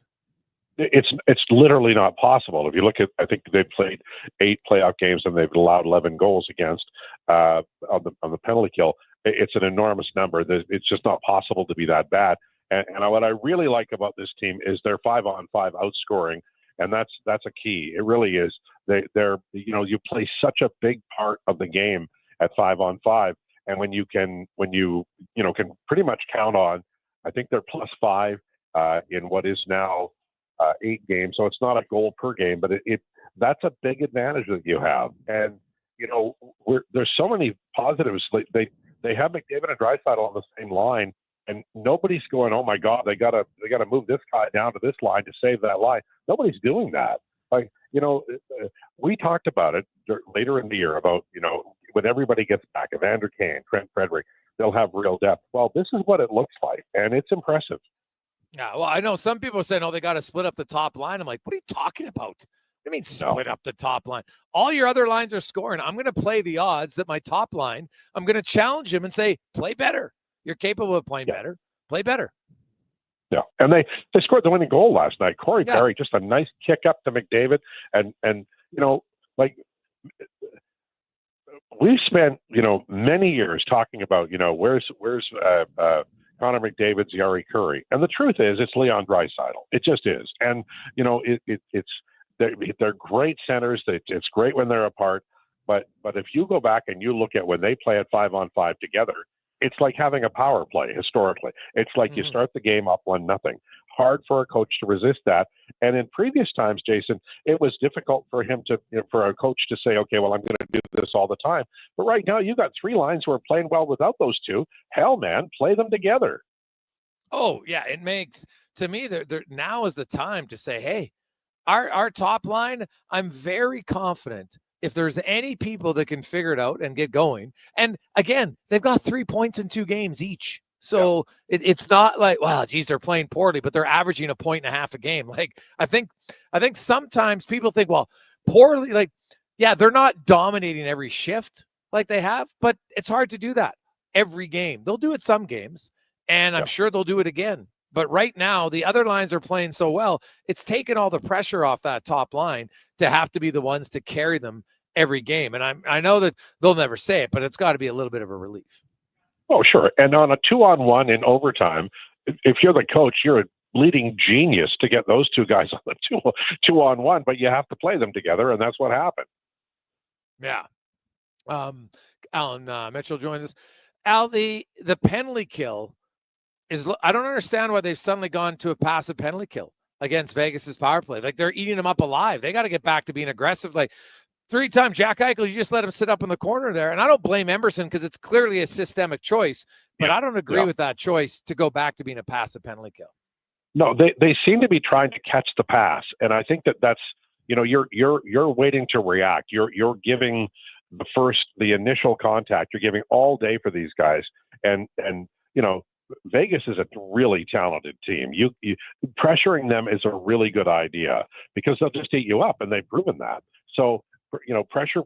Speaker 11: It's literally not possible. If you look at, I think they've played 8 playoff games and they've allowed 11 goals against on the penalty kill. It's an enormous number. It's just not possible to be that bad. And what I really like about this team is their 5-on-5 outscoring, and that's a key. It really is. You play such a big part of the game at 5-on-5. And when you can pretty much count on, I think they're +5 in what is now 8 games. So it's not a goal per game, but that's a big advantage that you have. And there's so many positives. They have McDavid and Draisaitl on the same line, and nobody's going, oh my God, they gotta move this guy down to this line to save that line. Nobody's doing that. We talked about it later in the year about when everybody gets back, Evander Kane, Trent Frederick, they'll have real depth. Well, this is what it looks like, and it's impressive.
Speaker 1: Yeah, well, I know some people are saying, oh, they got to split up the top line. I'm like, what are you talking about? What do you mean split up the top line? All your other lines are scoring. I'm going to play the odds that my top line, I'm going to challenge him and say, play better. You're capable of playing better. Play better.
Speaker 11: Yeah, and they scored the winning goal last night. Corey Perry, just a nice kick up to McDavid, and like we've spent many years talking about where's Connor McDavid's Yari Curry, and the truth is it's Leon Draisaitl. It just is, and they're great centers. It's great when they're apart, but if you go back and you look at when they play at 5-on-5 together, it's like having a power play historically. It's like you start the game up 1-0. Hard for a coach to resist that. And in previous times, Jason, it was difficult for him to, for a coach to say, okay, well, I'm going to do this all the time. But right now, you've got three lines who are playing well without those two. Hell, man, play them together.
Speaker 1: Oh, yeah. It makes, to me, now is the time to say, hey, our top line, I'm very confident if there's any people that can figure it out and get going. And again, they've got 3 points in 2 games each. So it's not like, wow, geez, they're playing poorly, but they're averaging 1.5 points a game. Like, I think sometimes people think, well, poorly, like, yeah, they're not dominating every shift like they have, but it's hard to do that every game. They'll do it some games, and I'm sure they'll do it again. But right now, the other lines are playing so well, it's taken all the pressure off that top line to have to be the ones to carry them every game. And I know that they'll never say it, but it's got to be a little bit of a relief.
Speaker 11: Oh, sure. And on a 2-on-1 in overtime, if you're the coach, you're a bleeding genius to get those two guys on the 2-on-1, but you have to play them together, and that's what happened.
Speaker 1: Yeah. Allan Mitchell joins us. Al, the penalty kill is, I don't understand why they've suddenly gone to a passive penalty kill against Vegas's power play. Like, they're eating them up alive. They got to get back to being aggressive. Like, 3-time Jack Eichel, you just let him sit up in the corner there. And I don't blame Emerson because it's clearly a systemic choice, but I don't agree with that choice to go back to being a passive penalty kill.
Speaker 11: No, they seem to be trying to catch the pass. And I think that's, you're waiting to react. You're giving the initial contact. You're giving all day for these guys. And Vegas is a really talented team. You pressuring them is a really good idea because they'll just eat you up, and they've proven that. So, pressure.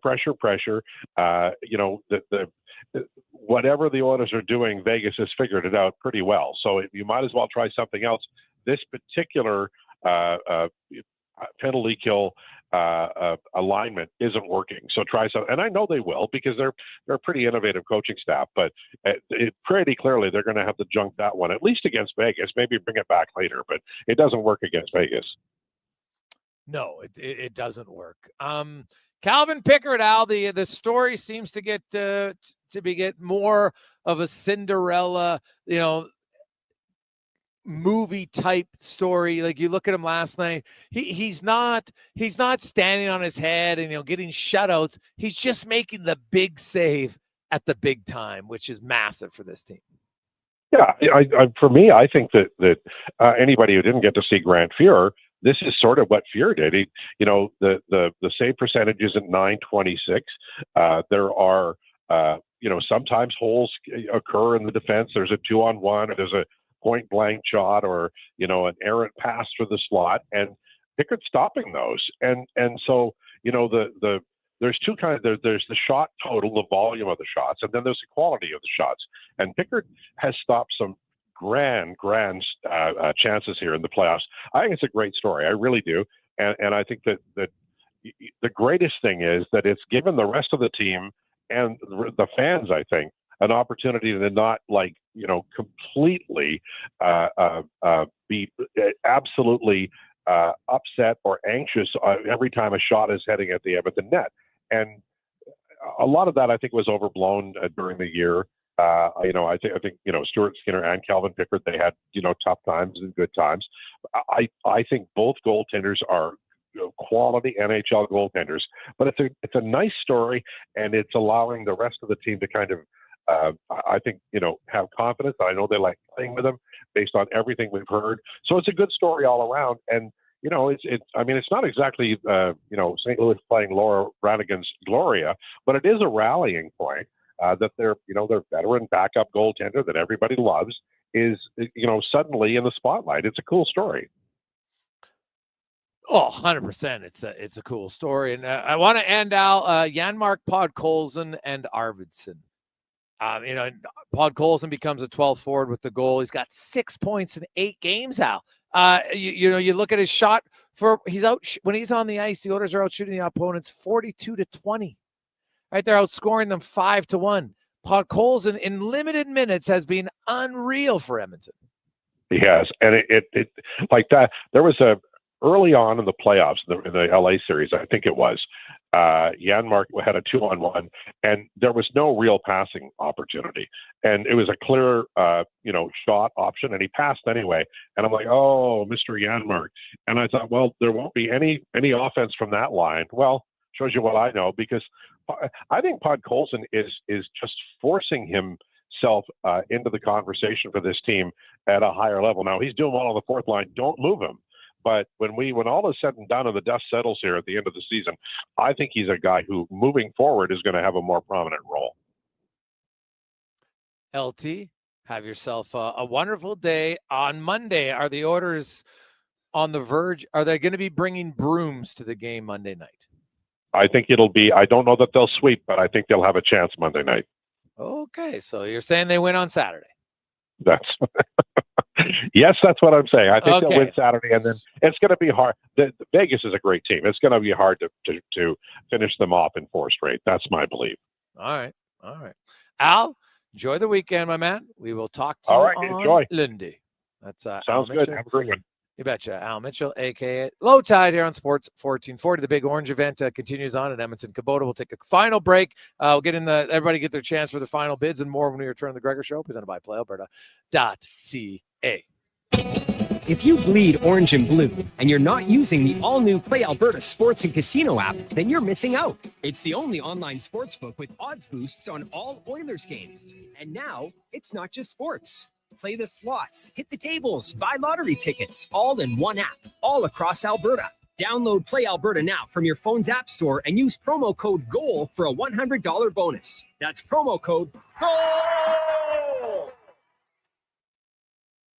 Speaker 11: Whatever the Oilers are doing, Vegas has figured it out pretty well. So you might as well try something else. This particular penalty kill alignment isn't working. So try something, and I know they will because they're a pretty innovative coaching staff. But pretty clearly they're going to have to junk that one at least against Vegas. Maybe bring it back later, but it doesn't work against Vegas.
Speaker 1: No, it doesn't work. Calvin Pickard, Al, the story seems to get more of a Cinderella, movie type story. Like, you look at him last night, he's not standing on his head and getting shutouts. He's just making the big save at the big time, which is massive for this team.
Speaker 11: Yeah, for me, I think that anybody who didn't get to see Grant Fuhr, this is sort of what Fuhr did. The save percentage is at .926. There are, sometimes holes occur in the defense. There's a 2-on-1, or there's a point blank shot, or, an errant pass for the slot, and Pickard's stopping those. And so, there's two kinds. There's the shot total, the volume of the shots, and then there's the quality of the shots. And Pickard has stopped some grand chances here in the playoffs. I think it's a great story. I really do. And I think that the greatest thing is that it's given the rest of the team and the fans, I think, an opportunity to not completely be absolutely upset or anxious every time a shot is heading at the Edmonton net. And a lot of that, I think, was overblown during the year. I think Stuart Skinner and Calvin Pickard, they had tough times and good times. I think both goaltenders are quality NHL goaltenders, but it's a nice story, and it's allowing the rest of the team to kind of I think have confidence. I know they like playing with them based on everything we've heard. So it's a good story all around. And it's not exactly St. Louis playing Laura Branigan's Gloria, but it is a rallying point. That their veteran backup goaltender that everybody loves is suddenly in the spotlight. It's a cool story.
Speaker 1: Oh, 100%. It's a cool story. And I want to end out Janmark Podkolzin and Arvidsson. Pod Colson becomes a 12th forward with the goal. He's got 6 points in 8 games, Al. You look at his shot when he's on the ice, the Oilers are out shooting the opponents 42-20. Right, they're outscoring them 5-1. Pod Colson in limited minutes has been unreal for Edmonton.
Speaker 11: He has, and it like that. There was early on in the playoffs in the LA series, I think it was. Janmark had a 2-on-1, and there was no real passing opportunity, and it was a clear, shot option, and he passed anyway. And I'm like, oh, Mr. Janmark, and I thought, well, there won't be any offense from that line. Well, shows you what I know, because I think Pod Colson is just forcing himself into the conversation for this team at a higher level. Now he's doing well on the fourth line. Don't move him. But when all is said and done and the dust settles here at the end of the season, I think he's a guy who, moving forward, is going to have a more prominent role.
Speaker 1: LT, have yourself a wonderful day. On Monday, are the Oilers on the verge? Are they going to be bringing brooms to the game Monday night?
Speaker 11: I think it'll be. I don't know that they'll sweep, but I think they'll have a chance Monday night.
Speaker 1: Okay, so you're saying they win on Saturday?
Speaker 11: That's yes, that's what I'm saying. I think they'll win Saturday, and then it's going to be hard. Vegas is a great team. It's going to be hard to finish them off in 4 straight. That's my belief.
Speaker 1: All right. Al, enjoy the weekend, my man. We will talk to you on
Speaker 11: enjoy.
Speaker 1: Lindy. That's
Speaker 11: sounds good. Have a great one.
Speaker 1: You betcha. Allan Mitchell, a.k.a. Lowetide, here on Sports 1440. The big orange event continues on at Edmonton Kubota. We'll take a final break. We'll get everybody get their chance for the final bids and more when we return to the Gregor Show, presented by PlayAlberta.ca.
Speaker 12: If you bleed orange and blue and you're not using the all-new Play Alberta Sports and Casino app, then you're missing out. It's the only online sportsbook with odds boosts on all Oilers games. And now, it's not just sports. Play the slots, hit the tables, buy lottery tickets, all in one app, all across Alberta. Download Play Alberta now from your phone's app store and use promo code GOAL for a $100 bonus. That's promo code GOAL!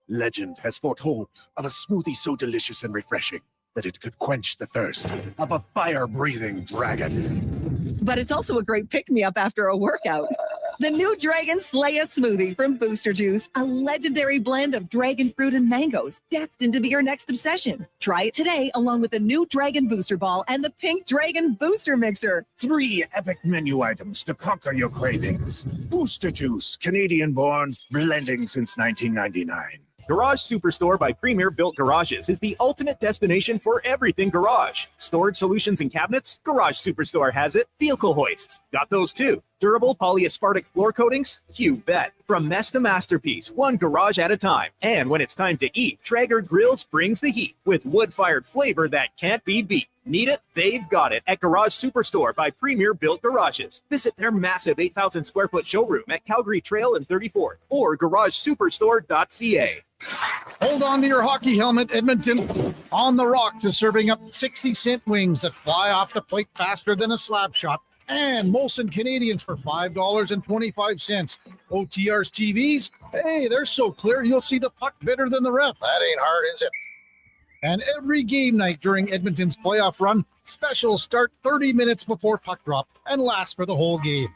Speaker 21: Legend has foretold of a smoothie so delicious and refreshing that it could quench the thirst of a fire-breathing dragon.
Speaker 23: But it's also a great pick-me-up after a workout. The new Dragon Slayer smoothie from Booster Juice, a legendary blend of dragon fruit and mangoes, destined to be your next obsession. Try it today along with the new Dragon Booster Ball and the Pink Dragon Booster Mixer.
Speaker 21: 3 epic menu items to conquer your cravings. Booster Juice, Canadian-born, blending since 1999.
Speaker 13: Garage Superstore by Premier Built Garages is the ultimate destination for everything garage. Storage solutions and cabinets? Garage Superstore has it. Vehicle hoists? Got those too. Durable polyaspartic floor coatings? You bet. From mess to masterpiece, one garage at a time. And when it's time to eat, Traeger Grills brings the heat with wood-fired flavor that can't be beat. Need it? They've got it at Garage Superstore by Premier Built Garages. Visit their massive 8,000 square foot showroom at Calgary Trail and 34th or garagesuperstore.ca.
Speaker 26: Hold on to your hockey helmet, Edmonton. On the Rocks is serving up 60-cent wings that fly off the plate faster than a slap shot. And Molson Canadians for $5.25. OTR's TVs, hey, they're so clear you'll see the puck better than the ref. That ain't hard, is it? And every game night during Edmonton's playoff run, specials start 30 minutes before puck drop and last for the whole game.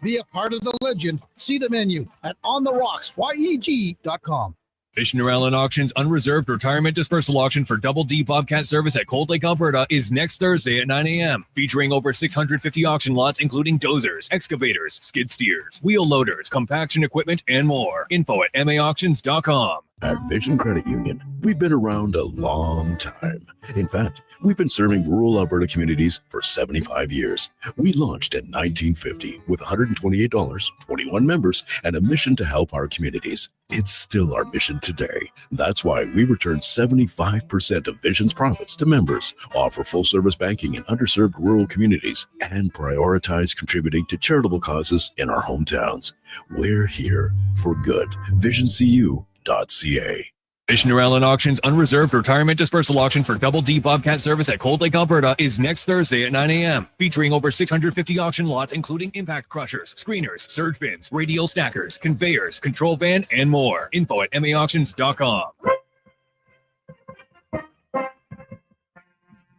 Speaker 26: Be a part of the legend. See the menu at ontherocks.yeg.com.
Speaker 16: Fisher Allen Auction's unreserved retirement dispersal auction for Double D Bobcat service at Cold Lake, Alberta is next Thursday at 9 a.m. Featuring over 650 auction lots, including dozers, excavators, skid steers, wheel loaders, compaction equipment, and more. Info at maauctions.com.
Speaker 27: At Vision Credit Union, we've been around a long time. In fact, we've been serving rural Alberta communities for 75 years. We launched in 1950 with $128, 21 members, and a mission to help our communities. It's still our mission today. That's why we return 75% of Vision's profits to members, offer full-service banking in underserved rural communities, and prioritize contributing to charitable causes in our hometowns. We're here for good. VisionCU.ca.
Speaker 16: Fisher Allen Auction's unreserved retirement dispersal auction for Double D Bobcat service at Cold Lake, Alberta is next Thursday at 9 a.m. Featuring over 650 auction lots, including impact crushers, screeners, surge bins, radial stackers, conveyors, control van, and more. Info at maauctions.com.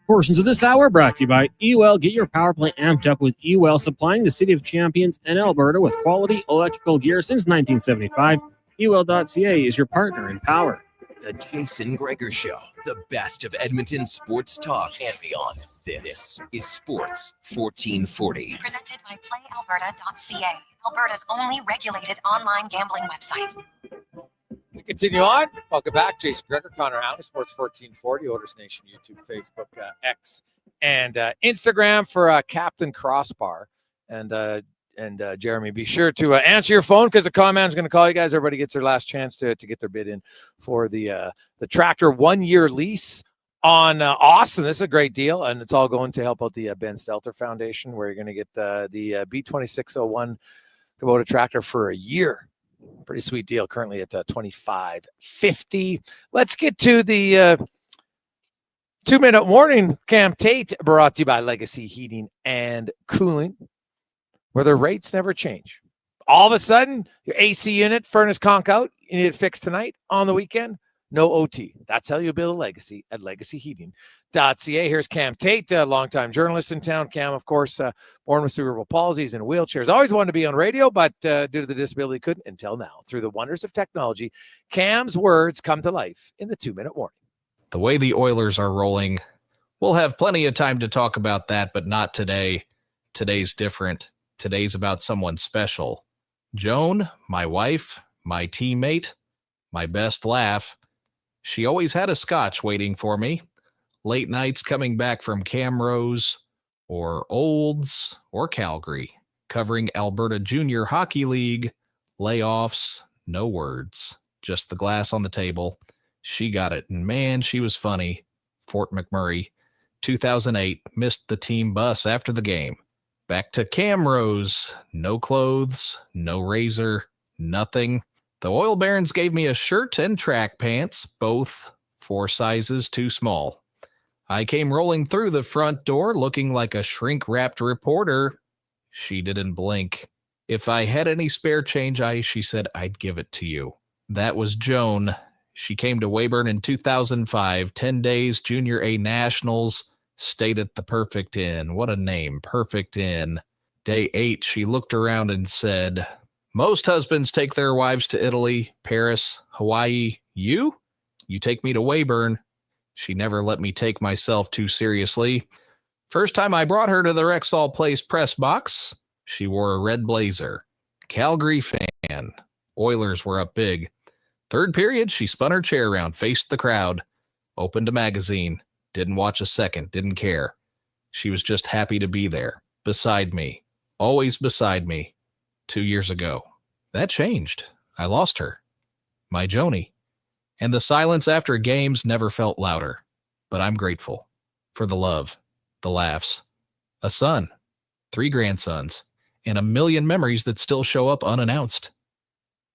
Speaker 18: Portions of this hour brought to you by EWEL. Get your power play amped up with EWEL, supplying the City of Champions and Alberta with quality electrical gear since 1975. EWEL.ca is your partner in power.
Speaker 2: The Jason Gregor Show, the best of Edmonton sports talk and beyond. This is Sports 1440.
Speaker 4: Presented by PlayAlberta.ca, Alberta's only regulated online gambling website.
Speaker 1: We continue on. Welcome back. Jason Gregor, Connor Halley, Sports 1440, Oilers Nation, YouTube, Facebook, X, and Instagram for Captain Crossbar. And Jeremy, be sure to answer your phone because the comman's going to call you guys. Everybody gets their last chance to get their bid in for the tractor 1-year lease on Austin. This is a great deal, and it's all going to help out the Ben Stelter Foundation, where you're going to get the B2601 Kubota tractor for a year. Pretty sweet deal. Currently at $25.50. Let's get to the 2-minute warning. Cam Tate, brought to you by Legacy Heating and Cooling, where the rates never change. All of a sudden, your AC unit, furnace conk out, you need it fixed tonight, on the weekend, no OT. That's how you build a legacy at legacyheating.ca. Here's Cam Tate, a longtime journalist in town. Cam, of course, born with cerebral palsies and wheelchairs. Always wanted to be on radio, but due to the disability, couldn't until now. Through the wonders of technology, Cam's words come to life in the 2-minute warning.
Speaker 14: The way the Oilers are rolling, we'll have plenty of time to talk about that, but not today. Today's different. Today's about someone special. Joan, my wife, my teammate, my best laugh. She always had a scotch waiting for me. Late nights coming back from Camrose or Olds or Calgary, covering Alberta Junior Hockey League, layoffs, no words, just the glass on the table. She got it, and man, she was funny. Fort McMurray, 2008, missed the team bus after the game. Back to Camrose, no clothes, no razor, nothing. The Oil Barons gave me a shirt and track pants, both 4 sizes too small. I came rolling through the front door looking like a shrink-wrapped reporter. She didn't blink. If I had any spare change, she said, I'd give it to you. That was Joan. She came to Weyburn in 2005, 10 days, Junior A Nationals, stayed at the Perfect Inn. What a name, Perfect Inn. Day 8, she looked around and said, most husbands take their wives to Italy, Paris, Hawaii. You take me to Weyburn. She never let me take myself too seriously. First time I brought her to the Rexall Place press box, she wore a red blazer. Calgary fan. Oilers were up big. Third period, she spun her chair around, faced the crowd, opened a magazine, didn't watch a second, didn't care. She was just happy to be there, beside me, always beside me. 2 years ago. That changed. I lost her. My Joni. And the silence after games never felt louder. But I'm grateful for the love, the laughs, a son, 3 grandsons, and a million memories that still show up unannounced.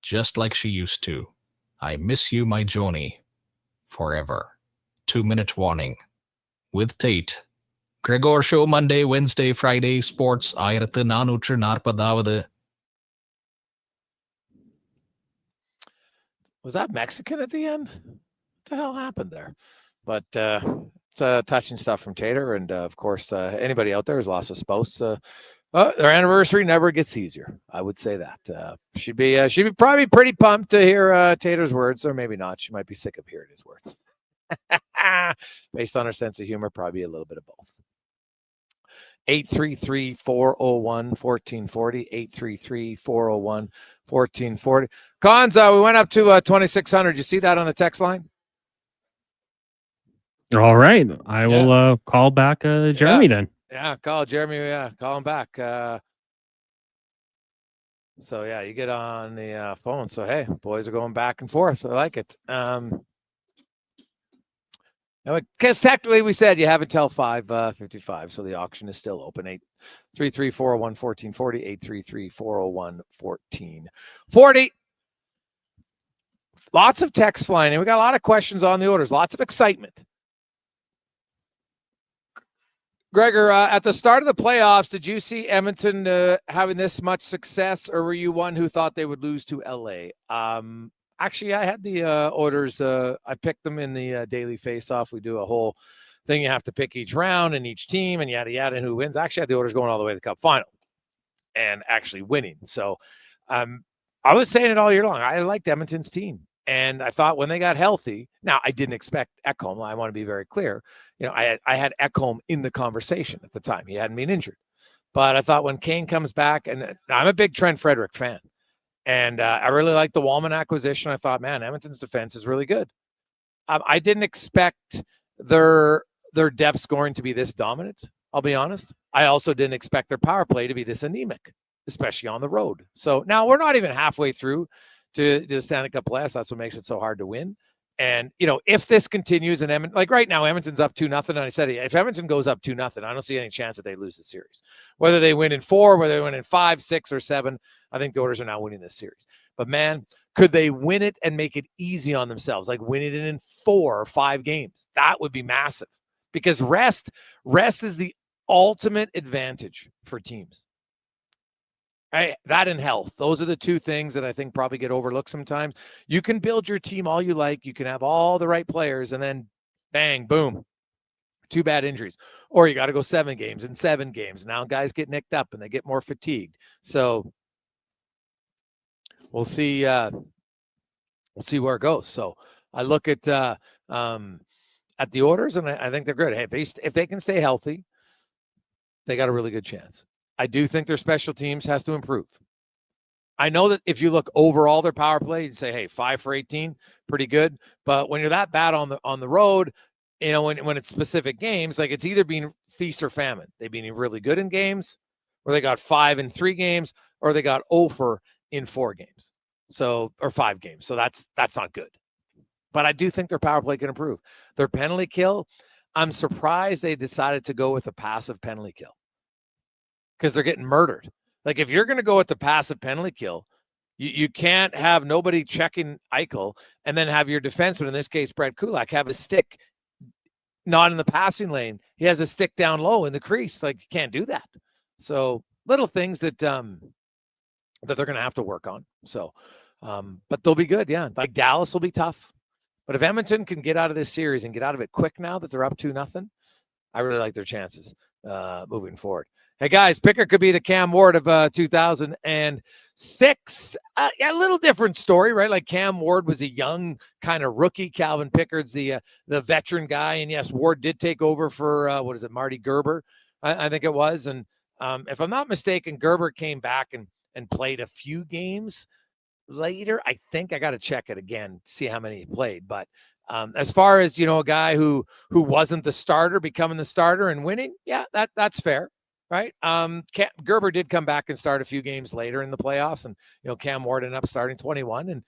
Speaker 14: Just like she used to. I miss you, my Joni. Forever. 2-minute warning. With Tate. Gregor Show Monday, Wednesday, Friday, Sports 440.
Speaker 1: Was that Mexican at the end? What the hell happened there? But it's touching stuff from Tater. And, of course, anybody out there who's lost a spouse, their anniversary never gets easier. I would say that. She'd be probably pretty pumped to hear Tater's words, or maybe not. She might be sick of hearing his words. Based on her sense of humor, probably a little bit of both. 833-401-1440, 833-401-1440. Cons, we went up to 2,600. You see that on the text line?
Speaker 18: All right. I will call back Jeremy then.
Speaker 1: Yeah, call Jeremy. Yeah, call him back. So, yeah, you get on the phone. So, hey, boys are going back and forth. I like it. Because technically we said you have until 5:55, so the auction is still open. 833-401-1440, 833-401-1440. Lots of text flying in. We got a lot of questions on the orders. Lots of excitement. Gregor, at the start of the playoffs, did you see Edmonton having this much success, or were you one who thought they would lose to LA? Actually, I had the orders. I picked them in the daily face-off. We do a whole then you have to pick each round and each team and yada, yada, and who wins. Actually, I had the Oilers going all the way to the Cup final and actually winning. So I was saying it all year long. I liked Edmonton's team. And I thought when they got healthy, now I didn't expect Ekholm. I want to be very clear. I had Ekholm in the conversation at the time. He hadn't been injured. But I thought when Kane comes back, and I'm a big Trent Frederick fan, and I really like the Wallman acquisition. I thought, man, Edmonton's defense is really good. I didn't expect their depth scoring to be this dominant, I'll be honest. I also didn't expect their power play to be this anemic, especially on the road. So now we're not even halfway through to the Stanley Cup playoffs. That's what makes it so hard to win. And, if this continues and Edmonton, like right now, Edmonton's up 2-0. And I said, if Edmonton goes up 2-0, I don't see any chance that they lose the series. Whether they win in 4, whether they win in 5, 6, or 7, I think the Oilers are now winning this series. But man, could they win it and make it easy on themselves? Like winning it in 4 or 5 games. That would be massive because rest is the ultimate advantage for teams. That and health. Those are the two things that I think probably get overlooked sometimes. You can build your team all you like. You can have all the right players and then bang, boom, 2 bad injuries. Or you got to go 7 games and 7 games. Now guys get nicked up and they get more fatigued. So we'll see where it goes. So I look at the Oilers and I think they're good. Hey, if they can stay healthy, they got a really good chance. I do think their special teams has to improve. I know that if you look overall their power play, you'd say, hey, 5 for 18, pretty good. But when you're that bad on the road, when it's specific games, like it's either been feast or famine. They've been really good in games, or they got 5 in 3 games, or they got 0 in 4 games. So, or 5 games. So that's not good. But I do think their power play can improve. Their penalty kill, I'm surprised they decided to go with a passive penalty kill. Because they're getting murdered. Like if you're going to go with the passive penalty kill, you can't have nobody checking Eichel and then have your defenseman, in this case, Brett Kulak, have a stick not in the passing lane. He has a stick down low in the crease. Like you can't do that. So little things that they're going to have to work on. So, but they'll be good. Yeah. Like Dallas will be tough. But if Edmonton can get out of this series and get out of it quick now that they're up 2-0, I really like their chances moving forward. Hey, guys, Pickard could be the Cam Ward of 2006. A little different story, right? Like Cam Ward was a young kind of rookie. Calvin Pickard's the veteran guy. And, yes, Ward did take over for, Marty Gerber, I think it was. And if I'm not mistaken, Gerber came back and played a few games later. I think I got to check it again, see how many he played. But as far as, a guy who wasn't the starter becoming the starter and winning, yeah, that's fair. Right. Gerber did come back and start a few games later in the playoffs, and Cam Ward ended up starting 21, and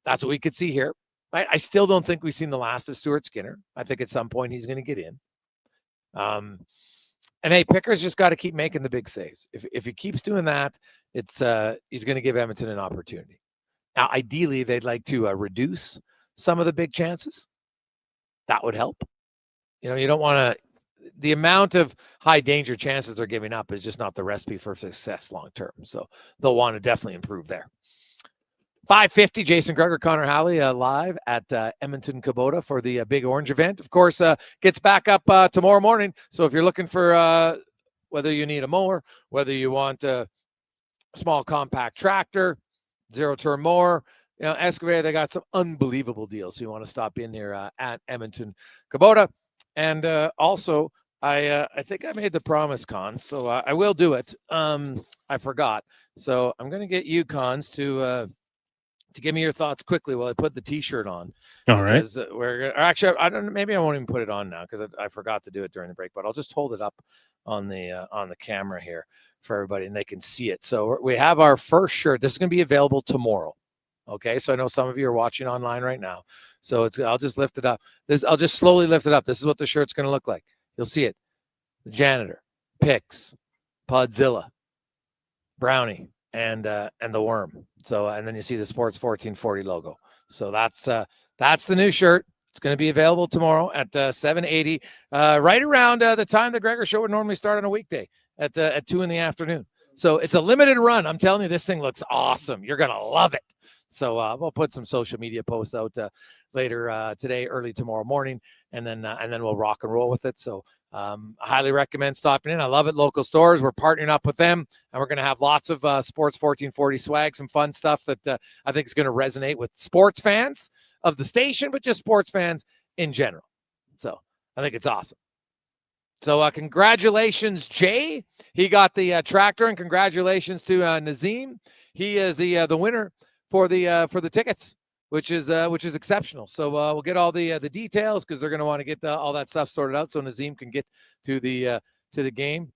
Speaker 1: that's what we could see here. Right? I still don't think we've seen the last of Stuart Skinner. I think at some point he's going to get in. And hey, Pickard's just got to keep making the big saves. If he keeps doing that, it's he's going to give Edmonton an opportunity. Now, ideally, they'd like to reduce some of the big chances. That would help. You don't want to. The amount of high danger chances they're giving up is just not the recipe for success long term. So they'll want to definitely improve there. 5:50, Jason Gregor, Connor Halley live at Edmonton Kubota for the Big Orange event. Of course, gets back up tomorrow morning. So if you're looking for whether you need a mower, whether you want a small compact tractor, 0-turn mower, excavator, they got some unbelievable deals. So you want to stop in here at Edmonton Kubota. And also, I think I made the promise, Cons, so I will do it. I forgot. So I'm going to get you, Cons, to give me your thoughts quickly while I put the T-shirt on.
Speaker 18: All right.
Speaker 1: Actually, I don't know. Maybe I won't even put it on now because I forgot to do it during the break. But I'll just hold it up on the camera here for everybody, and they can see it. So we have our first shirt. This is going to be available tomorrow. Okay, so I know some of you are watching online right now. So I'll just lift it up. I'll just slowly lift it up. This is what the shirt's going to look like. You'll see it. The Janitor, Pix, Podzilla, Brownie, and the Worm. So, and then you see the Sports 1440 logo. So that's the new shirt. It's going to be available tomorrow at 7:80, right around the time the Gregor Show would normally start on a weekday at 2 in the afternoon. So it's a limited run. I'm telling you, this thing looks awesome. You're going to love it. So we'll put some social media posts out later today, early tomorrow morning, and then we'll rock and roll with it. So I highly recommend stopping in. I love it. Local stores. We're partnering up with them, and we're going to have lots of Sports 1440 swag, some fun stuff that I think is going to resonate with sports fans of the station, but just sports fans in general. So I think it's awesome. So congratulations, Jay. He got the tractor, and congratulations to Nazim. He is the winner for the tickets, which is exceptional. So we'll get all the details, because they're going to want to get all that stuff sorted out so Nazim can get to the game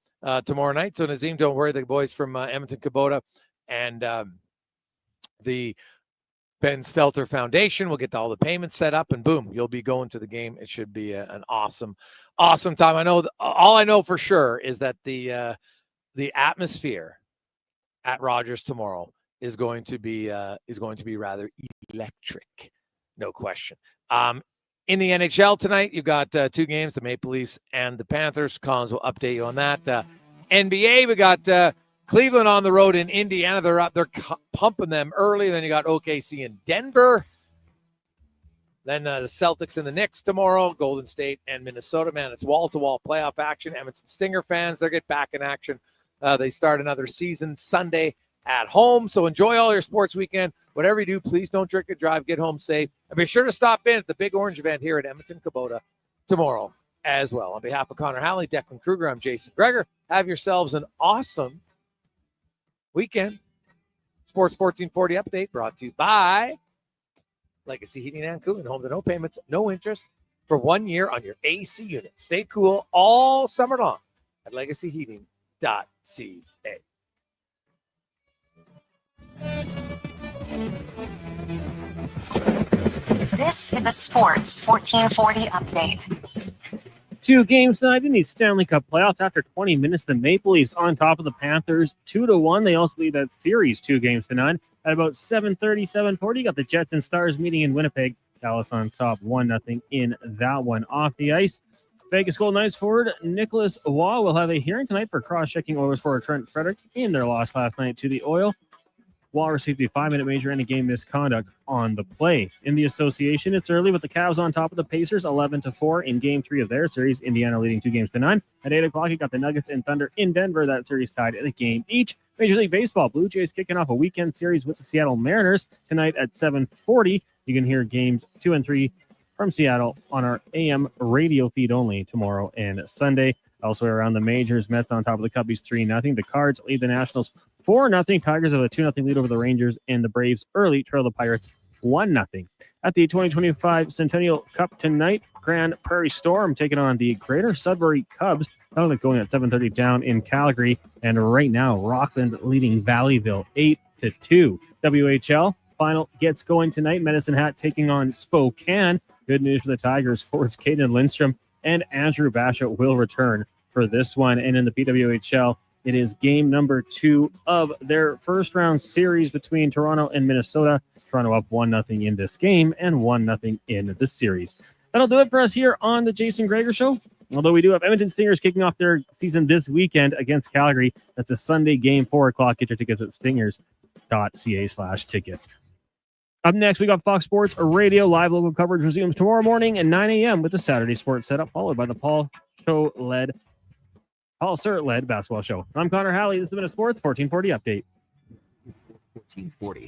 Speaker 1: tomorrow night. So Nazim, don't worry, the boys from Edmonton Kubota and the Ben Stelter Foundation will get all the payments set up, and boom, you'll be going to the game. It should be an awesome time. I know all I know for sure is that the atmosphere at Rogers tomorrow is going to be rather electric, no question. In the NHL tonight, you've got two games: the Maple Leafs and the Panthers. Collins will update you on that. NBA, we got Cleveland on the road in Indiana. They're pumping them early. Then you got OKC in Denver. Then the Celtics and the Knicks tomorrow. Golden State and Minnesota. Man, it's wall-to-wall playoff action. Edmonton Stinger fans, they'll get back in action. They start another season Sunday at home. So enjoy all your sports weekend. Whatever you do, please don't drink and drive. Get home safe. And be sure to stop in at the Big Orange event here at Edmonton Kubota tomorrow as well. On behalf of Connor Halley, Declan Kruger, I'm Jason Gregor. Have yourselves an awesome weekend. Sports 1440 update brought to you by Legacy Heating and Cooling. Home to no payments, no interest for 1 year on your AC unit. Stay cool all summer long at legacyheating.ca.
Speaker 4: This is the Sports 1440 update.
Speaker 18: Two games tonight in the Stanley Cup playoffs. After 20 minutes, the Maple Leafs on top of the Panthers 2-1. They also lead that series 2 games to none. At about 7:30, 7:40, you got the Jets and Stars meeting in Winnipeg. Dallas on top 1-0 in that one. Off the ice, Vegas Golden Knights forward Nicholas Waugh will have a hearing tonight for cross-checking Oilers forward Trent Frederick in their loss last night to the Oil. Waugh received a 5-minute major and a game misconduct on the play. In the association, it's early with the Cavs on top of the Pacers 11-4 in Game 3 of their series. Indiana leading 2 games to none. At 8 o'clock, you got the Nuggets and Thunder in Denver. That series tied at a game each. Major League Baseball, Blue Jays kicking off a weekend series with the Seattle Mariners tonight at 7:40. You can hear games 2 and 3 from Seattle on our AM radio feed only tomorrow and Sunday. Elsewhere around the majors, Mets on top of the Cubbies 3-0. The Cards lead the Nationals 4-0. Tigers have a 2-0 lead over the Rangers, and the Braves early trail the Pirates 1-0. At the 2025 Centennial Cup tonight, Grand Prairie Storm taking on the Greater Sudbury Cubs. That'll going at 7:30 down in Calgary. And right now, Rockland leading Valleyville 8-2. WHL final gets going tonight. Medicine Hat taking on Spokane. Good news for the Tigers. Forwards Caden Lindstrom and Andrew Basham will return for this one. And in the PWHL, it is game number 2 of their first round series between Toronto and Minnesota. Toronto up 1-0 in this game and 1-0 in the series. That'll do it for us here on the Jason Gregor Show. Although we do have Edmonton Stingers kicking off their season this weekend against Calgary. That's a Sunday game, 4 o'clock. Get your tickets at stingers.ca/tickets. Up next, we got Fox Sports Radio. Live local coverage resumes tomorrow morning at 9 a.m. with the Saturday Sports Setup, followed by the Paul Surt-led basketball show. I'm Connor Halley. This has been a Sports 1440 update.
Speaker 2: 1440.